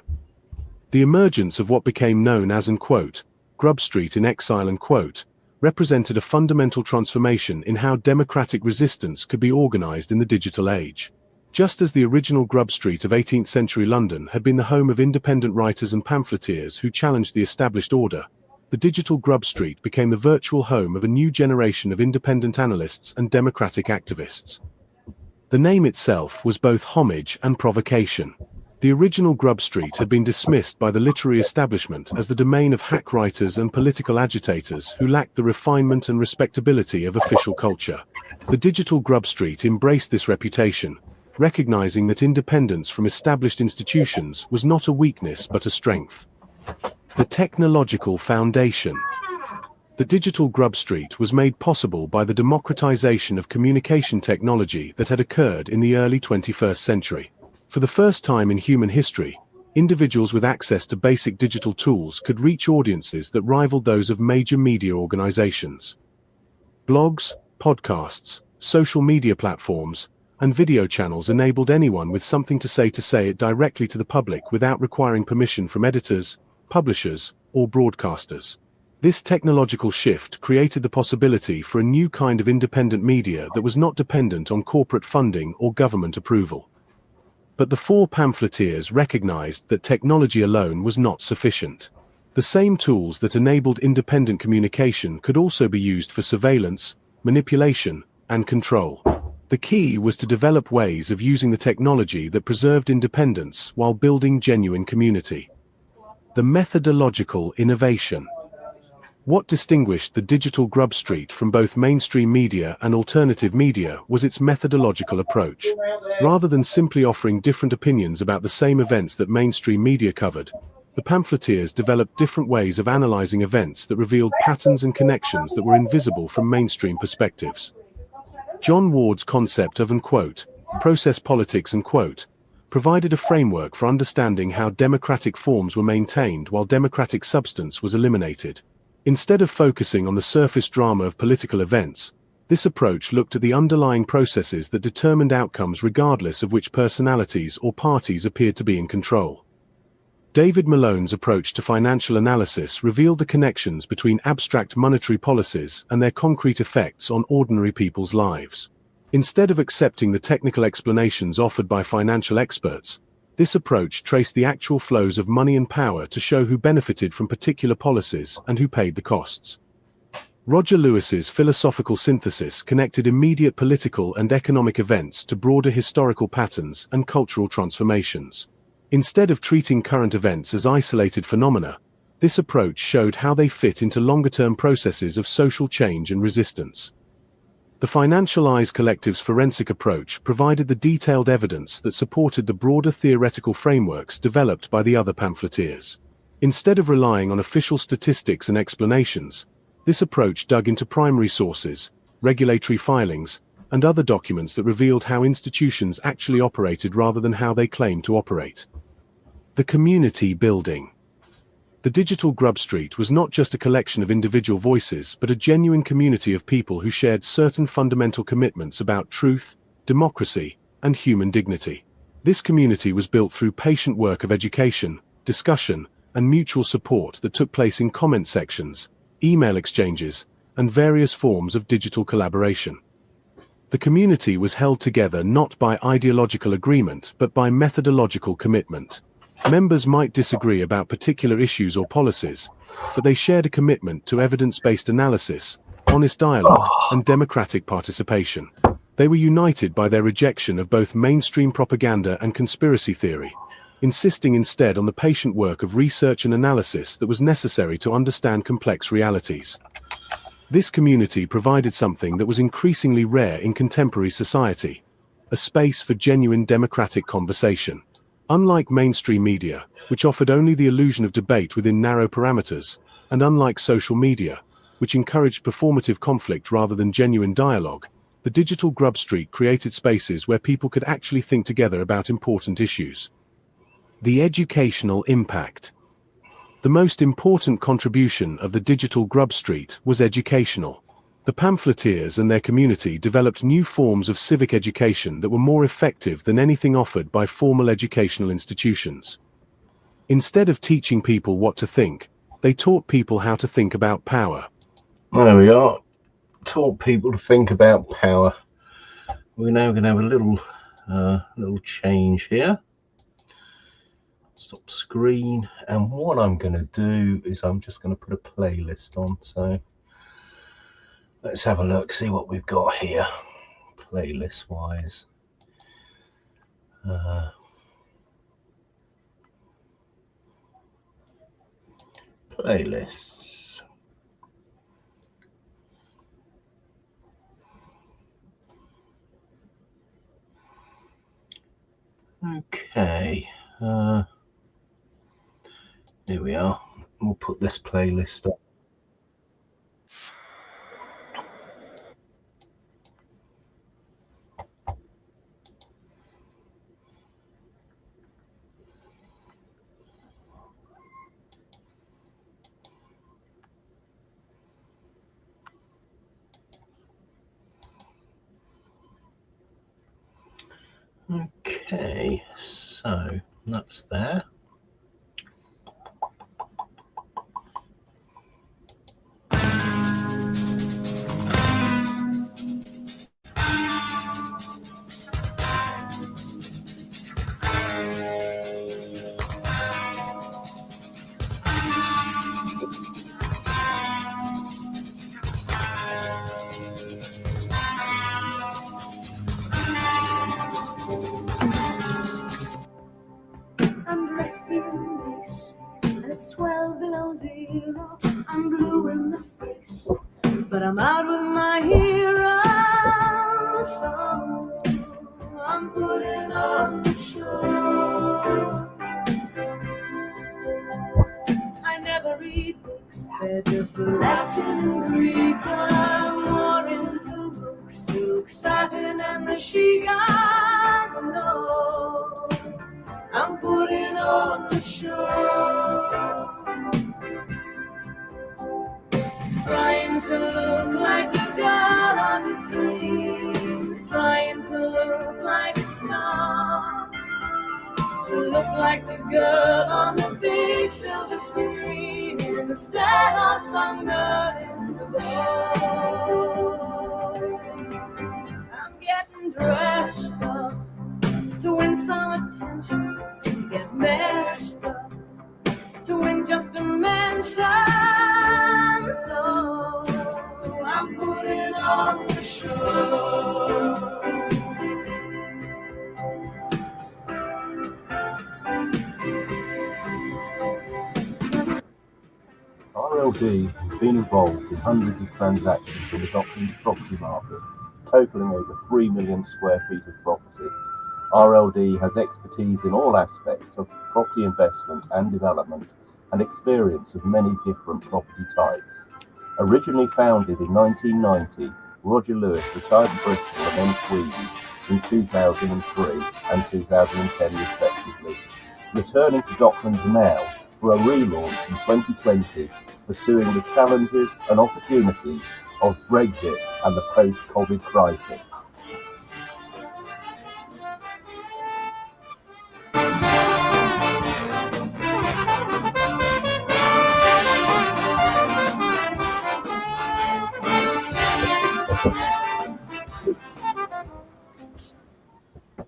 Speaker 18: The emergence of what became known as unquote, Grub Street in exile unquote, represented a fundamental transformation in how democratic resistance could be organized in the digital age. Just as the original Grub Street of 18th century London had been the home of independent writers and pamphleteers who challenged the established order, the digital Grub Street became the virtual home of a new generation of independent analysts and democratic activists. The name itself was both homage and provocation. The original Grub Street had been dismissed by the literary establishment as the domain of hack writers and political agitators who lacked the refinement and respectability of official culture. The digital Grub Street embraced this reputation, recognizing that independence from established institutions was not a weakness but a strength. The technological foundation. The digital Grub Street was made possible by the democratization of communication technology that had occurred in the early 21st century. For the first time in human history, individuals with access to basic digital tools could reach audiences that rivaled those of major media organizations. Blogs, podcasts, social media platforms, and video channels enabled anyone with something to say it directly to the public without requiring permission from editors, publishers, or broadcasters. This technological shift created the possibility for a new kind of independent media that was not dependent on corporate funding or government approval. But the four pamphleteers recognized that technology alone was not sufficient. The same tools that enabled independent communication could also be used for surveillance, manipulation, and control. The key was to develop ways of using the technology that preserved independence while building genuine community. The methodological innovation. What distinguished the digital Grub Street from both mainstream media and alternative media was its methodological approach. Rather than simply offering different opinions about the same events that mainstream media covered, the pamphleteers developed different ways of analyzing events that revealed patterns and connections that were invisible from mainstream perspectives. John Ward's concept of unquote, process politics unquote, provided a framework for understanding how democratic forms were maintained while democratic substance was eliminated. Instead of focusing on the surface drama of political events, this approach looked at the underlying processes that determined outcomes regardless of which personalities or parties appeared to be in control. David Malone's approach to financial analysis revealed the connections between abstract monetary policies and their concrete effects on ordinary people's lives. Instead of accepting the technical explanations offered by financial experts, this approach traced the actual flows of money and power to show who benefited from particular policies and who paid the costs. Roger Lewis's philosophical synthesis connected immediate political and economic events to broader historical patterns and cultural transformations. Instead of treating current events as isolated phenomena, this approach showed how they fit into longer-term processes of social change and resistance. The Financial Eyes Collective's forensic approach provided the detailed evidence that supported the broader theoretical frameworks developed by the other pamphleteers. Instead of relying on official statistics and explanations, this approach dug into primary sources, regulatory filings, and other documents that revealed how institutions actually operated rather than how they claimed to operate. The community building. The digital Grub Street was not just a collection of individual voices but a genuine community of people who shared certain fundamental commitments about truth, democracy, and human dignity. This community was built through patient work of education, discussion, and mutual support that took place in comment sections, email exchanges, and various forms of digital collaboration. The community was held together not by ideological agreement but by methodological commitment. Members might disagree about particular issues or policies, but they shared a commitment to evidence-based analysis, honest dialogue, and democratic participation. They were united by their rejection of both mainstream propaganda and conspiracy theory, insisting instead on the patient work of research and analysis that was necessary to understand complex realities. This community provided something that was increasingly rare in contemporary society: a space for genuine democratic conversation. Unlike mainstream media, which offered only the illusion of debate within narrow parameters, and unlike social media, which encouraged performative conflict rather than genuine dialogue, the digital Grub Street created spaces where people could actually think together about important issues. The educational impact. The most important contribution of the digital Grub Street was educational. The pamphleteers and their community developed new forms of civic education that were more effective than anything offered by formal educational institutions. Instead of teaching people what to think, they taught people how to think about power.
Speaker 1: There we are. Taught people to think about power. We're now going to have a little change here. Stop screen, and what I'm going to do is I'm just going to put a playlist on. So let's have a look, see what we've got here, playlist wise. Playlists. Okay. Here we are. We'll put this playlist up. Okay, so that's there.
Speaker 8: And it's 12 below zero. I'm blue in the face, but I'm out with my hero. So I'm putting on the show. I never read books, they're just Latin and Greek. I'm more into books, silk, satin, and the chic. I know I'm putting on the show. Trying to look like the girl of his dreams, trying to look like a star, to look like the girl on the big silver screen instead of some girl in the bar. I'm getting dressed up to win some attention, to get messed up, to win just a mention. So I'm putting on the show.
Speaker 1: RLD has been involved in hundreds of transactions in the Docklands property market, totaling over 3 million square feet of property. RLD has expertise in all aspects of property investment and development, and experience of many different property types. Originally founded in 1990, Roger Lewis retired to Bristol and then Sweden in 2003 and 2010 respectively, returning to Docklands now for a relaunch in 2020, pursuing the challenges and opportunities of Brexit and the post-COVID crisis.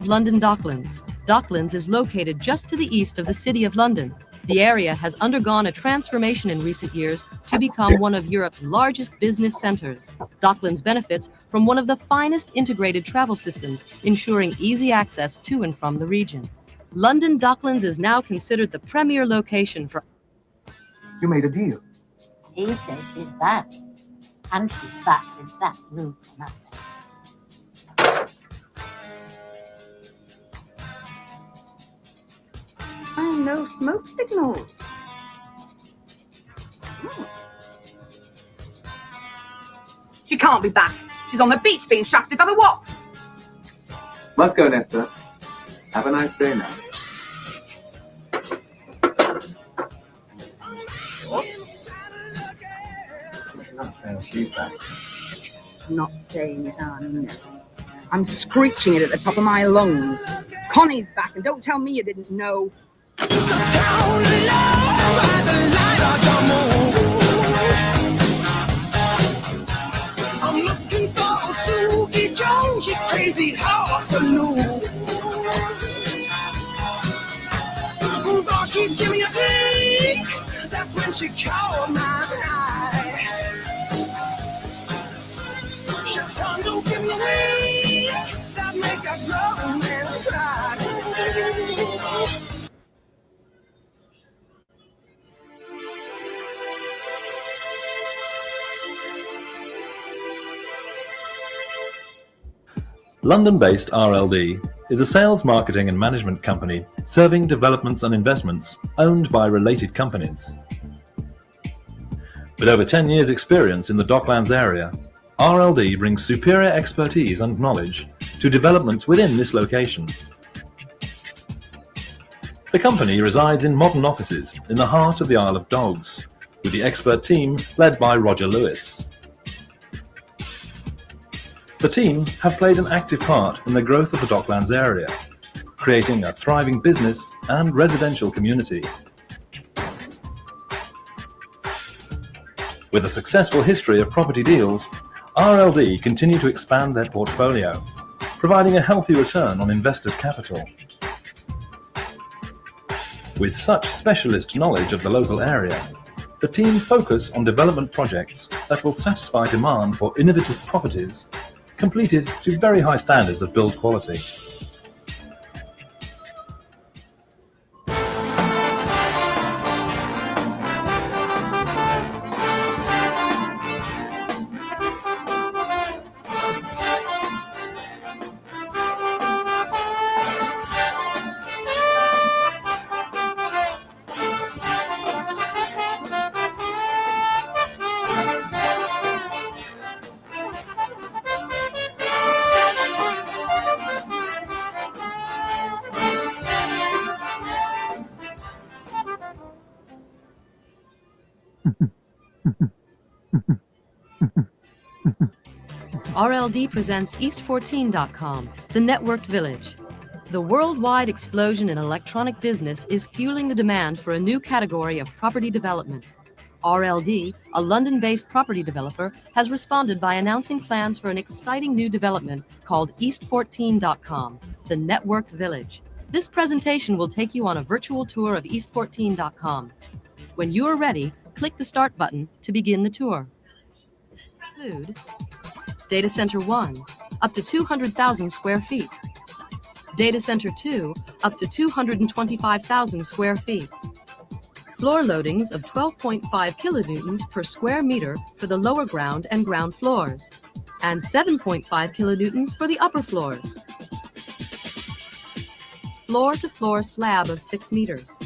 Speaker 21: London Docklands, Docklands is located just to the east of the City of London. The area has undergone a transformation in recent years to become one of Europe's largest business centers. Docklands benefits from one of the finest integrated travel systems, ensuring easy access to and from the region. London Docklands is now considered the premier location for...
Speaker 22: You made a deal.
Speaker 23: He says she's back, and she's back with that root on her face. And no smoke signals.
Speaker 24: She can't be back. She's on the beach being shafted by the what?
Speaker 22: Let's go, Nesta. Have a nice day now.
Speaker 24: I'm not saying it, Annie, no. I'm screeching it at the top of my lungs. Connie's back, and don't tell me you didn't know.
Speaker 8: I'm looking for Suki Jones, she crazy horse saloon. Rocky, give me a drink. That's when she caught my eye. Shatondo, give me a ring. That make a grown man cry.
Speaker 25: London-based RLD is a sales, marketing and management company serving developments and investments owned by related companies. With over 10 years' experience in the Docklands area, RLD brings superior expertise and knowledge to developments within this location. The company resides in modern offices in the heart of the Isle of Dogs, with the expert team led by Roger Lewis. The team have played an active part in the growth of the Docklands area, creating a thriving business and residential community. With a successful history of property deals, RLD continue to expand their portfolio, providing a healthy return on investors' capital. With such specialist knowledge of the local area, the team focus on development projects that will satisfy demand for innovative properties completed to very high standards of build quality.
Speaker 21: RLD presents East14.com, the networked village. The worldwide explosion in electronic business is fueling the demand for a new category of property development. RLD, a London-based property developer, has responded by announcing plans for an exciting new development called East14.com, the networked village. This presentation will take you on a virtual tour of East14.com. When you are ready, click the Start button to begin the tour. Include Data Center 1, up to 200,000 square feet. Data Center 2, up to 225,000 square feet. Floor loadings of 12.5 kilonewtons per square meter for the lower ground and ground floors, and 7.5 kilonewtons for the upper floors. Floor-to-floor slab of 6 meters.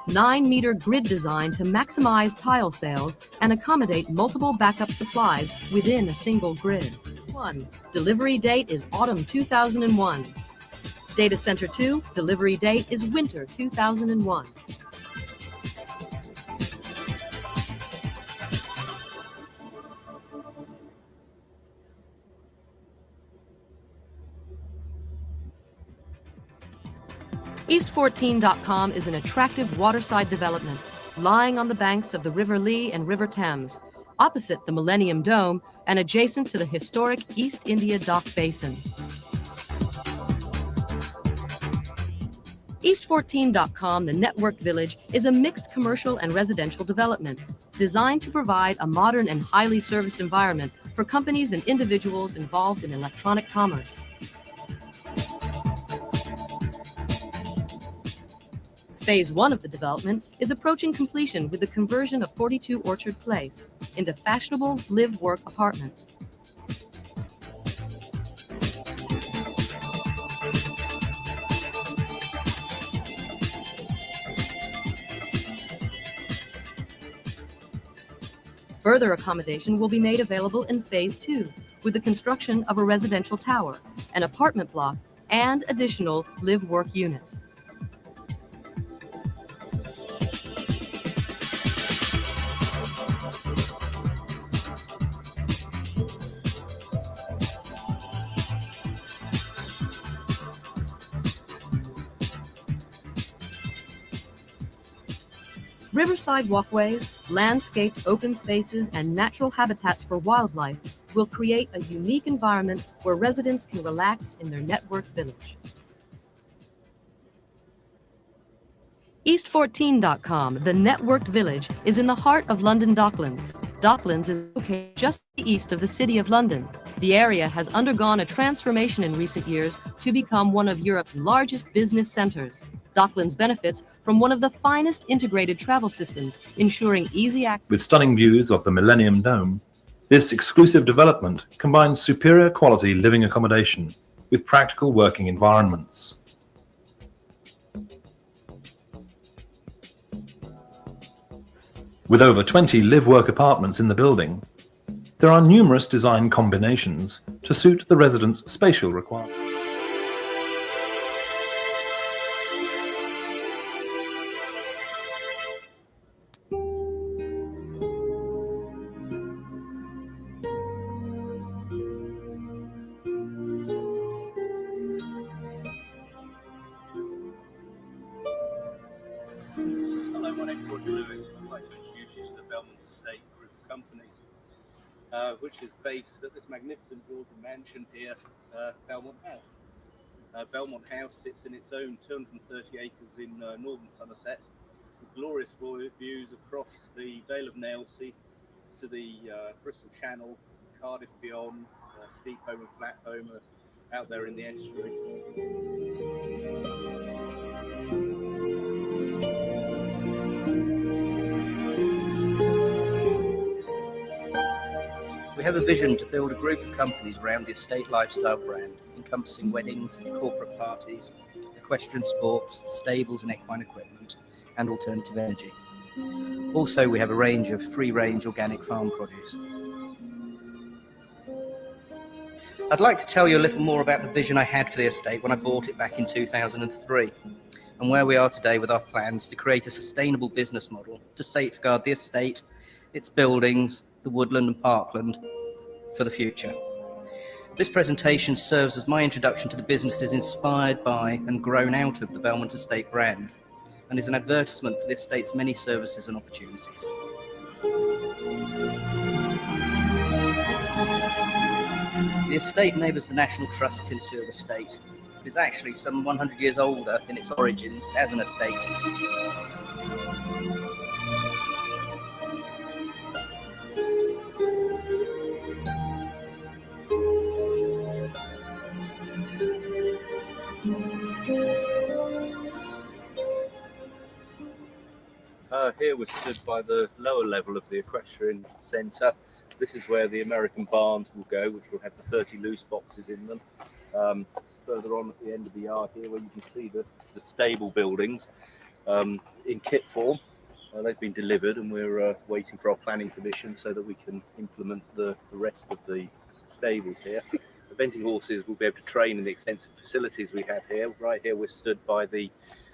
Speaker 21: 9-meter grid design to maximize tile sales and accommodate multiple backup supplies within a single grid. 1. Delivery date is autumn 2001. Data Center 2, delivery date is winter 2001. East14.com is an attractive waterside development lying on the banks of the River Lee and River Thames. opposite the Millennium Dome and adjacent to the historic East India Dock Basin. East14.com, the Network Village, is a mixed commercial and residential development designed to provide a modern and highly serviced environment for companies and individuals involved in electronic commerce. Phase 1 of the development is approaching completion with the conversion of 42 Orchard Place into fashionable live-work apartments. Further accommodation will be made available in Phase 2 with the construction of a residential tower, an apartment block, and additional live-work units. Riverside walkways, landscaped open spaces, and natural habitats for wildlife will create a unique environment where residents can relax in their network village. East14.com, the networked village, is in the heart of London Docklands. Docklands is located just east of the City of London. The area has undergone a transformation in recent years to become one of Europe's largest business centers. Docklands benefits from one of the finest integrated travel systems, ensuring easy access.
Speaker 25: With stunning views of the Millennium Dome, this exclusive development combines superior quality living accommodation with practical working environments. With over 20 live-work apartments in the building, there are numerous design combinations to suit the residents' spatial requirements.
Speaker 2: Hello, my name is Roger Lewis. I'd like to introduce you to the Belmont Estate group of companies, which is based at this magnificent Georgian mansion here, Belmont House. Belmont House sits in its own 230 acres in northern Somerset, with glorious views across the Vale of Nailsea to the Bristol Channel, Cardiff beyond, Steep Home and Flat Home out there in the estuary.
Speaker 3: We have a vision to build a group of companies around the estate lifestyle brand, encompassing weddings, corporate parties, equestrian sports, stables and equine equipment, and alternative energy. Also, we have a range of free-range organic farm produce. I'd like to tell you a little more about the vision I had for the estate when I bought it back in 2003, and where we are today with our plans to create a sustainable business model to safeguard the estate, its buildings, the woodland and parkland for the future. This presentation serves as my introduction to the businesses inspired by and grown out of the Belmont Estate brand, and is an advertisement for the estate's many services and opportunities. The estate neighbours the National Trust Tinsfield Estate. It is actually some 100 years older in its origins as an estate.
Speaker 2: Here we're stood by the lower level of the equestrian centre. This is where the American barns will go, which will have the 30 loose boxes in them. Further on at the end of the yard here, where you can see the stable buildings in kit form. They've been delivered, and we're waiting for our planning permission so that we can implement the rest of the stables here. Eventing horses will be able to train in the extensive facilities we have here. Right here we're stood by the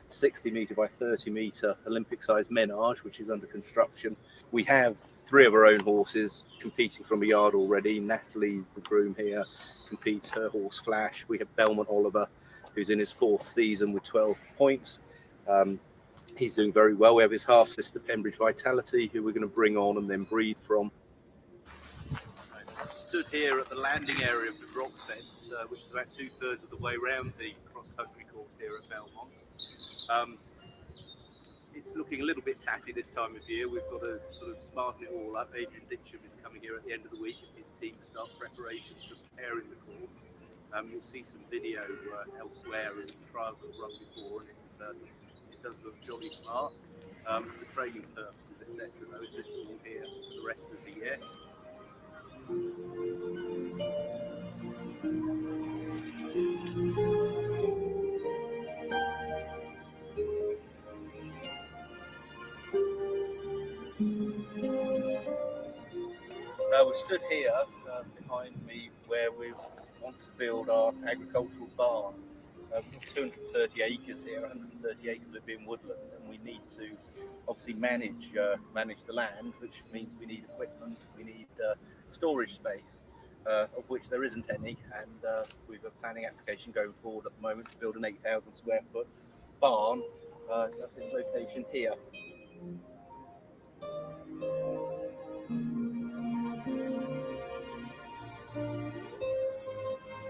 Speaker 2: 60 metre by 30 metre Olympic-sized menage, which is under construction. We have 3 of our own horses competing from a yard already. Natalie, the groom here, competes, her horse Flash. We have Belmont Oliver, who's in his 4th season with 12 points. He's doing very well. We have his half-sister Pembridge Vitality, who we're going to bring on and then breed from. stood here at the landing area of the drop fence, which is about 2/3 of the way around the cross-country course here at Belmont. It's looking a little bit tatty this time of year. We've got to sort of smarten it all up. Adrian Ditcham is coming here at the end of the week, and his team start preparations for preparing the course. You'll see some video elsewhere and trials that have run before, and it does look jolly smart. For training purposes, etc., though, it's all here for the rest of the year. We're stood here behind me where we want to build our agricultural barn. We've got 230 acres here, 130 acres of it being woodland, and we need to obviously manage the land, which means we need equipment, we need storage space, of which there isn't any, and we've a planning application going forward at the moment to build an 8,000 square foot barn at this location here.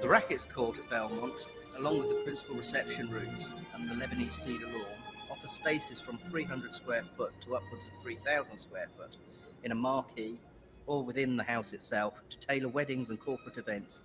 Speaker 3: The Rackets Court at Belmont, along with the principal reception rooms and the Lebanese cedar lawn, offer spaces from 300 square foot to upwards of 3,000 square foot in a marquee or within the house itself to tailor weddings and corporate events.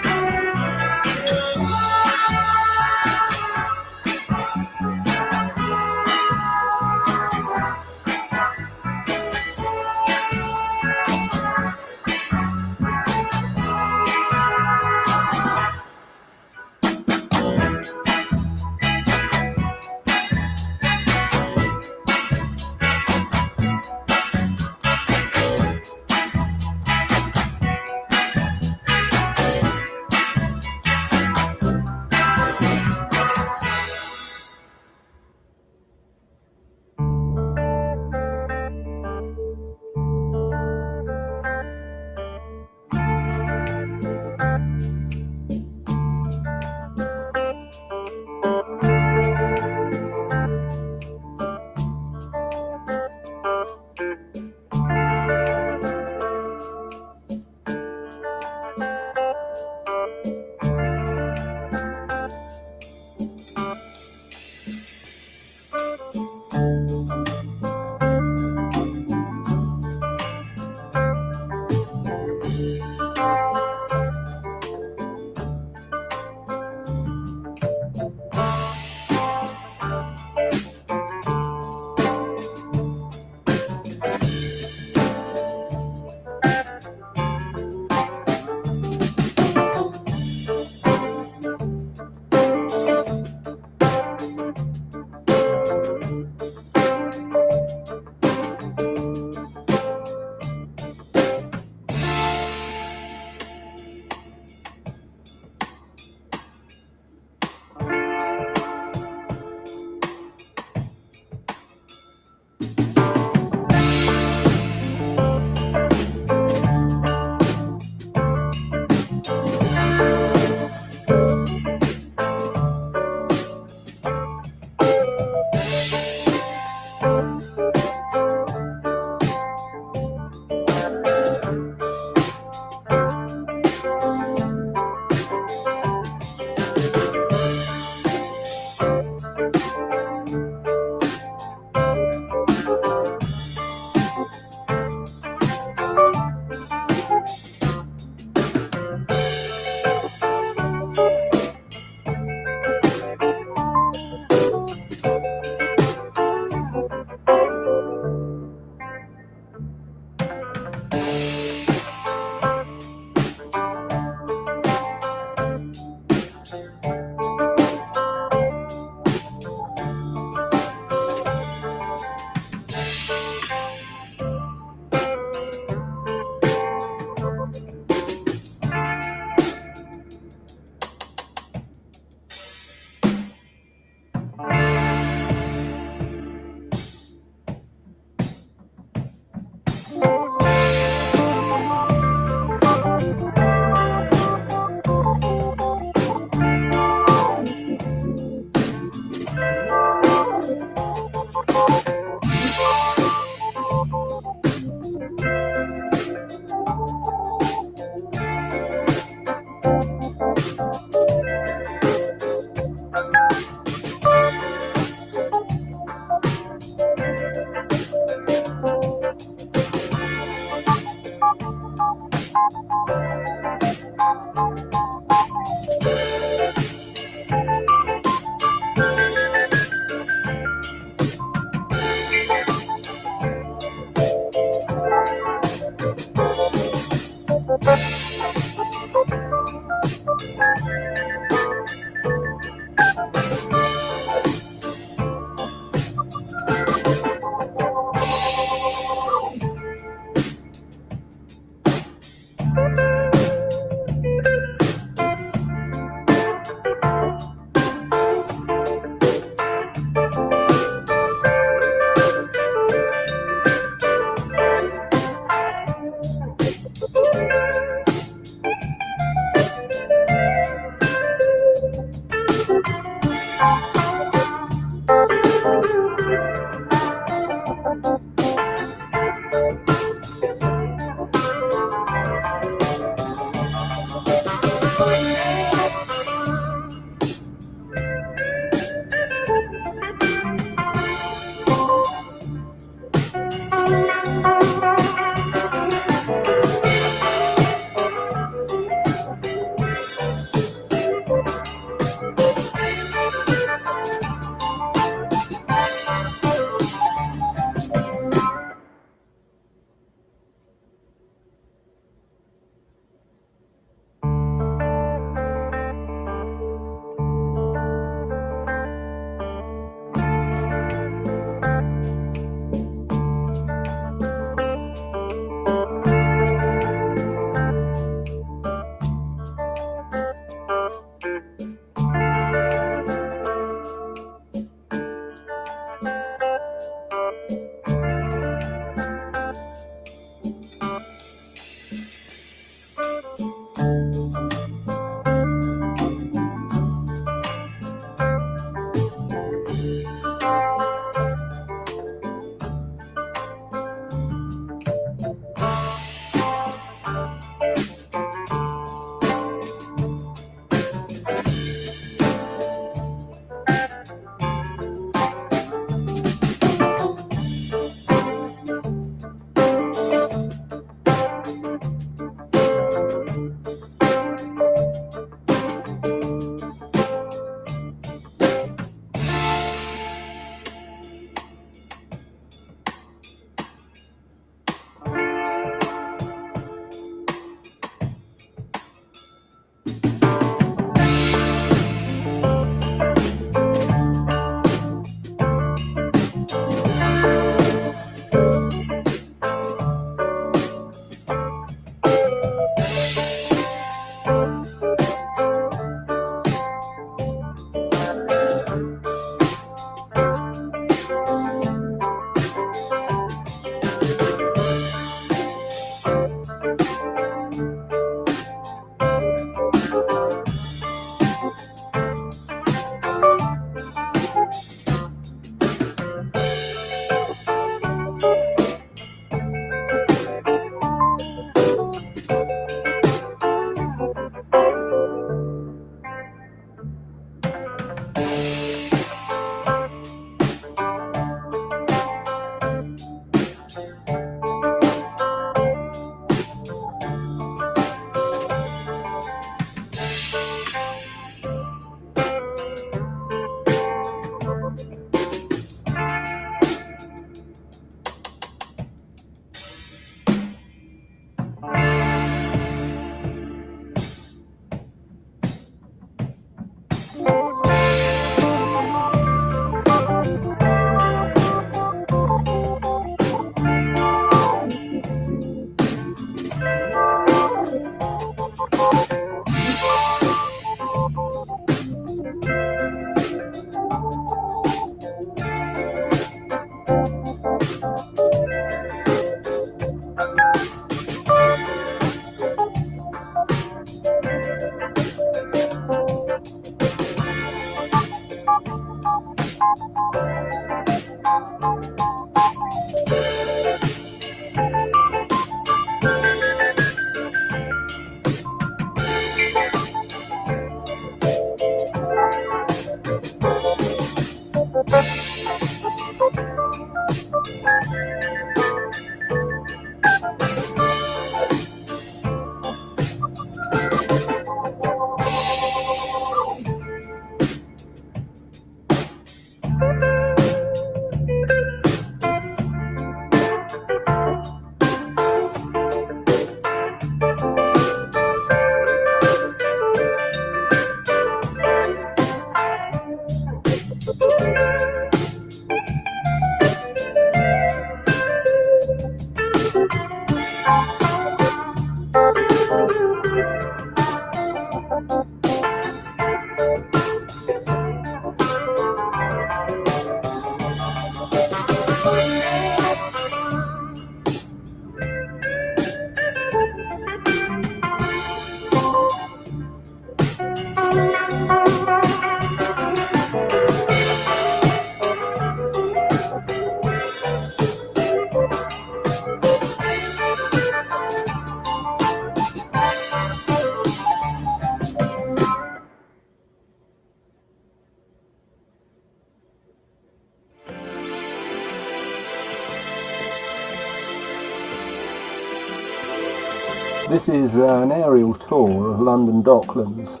Speaker 1: This is an aerial tour of London Docklands.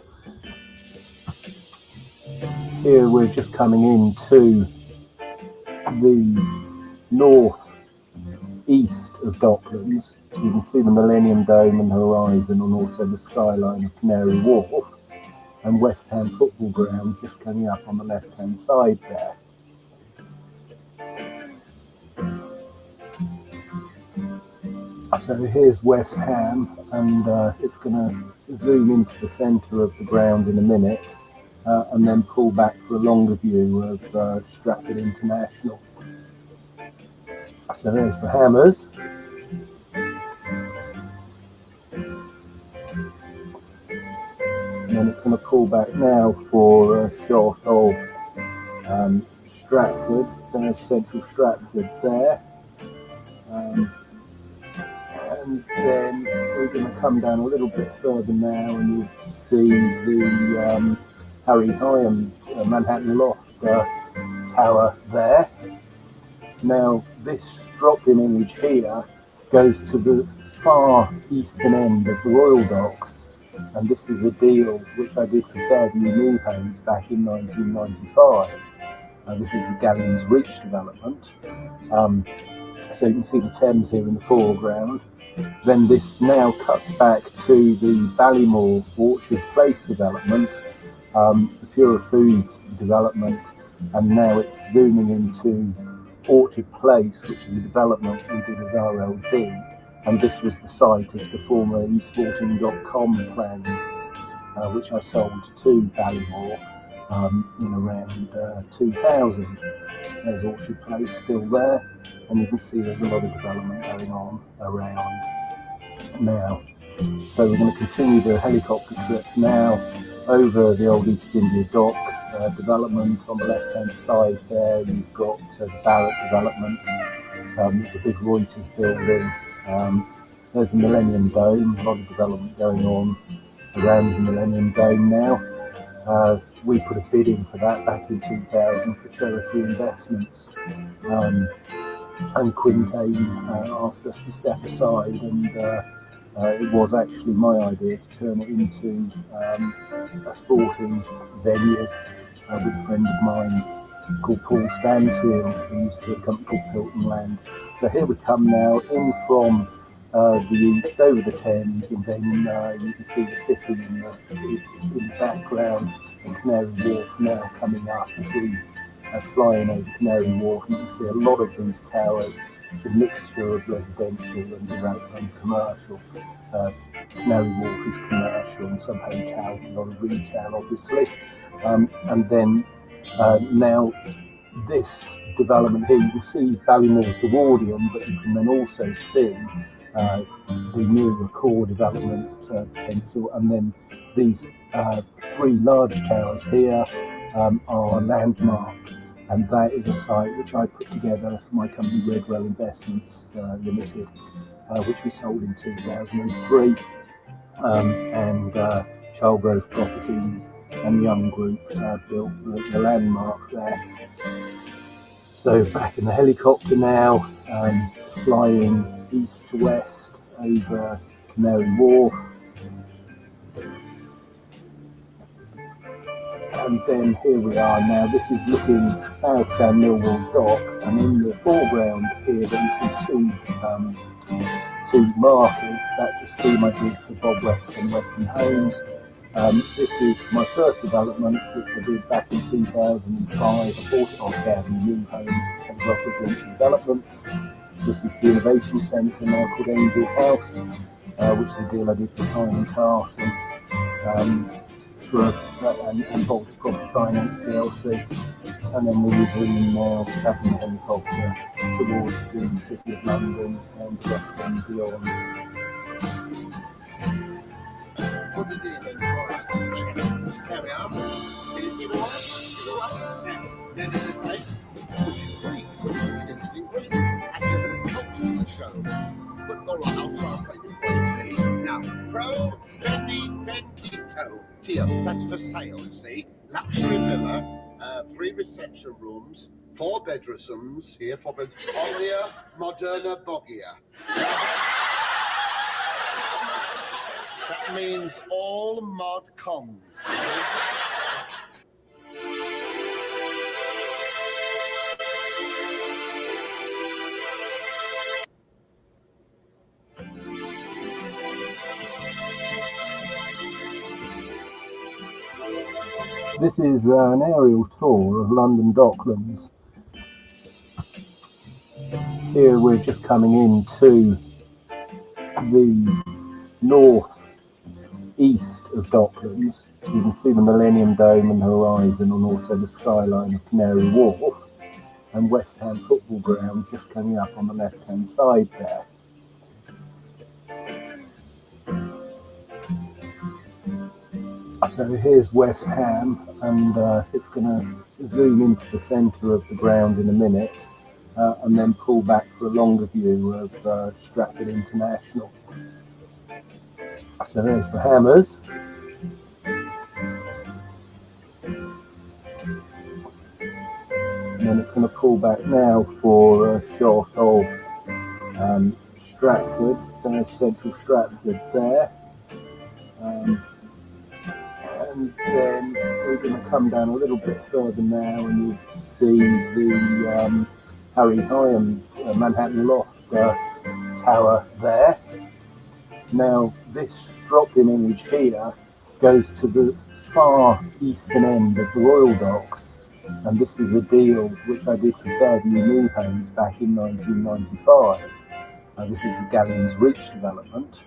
Speaker 1: Here we're just coming into the north east of Docklands. You can see the Millennium Dome and Horizon, and also the skyline of Canary Wharf and West Ham football ground just coming up on the left hand side there. So here's West Ham, and it's going to zoom into the centre of the ground in a minute, and then pull back for a longer view of Stratford International. So there's the Hammers. And then it's going to pull back now for a shot of Stratford. There's central Stratford there. And then we're going to come down a little bit further now, and you'll see the Harry Hyams Manhattan Loft tower there. Now this drop-in image here goes to the far eastern end of the Royal Docks, and this is a deal which I did for Fairview New Homes back in 1995. This is the Galleons Reach development. So you can see the Thames here in the foreground. Then this now cuts back to the Ballymore Orchard Place development, the Pure Foods development, and now it's zooming into Orchard Place, which is a development we did as RLD, and this was the site of the former esporting.com plans, which I sold to Ballymore in around 2000. There's Orchard Place still there, and you can see there's a lot of development going on around now. So we're going to continue the helicopter trip now over the old East India Dock development. On the left hand side there you've got the Barratt development. It's a big Reuters building. There's the Millennium Dome, a lot of development going on around the Millennium Dome now. We put a bid in for that back in 2000 for Cherokee Investments, and Quintain asked us to step aside, and it was actually my idea to turn it into a sporting venue with a friend of mine called Paul Stansfield, who used to be a company called Hilton Land. So here we come now in from the east over the Thames, and then you can see the city in the background, and Canary Wharf now coming up as we flying over Canary Wharf. And you can see a lot of these towers. It's a mixture of residential and commercial. Canary Wharf is commercial, and some hotel, a lot of retail obviously. And then now this development here, you can see Ballymore's the Wardian, but you can then also see the new core development pencil, and then these three large towers here are Landmark,
Speaker 5: And that is a site which I put together for my company Redwell Investments Limited, which we sold in 2003. And Childgrove Properties and Young Group built the landmark there. So back in the helicopter now, flying east to west over Canary Wharf. And then here we are now. This is looking south down Millwall Dock, and in the foreground here that you see two markers. That's a scheme I did for Bob West and Western Homes. This is my first development, which I did back in 2005. I bought it on Gavin New Homes, Telegraph Residential Developments. This is the Innovation Centre, now called Angel House, which is a deal I did for Simon Carson and Baltic Property Finance PLC. And then we resume now back in the helicopter towards the City of London and the West End beyond.
Speaker 6: There we are. Can you see the one? See the one? Now, then in the place, which is great. It's great. Adds a bit of culture to the show. But all right, I'll translate it for you. See? Now, pro vendito. Tia, that's for sale, see? Luxury villa, 3 reception rooms, 4 bedrooms here, 4 bedrooms. Olia Moderna Bogia. That means all mod cons.
Speaker 5: This is an aerial tour of London Docklands. Here we're just coming into the north east of Docklands. You can see the Millennium Dome and the horizon, and also the skyline of Canary Wharf and West Ham Football Ground just coming up on the left hand side there. So here's West Ham, and it's going to zoom into the centre of the ground in a minute, and then pull back for a longer view of Stratford International. So there's the Hammers. And then it's going to pull back now for a shot of Stratford. There's Central Stratford there. And then we're going to come down a little bit further now, and you'll see the Harry Hyams Manhattan Loft tower there. Now, this drop-in image here goes to the far eastern end of the Royal Docks, and this is a deal which I did for Fairview New Homes back in 1995. This is the Galleons Reach development.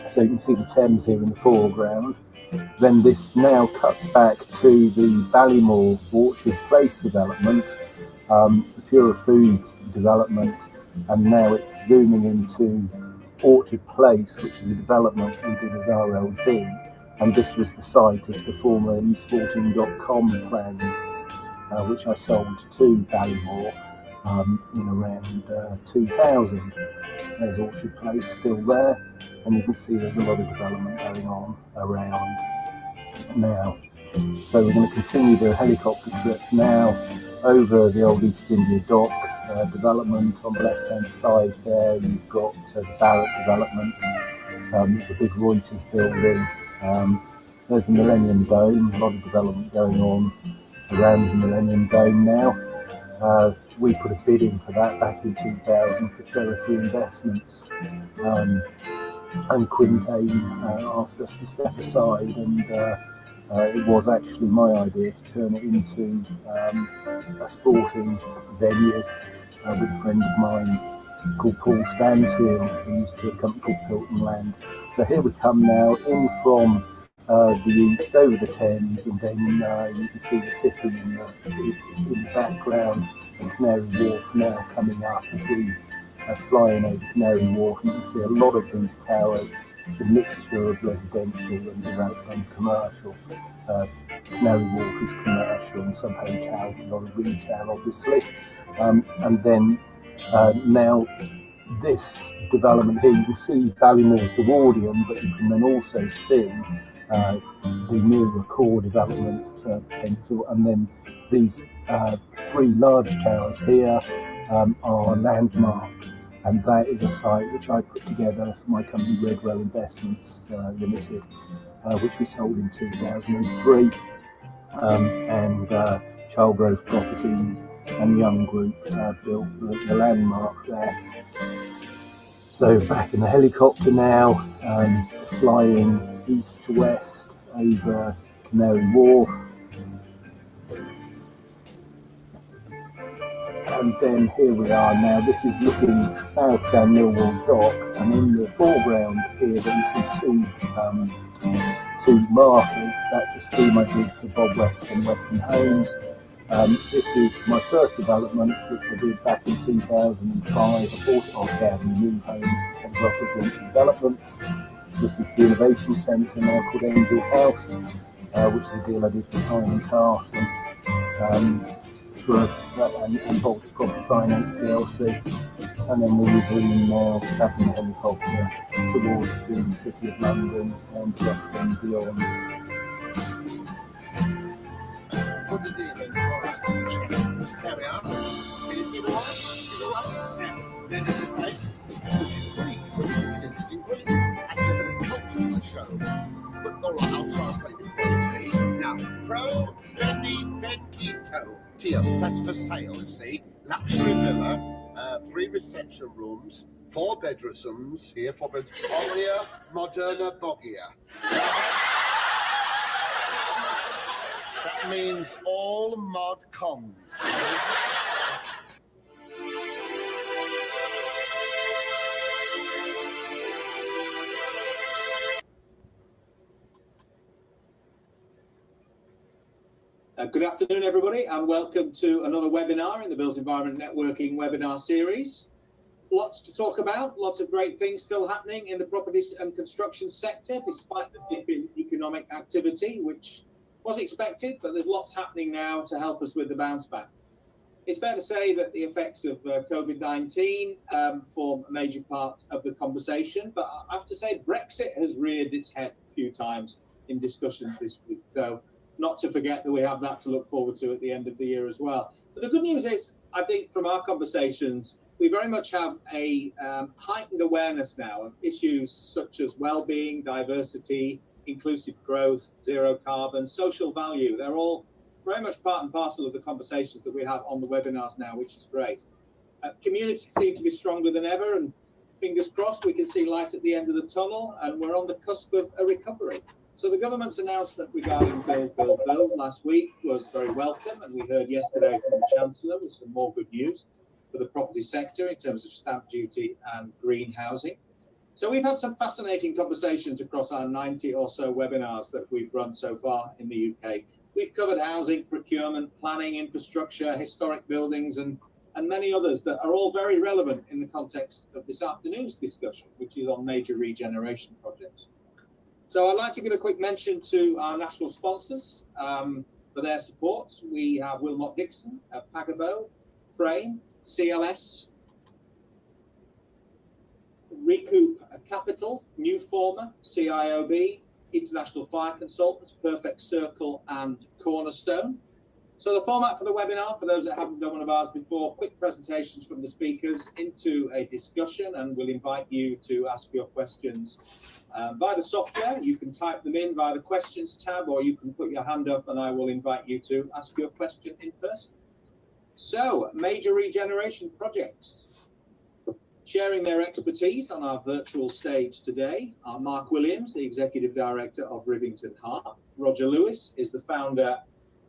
Speaker 5: So you can see the Thames here in the foreground. Then this now cuts back to the Ballymore Orchard Place development, the Pure Foods development, and now it's zooming into Orchard Place, which is a development we did as RLD, and this was the site of the former esporting.com plans, which I sold to Ballymore in around 2000. There's Orchard Place still there, and you can see there's a lot of development going on around now. So we're going to continue the helicopter trip now over the old East India Dock development. On the left hand side there you've got the Barratt development, the big Reuters building. There's the Millennium Dome, a lot of development going on around the Millennium Dome now. We put a bid in for that back in 2000 for Cherokee Investments, and Quintain asked us to step aside, and it was actually my idea to turn it into a sporting venue with a friend of mine called Paul Stansfield, who used to be a company called Hilton Land. So here we come now in from the east over the Thames, and then you can see the city in the background, and Canary Wharf now coming up as we flying over Canary Wharf. And you can see a lot of these towers. It's a mixture of residential and commercial Canary Wharf is commercial and some hotel, a lot of retail obviously. And then now this development here, you can see Ballymall's the Wardian, but you can then also see the newer core development, Pencil, and then these three large towers here are Landmark, and that is a site which I put together for my company Redwell Investments Limited, which we sold in 2003, and Childgrove Properties and Young Group built the Landmark there. So back in the helicopter now, flying east to west over Canary Wharf. And then here we are now. This is looking south down Millwall Dock, and in the foreground here you see two markers. That's a scheme I did for Bob West and Western Homes. This is my first development, which I did back in 2005. I bought it on Gavin New Homes, it represents developments. This is the Innovation Centre now called Angel House, which is a deal I did for Simon Carson and Baltic Property Finance PLC. And then we resume now back in the helicopter towards the City of London and West End beyond.
Speaker 6: What did they even There we are. Can you see the one? See the one? Yeah. Then it's okay. Which is great. It's great. Adds a bit of culture to the show. But all right, I'll translate it for you. See now, pro vendito. Tio, that's for sale. See, luxury villa, 3 reception rooms, 4 bedrooms here. 4 bedrooms. Aurea Moderna Bogia. That means all mod cons.
Speaker 7: Good afternoon, everybody, and welcome to another webinar in the Built Environment Networking webinar series. Lots to talk about, lots of great things still happening in the properties and construction sector, despite the dip in economic activity, which was expected, but there's lots happening now to help us with the bounce back. It's fair to say that the effects of COVID-19 form a major part of the conversation, but I have to say Brexit has reared its head a few times in discussions this week. So not to forget that we have that to look forward to at the end of the year as well. But the good news is, I think from our conversations, we very much have a heightened awareness now of issues such as well-being, diversity, inclusive growth, zero carbon, social value. They're all very much part and parcel of the conversations that we have on the webinars now, which is great. Communities seem to be stronger than ever, and fingers crossed we can see light at the end of the tunnel, and we're on the cusp of a recovery. So the government's announcement regarding Build last week was very welcome, and we heard yesterday from the Chancellor with some more good news for the property sector in terms of stamp duty and green housing. So we've had some fascinating conversations across our 90 or so webinars that we've run so far in the UK. We've covered housing, procurement, planning, infrastructure, historic buildings, and many others that are all very relevant in the context of this afternoon's discussion, which is on major regeneration projects. So I'd like to give a quick mention to our national sponsors for their support. We have Wilmot Dixon, Pagabo, Frame, CLS, Recoup Capital, New Former, CIOB, International Fire Consultants, Perfect Circle, and Cornerstone. So the format for the webinar, for those that haven't done one of ours before, quick presentations from the speakers into a discussion, and we'll invite you to ask your questions via the software. You can type them in via the questions tab, or you can put your hand up and I will invite you to ask your question in person. So, major regeneration projects. Sharing their expertise on our virtual stage today are Mark Williams, the Executive Director of Rivington Hart. Roger Lewis is the founder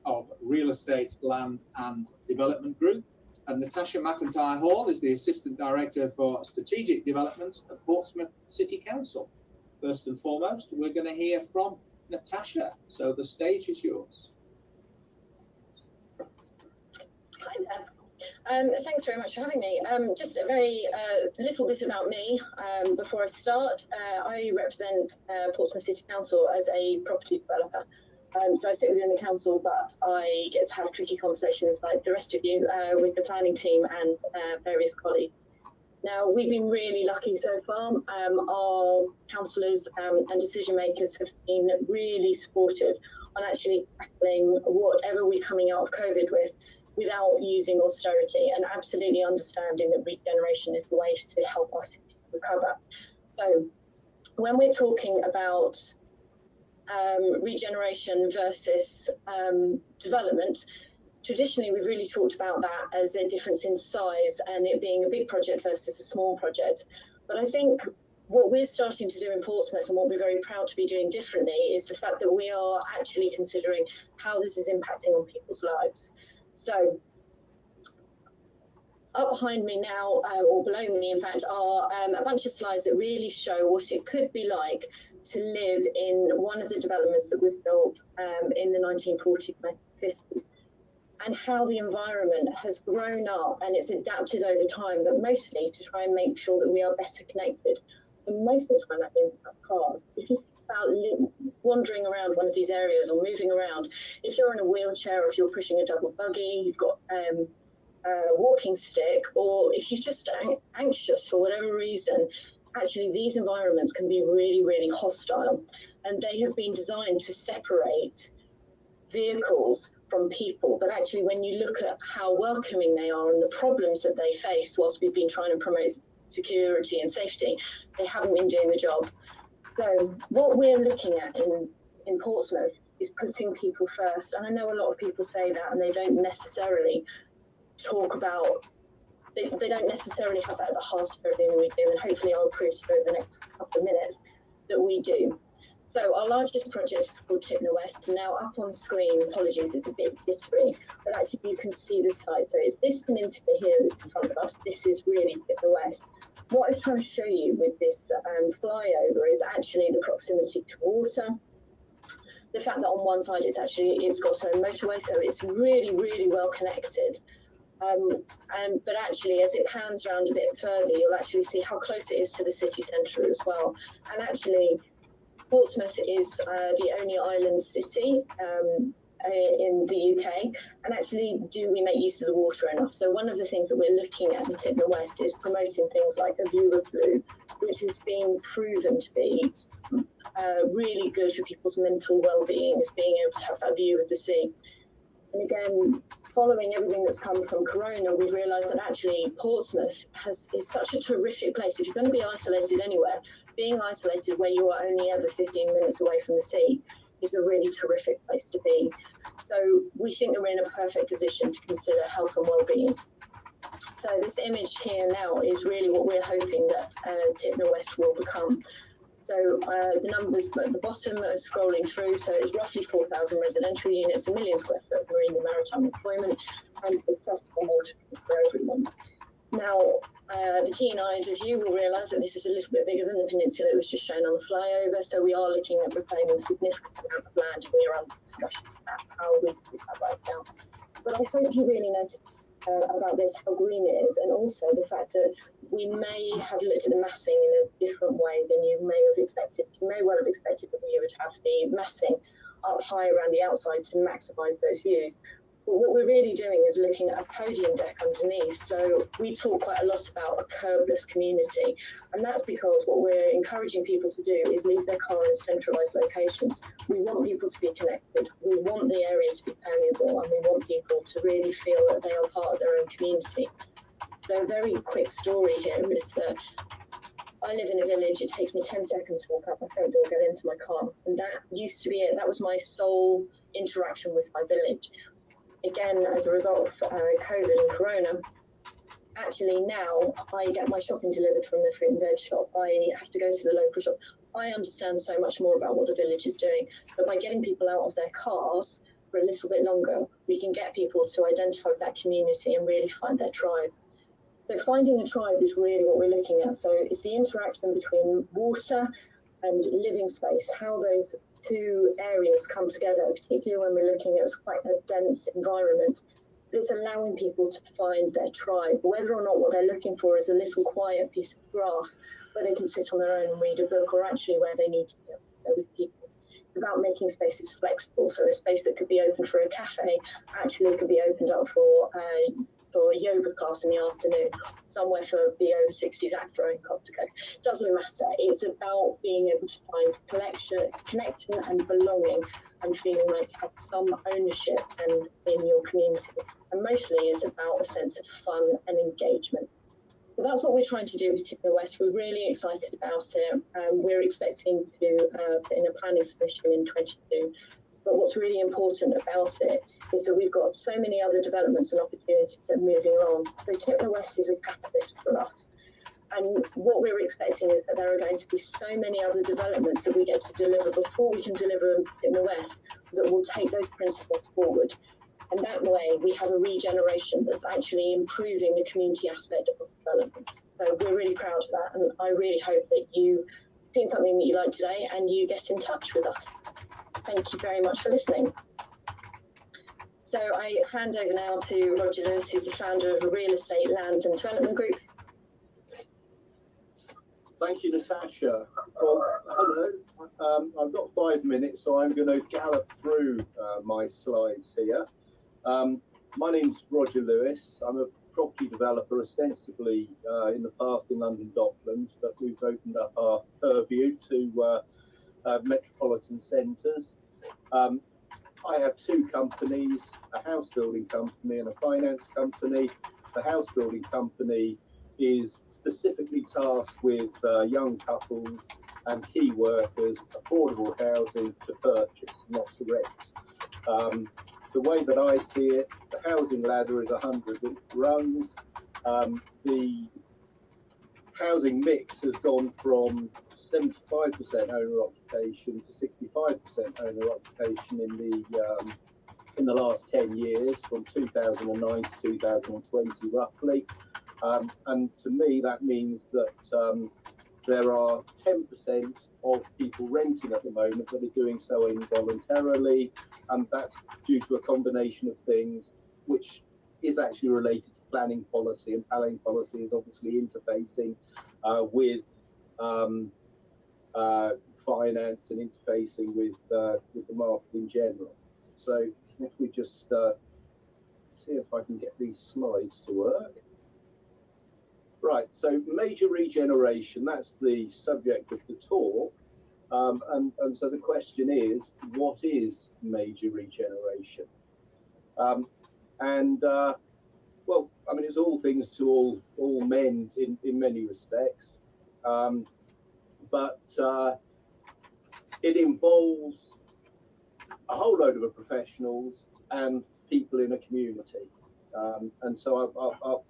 Speaker 7: of Real Estate, Land and Development Group. And Natasha McIntyre Hall is the Assistant Director for Strategic Developments at Portsmouth City Council. First and foremost, we're going to hear from Natasha. So the stage is yours.
Speaker 9: Hi there. Thanks very much for having me. Just a very little bit about me before I start. I represent Portsmouth City Council as a property developer. So I sit within the council, but I get to have tricky conversations like the rest of you with the planning team and various colleagues. Now, we've been really lucky so far. Our councillors and decision makers have been really supportive on actually tackling whatever we're coming out of COVID with without using austerity, and absolutely understanding that regeneration is the way to help us recover. So when we're talking about regeneration versus development, traditionally we've really talked about that as a difference in size and it being a big project versus a small project. But I think what we're starting to do in Portsmouth and what we're very proud to be doing differently is the fact that we are actually considering how this is impacting on people's lives. So up behind me now, or below me in fact, are a bunch of slides that really show what it could be like to live in one of the developments that was built in the 1940s and 50s, and how the environment has grown up and it's adapted over time, but mostly to try and make sure that we are better connected. And most of the time that means about cars. If you think about wandering around one of these areas or moving around, if you're in a wheelchair or if you're pushing a double buggy, you've got a walking stick, or if you're just anxious for whatever reason, actually these environments can be really, really hostile. And they have been designed to separate vehicles from people, but actually when you look at how welcoming they are and the problems that they face whilst we've been trying to promote security and safety, they haven't been doing the job. So what we're looking at in Portsmouth is putting people first. And I know a lot of people say that and they don't necessarily talk about, they don't necessarily have that at the heart of everything that we do, and hopefully I'll prove to you over the next couple of minutes that we do. So our largest project is called Tipner West. Now up on screen, apologies, it's a bit glittery, but actually you can see the site. So it's this peninsula here that's in front of us. This is really Tipner West. What I was trying to show you with this flyover is actually the proximity to water. The fact that on one side it's got a motorway, so it's really, really well connected. But actually, as it pans around a bit further, you'll actually see how close it is to the city centre as well. And actually, Portsmouth is the only island city in the UK, and actually do we make use of the water enough? So one of the things that we're looking at in Tipner West is promoting things like a view of blue, which has been proven to be really good for people's mental well-being, is being able to have that view of the sea. And again, following everything that's come from Corona, we've realised that actually Portsmouth is such a terrific place. If you're going to be isolated anywhere, being isolated where you are only ever 15 minutes away from the sea is a really terrific place to be. So we think that we're in a perfect position to consider health and well-being. So this image here now is really what we're hoping that Tipner West will become. So the numbers at the bottom are scrolling through, so it's roughly 4,000 residential units, 1 million square foot of marine and maritime employment, and accessible water for everyone. Now, the keen-eyed of you will realise that this is a little bit bigger than the peninsula that was just shown on the flyover, so we are looking at reclaiming a significant amount of land, and we are under discussion about how we can do that right now. But I hope you really noticed about this, how green it is, and also the fact that we may have looked at the massing in a different way than you may have expected. You may well have expected that we would have the massing up high around the outside to maximise those views. But what we're really doing is looking at a podium deck underneath. So we talk quite a lot about a curbless community, and that's because what we're encouraging people to do is leave their car in centralised locations. We want people to be connected. We want the area to be permeable, and we want people to really feel that they are part of their own community. So a very quick story here is that I live in a village. It takes me 10 seconds to walk out my front door, get into my car, and that used to be it. That was my sole interaction with my village. Again, as a result of COVID and Corona, actually now I get my shopping delivered from the fruit and veg shop. I have to go to the local shop. I understand so much more about what the village is doing, but by getting people out of their cars for a little bit longer, we can get people to identify with that community and really find their tribe. So finding a tribe is really what we're looking at. So it's the interaction between water and living space, how those two areas come together, particularly when we're looking at quite a dense environment. But it's allowing people to find their tribe, whether or not what they're looking for is a little quiet piece of grass where they can sit on their own and read a book, or actually where they need to go with people. It's about making spaces flexible. So a space that could be open for a cafe actually could be opened up for a yoga class in the afternoon, somewhere for the over 60s axe throwing club to go. Doesn't matter. It's about being able to find connection and belonging and feeling like you have some ownership and in your community. And mostly it's about a sense of fun and engagement. So that's what we're trying to do with Tipping West. We're really excited about it. We're expecting to put in a planning submission in 22. But what's really important about it is that we've got so many other developments and opportunities that are moving on. So Tipping West is a catalyst for us. And what we're expecting is that there are going to be so many other developments that we get to deliver before we can deliver in the West that will take those principles forward. And that way we have a regeneration that's actually improving the community aspect of development. So we're really proud of that. And I really hope that you've seen something that you like today and you get in touch with us. Thank you very much for listening. So I hand over now to Roger Lewis, who's the founder of a real estate land and development group.
Speaker 1: Thank you, Natasha. Well, hello. I've got 5 minutes, so I'm going to gallop through my slides here. My name's Roger Lewis. I'm a property developer, ostensibly in the past in London Docklands, but we've opened up our purview to metropolitan centres. I have 2 companies, a house building company and a finance company. The house building company is specifically tasked with young couples and key workers, affordable housing to purchase, not to rent. The way that I see it, the housing ladder is 100 rungs. The housing mix has gone from 75% owner occupation to 65% owner occupation in the last 10 years, from 2009 to 2020 roughly. And to me, that means that there are 10% of people renting at the moment that are doing so involuntarily, and that's due to a combination of things, which is actually related to planning policy, and planning policy is obviously interfacing with finance and interfacing with the market in general. So if we just see if I can get these slides to work. Right, so major regeneration, that's the subject of the talk. And so the question is, what is major regeneration? Well, I mean, it's all things to all men in many respects. But it involves a whole load of professionals and people in a community. And so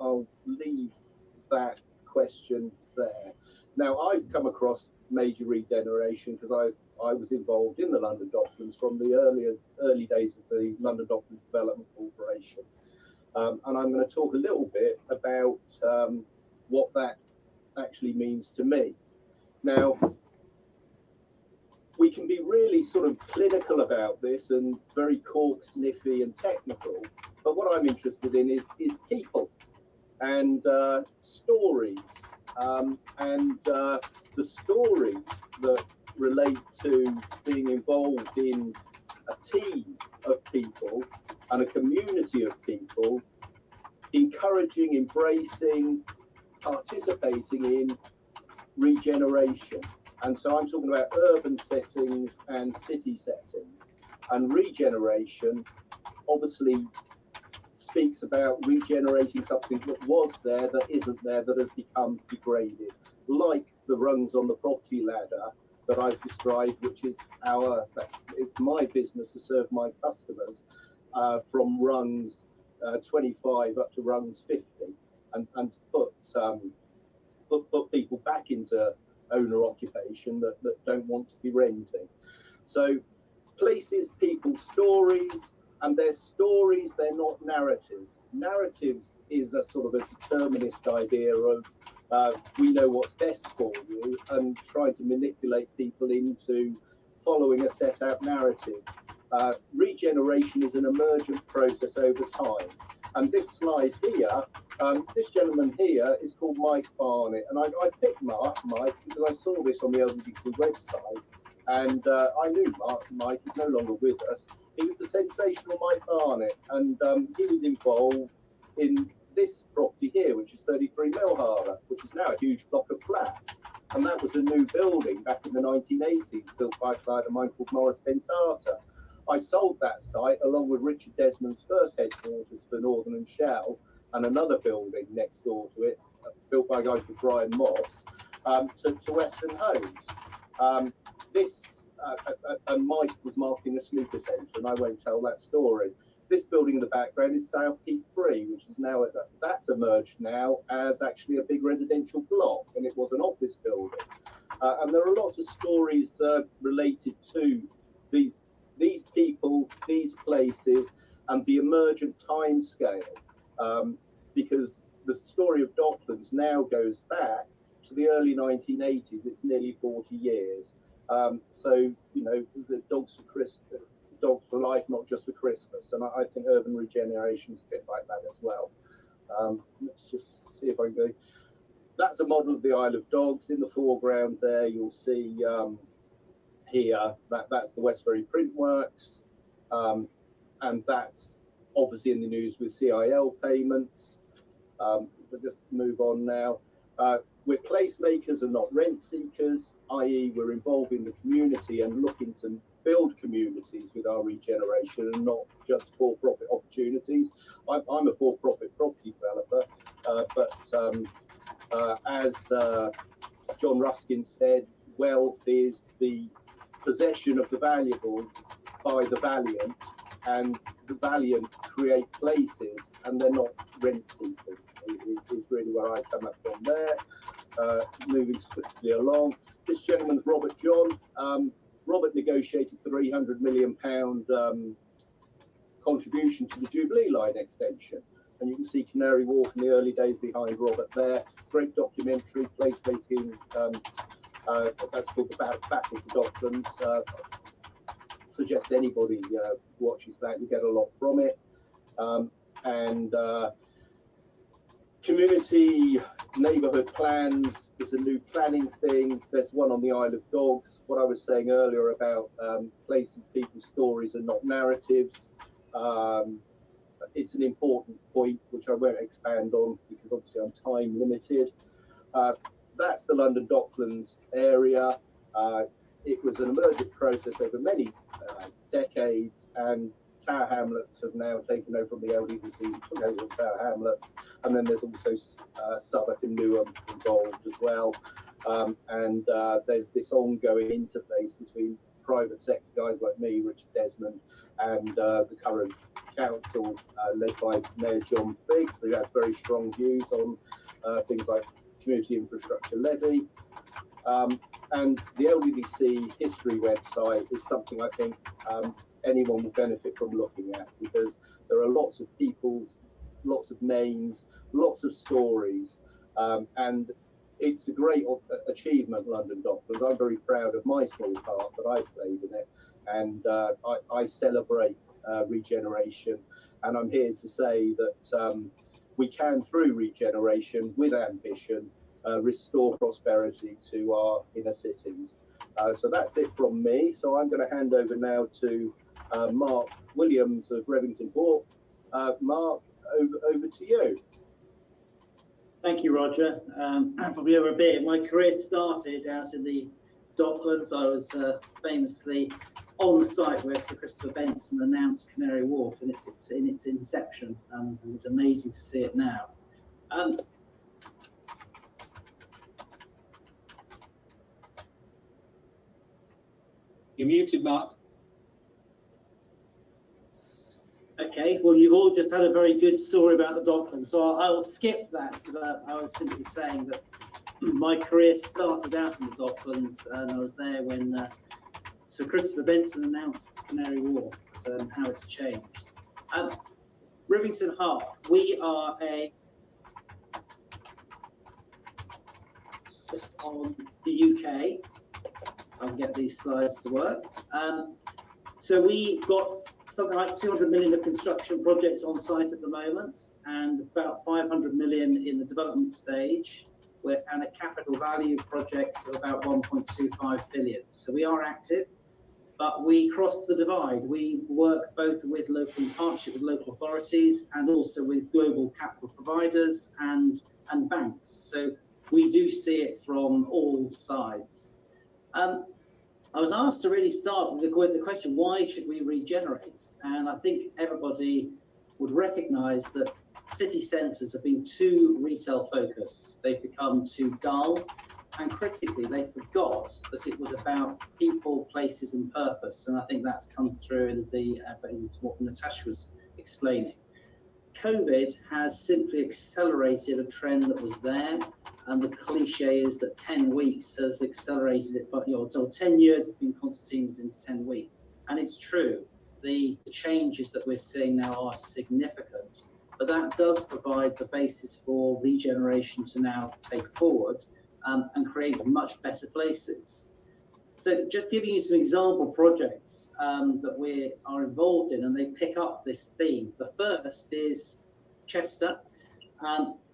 Speaker 1: I'll leave that question there. Now, I've come across major regeneration because I was involved in the London Docklands from the early days of the London Docklands Development Corporation. And I'm going to talk a little bit about what that actually means to me. Now, we can be really sort of clinical about this and very cork sniffy and technical, but what I'm interested in is people and stories, and the stories that relate to being involved in a team of people and a community of people, encouraging, embracing, participating in regeneration. And so I'm talking about urban settings and city settings. And regeneration obviously speaks about regenerating something that was there, that isn't there, that has become degraded, like the rungs on the property ladder that I've described, which is it's my business to serve my customers from rungs 25 up to rungs 50, and to put people back into owner occupation that don't want to be renting. So places, people, stories, and they're stories, they're not narratives. Narratives is a sort of a determinist idea of we know what's best for you, and trying to manipulate people into following a set out narrative. Regeneration is an emergent process over time. And this slide here, this gentleman here is called Mike Barnett. And I picked Mike because I saw this on the LBC website. And I knew Mike is no longer with us. He was the sensational Mike Barnett, and he was involved in this property here, which is 33 Mill Harbour, which is now a huge block of flats. And that was a new building back in the 1980s, built by a client of mine called Morris Pentata. I sold that site along with Richard Desmond's first headquarters for Northern and Shell, and another building next door to it, built by a guy called Brian Moss, to Western Homes. And Mike was marketing a snooker centre, and I won't tell that story. This building in the background is South Quay 3, which is now, that's emerged now as actually a big residential block, and it was an office building. And there are lots of stories related to these people, these places, and the emergent time scale, because the story of Docklands now goes back to the early 1980s. It's nearly 40 years. So, you know, there's Dogs for Christmas, Dogs for Life, not just for Christmas. And I think urban regeneration is a bit like that as well. Let's just see if I can go. That's a model of the Isle of Dogs. In the foreground there, you'll see here, that's the Westbury Print Works. And that's obviously in the news with CIL payments. We'll just move on now. We're placemakers and not rent seekers, i.e. we're involved in the community and looking to build communities with our regeneration and not just for-profit opportunities. I'm a for-profit property developer, but as John Ruskin said, wealth is the possession of the valuable by the valiant, and the valiant create places and they're not rent seekers. Is really where I come up from there. Moving swiftly along, this gentleman's Robert John. Robert negotiated £300 million contribution to the Jubilee Line extension, and you can see Canary Wharf in the early days behind Robert there. Great documentary, placemaking. That's called the Battle for Docklands. Suggest anybody watches that, you get a lot from it. And community neighbourhood plans is a new planning thing. There's one on the Isle of Dogs. What I was saying earlier about places, people's stories and not narratives. It's an important point, which I won't expand on because obviously I'm time limited. That's the London Docklands area. It was an emergent process over many decades, and Tower Hamlets have now taken over from the LDC, took over from Tower Hamlets, and then there's also Southwark and Newham involved as well. And there's this ongoing interface between private sector guys like me, Richard Desmond, and the current council led by Mayor John Biggs, who has very strong views on things like community infrastructure levy. And the LDC history website is something I think anyone will benefit from looking at, because there are lots of people, lots of names, lots of stories, and it's a great achievement, London Docklands. I'm very proud of my small part that I played in it, and I celebrate regeneration, and I'm here to say that we can, through regeneration with ambition, restore prosperity to our inner cities. So that's it from me. So I'm going to hand over now to Mark Williams of Revington Port. Mark, over to you.
Speaker 4: Thank you, Roger. Probably over a bit. My career started out in the Docklands. I was famously on the site where Sir Christopher Benson announced Canary Wharf in its inception, and it's amazing to see it now.
Speaker 7: You're muted, Mark.
Speaker 4: Okay, well, you've all just had a very good story about the Docklands, so I'll skip that, because I was simply saying that my career started out in the Docklands, and I was there when Sir Christopher Benson announced Canary Wharf, and how it's changed. Rivington Harp, we are on the UK. I'll get these slides to work. So we got something like 200 million of construction projects on site at the moment, and about 500 million in the development stage. and a capital value projects of about 1.25 billion. So we are active, but we cross the divide. We work both with local in partnership with local authorities and also with global capital providers and banks. So we do see it from all sides. I was asked to really start with the question, why should we regenerate? And I think everybody would recognize that city centres have been too retail focused. They've become too dull, and critically, they forgot that it was about people, places and purpose. And I think that's come through in what Natasha was explaining. COVID has simply accelerated a trend that was there, and the cliche is that 10 weeks has accelerated it, but so 10 years has been constituted into 10 weeks. And it's true, the changes that we're seeing now are significant, but that does provide the basis for regeneration to now take forward and create much better places. So just giving you some example projects that we are involved in, and they pick up this theme. The first is Chester.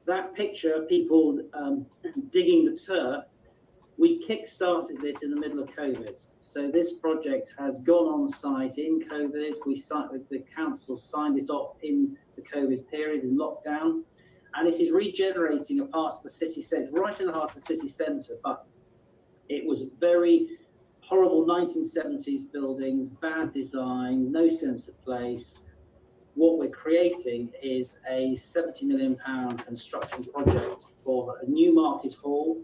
Speaker 4: That picture of people digging the turf, we kick-started this in the middle of COVID. So this project has gone on site in COVID. The council signed it off in the COVID period in lockdown. And it is regenerating a part of the city centre, right in the heart of the city centre. But it was very horrible 1970s buildings, bad design, no sense of place. What we're creating is a £70 million construction project for a new market hall,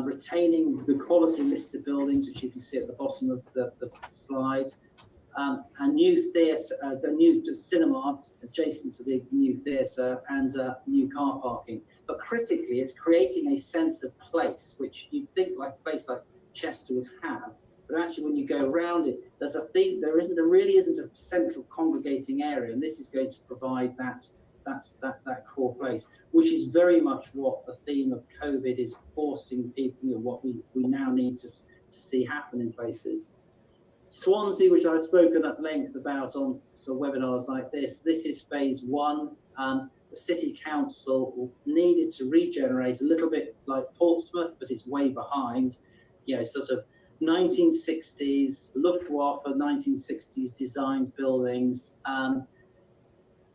Speaker 4: retaining the quality listed buildings, which you can see at the bottom of the slide, a new theatre, the new cinema adjacent to the new theatre, and new car parking. But critically, it's creating a sense of place, which you'd think like a place like Chester would have. But actually, when you go around it, there really isn't a central congregating area, and this is going to provide that core place, which is very much what the theme of COVID is forcing people, what we now need to see happen in places. Swansea, which I've spoken at length about on webinars like this is phase one. The City Council needed to regenerate a little bit like Portsmouth, but it's way behind, sort of 1960s, Luftwaffe 1960s designed buildings,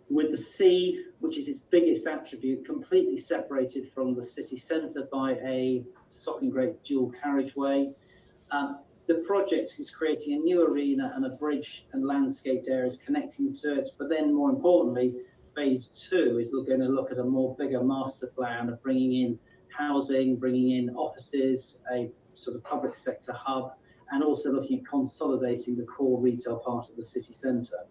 Speaker 4: with the sea, which is its biggest attribute, completely separated from the city centre by a Stockton-Great dual carriageway. The project is creating a new arena and a bridge and landscaped areas connecting to it, but then more importantly, phase two is going to look at a more bigger master plan of bringing in housing, bringing in offices, a sort of public sector hub, and also looking at consolidating the core retail part of the city centre.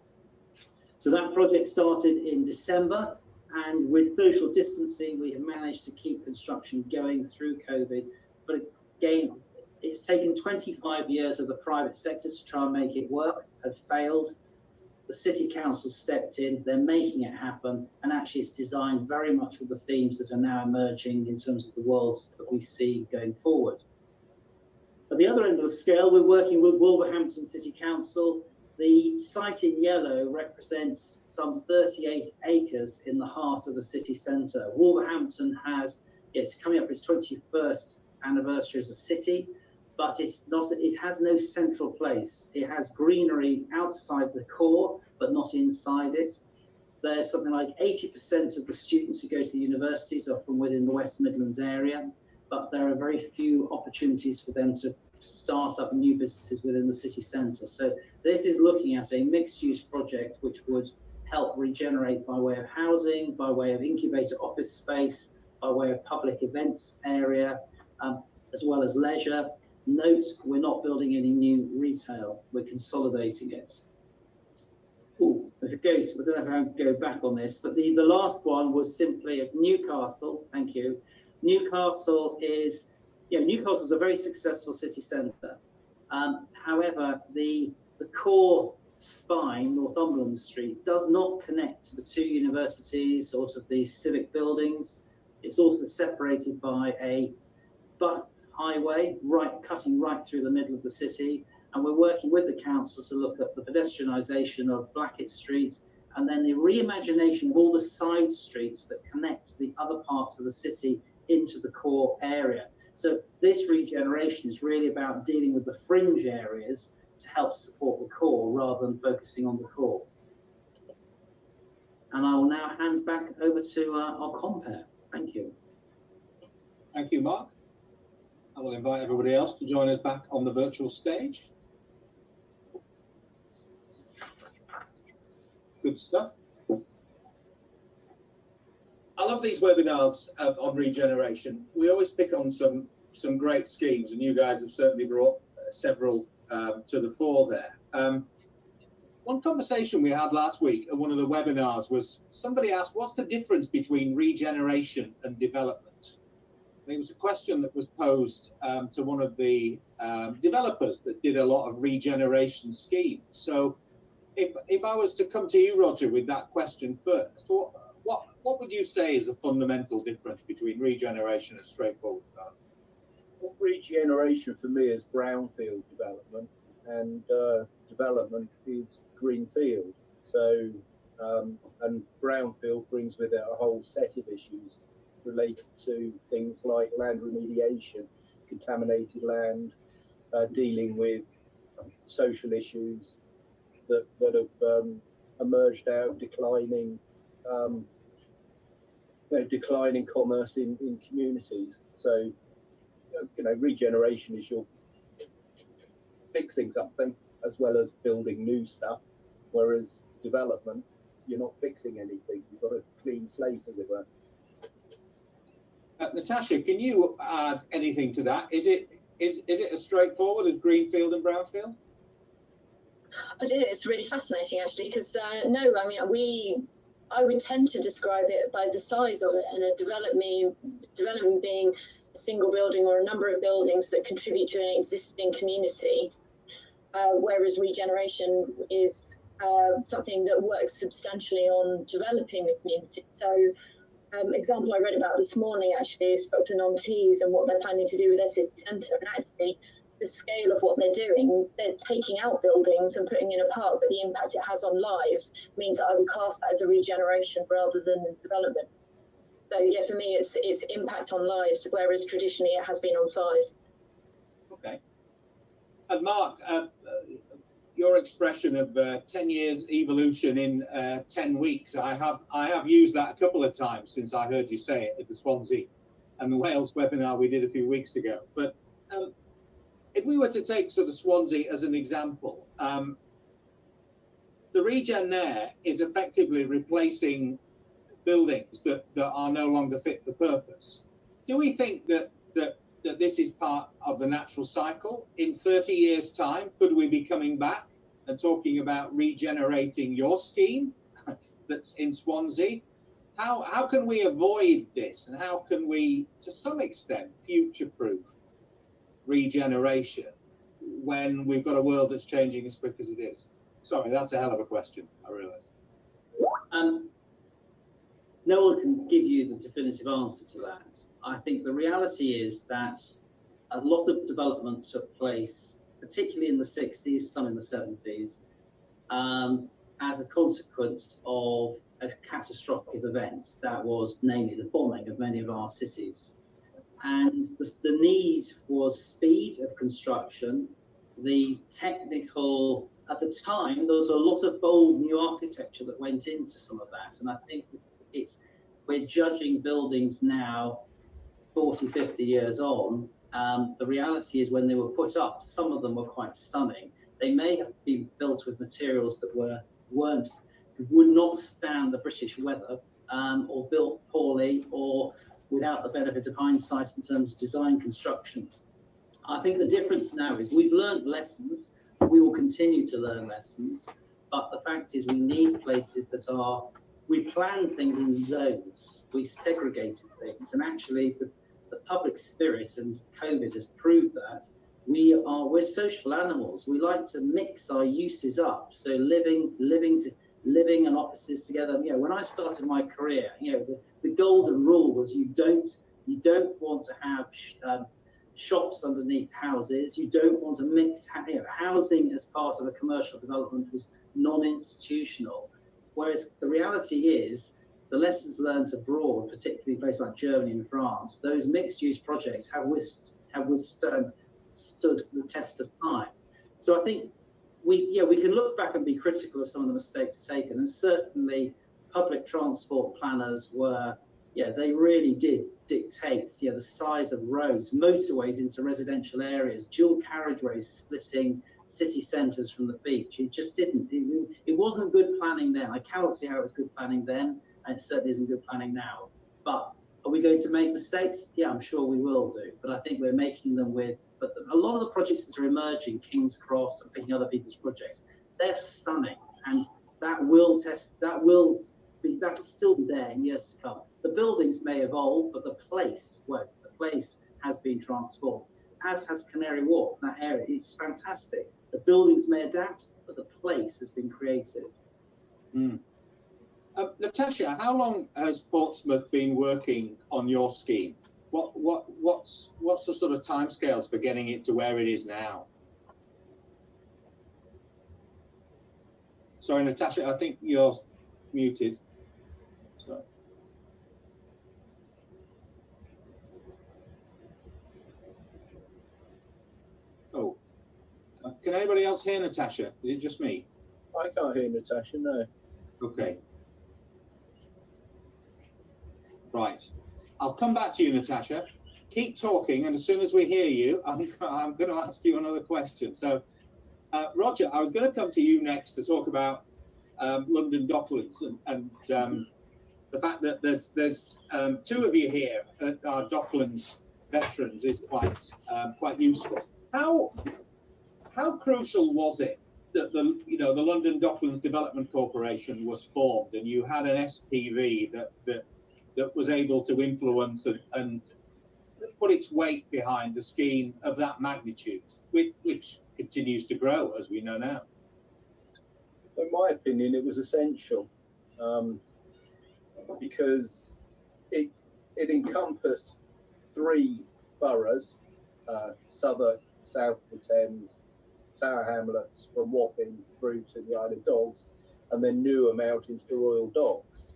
Speaker 4: So that project started in December, and with social distancing, we have managed to keep construction going through COVID. But again, it's taken 25 years of the private sector to try and make it work, have failed. The City Council stepped in, they're making it happen, and actually it's designed very much with the themes that are now emerging in terms of the world that we see going forward. At the other end of the scale, we're working with Wolverhampton City Council. The site in yellow represents some 38 acres in the heart of the city centre. Wolverhampton it's coming up its 21st anniversary as a city, but it has no central place. It has greenery outside the core, but not inside it. There's something like 80% of the students who go to the universities are from within the West Midlands area, but there are very few opportunities for them to start up new businesses within the city centre. So this is looking at a mixed-use project which would help regenerate by way of housing, by way of incubator office space, by way of public events area, as well as leisure. Note, we're not building any new retail, we're consolidating it. Oh, if it goes, I don't know how to go back on this, but the last one was simply Newcastle. Thank you. Newcastle is, Newcastle's a very successful city centre. However, the core spine, Northumberland Street, does not connect to the two universities or to the civic buildings. It's also separated by a bus highway cutting right through the middle of the city. And we're working with the council to look at the pedestrianisation of Blackett Street, and then the reimagination of all the side streets that connect the other parts of the city into the core area. So this regeneration is really about dealing with the fringe areas to help support the core rather than focusing on the core. And I will now hand back over to our compere. Thank you.
Speaker 7: Thank you, Mark. I will invite everybody else to join us back on the virtual stage. Good stuff. I love these webinars on regeneration. We always pick on some great schemes, and you guys have certainly brought several to the fore there. One conversation we had last week at one of the webinars was somebody asked, what's the difference between regeneration and development? And it was a question that was posed to one of the developers that did a lot of regeneration schemes. So if I was to come to you, Roger, with that question first, what would you say is the fundamental difference between regeneration and straightforward development?
Speaker 11: Well, regeneration for me is brownfield development, and development is greenfield. So, and brownfield brings with it a whole set of issues related to things like land remediation, contaminated land, dealing with social issues that have emerged out, declining commerce in communities. So, regeneration is your fixing something as well as building new stuff, whereas development, you're not fixing anything. You've got a clean slate, as it were.
Speaker 7: Natasha, can you add anything to that? Is it as straightforward as greenfield and brownfield?
Speaker 9: I do. It's really fascinating, actually, because no, I mean, I would tend to describe it by the size of it, and a development being a single building or a number of buildings that contribute to an existing community, whereas regeneration is something that works substantially on developing the community. So, example I read about this morning actually spoke to Non-Tees and what they're planning to do with their city centre, and actually the scale of what they're doing, they're taking out buildings and putting in a park, but the impact it has on lives means that I would class that as a regeneration rather than development. So yeah, for me, it's impact on lives, whereas traditionally it has been on size.
Speaker 7: Okay. And Mark, your expression of 10 years evolution in 10 weeks, I have used that a couple of times since I heard you say it at the Swansea and the Wales webinar we did a few weeks ago. But if we were to take sort of Swansea as an example, the regen there is effectively replacing buildings that are no longer fit for purpose. Do we think that this is part of the natural cycle? In 30 years' time, could we be coming back and talking about regenerating your scheme that's in Swansea? How can we avoid this, and how can we, to some extent, future-proof regeneration when we've got a world that's changing as quick as it is? Sorry, that's a hell of a question, I realise.
Speaker 4: No one can give you the definitive answer to that. I think the reality is that a lot of development took place, particularly in the 60s, some in the 70s, as a consequence of a catastrophic event that was namely the bombing of many of our cities. And the need was speed of construction, the technical, at the time, there was a lot of bold new architecture that went into some of that. And I think we're judging buildings now 40, 50 years on. The reality is when they were put up, some of them were quite stunning. They may have been built with materials that would not stand the British weather, or built poorly, or without the benefit of hindsight in terms of design construction. I think the difference now is we've learned lessons. We will continue to learn lessons, but the fact is we need places that are, we planned things in zones, we segregated things, and actually the public spirit, and COVID has proved that, we're social animals. We like to mix our uses up. So living and offices together. You know, when I started my career, you know, the golden rule was you don't want to have shops underneath houses. You don't want to mix, you know, housing as part of a commercial development was non-institutional. Whereas the reality is the lessons learned abroad, particularly in places like Germany and France, those mixed-use projects have withstood the test of time. So I think we can look back and be critical of some of the mistakes taken, and certainly public transport planners were, they really did dictate the size of roads, motorways into residential areas, dual carriageways splitting city centres from the beach. It just didn't. It wasn't good planning then. I cannot see how it was good planning then, and it certainly isn't good planning now. But are we going to make mistakes? Yeah, I'm sure we will do. But I think we're making them with. But a lot of the projects that are emerging, King's Cross and picking other people's projects, they're stunning, and that will still be there in years to come. The buildings may evolve, but the place won't. The place has been transformed, as has Canary Wharf. That area, it's fantastic. The buildings may adapt, but the place has been created.
Speaker 7: Natasha, how long has Portsmouth been working on your scheme? What's the sort of timescales for getting it to where it is now? Sorry, Natasha, I think you're muted. Sorry. Oh, can anybody else hear Natasha? Is it just me?
Speaker 11: I can't hear Natasha, no.
Speaker 7: Okay. Right. I'll come back to you, Natasha. Keep talking, and as soon as we hear you, I'm going to ask you another question. So, Roger, I was going to come to you next to talk about London Docklands and the fact that there's two of you here that are Docklands veterans is quite useful. How crucial was it that the London Docklands Development Corporation was formed, and you had an SPV that was able to influence and put its weight behind a scheme of that magnitude, which continues to grow, as we know now?
Speaker 11: In my opinion, it was essential because it encompassed 3 boroughs, Southwark, South of the Thames, Tower Hamlets, from Wapping through to the Isle of Dogs, and then Newham out into the Royal Docks.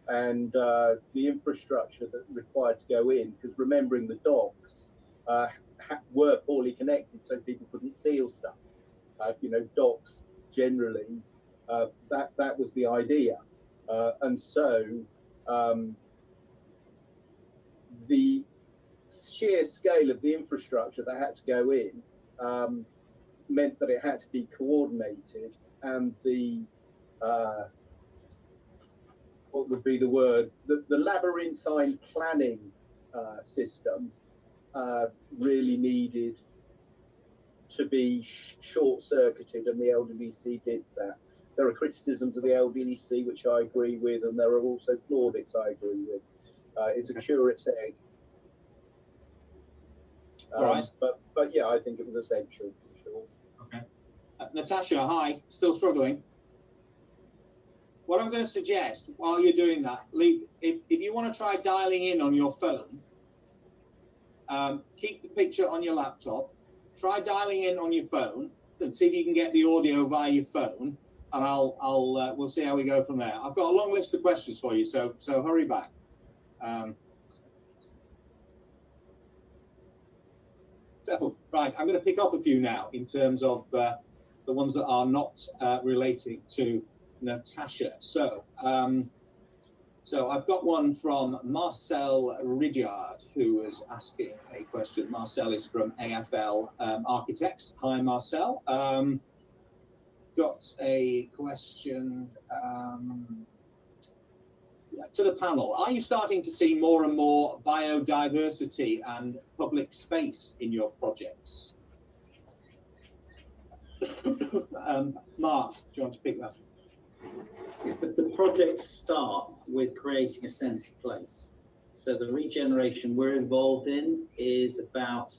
Speaker 11: And the infrastructure that required to go in, because remembering the docks were poorly connected, so people couldn't steal stuff. Docks generally, that was the idea. And so the sheer scale of the infrastructure that had to go in meant that it had to be coordinated, and the what would be the word? The labyrinthine planning system really needed to be short-circuited, and the LDDC did that. There are criticisms of the LDDC which I agree with, and there are also plaudits I agree with. It's a curate's egg.
Speaker 7: Right.
Speaker 11: But yeah, I think it was essential for sure.
Speaker 7: Okay. Natasha, hi. Still struggling? What I'm going to suggest while you're doing that, if you want to try dialing in on your phone, keep the picture on your laptop, try dialing in on your phone and see if you can get the audio via your phone, and we'll see how we go from there. I've got a long list of questions for you, so hurry back. So, right, I'm going to pick off a few now in terms of the ones that are not relating to Natasha. So I've got one from Marcel Ridyard, who is asking a question. Marcel is from AFL Architects. Hi, Marcel. Got a question to the panel. Are you starting to see more and more biodiversity and public space in your projects? Mark, do you want to pick that?
Speaker 4: The projects start with creating a sense of place. So the regeneration we're involved in is about,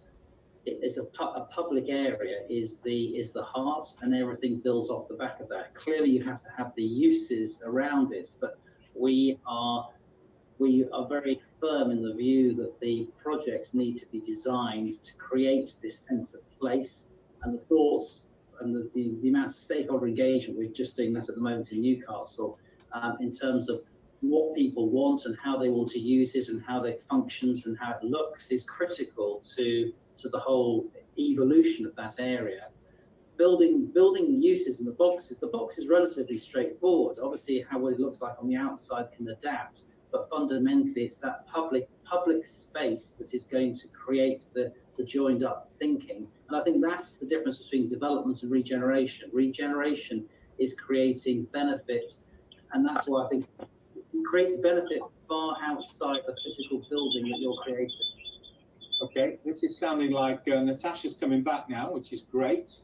Speaker 4: it's a public area is the heart, and everything builds off the back of that. Clearly you have to have the uses around it, but we are very firm in the view that the projects need to be designed to create this sense of place, and the thoughts and the amount of stakeholder engagement. We're just doing that at the moment in Newcastle, in terms of what people want and how they want to use it and how it functions and how it looks is critical to the whole evolution of that area. Building the uses and the box is relatively straightforward. Obviously, how it looks like on the outside can adapt, but fundamentally it's that public space that is going to create the joined up thinking. And I think that's the difference between development and regeneration. Regeneration is creating benefit, and that's why I think it creates benefit far outside the physical building that you're creating.
Speaker 7: Okay, this is sounding like Natasha's coming back now, which is great.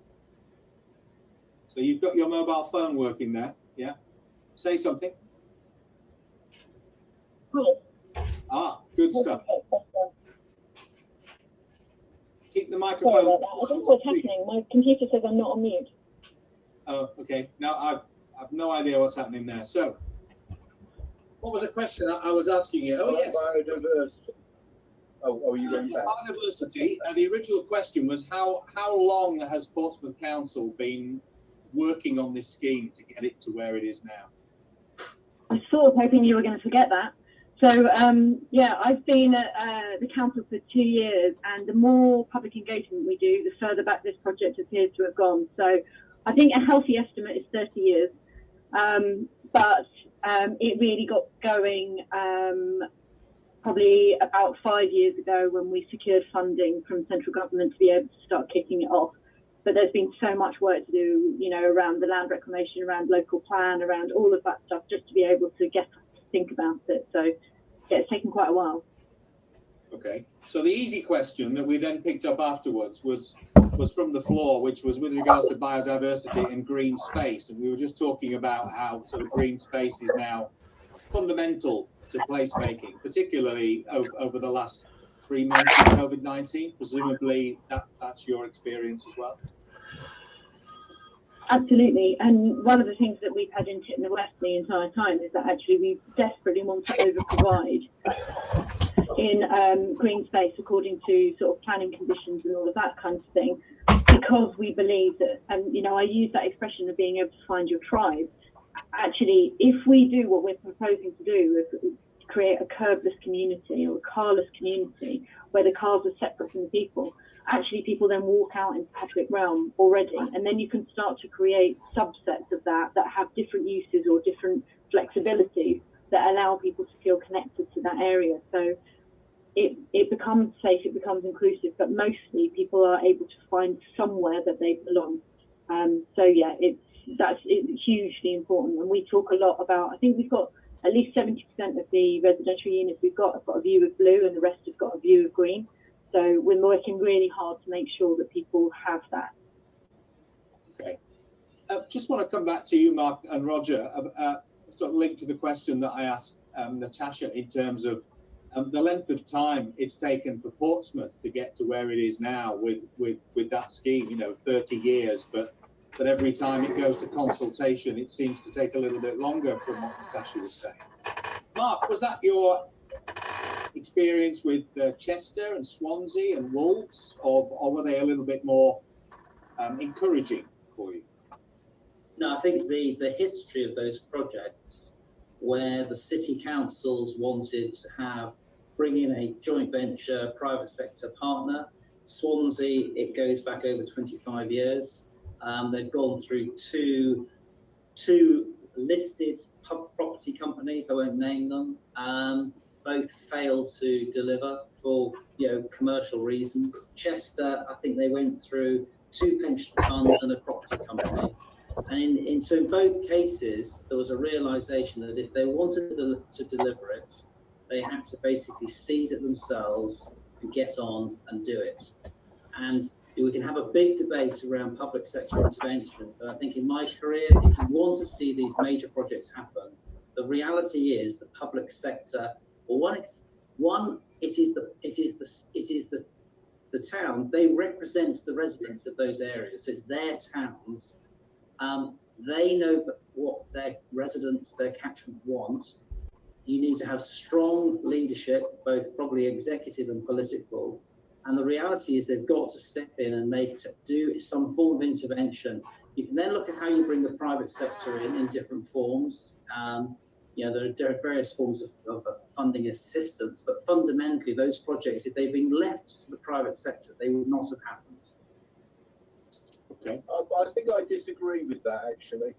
Speaker 7: So you've got your mobile phone working there, yeah? Say something.
Speaker 9: Cool.
Speaker 7: Ah, good stuff. Keep the microphone.
Speaker 9: Sorry about that. I don't know what's happening. My computer says I'm not on mute.
Speaker 7: Oh, okay. Now I've no idea what's happening there. So, what was the question I was asking you? Oh, yes.
Speaker 11: Biodiversity. Oh, you went back.
Speaker 7: Biodiversity. The original question was how long has Portsmouth Council been working on this scheme to get it to where it is now?
Speaker 9: I was sort of hoping you were going to forget that. So, yeah, I've been at the council for 2 years, and the more public engagement we do, the further back this project appears to have gone. So I think a healthy estimate is 30 years. But it really got going probably about 5 years ago when we secured funding from central government to be able to start kicking it off. But there's been so much work to do, you know, around the land reclamation, around local plan, around all of that stuff, just to be able to get us to think about it. So yeah, it's taken quite a while.
Speaker 7: Okay. So the easy question that we then picked up afterwards was from the floor, which was with regards to biodiversity and green space. And we were just talking about how sort of green space is now fundamental to placemaking, particularly over the last 3 months of COVID-19. Presumably that's your experience as well.
Speaker 9: Absolutely. And one of the things that we've had in Tip in the West the entire time is that actually we desperately want to over-provide in green space according to sort of planning conditions and all of that kind of thing, because we believe that, and you know, I use that expression of being able to find your tribe. Actually, if we do what we're proposing to do, create a curbless community or a carless community where the cars are separate from the people, actually people then walk out into public realm already, and then you can start to create subsets of that have different uses or different flexibilities that allow people to feel connected to that area. So it becomes safe, it becomes inclusive, but mostly people are able to find somewhere that they belong. So yeah, it's hugely important, and we talk a lot about, I think we've got at least 70% of the residential units we've got have got a view of blue and the rest have got a view of green. So we're working really hard to make sure that people have that.
Speaker 7: Okay. Just want to come back to you, Mark and Roger, sort of linked to the question that I asked Natasha in terms of the length of time it's taken for Portsmouth to get to where it is now with that scheme, you know, 30 years, but every time it goes to consultation, it seems to take a little bit longer from what Natasha was saying. Mark, was that your experience with Chester and Swansea and Wolves, or were they a little bit more encouraging for you?
Speaker 4: No, I think the history of those projects where the city councils wanted to bring in a joint venture private sector partner. Swansea, it goes back over 25 years. They've gone through two listed property companies, I won't name them. Both failed to deliver for commercial reasons. Chester, I think they went through 2 pension funds and a property company. And in both cases, there was a realization that if they wanted to deliver it, they had to basically seize it themselves and get on and do it. And we can have a big debate around public sector intervention, but I think in my career, if you want to see these major projects happen, the reality is the public sector, it is the towns. They represent the residents of those areas, so it's their towns. They know what their residents, their catchment want. You need to have strong leadership, both probably executive and political. And the reality is they've got to step in and do some form of intervention. You can then look at how you bring the private sector in different forms. there are various forms of funding assistance, but fundamentally those projects, if they'd been left to the private sector, they would not have happened.
Speaker 7: Okay.
Speaker 11: I think I disagree with that, actually.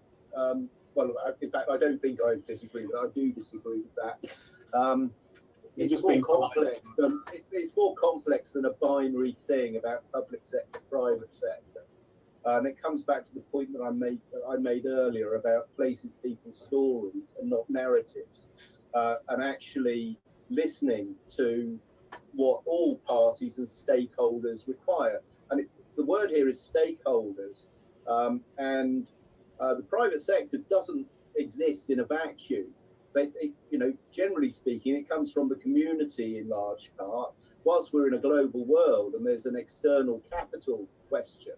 Speaker 11: Well, in fact, I don't think I disagree, but I do disagree with that. It's more complex than a binary thing about public sector, private sector. And it comes back to the point that I made earlier about places, people's stories, and not narratives, and actually listening to what all parties and stakeholders require. And the word here is stakeholders, and the private sector doesn't exist in a vacuum. Generally speaking, it comes from the community in large part. Whilst we're in a global world and there's an external capital question,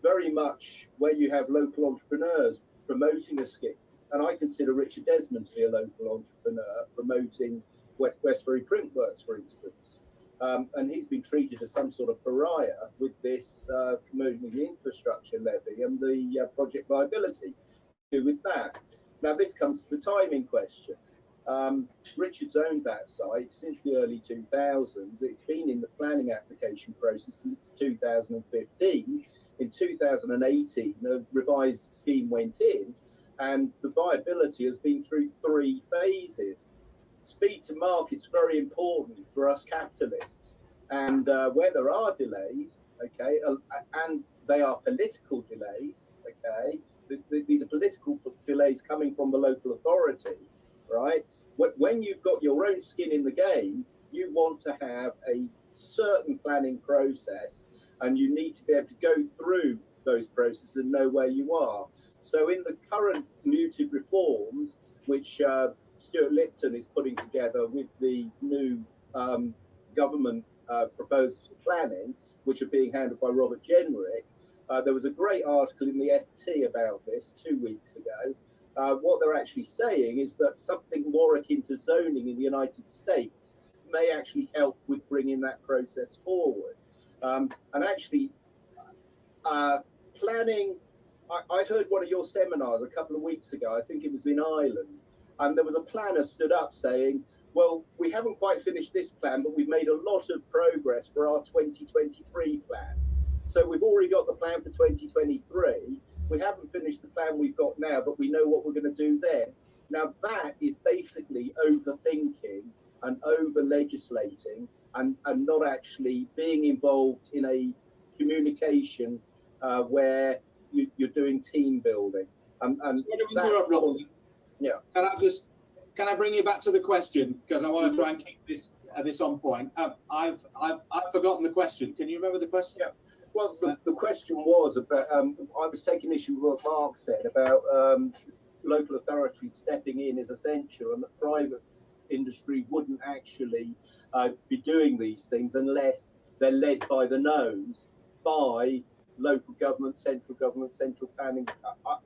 Speaker 11: very much where you have local entrepreneurs promoting a scheme, and I consider Richard Desmond to be a local entrepreneur promoting Westbury Printworks, for instance, and he's been treated as some sort of pariah with this community infrastructure levy and the project viability to do with that. Now this comes to the timing question. Richard's owned that site since the early 2000s. It's been in the planning application process since 2015. In 2018, a revised scheme went in, and the viability has been through 3 phases. Speed to market's very important for us capitalists, and where there are delays, okay, and they are political delays, okay, these are political delays coming from the local authority, right? When you've got your own skin in the game, you want to have a certain planning process, and you need to be able to go through those processes and know where you are. So in the current mooted reforms, which Stuart Lipton is putting together with the new government proposals for planning, which are being handled by Robert Jenrick, there was a great article in the FT about this 2 weeks ago. What they're actually saying is that something more akin to zoning in the United States may actually help with bringing that process forward. And actually, planning, I heard one of your seminars a couple of weeks ago, I think it was in Ireland, and there was a planner stood up saying, well, we haven't quite finished this plan, but we've made a lot of progress for our 2023 plan. So we've already got the plan for 2023. We haven't finished the plan we've got now, but we know what we're going to do then. Now that is basically overthinking and over legislating and not actually being involved in a communication where you're doing team building. Yeah.
Speaker 7: Can I bring you back to the question, because I want to try and keep this on point. I've forgotten the question. Can you remember the question?
Speaker 11: Yeah. Well, the question was about, I was taking issue with what Mark said about local authorities stepping in is essential, and the private industry wouldn't actually be doing these things unless they're led by the nose by local government, central planning.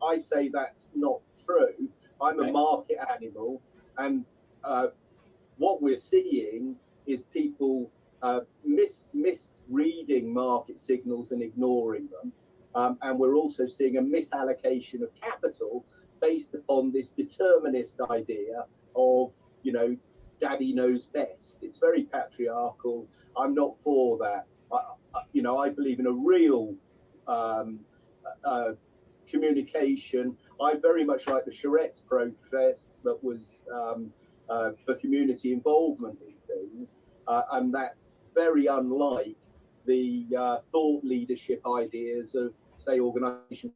Speaker 11: I say that's not true. I'm a market animal, and what we're seeing is people misreading market signals and ignoring them, and we're also seeing a misallocation of capital based upon this determinist idea of, daddy knows best. It's very patriarchal. I'm not for that. I believe in a real communication. I very much like the Charette's process that was for community involvement in things, and that's very unlike the thought leadership ideas of, say, organisations.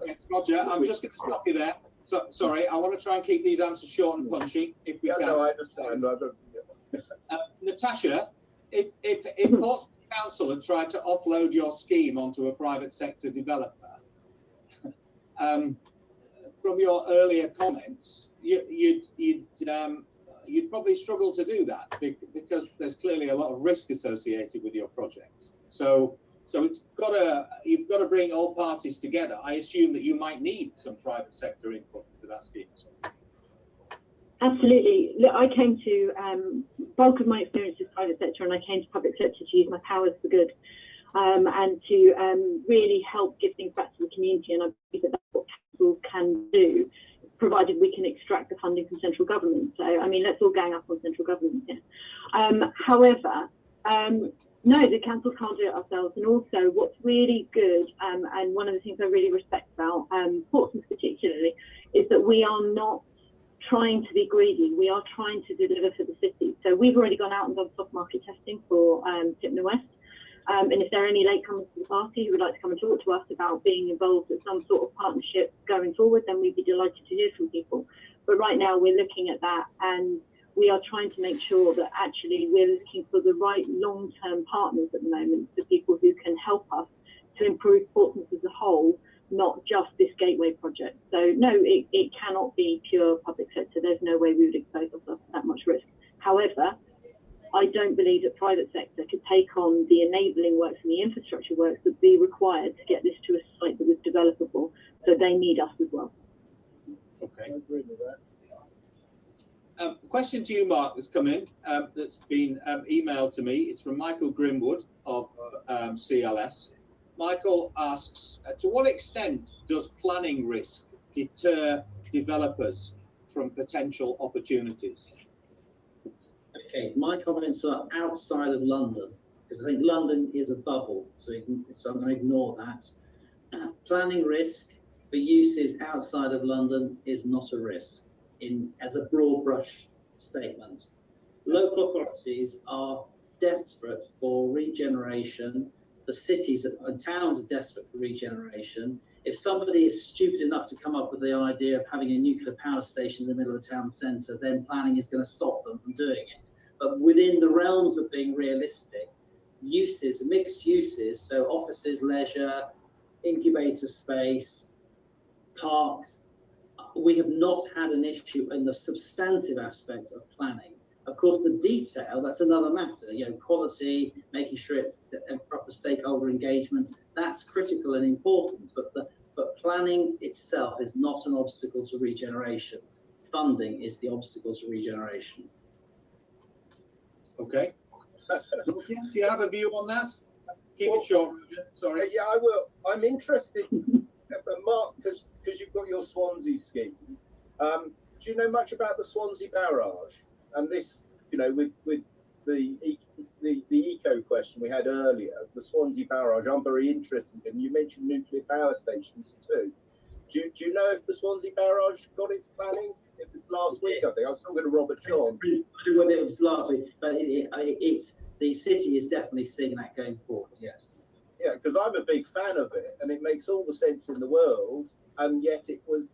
Speaker 7: Yes, Roger, I'm just going to stop you there. So, sorry, I want to try and keep these answers short and punchy, if we can.
Speaker 11: No, I understand.
Speaker 7: Natasha, if Portsmouth Council had tried to offload your scheme onto a private sector developer, from your earlier comments, you'd probably struggle to do that because there's clearly a lot of risk associated with your project. So you've got to bring all parties together. I assume that you might need some private sector input into that scheme.
Speaker 12: Absolutely. Look, I came to bulk of my experience is private sector, and I came to public sector to use my powers for good, and to really help give things back to the community. And I believe that that's what council can do. provided we can extract the funding from central government. So, I mean, let's all gang up on central government here. However, no, the councils can't do it ourselves. And also what's really good, and one of the things I really respect about Portsmouth particularly, is that we are not trying to be greedy. We are trying to deliver for the city. So we've already gone out and done soft market testing for Tipner West. And if there are any latecomers to the party who would like to come and talk to us about being involved in some sort of partnership going forward, then we'd be delighted to hear from people. But right now we're looking at that, and we are trying to make sure that actually we're looking for the right long-term partners at the moment, the people who can help us to improve Portsmouth as a whole, not just this gateway project. So no, it cannot be pure public sector. There's no way we would expose ourselves to that much risk. However, I don't believe that private sector could take on the enabling works and the infrastructure works that would be required to get this to a site that was developable. So they need us as well.
Speaker 7: Okay. I agree with that. Question to you, Mark, that's come in, that's been emailed to me. It's from Michael Grimwood of CLS. Michael asks, to what extent does planning risk deter developers from potential opportunities?
Speaker 4: Okay, my comments are outside of London, because I think London is a bubble, so I'm going to ignore that. Planning risk for uses outside of London is not a risk, as a broad brush statement. Local authorities are desperate for regeneration. The cities and towns are desperate for regeneration. If somebody is stupid enough to come up with the idea of having a nuclear power station in the middle of a town centre, then planning is going to stop them from doing it. But within the realms of being realistic, uses, mixed uses, so offices, leisure, incubator space, parks, we have not had an issue in the substantive aspect of planning. Of course, the detail, that's another matter, quality, making sure it's proper stakeholder engagement, that's critical and important, but planning itself is not an obstacle to regeneration. Funding is the obstacle to regeneration.
Speaker 7: Okay. Do you have a view on that? Keep it short, Roger. Sorry.
Speaker 11: Yeah, I will. I'm interested, Mark, because you've got your Swansea scheme. Do you know much about the Swansea barrage? And this, with the eco question we had earlier, the Swansea barrage, I'm very interested in. You mentioned nuclear power stations too. Do you know if the Swansea barrage got its planning? It was last week, I think. I was talking to Robert John.
Speaker 4: I don't know whether it was last week, but it's the city is definitely seeing that going forward. Yes.
Speaker 11: Yeah, because I'm a big fan of it, and it makes all the sense in the world. And yet it was,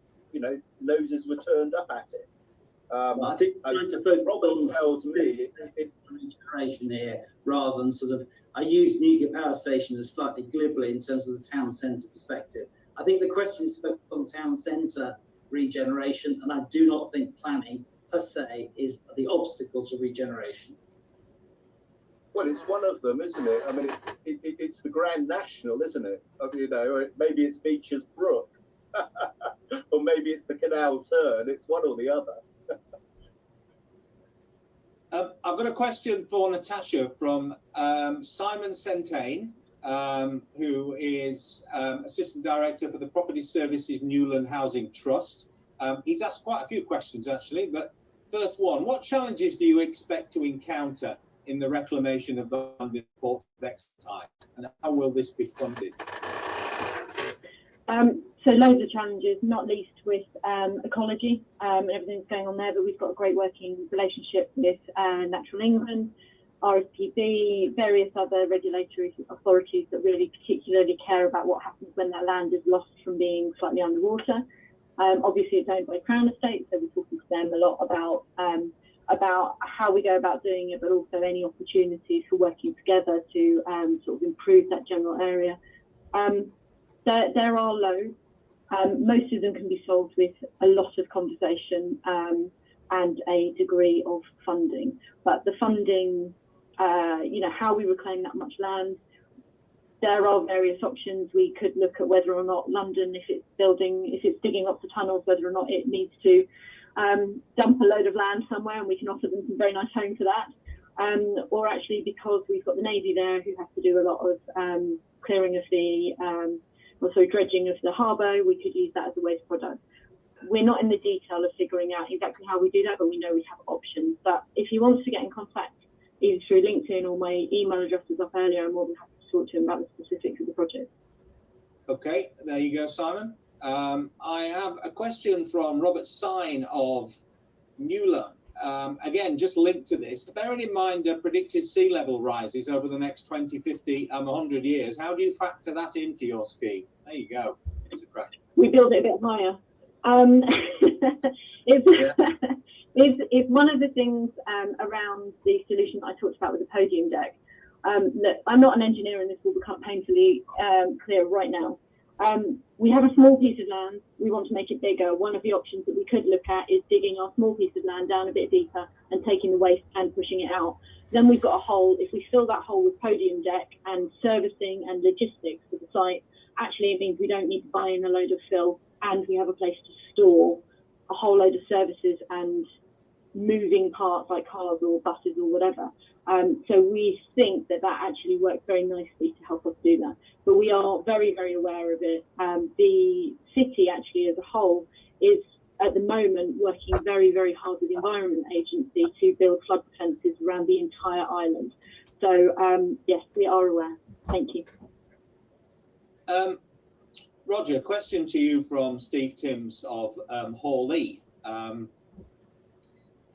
Speaker 11: noses were turned up at it.
Speaker 4: I think Robert tells me it's regeneration here, rather than sort of. I use nuclear power stations as slightly glibly in terms of the town centre perspective. I think the question is focused on town centre regeneration, and I do not think planning per se is the obstacle to regeneration.
Speaker 11: Well, it's one of them, isn't it? I mean, it's the Grand National, isn't it? Maybe it's Beecher's Brook, or maybe it's the Canal Turn. It's one or the other.
Speaker 7: I've got a question for Natasha from Simon Centane, who is Assistant Director for the Property Services Newland Housing Trust. He's asked quite a few questions, actually, but first one, what challenges do you expect to encounter in the reclamation of the London Port next time, and how will this be funded?
Speaker 12: So loads of challenges, not least with ecology and everything that's going on there, but we've got a great working relationship with Natural England, RSPB, various other regulatory authorities that really particularly care about what happens when that land is lost from being slightly underwater. Obviously it's owned by Crown Estate, so we're talking to them a lot about how we go about doing it, but also any opportunities for working together to sort of improve that general area. There are loads. Most of them can be solved with a lot of conversation and a degree of funding. But the funding, how we reclaim that much land, there are various options. We could look at whether or not London, if it's digging lots of tunnels, whether or not it needs to dump a load of land somewhere, and we can offer them some very nice home for that. Or actually, because we've got the Navy there who has to do a lot of clearing of the dredging of the harbour, we could use that as a waste product. we're not in the detail of figuring out exactly how we do that, but we know we have options. But if he wants to get in contact either through LinkedIn or my email address was up earlier, I'm more than happy to talk to him about the specifics of the project.
Speaker 7: Okay, there you go, Simon. I have a question from Robert Sine of Newland. Again, just linked to this, bearing in mind predicted sea level rises over the next 20, 50, 100 years, how do you factor that into your scheme? There you go. It's a crack.
Speaker 12: We build it a bit higher. It's one of the things around the solution that I talked about with the podium deck. Look, I'm not an engineer, and this will become painfully clear right now. We have a small piece of land. We want to make it bigger. One of the options that we could look at is digging our small piece of land down a bit deeper and taking the waste and pushing it out. Then we've got a hole. If we fill that hole with podium deck and servicing and logistics for the site, actually it means we don't need to buy in a load of fill, and we have a place to store a whole load of services and moving parts like cars or buses or whatever. So we think that that actually works very nicely to help us do that. But we are very, very aware of it. The city actually as a whole is at the moment working very, very hard with the Environment Agency to build flood defences around the entire island. So yes, we are aware. Thank you.
Speaker 7: Roger, question to you from Steve Timms of Hawley.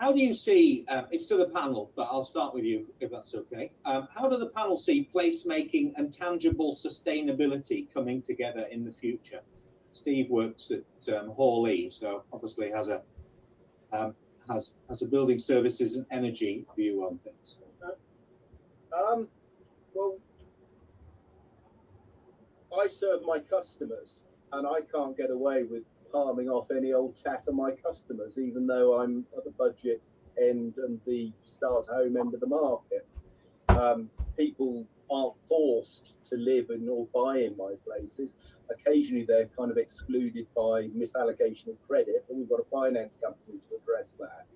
Speaker 7: How do you see, it's to the panel, but I'll start with you if that's okay. How do the panel see placemaking and tangible sustainability coming together in the future? Steve works at Hawley, so obviously has a building services and energy view on things.
Speaker 11: Well, I serve my customers, and I can't get away with palming off any old tat on my customers, even though I'm at the budget end and the start home end of the market. People aren't forced to live in or buy in my places. Occasionally they're kind of excluded by misallocation of credit, but we've got a finance company to address that.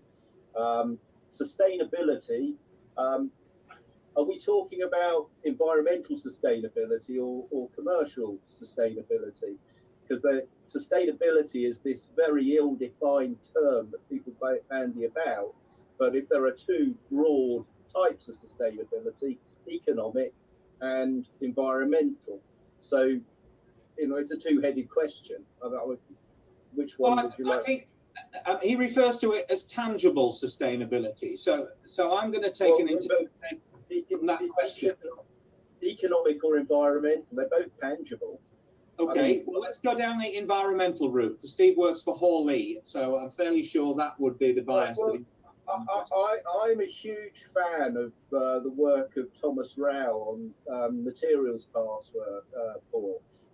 Speaker 11: Sustainability, are we talking about environmental sustainability or commercial sustainability? Because the sustainability is this very ill-defined term that people bandy about. But if there are two broad types of sustainability, economic and environmental. So, you know, it's a two-headed question. Which one would you like?
Speaker 7: I think he refers to it as tangible sustainability. So I'm going to take an interpretation from that question.
Speaker 11: Economic or environmental, they're both tangible.
Speaker 7: Okay, well, let's go down the environmental route, because Steve works for Hawley, so I'm fairly sure that would be the bias.
Speaker 11: Well, I'm a huge fan of the work of Thomas Rao on materials passports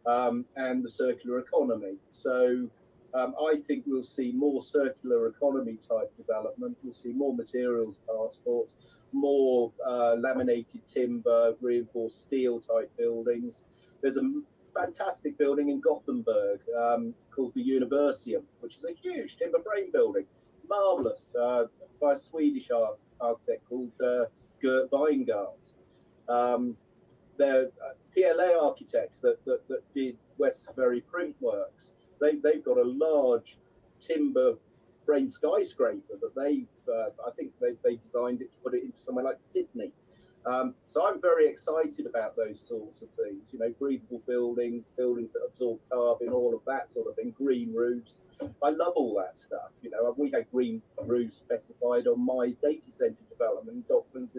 Speaker 11: and the circular economy. So I think we'll see more circular economy type development. We'll see more materials passports, more laminated timber, reinforced steel type buildings. There's a fantastic building in Gothenburg called the Universium, which is a huge timber frame building, marvelous, by a Swedish architect called Gert Weingars. They're PLA architects that did Westbury Print Works. They've got a large timber frame skyscraper that I think they designed it to put it into somewhere like Sydney. So I'm very excited about those sorts of things, you know, breathable buildings that absorb carbon, all of that sort of thing, green roofs. I love all that stuff. You know, we had green roofs specified on my data centre development in Docklands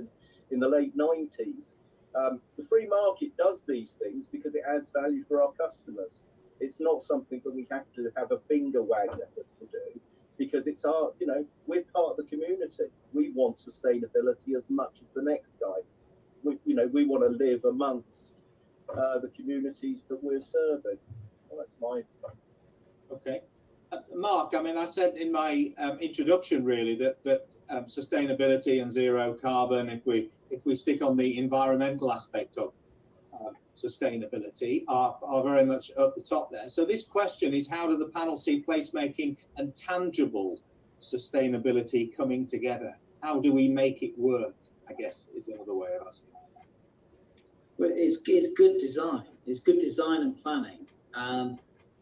Speaker 11: in the late 90s. The free market does these things because it adds value for our customers. It's not something that we have to have a finger wagged at us to do, because it's our, you know, we're part of the community. We want sustainability as much as the next guy. We want to live amongst the communities that we're serving. Well, that's my point.
Speaker 7: Okay. Mark, I mean, I said in my introduction really that sustainability and zero carbon, if we stick on the environmental aspect of sustainability, are very much at the top there. So this question is, how do the panel see placemaking and tangible sustainability coming together? How do we make it work, I guess, is another way of asking.
Speaker 4: Well, it's good design. It's good design and planning.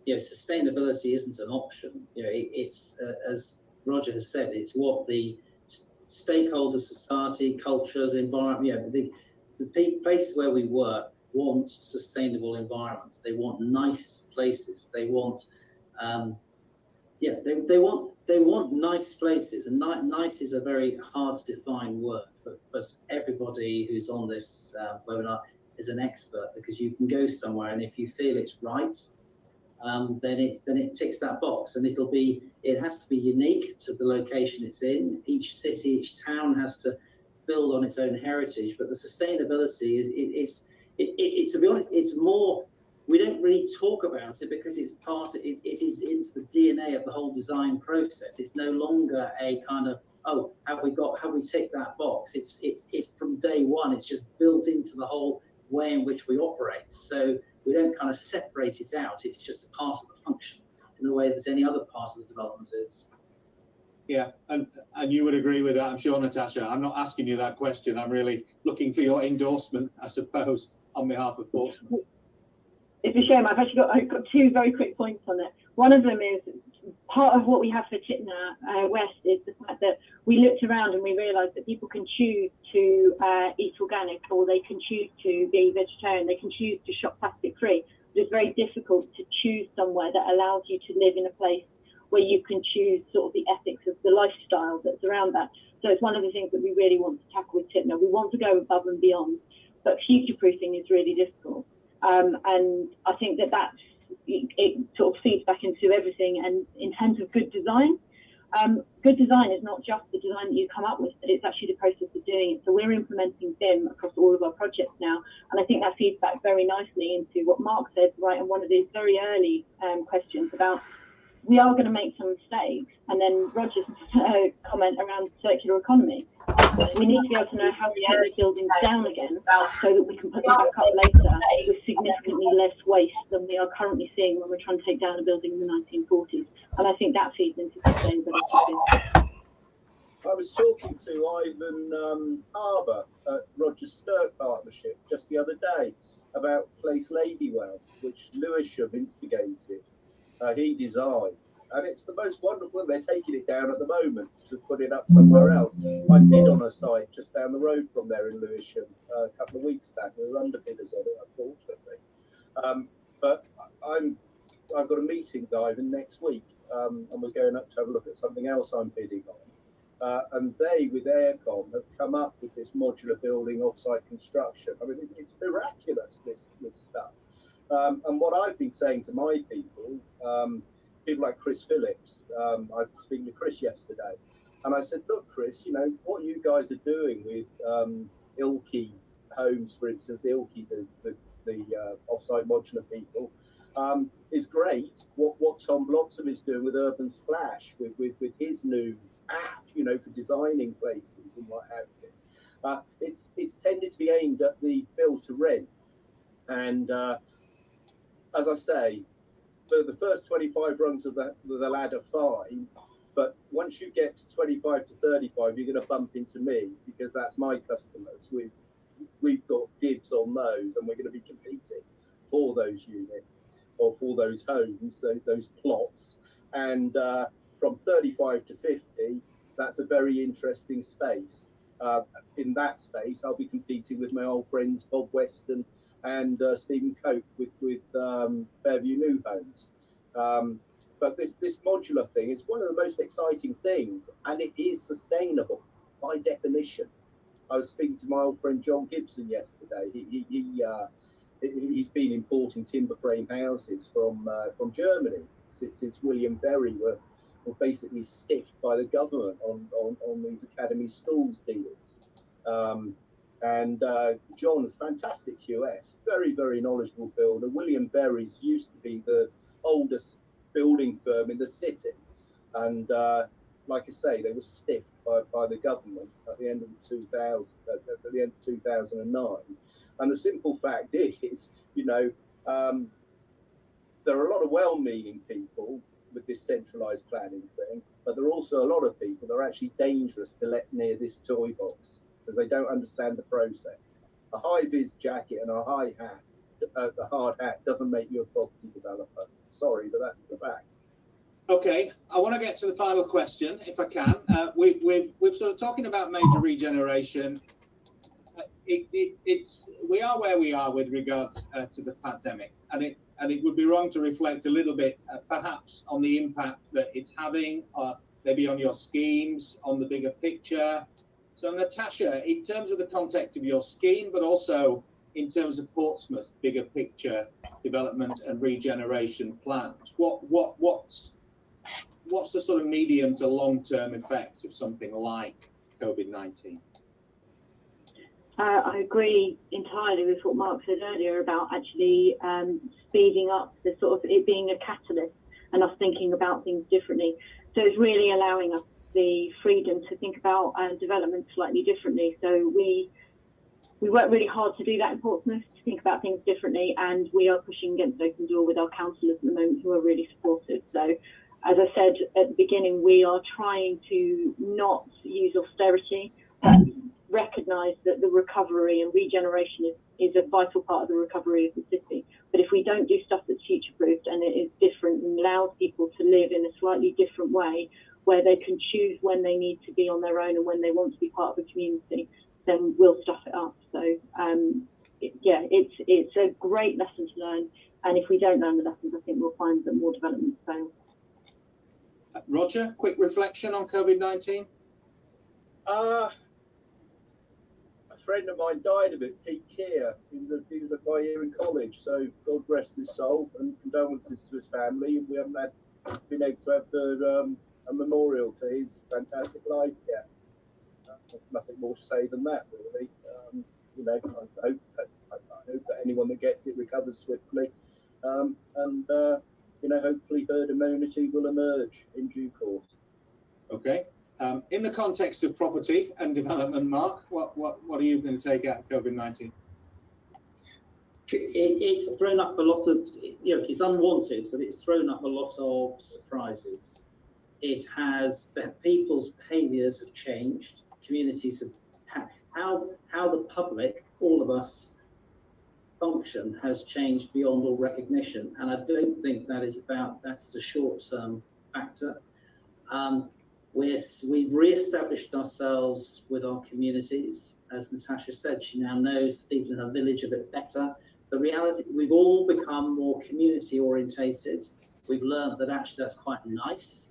Speaker 4: sustainability isn't an option. It's as Roger has said, it's what the stakeholder, society, cultures, environment, the places where we work want sustainable environments. They want nice places. They want, they want nice places. And nice is a very hard to define word, but everybody who's on this webinar is an expert, because you can go somewhere and if you feel it's right, then it ticks that box, and it has to be unique to the location it's in. Each city, each town has to build on its own heritage, but the sustainability is to be honest, it's more, we don't really talk about it because it's it is into the DNA of the whole design process. It's no longer a kind of, oh, have we ticked that box? It's from day one, it's just built into the whole way in which we operate. So we don't kind of separate it out. It's just a part of the function in the way that any other part of the development is.
Speaker 7: Yeah, and you would agree with that, I'm sure, Natasha. I'm not asking you that question. I'm really looking for your endorsement, I suppose, on behalf of Portsmouth.
Speaker 12: It's a shame. I've got two very quick points on it. One of them is part of what we have for Chittenden West is the fact that we looked around and we realised that people can choose to eat organic, or they can choose to be vegetarian, they can choose to shop plastic free. But it's very difficult to choose somewhere that allows you to live in a place where you can choose sort of the ethics of the lifestyle that's around that. So it's one of the things that we really want to tackle with Chittenden. We want to go above and beyond, but future-proofing is really difficult. And I think that it sort of feeds back into everything. And in terms of good design is not just the design that you come up with, but it's actually the process of doing it. So we're implementing BIM across all of our projects now, and I think that feeds back very nicely into what Mark said, right, in one of these very early questions about we are going to make some mistakes, and then Roger's comment around circular economy. We need to be able to know how to take these buildings down again so that we can put them back up later with significantly less waste than we are currently seeing when we're trying to take down a building in the 1940s. And I think that feeds into sustainability.
Speaker 11: I was talking to Ivan Harbour at Roger Stirk Partnership just the other day about Place Ladywell, which Lewisham instigated. He designed, and it's the most wonderful. They're taking it down at the moment to put it up somewhere else. I bid on a site just down the road from there in Lewisham a couple of weeks back. We were underbidders on it, unfortunately. But I've got a meeting with Ivan next week, and we're going up to have a look at something else I'm bidding on. And they, with Aircom, have come up with this modular building offsite construction. I mean, it's miraculous, this stuff. And what I've been saying to my people, people like Chris Phillips, I was speaking to Chris yesterday, and I said, look, Chris, what you guys are doing with Ilkey Homes, for instance, the Ilkey, the offsite modular people, is great. What Tom Bloxham is doing with Urban Splash, with his new app, for designing places and what have you. It's tended to be aimed at the build to rent. And as I say, the first 25 rungs of the ladder fine, but once you get to 25 to 35, you're going to bump into me, because that's my customers. We've got dibs on those, and we're going to be competing for those units or for those homes, those plots. And from 35 to 50, that's a very interesting space. In that space, I'll be competing with my old friends Bob Weston and Stephen Cope with Fairview New Homes. But this modular thing is one of the most exciting things, and it is sustainable by definition. I was speaking to my old friend John Gibson yesterday. He's been importing timber frame houses from Germany since William Berry were basically stiffed by the government on these academy schools deals. And John, fantastic QS, very, very knowledgeable builder. William Berry's used to be the oldest building firm in the city. And like I say, they were stiffed by the government at the end of 2009. And the simple fact is, there are a lot of well-meaning people with this centralised planning thing, but there are also a lot of people that are actually dangerous to let near this toy box, because they don't understand the process. A high-vis jacket and a high hat, the hard hat, doesn't make you a property developer. sorry, but that's the fact.
Speaker 7: Okay, I want to get to the final question, if I can. We've sort of talking about major regeneration. We are where we are with regards to the pandemic, and it would be wrong to reflect a little bit, perhaps, on the impact that it's having, maybe on your schemes, on the bigger picture. So, Natasha, in terms of the context of your scheme, but also in terms of Portsmouth's bigger picture development and regeneration plans, what's the sort of medium to long-term effect of something like COVID-19?
Speaker 12: I agree entirely with what Mark said earlier about actually speeding up the sort of it being a catalyst and us thinking about things differently. So it's really allowing us the freedom to think about development slightly differently. So we work really hard to do that in Portsmouth, to think about things differently, and we are pushing against open door with our councillors at the moment who are really supportive. So as I said at the beginning, we are trying to not use austerity, but recognise that the recovery and regeneration is a vital part of the recovery of the city. But if we don't do stuff that's future-proofed and it is different and allows people to live in a slightly different way, where they can choose when they need to be on their own and when they want to be part of a community, then we'll stuff it up. So it's a great lesson to learn. And if we don't learn the lessons, I think we'll find that more developments fail.
Speaker 7: Roger, quick reflection on COVID-19?
Speaker 11: A friend of mine died of it, Pete Keir. He was a guy here in college, so God rest his soul, and condolences to his family. We haven't been able to have a memorial to his fantastic life yet. Nothing more to say than that, really. I hope that anyone that gets it recovers swiftly, and hopefully herd immunity will emerge in due course.
Speaker 7: Okay. In the context of property and development, Mark, what are you going to take out of COVID-19?
Speaker 4: It's thrown up a lot of, it's unwanted, but it's thrown up a lot of surprises. It has, people's behaviours have changed. Communities have, how the public, all of us, function has changed beyond all recognition. And I don't think that's a short-term factor. We've re-established ourselves with our communities. As Natasha said, she now knows the people in her village a bit better. The reality, we've all become more community orientated. We've learned that actually that's quite nice.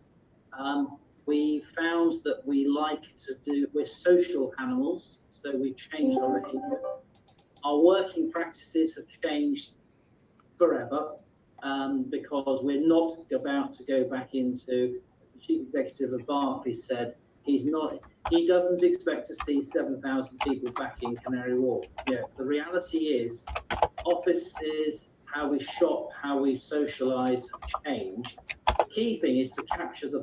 Speaker 4: We found that we're social animals, so we've changed our behavior. Our working practices have changed forever, because we're not about to go back into, as the chief executive of Barclays said, he doesn't expect to see 7,000 people back in Canary Wharf. Yeah, the reality is offices, how we shop, how we socialise have changed. The key thing is to capture the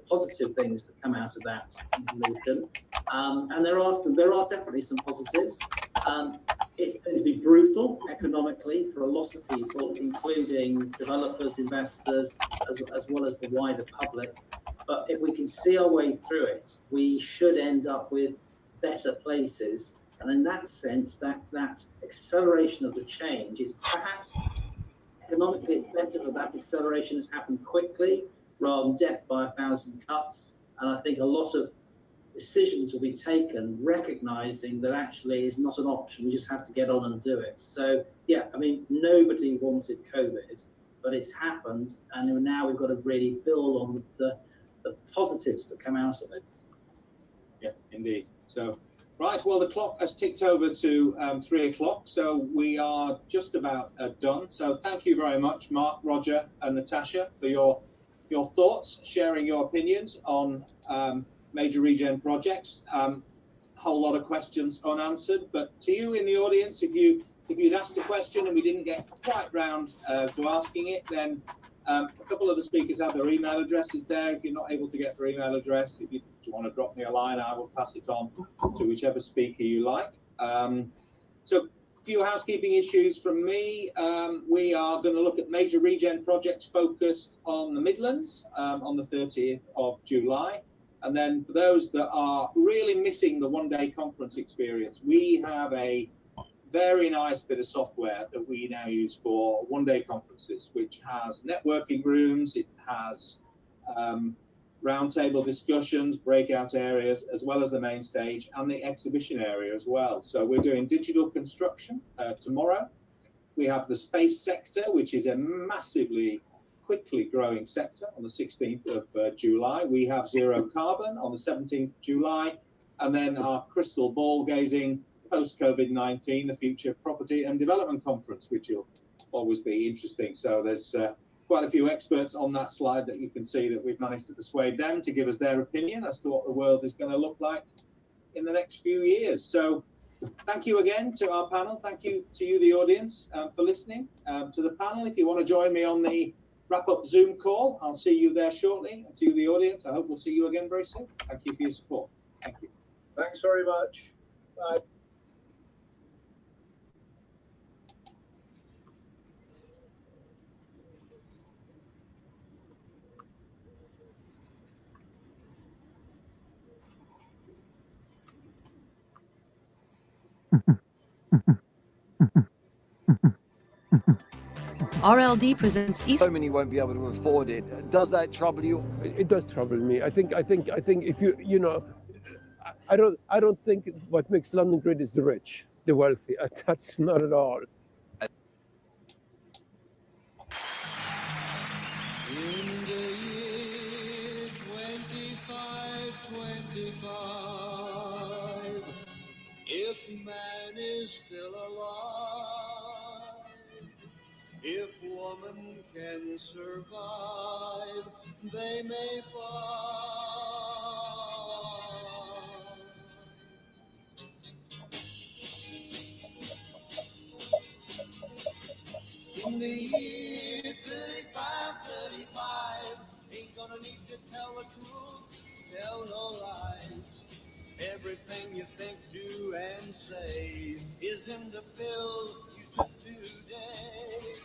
Speaker 4: positive things that come out of that evolution. And there are definitely some positives. It's going to be brutal economically for a lot of people, including developers, investors, as well as the wider public. But if we can see our way through it, we should end up with better places. And in that sense, that acceleration of the change is perhaps economically it's better that that acceleration has happened quickly rather than death by 1,000 cuts. And I think a lot of decisions will be taken recognizing that actually is not an option. We just have to get on and do it. So yeah, I mean, nobody wanted COVID, but it's happened, and now we've got to really build on the positives that come out of it.
Speaker 7: Yeah, indeed. So right, well, the clock has ticked over to 3 o'clock, so we are just about done. So thank you very much, Mark, Roger, and Natasha, for your thoughts, sharing your opinions on major regen projects. Whole lot of questions unanswered, but to you in the audience, if you'd asked a question and we didn't get quite round to asking it, then a couple of the speakers have their email addresses there. If you're not able to get their email address, if you want to drop me a line, I will pass it on to whichever speaker you like. So a few housekeeping issues from me. We are going to look at major regen projects focused on the Midlands on the 30th of July. And then for those that are really missing the one-day conference experience, we have a very nice bit of software that we now use for one-day conferences, which has networking rooms, it has roundtable discussions, breakout areas, as well as the main stage and the exhibition area as well. So we're doing digital construction tomorrow. We have the space sector, which is a massively quickly growing sector, on the 16th of July. We have zero carbon on the 17th of July. And then our crystal ball gazing post-COVID-19, the Future of Property and Development Conference, which will always be interesting. So there's quite a few experts on that slide that you can see that we've managed to persuade them to give us their opinion as to what the world is going to look like in the next few years. So thank you again to our panel. Thank you to you, the audience, for listening to the panel. If you want to join me on the wrap-up Zoom call, I'll see you there shortly. And to you, the audience, I hope we'll see you again very soon. Thank you for your support. Thank you.
Speaker 11: Thanks very much. Bye.
Speaker 21: RLD presents East.
Speaker 10: So many won't be able to afford it. Does that trouble you?
Speaker 13: It does trouble me. I think if you know, I don't think what makes London great is the rich, the wealthy. That's not at all.
Speaker 8: In the year 2525, if man is still alive, if woman can survive, they may find. In the year 3535, ain't gonna need to tell the truth, tell no lies. Everything you think, do, and say is in the pill you took today.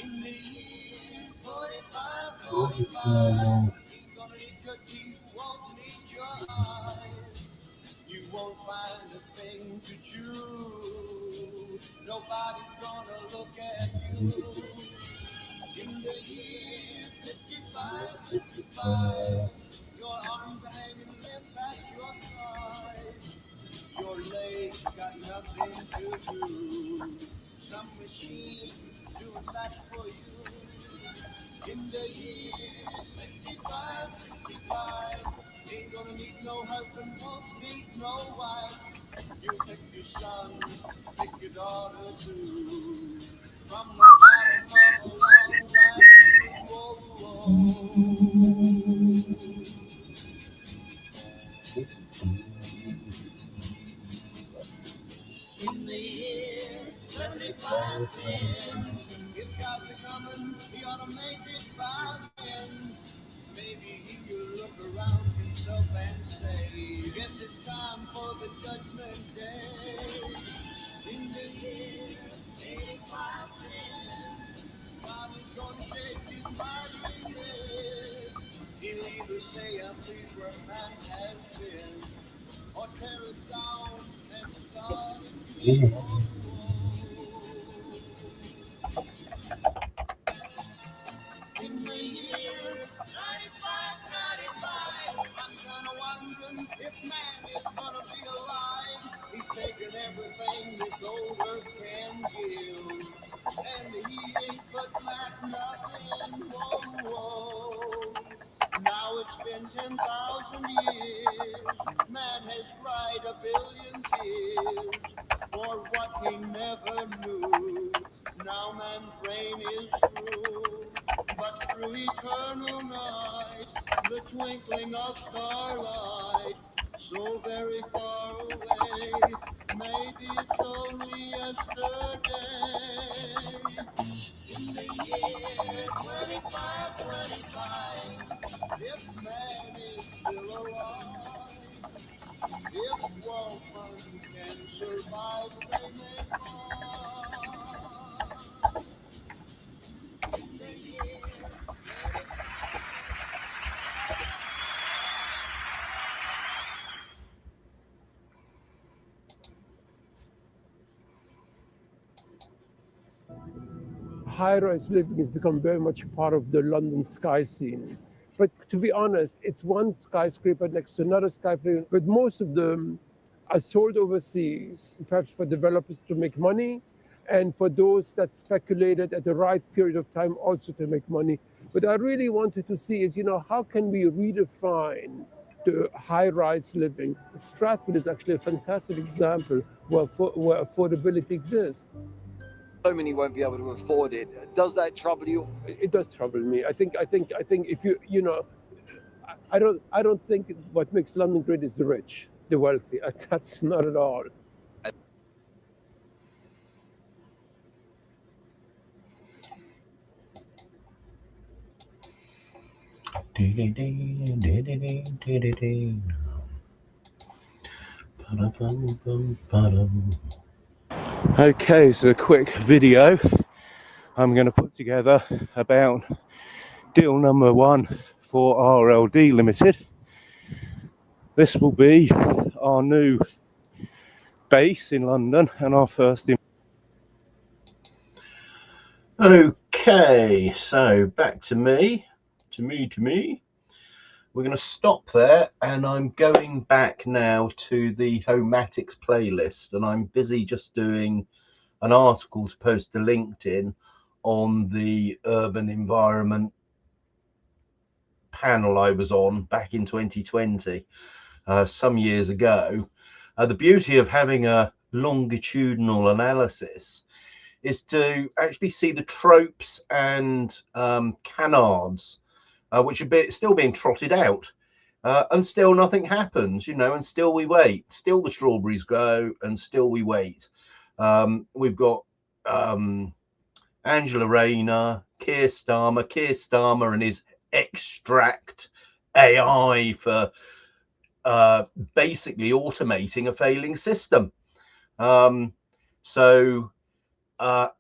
Speaker 8: In the year 4545, ain't gonna need your teeth, won't need your eyes. You won't find a thing to chew. Nobody's gonna look at you. In the year 5555, your arms are hanging limp at your sides. Your legs got nothing to do. Some machine doing that for you. In the year 6565, ain't gonna need no husband, won't need no wife. You pick your son, pick your daughter too. From the bottom of a long glass tube, whoa, whoa. In the year 7510, if God's a coming, he ought to make it by then. Maybe he will look around himself and say, guess it's time for the judgment day. In the year 8510, God is gonna shake his mighty head. He'll either say, I'm pleased where man has been, or tear it down and start again. In the year 9595, I'm kinda wondering if man is gonna be alive. He's taken everything this old earth can give, and he ain't but like nothing. Whoa, whoa. Now it's been 10,000 years. Man has cried a billion tears for what he never knew. Now man's reign is through, but through eternal night, the twinkling of starlight, so very far away, maybe it's only yesterday. In the year 2525, if man is still alive, if woman can survive, they may find. In the year 2525.
Speaker 13: high-rise living has become very much part of the London sky scene. But to be honest, it's one skyscraper next to another skyscraper, but most of them are sold overseas, perhaps for developers to make money, and for those that speculated at the right period of time also to make money. But I really wanted to see is, how can we redefine the high-rise living? Stratford is actually a fantastic example where affordability exists.
Speaker 10: So many won't be able to afford it. Does that trouble you?
Speaker 13: It does trouble me. I think if I don't think what makes London great is the rich, the wealthy. That's not at all.
Speaker 1: Okay, so a quick video I'm going to put together about deal number 1 for RLD Limited. This will be our new base in London and our first. Okay, so back to me. We're going to stop there, and I'm going back now to the Homatics playlist, and I'm busy just doing an article to post to LinkedIn on the urban environment panel I was on back in 2020, some years ago. The beauty of having a longitudinal analysis is to actually see the tropes and canards which are still being trotted out, and still nothing happens, and still we wait, still the strawberries grow, and still we wait. We've got Angela Rayner, Keir Starmer and his extract AI for basically automating a failing system. So I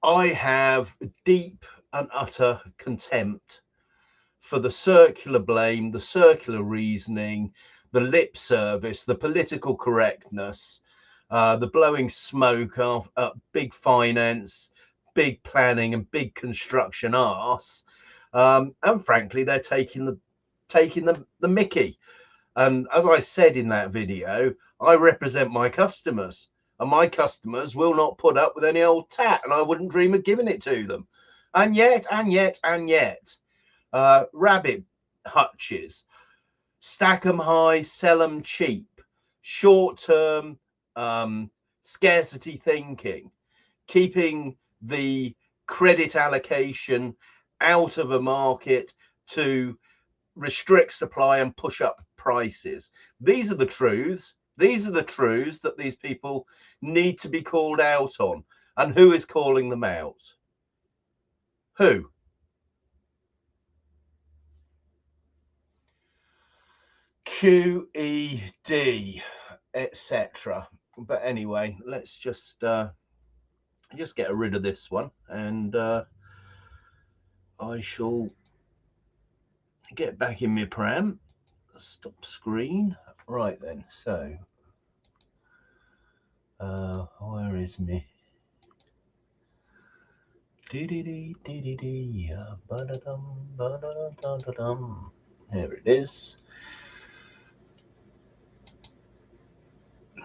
Speaker 1: have deep and utter contempt for the circular blame, the circular reasoning, the lip service, the political correctness, the blowing smoke of big finance, big planning and big construction arse. And frankly, they're taking the mickey. And as I said in that video, I represent my customers, and my customers will not put up with any old tat, and I wouldn't dream of giving it to them. And yet, rabbit hutches, stack 'em high, sell 'em cheap, short-term scarcity thinking, keeping the credit allocation out of a market to restrict supply and push up prices. These are the truths. These are the truths that these people need to be called out on. And who is calling them out? Who? QED, etc. But anyway, let's just get rid of this one, and I shall get back in my pram. Stop screen. Right then, so where is me? There it is.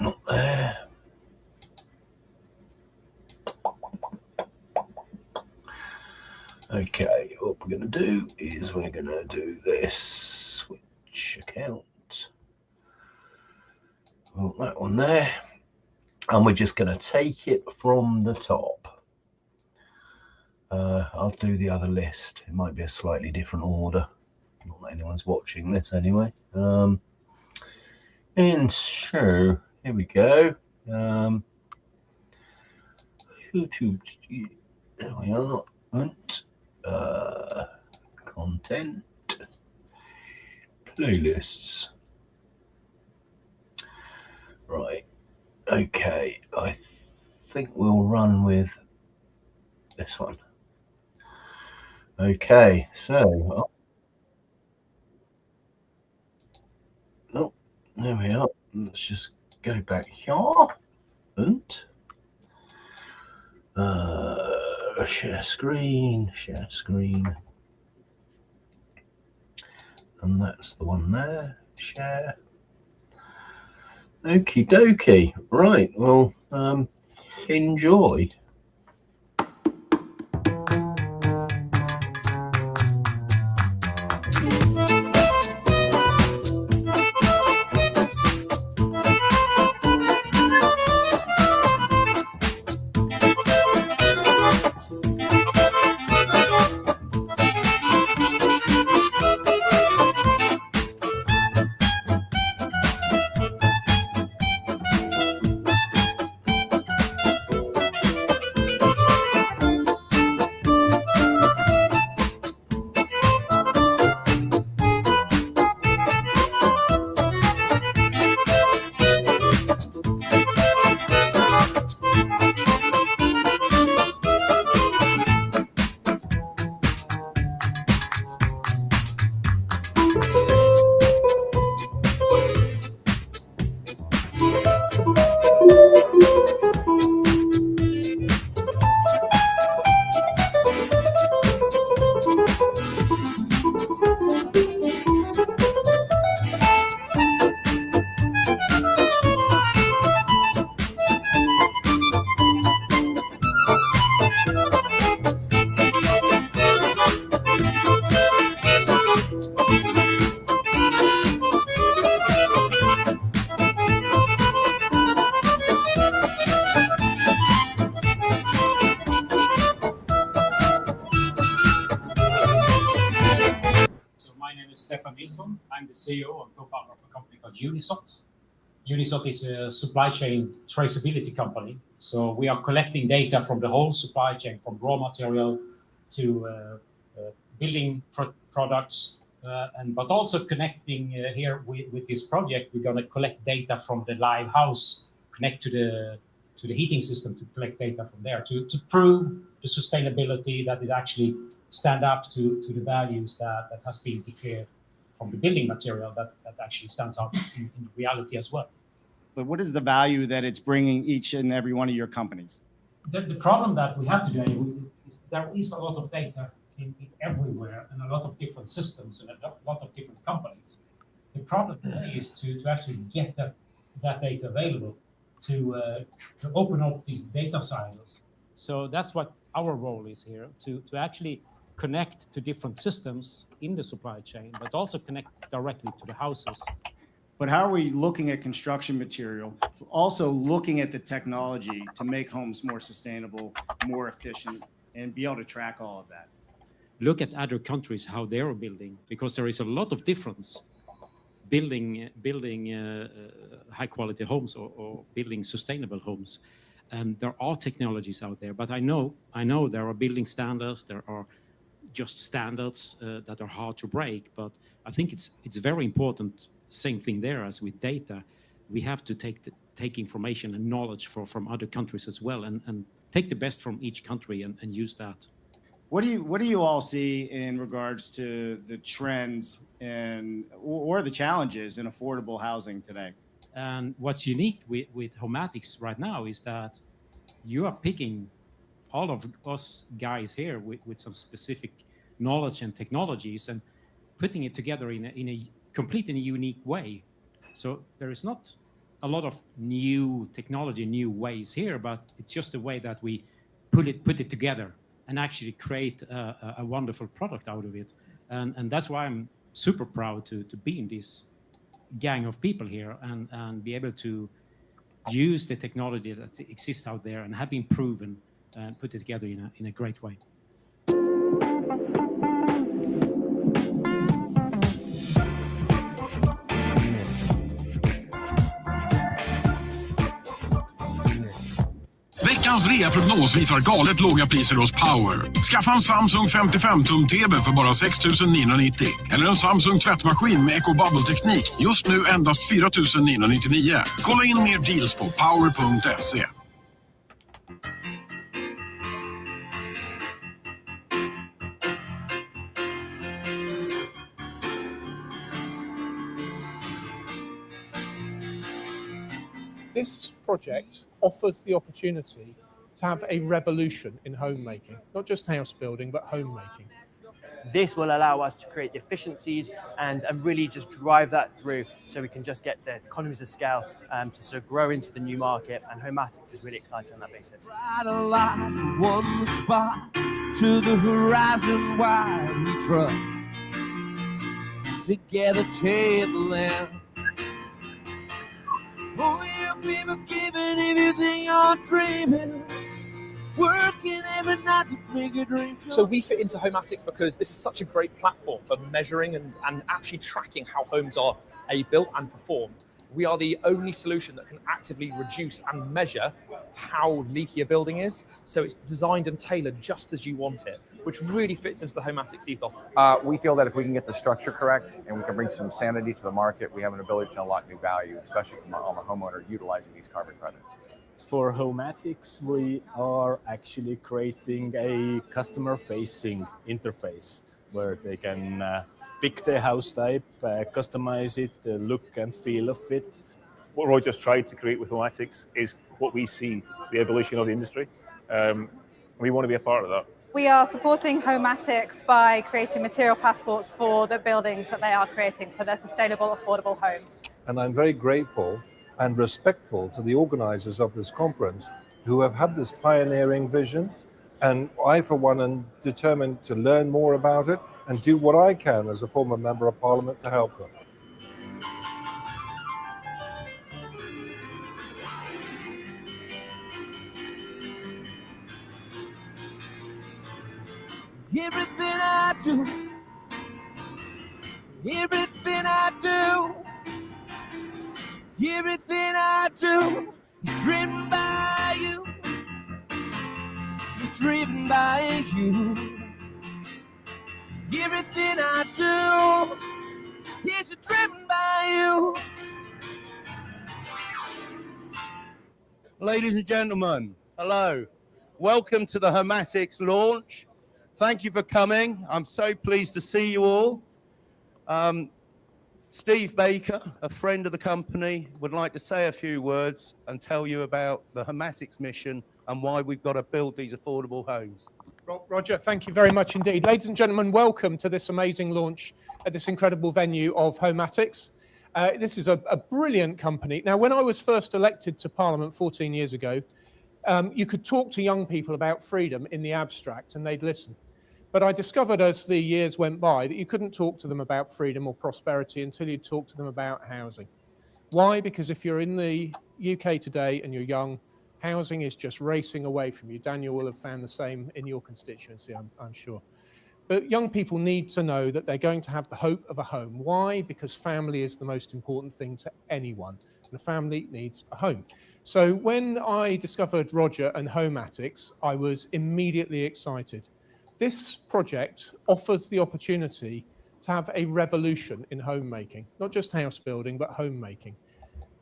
Speaker 1: Not there. Okay, what we're going to do is we're going to do this. Switch account. Oh, that one there. And we're just going to take it from the top. I'll do the other list. It might be a slightly different order. Not that anyone's watching this anyway. And so, here we go. YouTube. There we are. And content. Playlists. Right. Okay. I think we'll run with this one. Okay. So. Oh, there we are. Let's just go back here. And. Share screen, and that's the one there. Share. Okie dokie. Right. Well, enjoy.
Speaker 14: I'm the CEO and co-founder of a company called Unisot. Unisot is a supply chain traceability company. So we are collecting data from the whole supply chain, from raw material to building products, but also connecting here with this project. We're going to collect data from the live house, connect to the heating system to collect data from there to prove the sustainability, that it actually stand up to the values that has been declared from the building material, that actually stands out in reality as well.
Speaker 15: But what is the value that it's bringing each and every one of your companies?
Speaker 14: The problem that we have today is there is a lot of data in everywhere and a lot of different systems and a lot of different companies. The problem today is to actually get that data available, to open up these data silos. So that's what our role is here, to actually connect to different systems in the supply chain, but also connect directly to the houses.
Speaker 15: But how are we looking at construction material, also looking at the technology to make homes more sustainable, more efficient, and be able to track all of that?
Speaker 14: Look at other countries, how they are building, because there is a lot of difference building high quality homes or building sustainable homes. And there are technologies out there, but I know there are building standards, there are just standards that are hard to break. But I think it's very important, same thing there as with data. We have to take information and knowledge from other countries as well, and take the best from each country and use that.
Speaker 15: What do you all see in regards to the trends or the challenges in affordable housing today?
Speaker 14: And what's unique with Homatics right now is that you are picking all of us guys here with some specific knowledge and technologies and putting it together in a completely unique way. So there is not a lot of new technology, new ways here, but it's just the way that we put it together and actually create a wonderful product out of it. And that's why I'm super proud to be in this gang of people here and be able to use the technology that exists out there and have been proven and put it together in a great way.
Speaker 16: Veckans reaprognos visar galet låga priser hos Power. Skaffa en Samsung 55-tum-TV för bara 6 990. Eller en Samsung tvättmaskin med EcoBubble-teknik. Just nu endast 4 999. Kolla in mer deals på power.se.
Speaker 17: This project offers the opportunity to have a revolution in homemaking, not just house building, but homemaking.
Speaker 18: This will allow us to create the efficiencies and really just drive that through so we can just get the economies of scale to sort of grow into the new market, and Homatics is really exciting on that basis.
Speaker 8: Right alive from one spot to the horizon wide we trust. Together take the land. Oh, yeah, people giving everything you're dreaming. Working every night to make a dream.
Speaker 19: So we fit into Homatics because this is such a great platform for measuring and actually tracking how homes are built and performed. We are the only solution that can actively reduce and measure how leaky a building is. So it's designed and tailored just as you want it, which really fits into the Homatics ethos.
Speaker 20: We feel that if we can get the structure correct and we can bring some sanity to the market, we have an ability to unlock new value, especially from a homeowner utilizing these carbon credits.
Speaker 23: For Homatics, we are actually creating a customer-facing interface where they can pick their house type, customize it, the look and feel of it.
Speaker 26: What Roger's tried to create with Homatics is what we see, the evolution of the industry. We want to be a part of that.
Speaker 27: We are supporting Homatics by creating material passports for the buildings that they are creating for their sustainable, affordable homes.
Speaker 28: And I'm very grateful and respectful to the organizers of this conference who have had this pioneering vision. And I, for one, am determined to learn more about it and do what I can as a former member of Parliament to help them.
Speaker 8: Everything I do, everything I do, everything I do is driven by you. It's driven by you. Everything I do is driven by you.
Speaker 29: Ladies and gentlemen, hello. Welcome to the Homatics launch. Thank you for coming. I'm so pleased to see you all. Steve Baker, a friend of the company, would like to say a few words and tell you about the Homatics mission and why we've got to build these affordable homes.
Speaker 17: Roger, thank you very much indeed. Ladies and gentlemen, welcome to this amazing launch at this incredible venue of Homatics. This is a brilliant company. Now, when I was first elected to Parliament 14 years ago, you could talk to young people about freedom in the abstract and they'd listen. But I discovered as the years went by that you couldn't talk to them about freedom or prosperity until you talked to them about housing. Why? Because if you're in the UK today and you're young, housing is just racing away from you. Daniel will have found the same in your constituency, I'm sure. But young people need to know that they're going to have the hope of a home. Why? Because family is the most important thing to anyone, and a family needs a home. So when I discovered Roger and Homatics, I was immediately excited. This project offers the opportunity to have a revolution in homemaking, not just house building, but homemaking.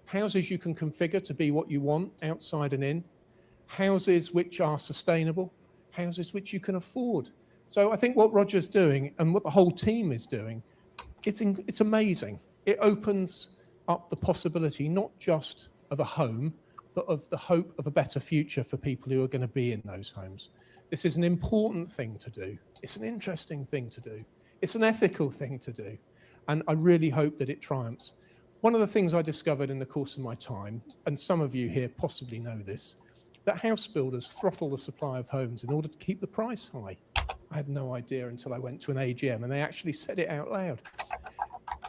Speaker 17: Houses you can configure to be what you want, outside and in. Houses which are sustainable. Houses which you can afford. So I think what Roger's doing and what the whole team is doing, it's amazing. It opens up the possibility not just of a home, but of the hope of a better future for people who are going to be in those homes. This is an important thing to do. It's an interesting thing to do. It's an ethical thing to do. And I really hope that it triumphs. One of the things I discovered in the course of my time, and some of you here possibly know this, that house builders throttle the supply of homes in order to keep the price high. I had no idea until I went to an AGM and they actually said it out loud.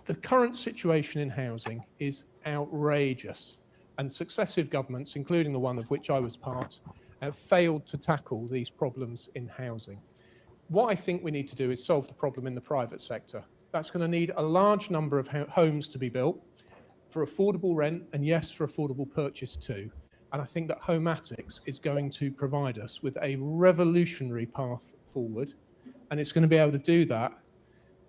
Speaker 17: The current situation in housing is outrageous, and successive governments, including the one of which I was part, have failed to tackle these problems in housing. What I think we need to do is solve the problem in the private sector. That's going to need a large number of homes to be built for affordable rent, and yes, for affordable purchase too. And I think that Homatics is going to provide us with a revolutionary path forward, and it's going to be able to do that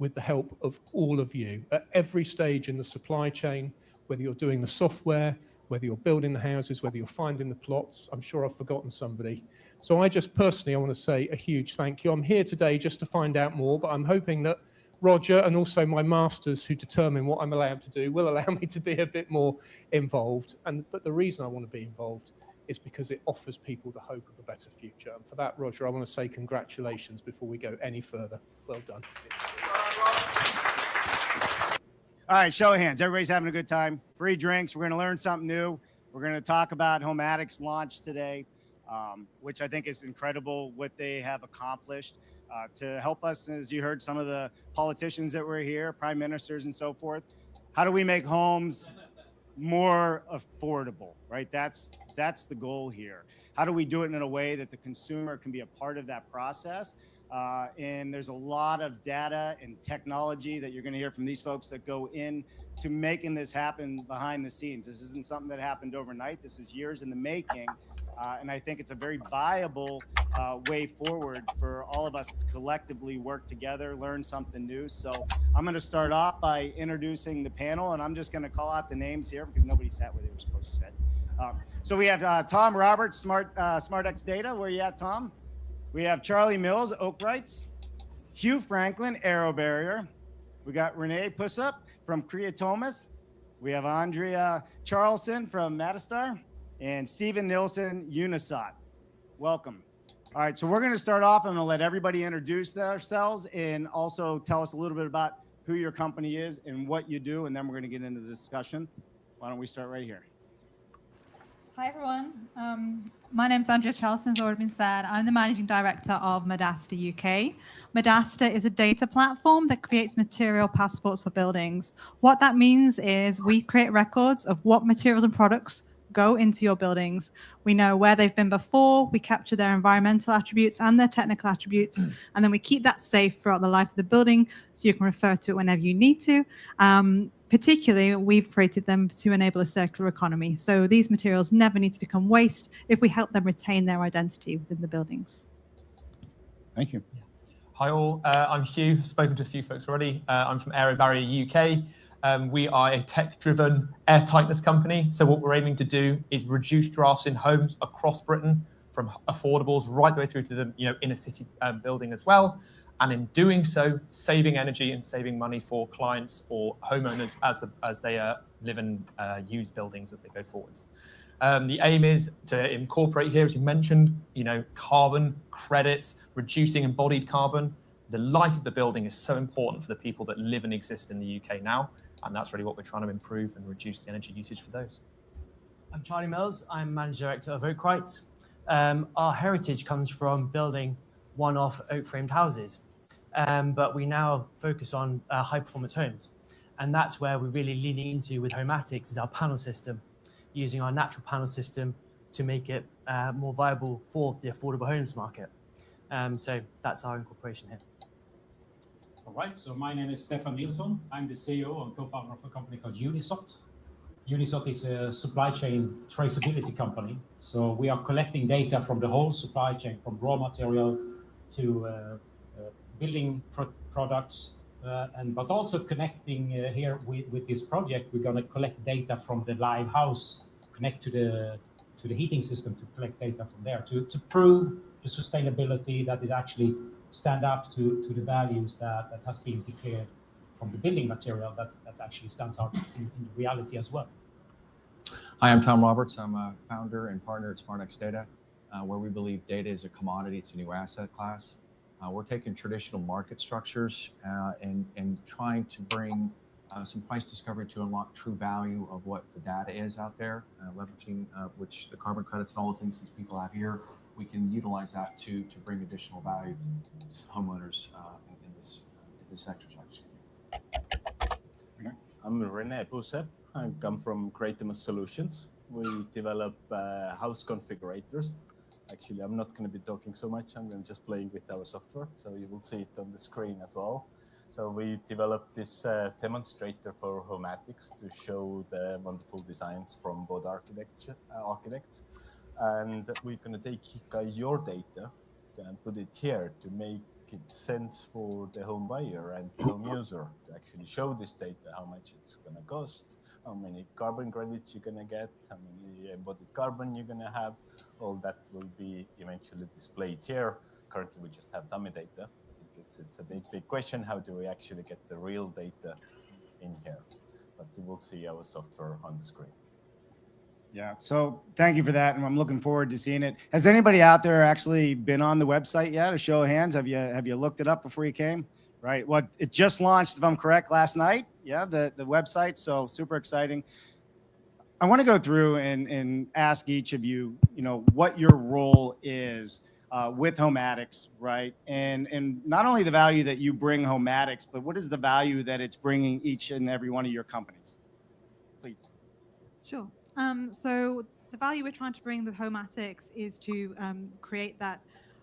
Speaker 17: with the help of all of you at every stage in the supply chain, whether you're doing the software, whether you're building the houses, whether you're finding the plots. I'm sure I've forgotten somebody. So I just personally, I want to say a huge thank you. I'm here today just to find out more, but I'm hoping that Roger and also my masters who determine what I'm allowed to do will allow me to be a bit more involved. But the reason I want to be involved is because it offers people the hope of a better future. And for that, Roger, I want to say congratulations before we go any further. Well done.
Speaker 15: All right, show of hands. Everybody's having a good time. Free drinks. We're going to learn something new. We're going to talk about Homeatics launch today, which I think is incredible what they have accomplished to help us, as you heard some of the politicians that were here, prime ministers and so forth. How do we make homes more affordable, right? That's the goal here. How do we do it in a way that the consumer can be a part of that process? And there's a lot of data and technology that you're going to hear from these folks that go in to making this happen behind the scenes. This isn't something that happened overnight. This is years in the making. And I think it's a very viable way forward for all of us to collectively work together, learn something new. So I'm going to start off by introducing the panel, and I'm just going to call out the names here because nobody sat where they were supposed to sit. So we have Tom Roberts, SmartX Data. Where you at, Tom? We have Charlie Mills, Oakrights. Hugh Franklin, Aero Barrier. We got Renee Pussup from Creatomas. We have Andrea Charlson from Matastar. And Stephen Nilsson, Unisat. Welcome. All right, so we're going to start off. I'm going to let everybody introduce themselves and also tell us a little bit about who your company is and what you do, and then we're going to get into the discussion. Why don't we start right here?
Speaker 27: Hi, everyone. My name is Andrea Charlson, as already been said. I'm the Managing Director of Madasta UK. Madasta is a data platform that creates material passports for buildings. What that means is we create records of what materials and products go into your buildings. We know where they've been before, we capture their environmental attributes and their technical attributes, and then we keep that safe throughout the life of the building so you can refer to it whenever you need to. Particularly, we've created them to enable a circular economy. So these materials never need to become waste if we help them retain their identity within the buildings.
Speaker 15: Thank you.
Speaker 2: Hi all, I'm Hugh, spoken to a few folks already. I'm from Aero Barrier UK. We are a tech-driven air tightness company. So what we're aiming to do is reduce drafts in homes across Britain, from affordables right the way through to the inner city building as well. And in doing so, saving energy and saving money for clients or homeowners as they live and use buildings as they go forwards. The aim is to incorporate here, as you mentioned, carbon credits, reducing embodied carbon. The life of the building is so important for the people that live and exist in the UK now. And that's really what we're trying to improve and reduce the energy usage for those.
Speaker 18: I'm Charlie Mills. I'm Managing Director of Oakrights. Our heritage comes from building one-off oak-framed houses. But we now focus on high-performance homes. And that's where we're really leaning into with Homeatics is our panel system, using our natural panel system to make it more viable for the affordable homes market. So that's our incorporation here.
Speaker 14: All right, so my name is Stefan Nilsson. I'm the CEO and co-founder of a company called Unisat. Unisat is a supply chain traceability company. So we are collecting data from the whole supply chain, from raw material to building products, but also connecting here with this project. We're going to collect data from the live house, connect to the heating system to collect data from there to prove the sustainability, that it actually stand up to the values that has been declared from the building material that actually stands out in reality as well.
Speaker 20: Hi, I'm Tom Roberts. I'm a founder and partner at SmartX Data, where we believe data is a commodity. It's a new asset class. We're taking traditional market structures and trying to bring some price discovery to unlock true value of what the data is out there, leveraging which the carbon credits and all the things that people have here. We can utilize that to bring additional value to homeowners in this exercise.
Speaker 23: I'm Renee Pussup. I come from Creatomas Solutions. We develop house configurators. Actually, I'm not going to be talking so much. I'm going to just playing with our software, so you will see it on the screen as well. So we developed this demonstrator for Homeatics to show the wonderful designs from both architects. And we're going to take your data and put it here to make it sense for the home buyer and the home user to actually show this data, how much it's going to cost, how many carbon credits you're going to get, how many embodied carbon you're going to have. All that will be eventually displayed here. Currently, we just have dummy data. I think it's a big question. How do we actually get the real data in here? But you will see our software on the screen.
Speaker 15: Yeah. So thank you for that. And I'm looking forward to seeing it. Has anybody out there actually been on the website yet? A show of hands. Have you looked it up before you came? Right. Well, it just launched, if I'm correct, last night. Yeah. The website. So super exciting. I want to go through and ask each of you, what your role is with Homatics, right? And not only the value that you bring Homatics, but what is the value that it's bringing each and every one of your companies? Please.
Speaker 27: Sure. So the value we're trying to bring with Homatics is to create that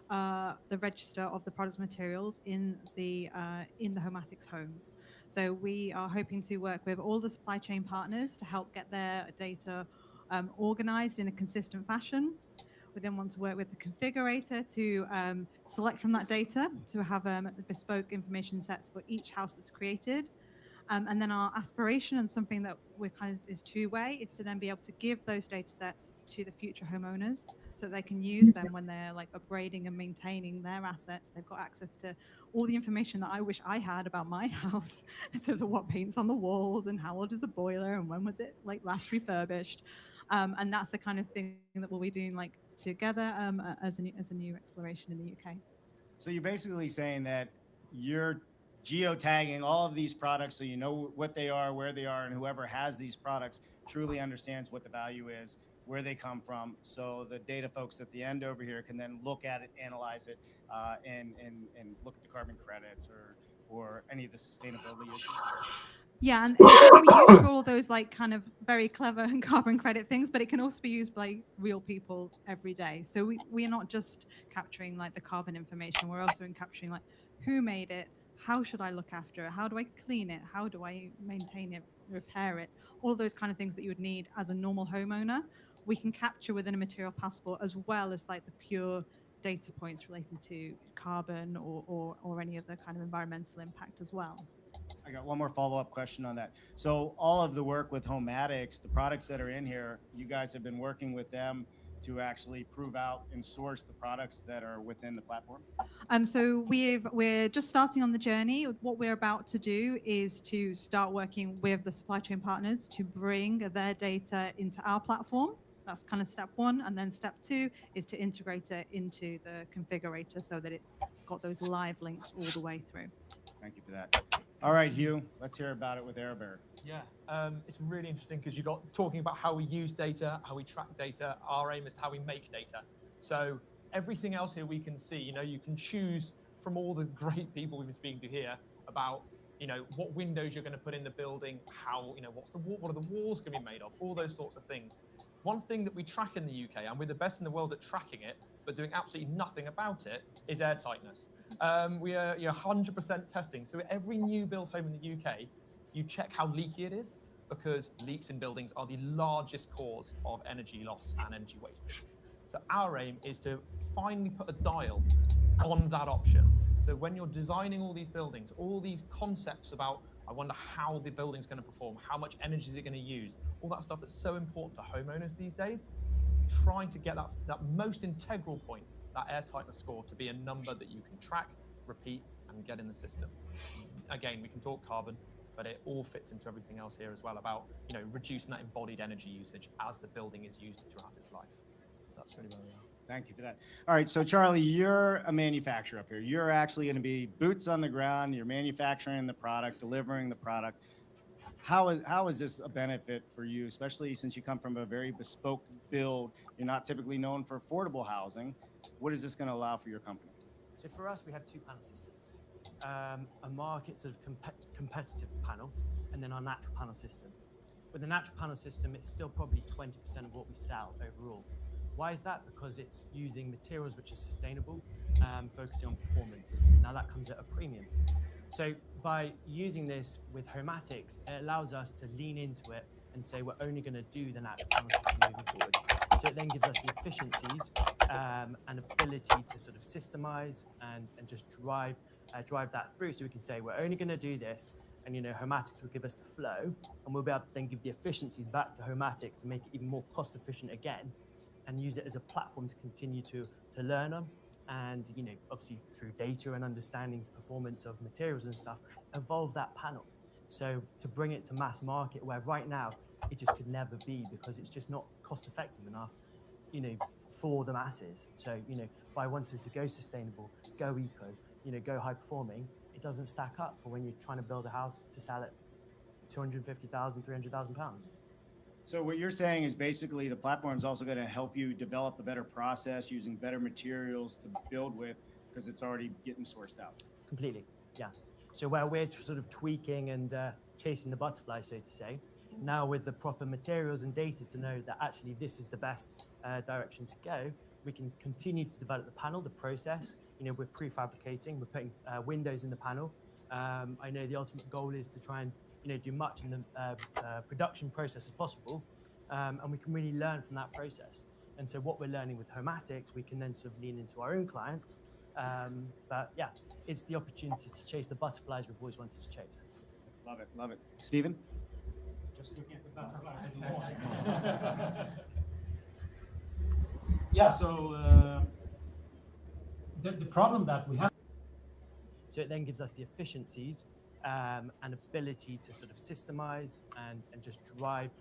Speaker 27: the register of the products and materials in the Homatics homes. So we are hoping to work with all the supply chain partners to help get their data organized in a consistent fashion. We then want to work with the configurator to select from that data to have bespoke information sets for each house that's created. And then our aspiration, and something that we're kind of is two-way, is to then be able to give those data sets to the future homeowners so that they can use them when they're like upgrading and maintaining their assets. They've got access to all the information that I wish I had about my house, so what paint's on the walls and how old is the boiler and when was it like last refurbished. And that's the kind of thing that we'll be doing like together as a new exploration in the UK.
Speaker 15: So you're basically saying that you're geotagging all of these products so you know what they are, where they are, and whoever has these products truly understands what the value is, where they come from. So the data folks at the end over here can then look at it, analyze it, and look at the carbon credits or any of the sustainability issues.
Speaker 27: Yeah, and it can be used for all of those like kind of very clever and carbon credit things, but it can also be used by real people every day. So we are not just capturing like the carbon information, we're also capturing like who made it, how should I look after it, how do I clean it, how do I maintain it, repair it, all of those kind of things that you would need as a normal homeowner, we can capture within a material passport, as well as like the pure data points relating to carbon or any of the kind of environmental impact as well.
Speaker 15: I got one more follow-up question on that. So all of the work with Homatics, the products that are in here, you guys have been working with them to actually prove out and source the products that are within the platform?
Speaker 27: So we're just starting on the journey. What we're about to do is to start working with the supply chain partners to bring their data into our platform. That's kind of step one. And then step two is to integrate it into the configurator so that it's got those live links all the way through.
Speaker 15: Thank you for that. All right, Hugh, let's hear about it with AirBear.
Speaker 2: Yeah, it's really interesting because you've got talking about how we use data, how we track data. Our aim is how we make data. So everything else here we can see, you can choose from all the great people we've been speaking to here about, what windows you're going to put in the building, how, what are the walls going to be made of, all those sorts of things. One thing that we track in the UK, and we're the best in the world at tracking it, but doing absolutely nothing about it, is airtightness. We are 100% testing. So every new build home in the UK, you check how leaky it is, because leaks in buildings are the largest cause of energy loss and energy wastage. So our aim is to finally put a dial on that option. So when you're designing all these buildings, all these concepts about, I wonder how the building's going to perform, how much energy is it going to use, all that stuff that's so important to homeowners these days, trying to get that most integral point, that airtightness score, to be a number that you can track, repeat, and get in the system. Again, we can talk carbon, but it all fits into everything else here as well about, reducing that embodied energy usage as the building is used throughout its life. So that's really where we are.
Speaker 15: Thank you for that. All right, so Charlie, you're a manufacturer up here. You're actually going to be boots on the ground. You're manufacturing the product, delivering the product. How is this a benefit for you, especially since you come from a very bespoke build? You're not typically known for affordable housing. What is this going to allow for your company?
Speaker 18: So for us, we have two panel systems, a market sort of competitive panel, and then our natural panel system. With the natural panel system, it's still probably 20% of what we sell overall. Why is that? Because it's using materials which are sustainable, focusing on performance. Now that comes at a premium. So by using this with Homatics, it allows us to lean into it and say we're only going to do the natural panel system moving forward. So it then gives us the efficiencies and ability to sort of systemize and just drive that through. So we can say we're only going to do this, and Homatics will give us the flow, and we'll be able to then give the efficiencies back to Homatics to make it even more cost efficient again, and use it as a platform to continue to learn on. And obviously through data and understanding performance of materials and stuff, evolve that panel. So to bring it to mass market, where right now it just could never be, because it's just not cost effective enough, for the masses. So, by wanting to go sustainable, go eco, go high performing, it doesn't stack up for when you're trying to build a house to sell it 250,000, 300,000 pounds.
Speaker 15: So what you're saying is basically the platform is also going to help you develop a better process using better materials to build with, because it's already getting sourced out.
Speaker 18: Completely, yeah. So where we're sort of tweaking and chasing the butterfly, so to say, now with the proper materials and data to know that actually this is the best direction to go, we can continue to develop the panel, the process. We're prefabricating, we're putting windows in the panel. I know the ultimate goal is to try and do much in the production process as possible, and we can really learn from that process. And so what we're learning with Homatics, we can then sort of lean into our own clients. But yeah, it's the opportunity to chase the butterflies we've always wanted to chase.
Speaker 15: Love it, love it. Stephen?
Speaker 14: Just looking at the butterflies in the morning. Yeah, so the problem that we have.
Speaker 18: So it then gives us the efficiencies and ability to sort of systemize and just drive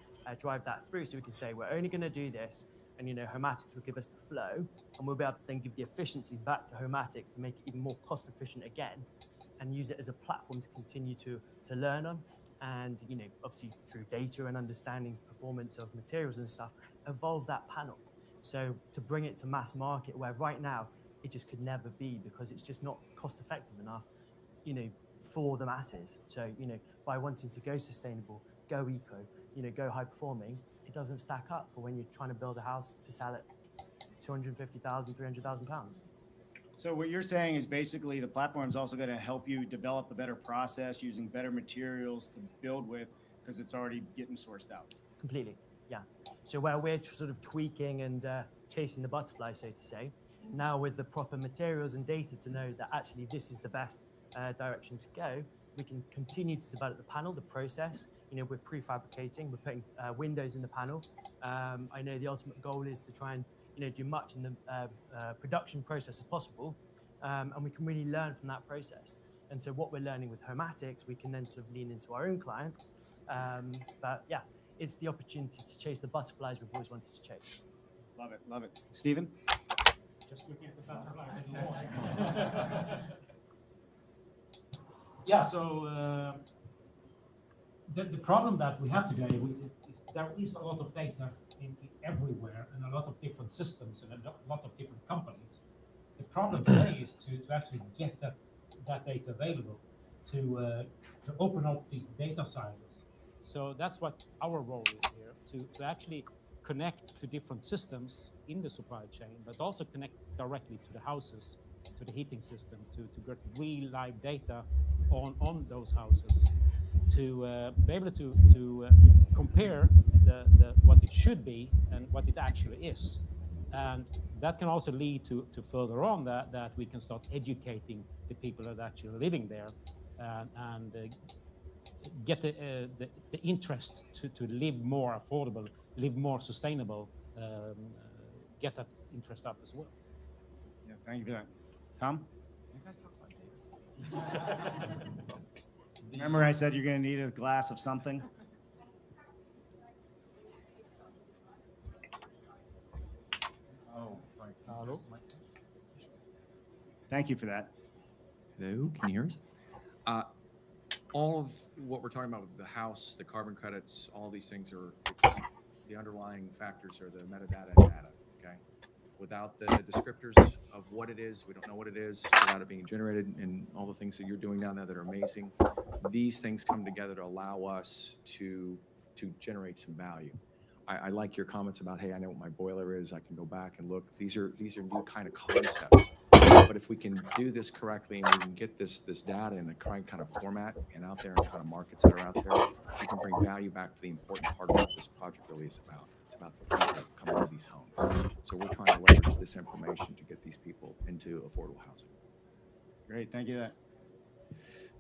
Speaker 18: that through. So we can say, we're only going to do this, and Homatics will give us the flow, and we'll be able to then give the efficiencies back to Homatics to make it even more cost efficient again, and use it as a platform to continue to learn on. And obviously through data and understanding performance of materials and stuff, evolve that panel. So to bring it to mass market, where right now it just could never be, because it's just not cost effective enough, for the masses. So by wanting to go sustainable, go eco, go high performing, it doesn't stack up for when you're trying to build a house to sell it 250,000, 300,000 pounds.
Speaker 15: So what you're saying is basically the platform is also going to help you develop a better process using better materials to build with, because it's already getting sourced out.
Speaker 18: Completely, yeah. So where we're sort of tweaking and chasing the butterfly, so to say, now with the proper materials and data to know that actually this is the best direction to go, we can continue to develop the panel, the process. We're prefabricating, we're putting windows in the panel. I know the ultimate goal is to try and do much in the production process as possible, and we can really learn from that process. And so what we're learning with Homatics, we can then sort of lean into our own clients. But yeah, it's the opportunity to chase the butterflies we've always wanted to chase.
Speaker 15: Love it, love it. Stephen?
Speaker 14: Just looking at the butterflies in the morning. Yeah, so the problem that we have today is there is a lot of data everywhere, and a lot of different systems and a lot of different companies. The problem today is to actually get that data available, to open up these data silos. So that's what our role is here, to actually connect to different systems in the supply chain, but also connect directly to the houses, to the heating system, to get real live data on those houses, to be able to compare what it should be and what it actually is. And that can also lead to further on that we can start educating the people that are actually living there, and get the interest to live more affordable, live more sustainable, get that interest up as well.
Speaker 15: Yeah, thank you for that. Tom? Remember I said you're going to need a glass of something?
Speaker 20: Oh, right.
Speaker 15: Hello? Thank you for that.
Speaker 20: Hello, can you hear us? All of what we're talking about with the house, the carbon credits, all these things the underlying factors are the metadata and data, okay? Without the descriptors of what it is, we don't know what it is, without it being generated, and all the things that you're doing down there that are amazing. These things come together to allow us to generate some value. I like your comments about, hey, I know what my boiler is, I can go back and look. These are new kind of concepts. But if we can do this correctly and we can get this data in the correct kind of format and out there in kind of markets that are out there, we can bring value back to the important part of what this project really is about. It's about the people that come into these homes. So we're trying to leverage this information to get these people into affordable housing.
Speaker 15: Great, thank you.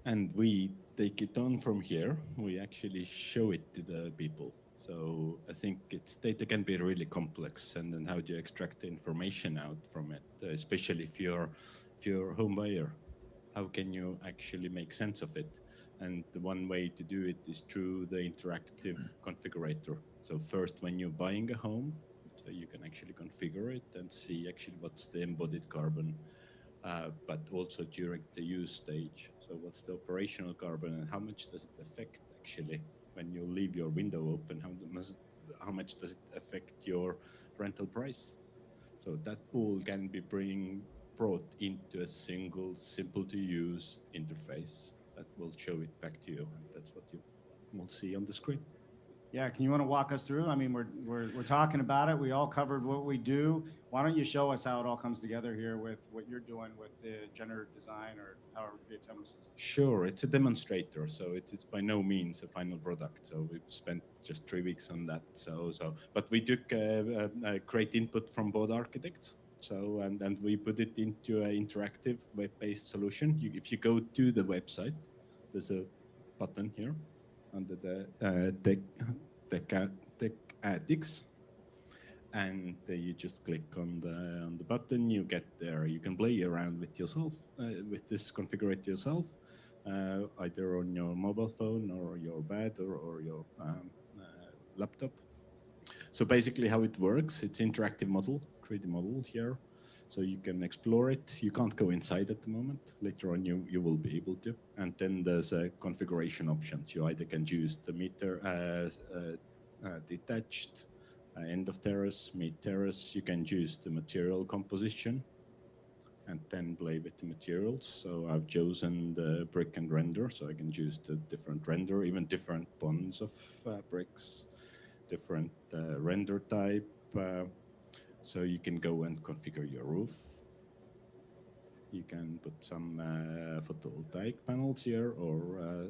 Speaker 3: And we take it on from here. We actually show it to the people. So I think data can be really complex, and then how do you extract the information out from it, especially if you're a home buyer? How can you actually make sense of it? And the one way to do it is through the interactive configurator. So first, when you're buying a home, so you can actually configure it and see actually what's the embodied carbon, but also during the use stage. So what's the operational carbon and how much does it affect actually when you leave your window open? How much does it affect your rental price? So that all can be brought into a single, simple to use interface that will show it back to you, and that's what you will see on the screen.
Speaker 15: Yeah, can you want to walk us through? I mean, we're talking about it. We all covered what we do. Why don't you show us how it all comes together here with what you're doing with the generative design or however Creative is?
Speaker 3: Sure, it's a demonstrator, so it's by no means a final product. So we've spent just 3 weeks on that. But we took great input from both architects. So and we put it into an interactive web-based solution. If you go to the website, there's a button here under the tech attics, and you just click on the button. You get there. You can play around with yourself with this, configure it yourself, either on your mobile phone or your bed or your laptop. So basically, how it works, it's interactive model, 3D model here. So you can explore it. You can't go inside at the moment. Later on, you will be able to. And then there's a configuration options. You either can choose the meter detached, end of terrace, mid terrace. You can choose the material composition and then play with the materials. So I've chosen the brick and render. So I can choose the different render, even different bonds of bricks, different render type. So you can go and configure your roof. You can put some photovoltaic panels here or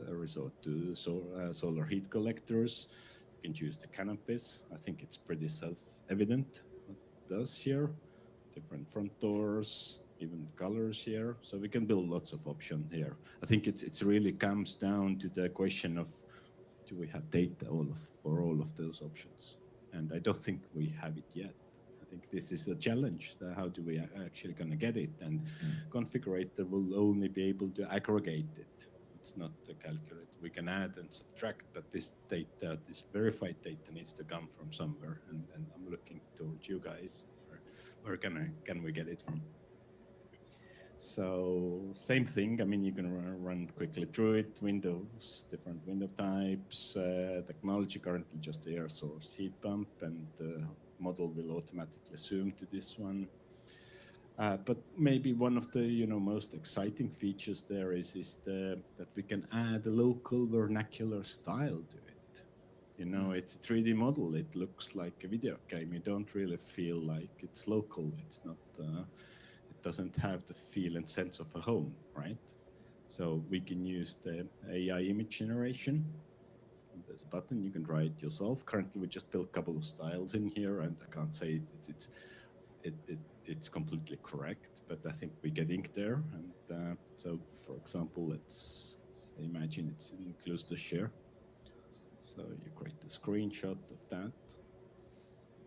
Speaker 3: resort to solar heat collectors. You can choose the canopies. I think it's pretty self-evident what it does here. Different front doors, even colors here. So we can build lots of options here. I think it's really comes down to the question of, do we have data for all of those options? And I don't think we have it yet. I think this is a challenge. How do we actually going to get it? And configurator will only be able to aggregate it. It's not a calculator. We can add and subtract, but this data, this verified data, needs to come from somewhere. And I'm looking towards you guys. Where can we get it from? So same thing. I mean, you can run quickly through it. Windows, different window types, technology currently just air source heat pump, and model will automatically zoom to this one. But maybe one of the most exciting features there is that we can add a local vernacular style to it. It's a 3D model. It looks like a video game. You don't really feel like it's local. It's not. It doesn't have the feel and sense of a home, right? So we can use the AI image generation. There's a button, you can try it yourself. Currently, we just built a couple of styles in here, and I can't say it's completely correct, but I think we're getting there. And so, for example, let's imagine it's includes the share. So you create a screenshot of that,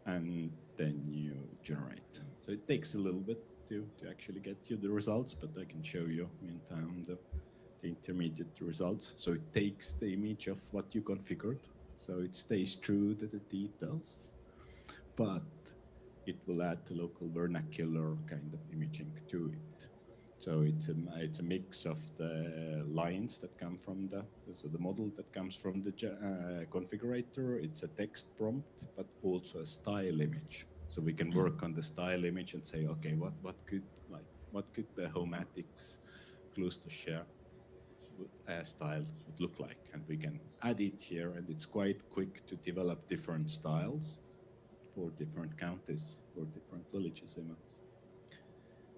Speaker 3: and then you generate. So it takes a little bit to actually get you the results, but I can show you meantime the intermediate results. So it takes the image of what you configured, so it stays true to the details, but it will add the local vernacular kind of imaging to it. So it's a mix of the lines that come from the model that comes from the configurator. It's a text prompt, but also a style image. So we can work on the style image and say, okay, what could the Homatics close to share style would look like, and we can add it here, and it's quite quick to develop different styles for different counties, for different villages even.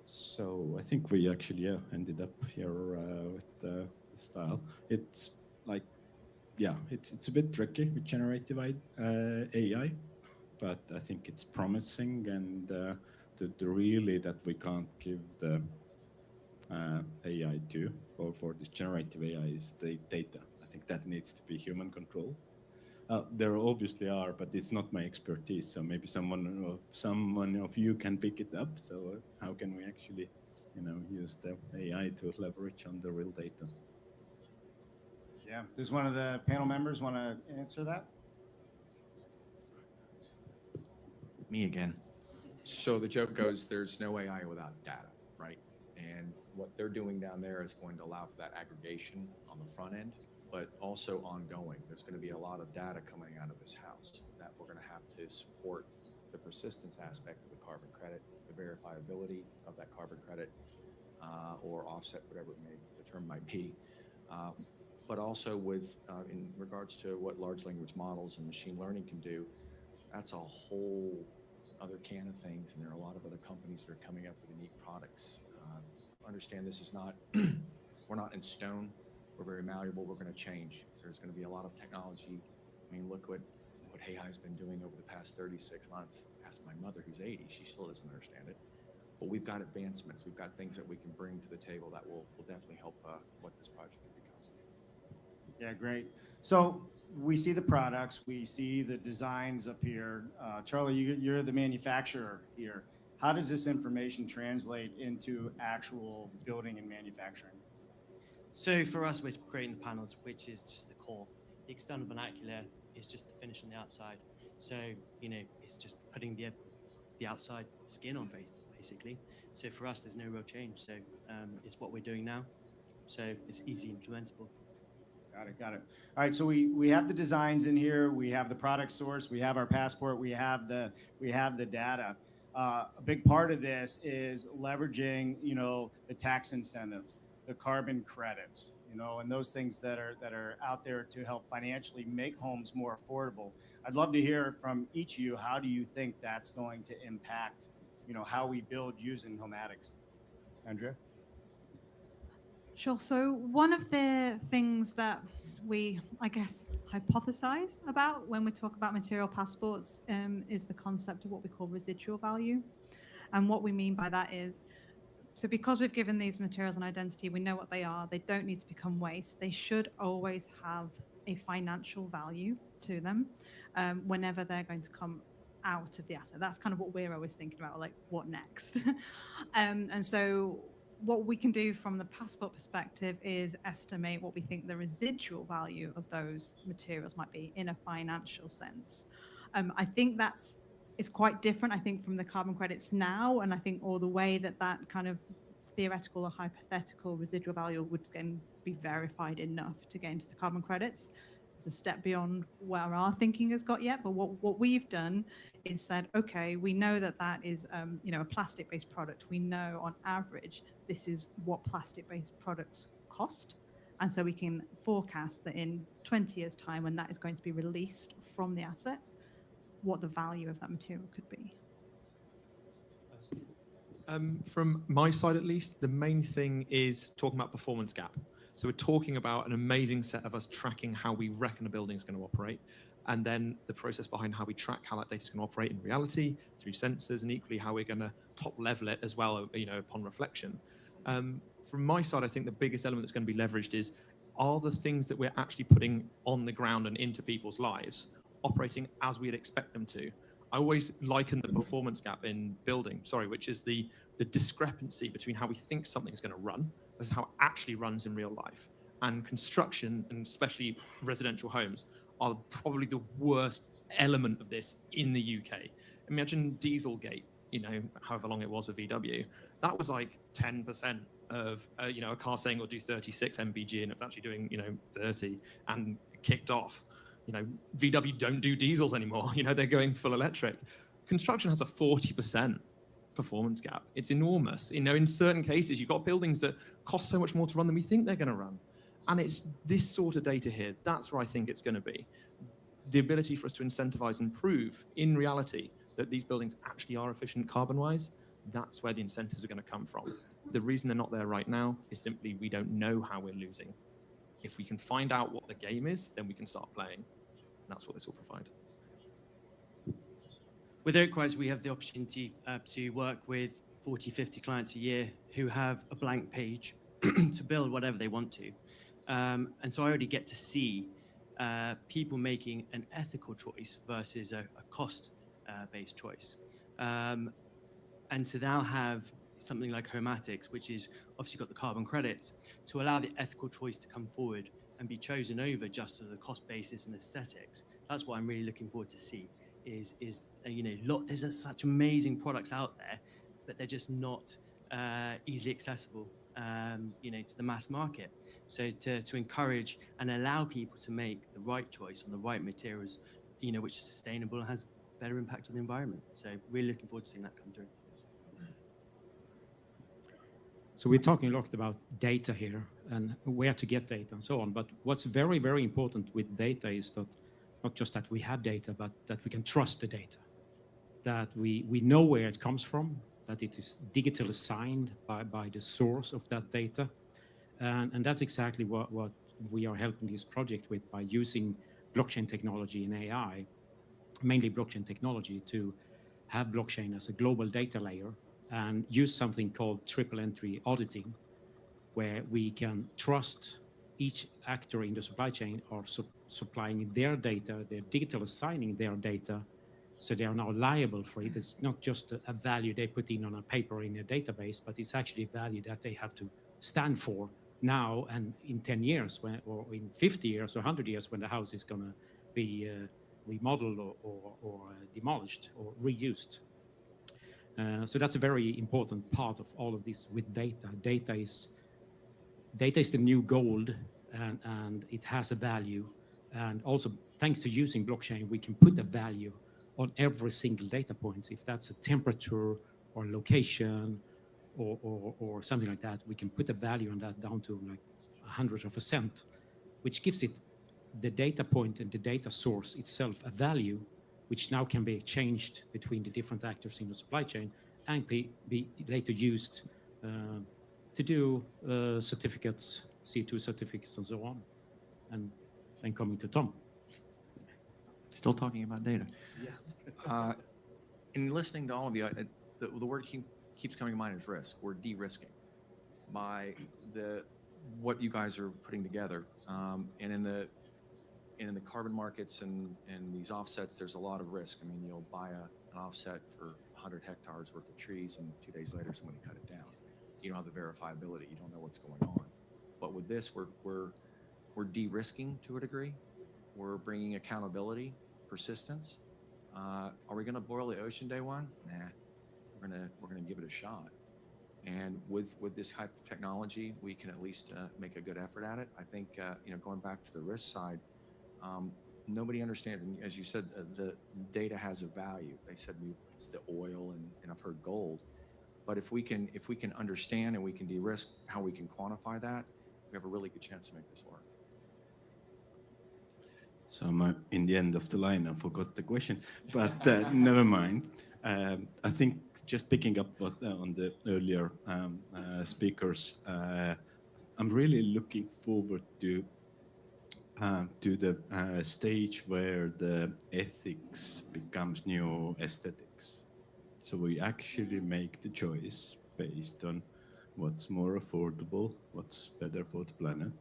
Speaker 3: So I think we actually ended up here with the style. It's like, it's a bit tricky with generative AI, but I think it's promising, and the really that we can't give the AI to for this generative AI is the data. I think that needs to be human control. There obviously are, but it's not my expertise. So maybe someone of you can pick it up. So how can we actually, use the AI to leverage on the real data?
Speaker 15: Yeah. Does one of the panel members want to answer that?
Speaker 20: Me again. So the joke goes, there's no AI without data, right? And what they're doing down there is going to allow for that aggregation on the front end, but also ongoing. There's going to be a lot of data coming out of this house that we're going to have to support the persistence aspect of the carbon credit, the verifiability of that carbon credit, or offset, whatever the term might be. But also with, in regards to what large language models and machine learning can do, that's a whole other can of things. And there are a lot of other companies that are coming up with unique products. Understand this is not, we're not in stone. We're very malleable. We're going to change. There's going to be a lot of technology. I mean, look what AI has been doing over the past 36 months. Ask my mother, who's 80. She still doesn't understand it. But we've got advancements. We've got things that we can bring to the table that will definitely help what this project can become.
Speaker 15: Yeah, great. So we see the products, we see the designs up here. Charlie, you're the manufacturer here. How does this information translate into actual building and manufacturing?
Speaker 18: So for us, we're creating the panels, which is just the core. The external vernacular is just the finish on the outside. So, it's just putting the outside skin on, basically. So for us, there's no real change. So it's what we're doing now. So it's easy implementable.
Speaker 15: Got it. All right, so we have the designs in here, we have the product source, we have our passport, we have the data. A big part of this is leveraging, the tax incentives, the carbon credits, and those things that are out there to help financially make homes more affordable. I'd love to hear from each of you. How do you think that's going to impact, how we build using Homatics? Andrea?
Speaker 27: Sure. So one of the things that we, I guess, hypothesize about when we talk about material passports is the concept of what we call residual value. And what we mean by that is, so because we've given these materials an identity, we know what they are, they don't need to become waste. They should always have a financial value to them whenever they're going to come out of the asset. That's kind of what we're always thinking about, like, what next? And so what we can do from the passport perspective is estimate what we think the residual value of those materials might be in a financial sense. I think it's quite different, I think, from the carbon credits now, and I think all the way that kind of theoretical or hypothetical residual value would then be verified enough to get into the carbon credits. It's a step beyond where our thinking has got yet, but what we've done is said, okay, we know that is a plastic-based product. We know on average this is what plastic-based products cost, and so we can forecast that in 20 years' time, when that is going to be released from the asset, what the value of that material could be.
Speaker 2: From my side, at least, the main thing is talking about performance gap. So we're talking about an amazing set of us tracking how we reckon a building is going to operate, and then the process behind how we track how that data is going to operate in reality through sensors, and equally how we're going to top level it as well, upon reflection. From my side, I think the biggest element that's going to be leveraged is, are the things that we're actually putting on the ground and into people's lives operating as we'd expect them to? I always liken the performance gap in building, which is the discrepancy between how we think something is going to run versus how it actually runs in real life. And construction, and especially residential homes, are probably the worst element of this in the UK. Imagine Dieselgate, however long it was with VW. That was like 10% of a car saying it'll do 36 mpg and it's actually doing 30 and kicked off. VW don't do diesels anymore. They're going full electric. Construction has a 40% performance gap. It's enormous. In certain cases, you've got buildings that cost so much more to run than we think they're going to run. And it's this sort of data here. That's where I think it's going to be. The ability for us to incentivize and prove in reality that these buildings actually are efficient carbon-wise, that's where the incentives are going to come from. The reason they're not there right now is simply we don't know how we're losing. If we can find out what the game is, then we can start playing. That's what this will provide.
Speaker 18: With Oakwise, we have the opportunity to work with 40, 50 clients a year who have a blank page to build whatever they want to. And so I already get to see people making an ethical choice versus a cost-based choice. And to now have something like Homatics, which is obviously got the carbon credits, to allow the ethical choice to come forward and be chosen over just to the cost basis and aesthetics. That's what I'm really looking forward to see. There's such amazing products out there, but they're just not easily accessible, to the mass market. So to encourage and allow people to make the right choice on the right materials, which is sustainable and has better impact on the environment. So really looking forward to seeing that come through.
Speaker 14: So we're talking a lot about data here and where to get data and so on. But what's very, very important with data is that not just that we have data, but that we can trust the data, that we know where it comes from, that it is digitally signed by the source of that data. And that's exactly what we are helping this project with by using blockchain technology and AI, mainly blockchain technology, to have blockchain as a global data layer and use something called triple entry auditing, where we can trust each actor in the supply chain are supplying their data, they're digitally signing their data, so they are now liable for it. It's not just a value they put in on a paper in a database, but it's actually a value that they have to stand for now and in 10 years, or in 50 years or 100 years, when the house is going to be remodeled or demolished or reused. So that's a very important part of all of this with data. Data is the new gold, and it has a value. And also, thanks to using blockchain, we can put a value on every single data point. If that's a temperature or location or something like that, we can put a value on that down to like 100%, which gives it, the data point and the data source itself, a value, which now can be exchanged between the different actors in the supply chain and be later used to do certificates, CO2 certificates, and so on. And then coming to Tom.
Speaker 20: Still talking about data.
Speaker 18: Yes.
Speaker 20: In listening to all of you, the word keeps coming to mind is risk. We're de-risking by what you guys are putting together. And in the carbon markets and these offsets, there's a lot of risk. I mean, you'll buy an offset for 100 hectares worth of trees, and 2 days later, somebody cut it down. You don't have the verifiability. You don't know what's going on. But with this, we're de-risking to a degree. We're bringing accountability, persistence. Are we going to boil the ocean day one? Nah, we're gonna give it a shot. And with this type of technology, we can at least make a good effort at it. I think going back to the risk side, nobody understands. And as you said, the data has a value. They said it's the oil, and I've heard gold. But if we can understand and we can de-risk how we can quantify that, we have a really good chance to make this work.
Speaker 3: So I'm in the end of the line. I forgot the question, but never mind. I think just picking up on the earlier speakers, I'm really looking forward to the stage where the ethics becomes new aesthetics. So we actually make the choice based on what's more affordable, what's better for the planet,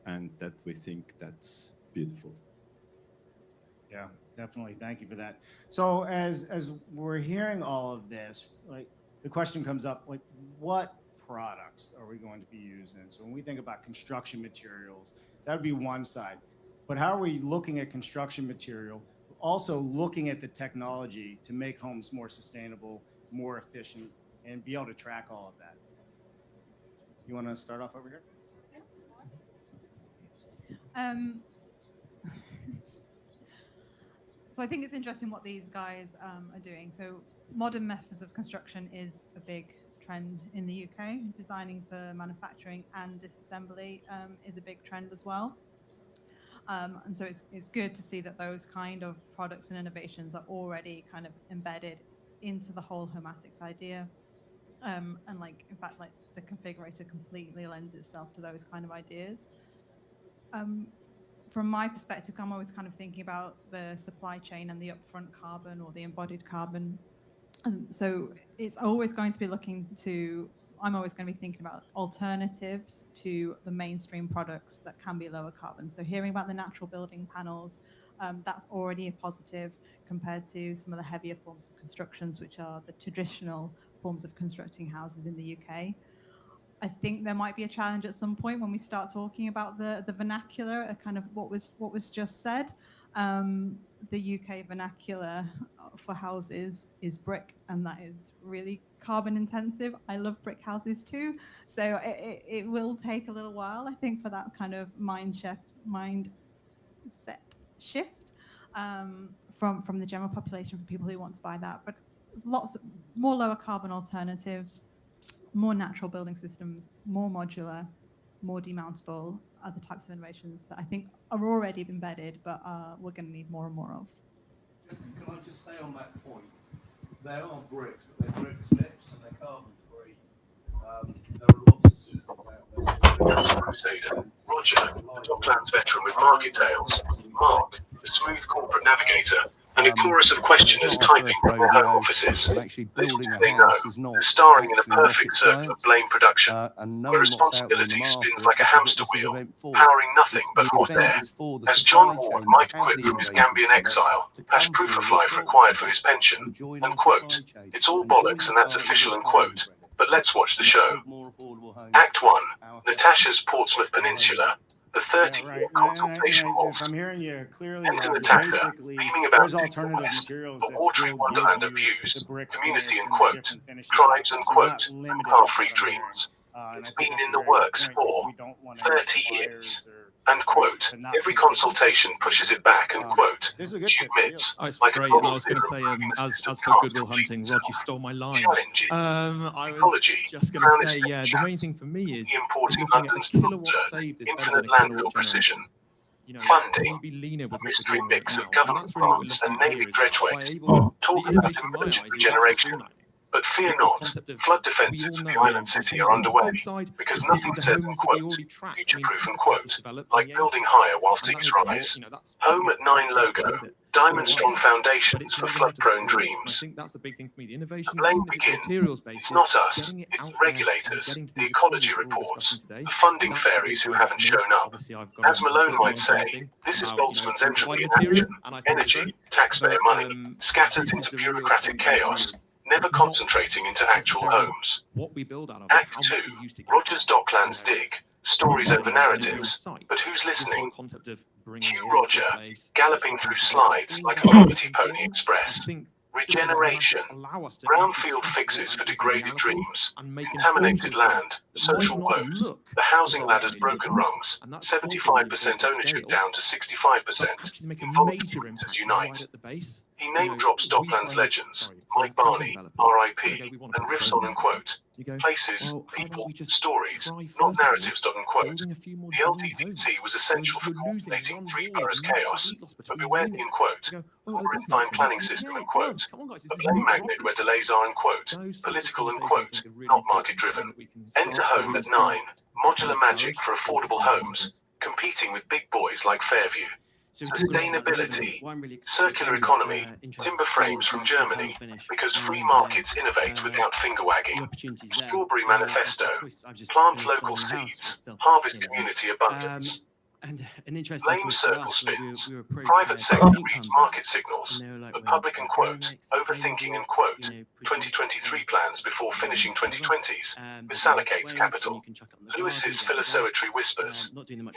Speaker 3: and that we think that's beautiful.
Speaker 15: Yeah, definitely. Thank you for that. So as we're hearing all of this, like the question comes up, like what products are we going to be using? So when we think about construction materials, that would be one side. But how are we looking at construction material, also looking at the technology to make homes more sustainable, more efficient, and be able to track all of that? You want to start off over here?
Speaker 27: So I think it's interesting what these guys are doing. So modern methods of construction is a big trend in the UK. Designing for manufacturing and disassembly is a big trend as well. And so it's good to see that those kind of products and innovations are already kind of embedded into the whole Homatics idea. And like, in fact, like the configurator completely lends itself to those kind of ideas. From my perspective, I'm always kind of thinking about the supply chain and the upfront carbon or the embodied carbon. And so it's always going to be I'm always going to be thinking about alternatives to the mainstream products that can be lower carbon. So hearing about the natural building panels, that's already a positive compared to some of the heavier forms of constructions, which are the traditional forms of constructing houses in the UK. I think there might be a challenge at some point when we start talking about the vernacular, kind of what was just said. The UK vernacular for houses is brick, and that is really carbon intensive. I love brick houses too, so it will take a little while, I think, for that kind of mindset shift from the general population for people who want to buy that. But lots more lower carbon alternatives, more natural building systems, more modular, more demountable, other types of innovations that I think are already embedded, but we're going to need more and more of.
Speaker 4: Can I just say on that point, they are bricks, but they're brick slips and they're carbon free. There are lots of systems out there.
Speaker 16: Crusader, Roger, the Docklands veteran with market tales, Mark, the smooth corporate navigator, and a chorus of questioners typing from their home offices. Little do they know, they're starring in a perfect circle of blame production, where responsibility spins like a hamster wheel, powering nothing but hot air. As John Ward might quit from his Gambian exile, hash proof of life required for his pension, and quote, it's all bollocks and that's official, and quote. But let's watch the show. Act 1, Natasha's Portsmouth Peninsula, the 30-year consultation waltz.
Speaker 15: I'm hearing you clearly.
Speaker 16: Enter Natasha, beaming about the West, a watery wonderland of views, community and quote, tribes and quote, car-free dreams. It's been in the works for 30 years. And quote, every consultation pushes it back, and quote, she admits,
Speaker 2: Oh, it's
Speaker 16: like
Speaker 2: great,
Speaker 16: a
Speaker 2: and I was going to say, as per Goodwill Hunting, Rod, you stole my line. I was just going to say, yeah, the main thing for me is
Speaker 16: importing
Speaker 2: looking at
Speaker 16: London's
Speaker 2: a kilowatt saved is better than
Speaker 16: infinite
Speaker 2: a
Speaker 16: landfill
Speaker 2: kilowatt
Speaker 16: precision.
Speaker 2: generated. You know,
Speaker 16: Funding,
Speaker 2: can we be leaner with
Speaker 16: a mystery
Speaker 2: what we're doing
Speaker 16: mix
Speaker 2: right
Speaker 16: of
Speaker 2: now? And
Speaker 16: government
Speaker 2: that's really what we're
Speaker 16: grants and
Speaker 2: looking at
Speaker 16: navy
Speaker 2: here, is by
Speaker 16: dredgeways.
Speaker 2: able,
Speaker 16: Talk
Speaker 2: the
Speaker 16: about
Speaker 2: innovation in my
Speaker 16: emergent
Speaker 2: eyes is
Speaker 16: regeneration.
Speaker 2: streamlining.
Speaker 16: But fear
Speaker 2: It's this
Speaker 16: not,
Speaker 2: concept of
Speaker 16: flood
Speaker 2: we
Speaker 16: defences
Speaker 2: all
Speaker 16: for the
Speaker 2: know
Speaker 16: island city are underway, because nothing says, unquote, future-proof, unquote, like building higher while seas rise. Home at 9 logo, diamond-strong foundations for flood-prone dreams.
Speaker 2: I think that's the big thing for me. The innovation,
Speaker 16: The blame
Speaker 2: even if it's
Speaker 16: begins.
Speaker 2: materials-based,
Speaker 16: It's not us,
Speaker 2: getting it
Speaker 16: it's
Speaker 2: out
Speaker 16: the
Speaker 2: there,
Speaker 16: regulators,
Speaker 2: getting to
Speaker 16: the
Speaker 2: these
Speaker 16: ecology
Speaker 2: economies we're all
Speaker 16: reports,
Speaker 2: discussing today.
Speaker 16: the funding
Speaker 2: That's the big
Speaker 16: fairies who
Speaker 2: driver
Speaker 16: haven't
Speaker 2: for me.
Speaker 16: shown up.
Speaker 2: Obviously, I've got
Speaker 16: As Malone might say, this is Boltzmann's entropy in action. Energy, taxpayer money, scattered into bureaucratic chaos, never concentrating into actual homes.
Speaker 2: What we build out of
Speaker 16: Act 2, Roger's Docklands dig, stories over narratives, but who's listening? Cue Roger, galloping through slides like a Property Pony Express. Regeneration, brownfield fixes for degraded dreams, contaminated land, social woes, the housing ladder's broken rungs, 75% ownership down to 65%, involved unite. He name drops Docklands legends, Mike Barney, R.I.P., and riffs on and quote, places, people, stories, not narratives, unquote. The LDGT was essential for coordinating 3 boroughs' chaos, but beware the quote, redefined planning system, unquote, a blame magnet where delays are, unquote, political, unquote, not market-driven. Enter Home at 9, modular magic for affordable homes, competing with big boys like Fairview. Sustainability, circular economy, timber frames from Germany, because free markets innovate without finger-wagging. Strawberry Manifesto, plant local seeds, harvest community abundance.
Speaker 14: And an interesting
Speaker 16: Blame
Speaker 14: twist for
Speaker 16: circle
Speaker 14: us, like
Speaker 16: spins.
Speaker 14: we were approached
Speaker 16: Private
Speaker 14: by
Speaker 16: sector
Speaker 14: paint
Speaker 16: reads
Speaker 14: companies,
Speaker 16: market signals,
Speaker 14: and they were like,
Speaker 16: but
Speaker 14: well,
Speaker 16: public and quote,
Speaker 14: homemakers,
Speaker 16: overthinking and quote, 2023 plans before finishing 2020s, misallocates capital. Lewis's philosoetry whispers,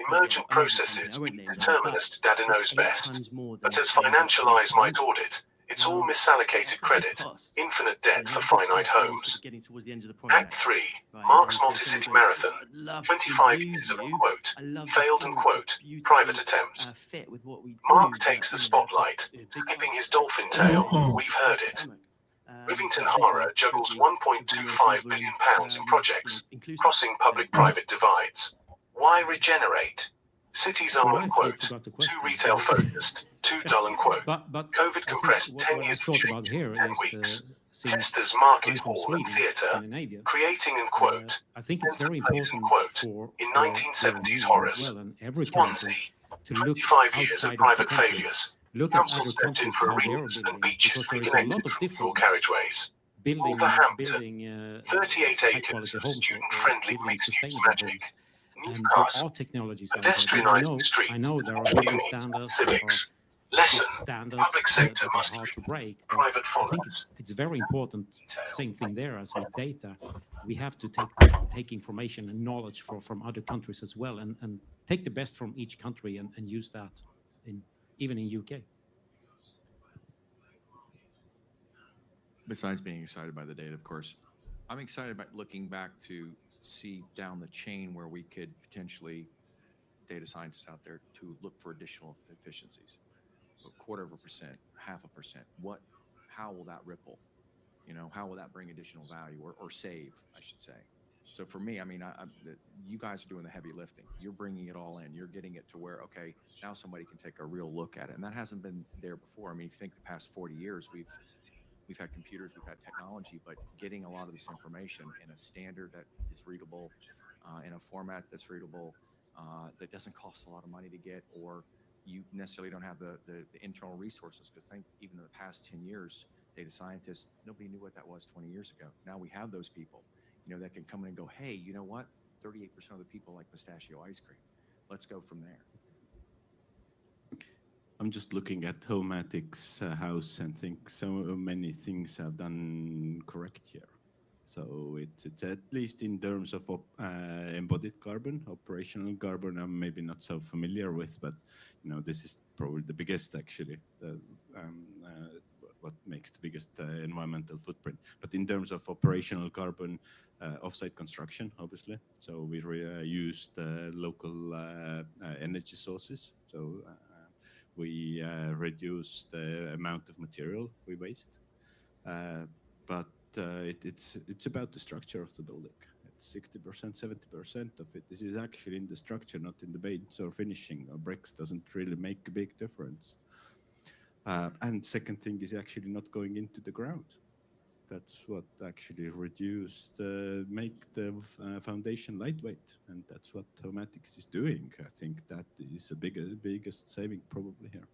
Speaker 16: emergent processes, determinist daddy knows best. But as financial eyes might audit, it's all misallocated credit, infinite debt for finite homes. Act 3, Mark's multi-city marathon, 25 years of unquote, failed unquote, private attempts. Mark takes the spotlight, skipping his dolphin tail, we've heard it. Rivington Hara juggles £1.25 billion in projects, crossing public-private divides. Why regenerate? Cities are, unquote, too retail-focused, too dull, unquote. COVID compressed 10 years of change in 10 weeks. Hester's Market Hall and Theatre, creating, unquote,
Speaker 14: I think it's very important for
Speaker 16: in 1970s horrors. Swansea,
Speaker 14: to look
Speaker 16: 25 years of
Speaker 14: outside
Speaker 16: private
Speaker 14: the country.
Speaker 16: failures.
Speaker 14: Look at
Speaker 16: Council
Speaker 14: other
Speaker 16: stepped in
Speaker 14: countries
Speaker 16: for
Speaker 14: how they are
Speaker 16: arenas and
Speaker 14: building,
Speaker 16: beaches
Speaker 14: because there is a
Speaker 16: reconnected
Speaker 14: lot of
Speaker 16: from dual
Speaker 14: difference
Speaker 16: carriageways.
Speaker 14: building
Speaker 16: Wolverhampton, 38 acres of student-friendly mixed-use magic.
Speaker 14: and there
Speaker 16: Newcastle,
Speaker 14: are technologies out there.
Speaker 16: pedestrianised
Speaker 14: I
Speaker 16: streets,
Speaker 14: know there are
Speaker 16: unis
Speaker 14: building
Speaker 16: and
Speaker 14: standards,
Speaker 16: civics.
Speaker 14: with standards that are hard to break. But I think it's very important. Same thing there as with data. We have to take information and knowledge from other countries as well, and take the best from each country and use that even in UK.
Speaker 20: Besides being excited by the data, of course, I'm excited about looking back to see down the chain where we could potentially, data scientists out there, to look for additional efficiencies. A 0.25%, 0.5%. How will that ripple? How will that bring additional value or save, I should say? So for me, I mean, you guys are doing the heavy lifting. You're bringing it all in. You're getting it to where, okay, now somebody can take a real look at it, and that hasn't been there before. I mean, think the past 40 years, we've had computers, we've had technology, but getting a lot of this information in a standard that is readable, in a format that's readable, that doesn't cost a lot of money to get, or you necessarily don't have the internal resources. Because think even in the past 10 years, data scientists, nobody knew what that was 20 years ago. Now we have those people, that can come in and go, hey, you know what? 38% of the people like pistachio ice cream. Let's go from there.
Speaker 3: I'm just looking at Homematic's house and think so many things have done correct here. So it's at least in terms of embodied carbon, operational carbon, I'm maybe not so familiar with, but this is probably the biggest actually, what makes the biggest environmental footprint. But in terms of operational carbon, offsite construction, obviously. So we used local energy sources. So we reduce the amount of material we waste, but it's about the structure of the building. It's 60%, 70% of it. This is actually in the structure, not in the paints or finishing or bricks. Doesn't really make a big difference. And second thing is actually not going into the ground. That's what actually make the foundation lightweight, and that's what Homematics is doing. I think that is the biggest saving probably here.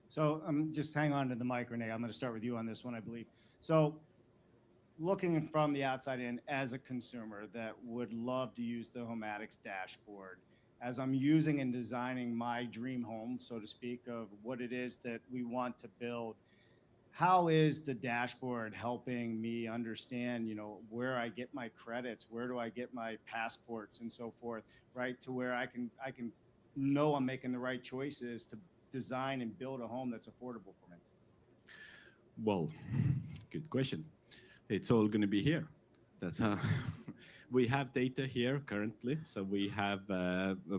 Speaker 15: So just hang on to the mic, Renee. I'm going to start with you on this one, I believe. So looking from the outside in as a consumer that would love to use the Homematics dashboard, as I'm using and designing my dream home, so to speak, of what it is that we want to build, how is the dashboard helping me understand, where I get my credits, where do I get my passports and so forth, right? To where I can know I'm making the right choices to design and build a home that's affordable for me?
Speaker 3: Well, good question. It's all going to be here. That's how we have data here currently. So we have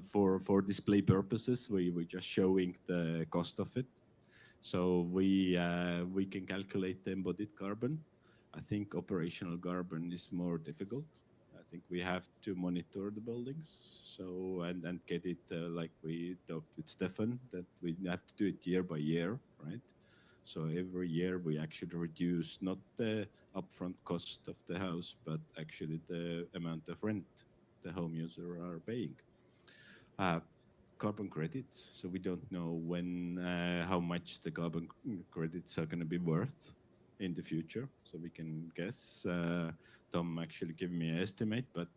Speaker 3: for display purposes, we're just showing the cost of it. So we can calculate the embodied carbon. I think operational carbon is more difficult. I think we have to monitor the buildings, and get it like we talked with Stefan, that we have to do it year by year, right? So every year we actually reduce not the upfront cost of the house, but actually the amount of rent the home user are paying. Carbon credits. So we don't know how much the carbon credits are going to be worth in the future. So we can guess. Tom actually gave me an estimate, but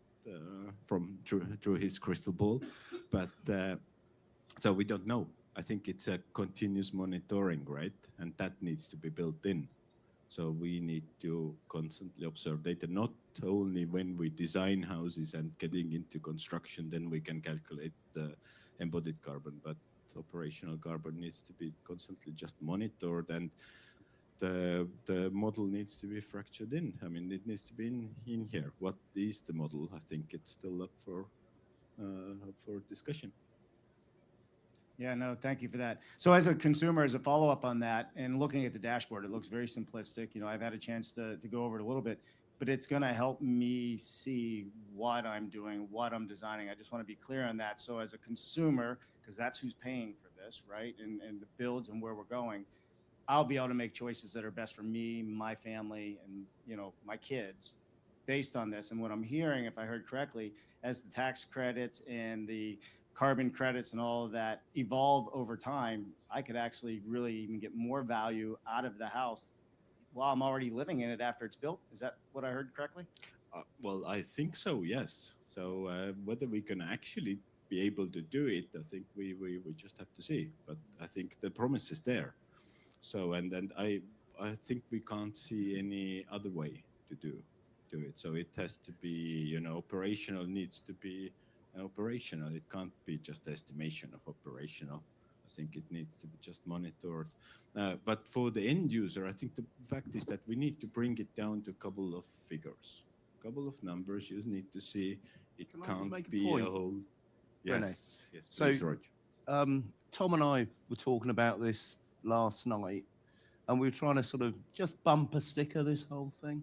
Speaker 3: through his crystal ball. But so we don't know. I think it's a continuous monitoring, right? And that needs to be built in. So we need to constantly observe data, not only when we design houses and getting into construction, then we can calculate the embodied carbon, but operational carbon needs to be constantly just monitored, and the model needs to be fractured in. I mean, it needs to be in here. What is the model? I think it's still up for discussion.
Speaker 15: Yeah, no, thank you for that. So as a consumer, as a follow-up on that, and looking at the dashboard, it looks very simplistic. I've had a chance to go over it a little bit, but it's going to help me see what I'm doing, what I'm designing. I just want to be clear on that. So as a consumer, because that's who's paying for this, right? And the builds and where we're going, I'll be able to make choices that are best for me, my family, and my kids based on this. And what I'm hearing, if I heard correctly, as the tax credits and the carbon credits and all of that evolve over time, I could actually really even get more value out of the house while I'm already living in it after it's built. Is that what I heard correctly?
Speaker 3: Well, I think so, yes. So whether we can actually be able to do it, I think we just have to see. But I think the promise is there. So and I think we can't see any other way to do it. So it has to be, you know, operational, needs to be operational. It can't be just estimation of operational. I think it needs to be just monitored. But for the end user, I think the fact is that we need to bring it down to a couple of figures, a couple of numbers. You need to see it can't be a whole. Yes, yes, please,
Speaker 29: So,
Speaker 3: Roger.
Speaker 29: Tom and I were talking about this last night, and we were trying to sort of just bumper sticker this whole thing.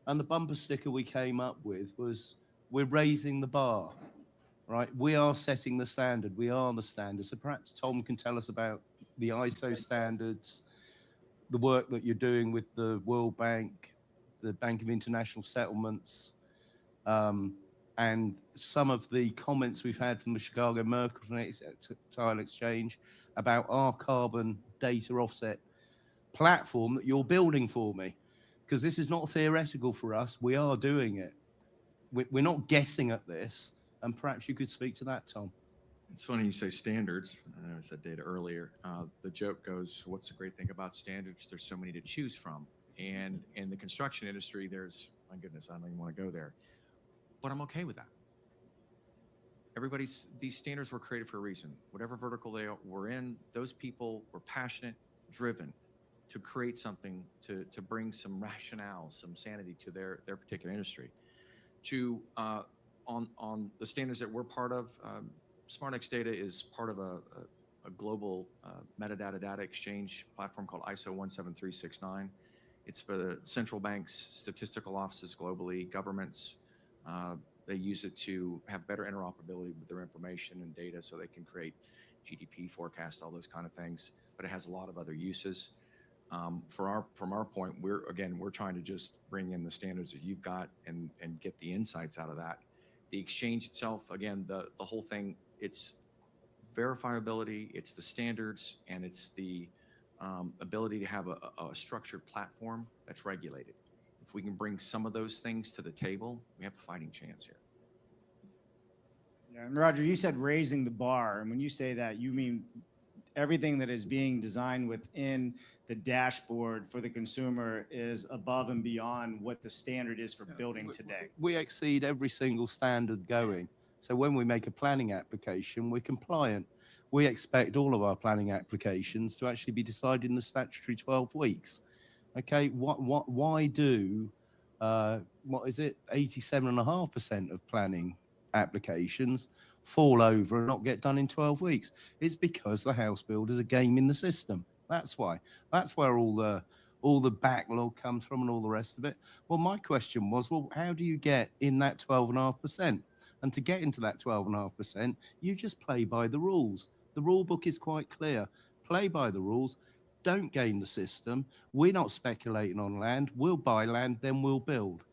Speaker 29: And the bumper sticker we came up with was, we're raising the bar, right? We are setting the standard. We are the standard. So perhaps Tom can tell us about the ISO standards, the work that you're doing with the World Bank, the Bank of International Settlements, and some of the comments we've had from the Chicago Mercantile Exchange about our carbon data offset platform that you're building for me. Because this is not theoretical for us. We are doing it. We're not guessing at this. And perhaps you could speak to that, Tom.
Speaker 20: It's funny you say standards. I said data earlier. The joke goes, what's the great thing about standards? There's so many to choose from. And in the construction industry, there's, my goodness, I don't even want to go there. But I'm okay with that. These standards were created for a reason. Whatever vertical they were in, those people were passionate, driven to create something, to bring some rationale, some sanity to their particular industry. On the standards that we're part of, SmartX Data is part of a global metadata data exchange platform called ISO 17369. It's for the central banks, statistical offices globally, governments. They use it to have better interoperability with their information and data so they can create GDP forecast, all those kind of things. But it has a lot of other uses. From our point, we're trying to just bring in the standards that you've got and get the insights out of that. The exchange itself, again, the whole thing, it's verifiability, it's the standards, and it's the ability to have a structured platform that's regulated. If we can bring some of those things to the table, we have a fighting chance here.
Speaker 15: Yeah, and Roger, you said raising the bar, and when you say that, you mean everything that is being designed within the dashboard for the consumer is above and beyond what the standard is for building today.
Speaker 29: We exceed every single standard going. So when we make a planning application, we're compliant. We expect all of our planning applications to actually be decided in the statutory 12 weeks. Okay, why do, what is it, 87.5% of planning applications fall over and not get done in 12 weeks? It's because the house builders are gaming the system. That's why. That's where all the backlog comes from and all the rest of it. Well, my question was, well, how do you get in that 12.5%? And to get into that 12.5%, you just play by the rules. The rule book is quite clear. Play by the rules. Don't game the system. We're not speculating on land. We'll buy land, then we'll build.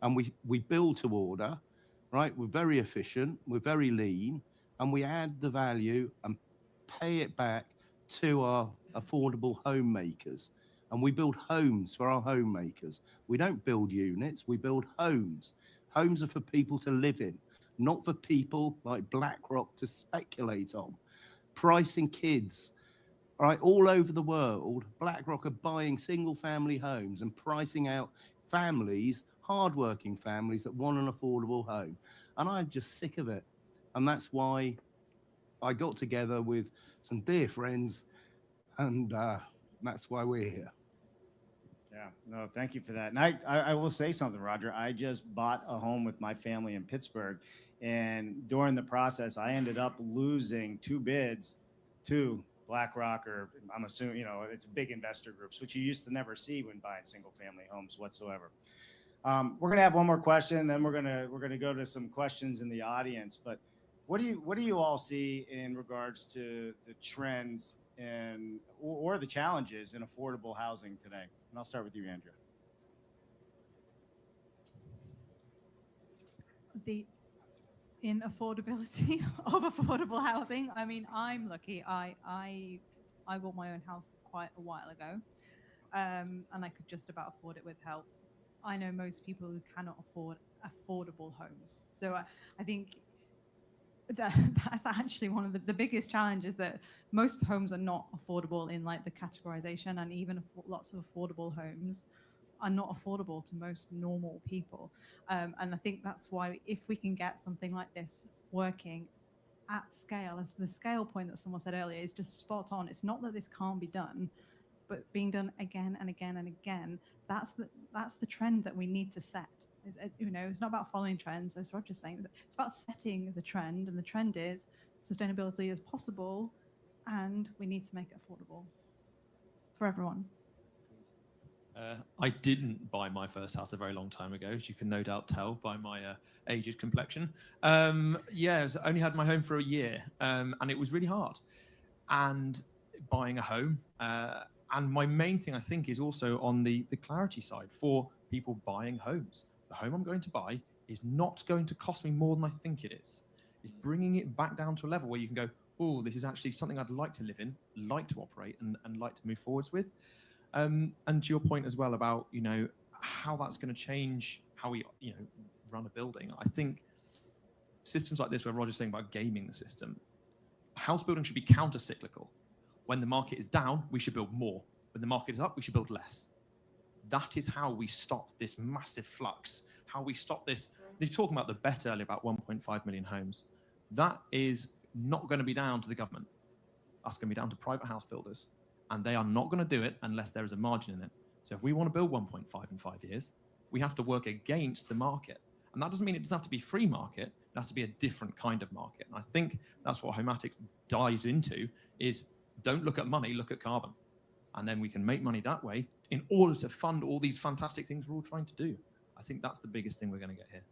Speaker 29: And we build to order, right? We're very efficient. We're very lean. And we add the value and pay it back to our affordable homemakers. And we build homes for our homemakers. We don't build units. We build homes. Homes are for people to live in, not for people like BlackRock to speculate on. Pricing kids, right? All over the world, BlackRock are buying single family homes and pricing out families, hardworking families that want an affordable home. And I'm just sick of it. And that's why I got together with some dear friends, and that's why we're here.
Speaker 15: Yeah, no, thank you for that. And I will say something, Roger. I just bought a home with my family in Pittsburgh. And during the process, I ended up losing 2 bids to BlackRock, or I'm assuming, you know, it's big investor groups, which you used to never see when buying single family homes whatsoever. We're gonna have one more question, and then we're gonna go to some questions in the audience. But what do you all see in regards to the trends and or the challenges in affordable housing today? And I'll start with you, Andrea.
Speaker 27: In affordability of affordable housing, I mean, I'm lucky. I bought my own house quite a while ago, and I could just about afford it with help. I know most people who cannot afford affordable homes. So I think that's actually one of the biggest challenges, that most homes are not affordable in like the categorization, and even lots of affordable homes are not affordable to most normal people. And I think that's why if we can get something like this working at scale, as the scale point that someone said earlier is just spot on. It's not that this can't be done, but being done again and again and again, that's the trend that we need to set. It's not about following trends, as Roger's saying. It's about setting the trend, and the trend is sustainability is possible, and we need to make it affordable for everyone.
Speaker 2: I didn't buy my first house a very long time ago, as you can no doubt tell by my aged complexion. Yeah, I only had my home for a year, and it was really hard. And buying a home, and my main thing, I think, is also on the clarity side for people buying homes. The home I'm going to buy is not going to cost me more than I think it is. It's bringing it back down to a level where you can go, oh, this is actually something I'd like to live in, like to operate, and like to move forwards with. And to your point as well about, how that's going to change how we, run a building. I think systems like this, where Roger's saying about gaming the system, house building should be counter-cyclical. When the market is down, we should build more. When the market is up, we should build less. That is how we stop this massive flux, how we stop this. They're talking about the bet earlier about 1.5 million homes. That is not going to be down to the government. That's going to be down to private house builders. And they are not going to do it unless there is a margin in it. So if we want to build 1.5 in 5 years, we have to work against the market. And that doesn't mean it doesn't have to be free market. It has to be a different kind of market. And I think that's what Homatics dives into, is don't look at money, look at carbon. And then we can make money that way in order to fund all these fantastic things we're all trying to do. I think that's the biggest thing we're going to get here.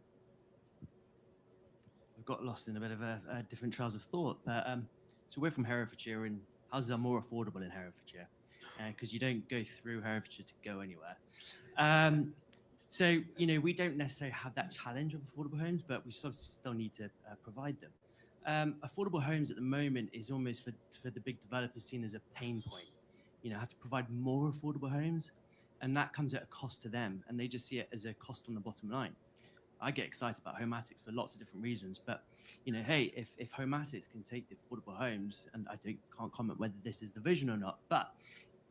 Speaker 5: I've got lost in a bit of a different trails of thought. So we're from Herefordshire, and houses are more affordable in Herefordshire because you don't go through Herefordshire to go anywhere. So, we don't necessarily have that challenge of affordable homes, but we sort of still need to provide them. Affordable homes at the moment is almost for the big developers seen as a pain point. Have to provide more affordable homes, and that comes at a cost to them, and they just see it as a cost on the bottom line. I get excited about Homatics for lots of different reasons, but hey, if Homatics can take the affordable homes, and I can't comment whether this is the vision or not, but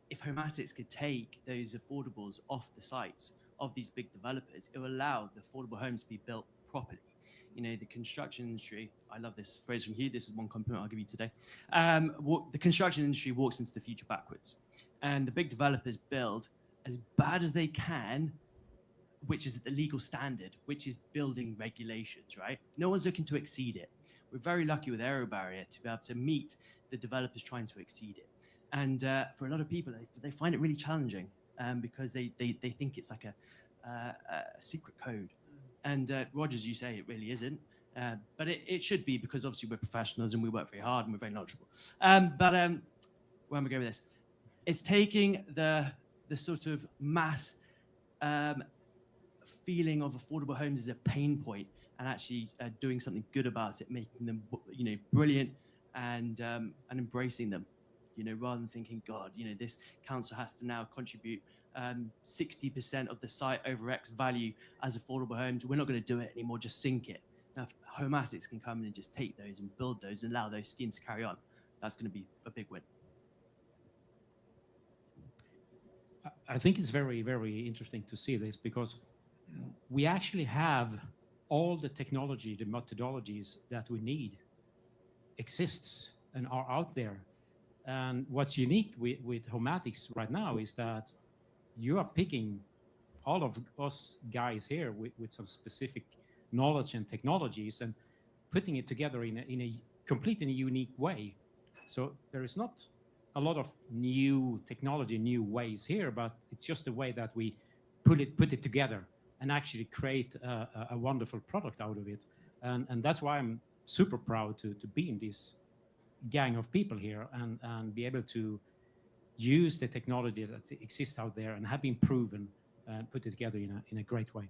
Speaker 5: if Homatics could take those affordables off the sites of these big developers, it will allow the affordable homes to be built properly. The construction industry, I love this phrase from Hugh, this is one compliment I'll give you today. The construction industry walks into the future backwards, and the big developers build as bad as they can, which is the legal standard, which is building regulations, right? No one's looking to exceed it. We're very lucky with Aero Barrier to be able to meet the developers trying to exceed it. And for a lot of people, they find it really challenging because they think it's like a secret code. And Roger, as you say, it really isn't. But it should be, because obviously we're professionals and we work very hard and we're very knowledgeable. But where am I going with this? It's taking the sort of mass feeling of affordable homes as a pain point and actually doing something good about it, making them brilliant and embracing them. Rather than thinking, God, this council has to now contribute 60% of the site over X value as affordable homes. We're not going to do it anymore, just sink it. Now, if Homatics can come in and just take those and build those and allow those schemes to carry on, that's going to be a big win.
Speaker 14: I think it's very, very interesting to see this, because we actually have all the technology, the methodologies that we need exists and are out there. And what's unique with Homatics right now is that you are picking all of us guys here with some specific knowledge and technologies and putting it together in a completely unique way. So there is not a lot of new technology, new ways here, but it's just the way that we put it together and actually create a wonderful product out of it. And that's why I'm super proud to be in this gang of people here and be able to use the technology that exists out there and have been proven and put it together in a great way.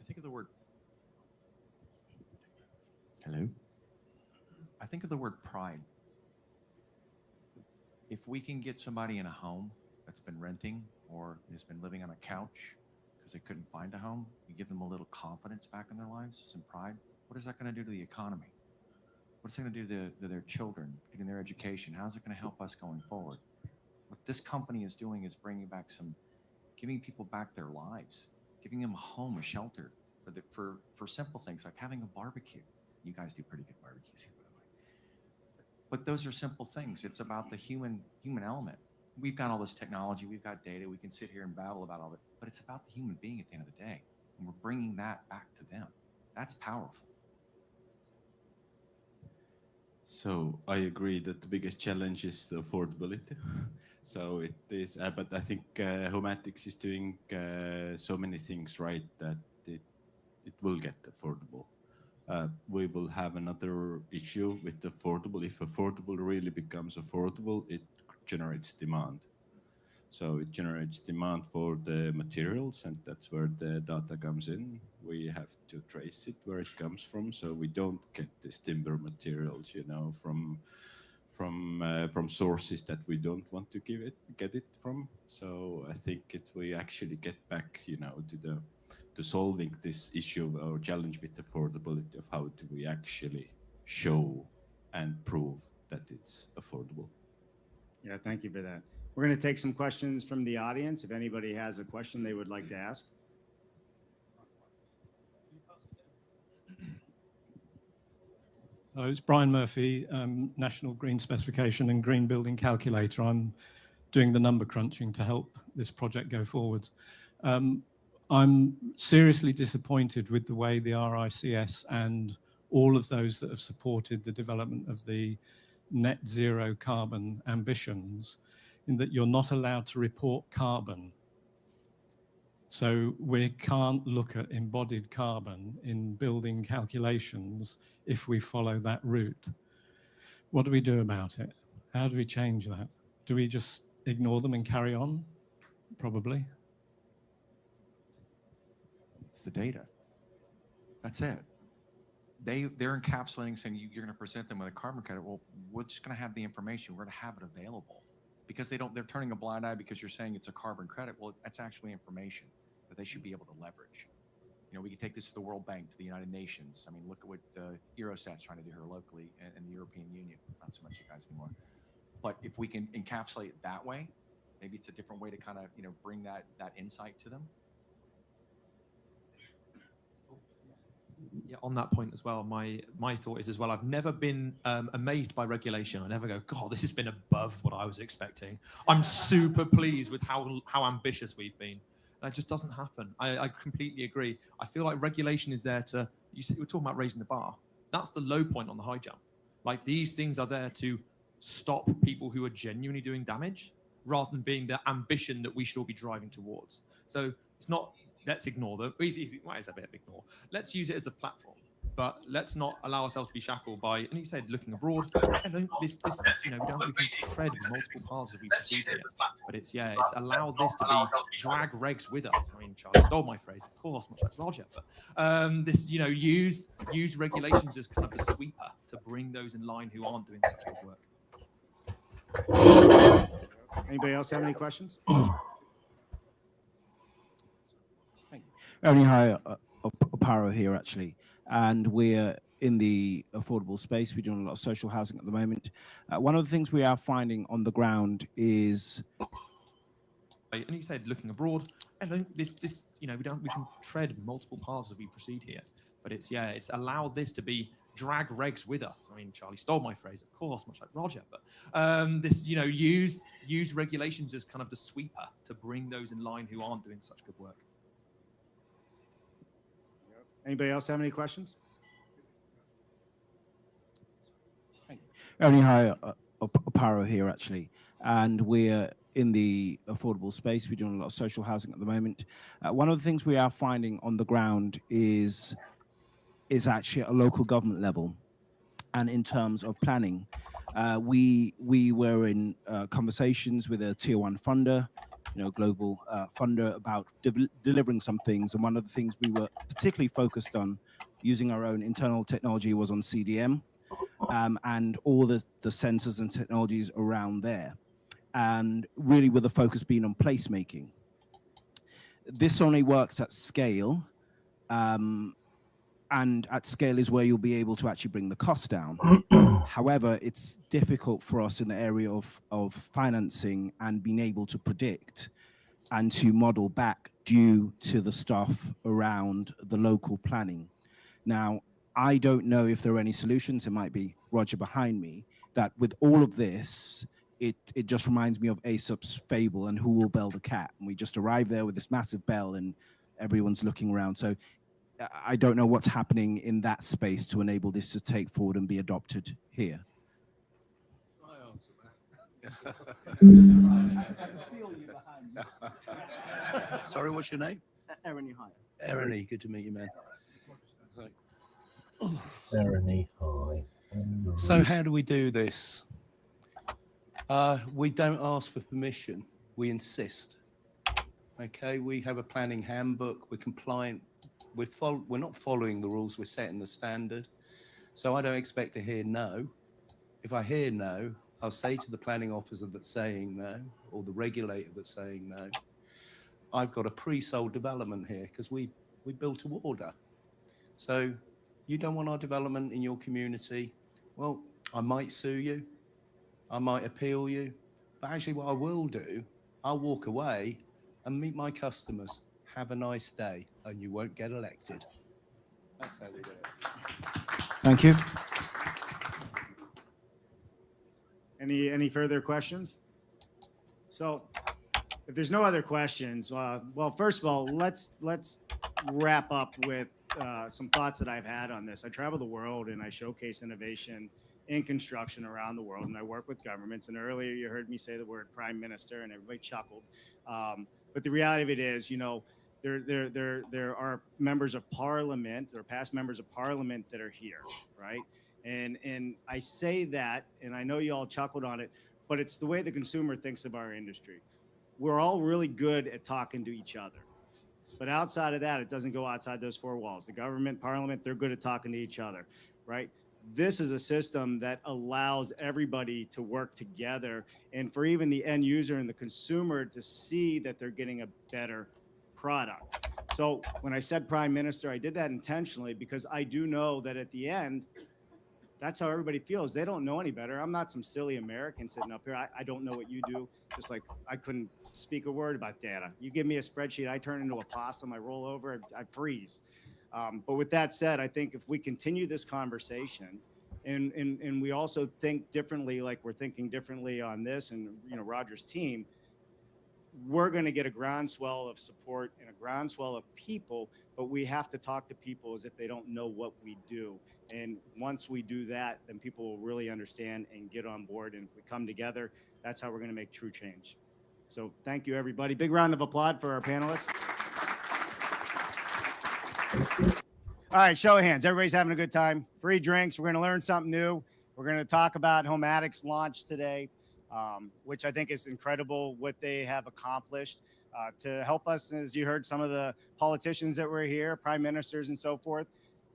Speaker 20: I think of the word. Hello. I think of the word pride. If we can get somebody in a home that's been renting or has been living on a couch because they couldn't find a home, you give them a little confidence back in their lives, some pride. What is that going to do to the economy? What's it going to do to their children, getting their education? How's it going to help us going forward? What this company is doing is bringing back giving people back their lives, giving them a home, a shelter for simple things like having a barbecue. You guys do pretty good barbecues here, by the way. But those are simple things. It's about the human element. We've got all this technology, we've got data, we can sit here and babble about all of it, but it's about the human being at the end of the day, and we're bringing that back to them. That's powerful.
Speaker 3: So I agree that the biggest challenge is the affordability. So it is, but I think Homatics is doing so many things right that it will get affordable. We will have another issue with affordable. If affordable really becomes affordable, it generates demand. So it generates demand for the materials, and that's where the data comes in. We have to trace it where it comes from, so we don't get this timber materials, you know, from sources that we don't want to get it from. So I think we actually get back, you know, to solving this issue or challenge with affordability of how do we actually show and prove that it's affordable.
Speaker 15: Yeah, thank you for that. We're going to take some questions from the audience. If anybody has a question they would like to ask.
Speaker 6: It's Brian Murphy, National Green Specification and Green Building Calculator. I'm doing the number crunching to help this project go forward. I'm seriously disappointed with the way the RICS and all of those that have supported the development of the net zero carbon ambitions, in that you're not allowed to report carbon. So we can't look at embodied carbon in building calculations if we follow that route. What do we do about it? How do we change that? Do we just ignore them and carry on? Probably.
Speaker 20: It's the data. That's it. They're encapsulating, saying you're going to present them with a carbon credit. Well, we're just going to have the information. We're going to have it available, because they're turning a blind eye because you're saying it's a carbon credit. Well, that's actually information that they should be able to leverage. You know, we can take this to the World Bank, to the United Nations. I mean, look at what Eurostat's trying to do here locally, and the European Union. Not so much you guys anymore. But if we can encapsulate it that way, maybe it's a different way to kind of, you know, bring that insight to them.
Speaker 2: Yeah, on that point as well, my thought is as well, I've never been amazed by regulation. I never go, God, this has been above what I was expecting. I'm super pleased with how ambitious we've been. That just doesn't happen. I completely agree. I feel like regulation is there to, we're talking about raising the bar. That's the low point on the high jump. Like, these things are there to stop people who are genuinely doing damage, rather than being the ambition that we should all be driving towards. So it's not, let's ignore them. Why is that a bit of ignore? Let's use it as a platform, but let's not allow ourselves to be shackled by, and you said, looking abroad. This you know, we can tread multiple paths as we proceed here, but it's allow this to be drag regs with us. I mean, Charlie stole my phrase, of course, much like Roger, but this, you know, use regulations as kind of the sweeper to bring those in line who aren't doing such good work.
Speaker 15: Anybody else have any questions?
Speaker 7: Only hi, Oparo here actually, and we're in the affordable space. We're doing a lot of social housing at the moment. One of the things we are finding on the ground is,
Speaker 2: and you said, looking abroad. This you know, we can tread multiple paths as we proceed here, but it's allow this to be drag regs with us. I mean, Charlie stole my phrase, of course, much like Roger, but this, you know, use regulations as kind of the sweeper to bring those in line who aren't doing such good work.
Speaker 15: Anybody else have any questions?
Speaker 7: only hi, Oparo here actually, and we're in the affordable space. We're doing a lot of social housing at the moment. One of the things we are finding on the ground is actually at a local government level, and in terms of planning. We were in conversations with a tier 1 funder, you know, global funder, about delivering some things. And one of the things we were particularly focused on using our own internal technology was on CDM, and all the sensors and technologies around there. And really with the focus being on placemaking. This only works at scale and at scale is where you'll be able to actually bring the cost down. However, it's difficult for us in the area of financing and being able to predict and to model back due to the stuff around the local planning. Now, I don't know if there are any solutions. It might be Roger behind me, that with all of this, it just reminds me of Aesop's fable and who will bell the cat. And we just arrive there with this massive bell and everyone's looking around. So I don't know what's happening in that space to enable this to take forward and be adopted here.
Speaker 29: Sorry, what's your name?
Speaker 7: Ernie, hi.
Speaker 29: Ernie, good to meet you, man.
Speaker 1: Ernie, hi.
Speaker 29: So how do we do this? We don't ask for permission. We insist. Okay, we have a planning handbook. We're compliant. We're not following the rules. We're setting the standard. So I don't expect to hear no. If I hear no, I'll say to the planning officer that's saying no, or the regulator that's saying no, I've got a pre-sold development here because we built to order. So you don't want our development in your community? Well, I might sue you. I might appeal you. But actually what I will do, I'll walk away and meet my customers. Have a nice day, and you won't get elected. That's how we do it.
Speaker 7: Thank you.
Speaker 15: Any further questions? So if there's no other questions, well, first of all, let's wrap up with some thoughts that I've had on this. I travel the world and I showcase innovation in construction around the world, and I work with governments. And earlier you heard me say the word prime minister, and everybody chuckled. But the reality of it is, you know, there are members of parliament or past members of parliament that are here, right? And I say that, and I know you all chuckled on it, but it's the way the consumer thinks of our industry. We're all really good at talking to each other. But outside of that, it doesn't go outside those four walls. The government, parliament, they're good at talking to each other, right? This is a system that allows everybody to work together, and for even the end user and the consumer to see that they're getting a better product. So when I said prime minister, I did that intentionally because I do know that at the end, that's how everybody feels. They don't know any better. I'm not some silly American sitting up here. I don't know what you do. Just like I couldn't speak a word about data. You give me a spreadsheet, I turn into a possum, I roll over, I freeze. But with that said, I think if we continue this conversation and we also think differently, like we're thinking differently on this and, you know, Roger's team, we're going to get a groundswell of support and a groundswell of people, but we have to talk to people as if they don't know what we do. And once we do that, then people will really understand and get on board. And if we come together, that's how we're going to make true change. So thank you, everybody. Big round of applause for our panelists. All right, show of hands. Everybody's having a good time. Free drinks. We're going to learn something new. We're going to talk about Homeatic's launch today, which I think is incredible what they have accomplished to help us, as you heard some of the politicians that were here, prime ministers and so forth.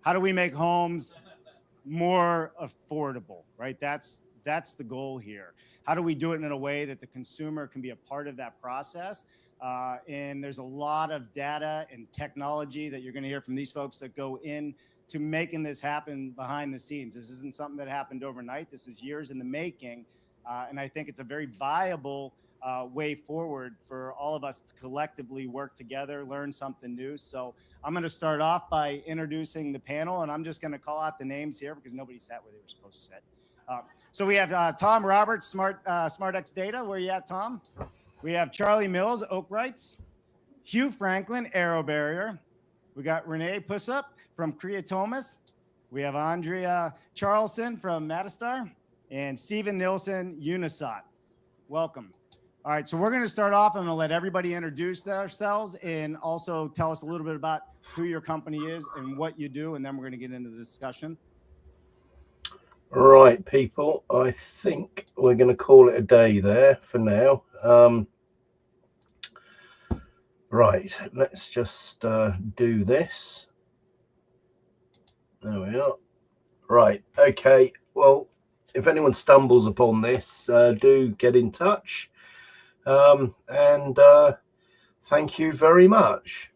Speaker 15: How do we make homes more affordable, right? That's the goal here. How do we do it in a way that the consumer can be a part of that process? And there's a lot of data and technology that you're going to hear from these folks that go in to making this happen behind the scenes. This isn't something that happened overnight. This is years in the making. And I think it's a very viable way forward for all of us to collectively work together, learn something new. So I'm going to start off by introducing the panel, and I'm just going to call out the names here because nobody sat where they were supposed to sit. So we have Tom Roberts, SmartX Data. Where you at, Tom? We have Charlie Mills, Oakrights. Hugh Franklin, Aero Barrier. We got Renee Pussup from Creatomas. We have Andrea Charlson from Matastar. And Stephen Nilsson, Unisat. Welcome. All right, so we're going to start off. I'm going to let everybody introduce themselves and also tell us a little bit about who your company is and what you do, and then we're going to get into the discussion.
Speaker 1: Right, people, I think we're going to call it a day there for now. Right, let's just do this. There we are. Right, okay, well, if anyone stumbles upon this, do get in touch. And thank you very much.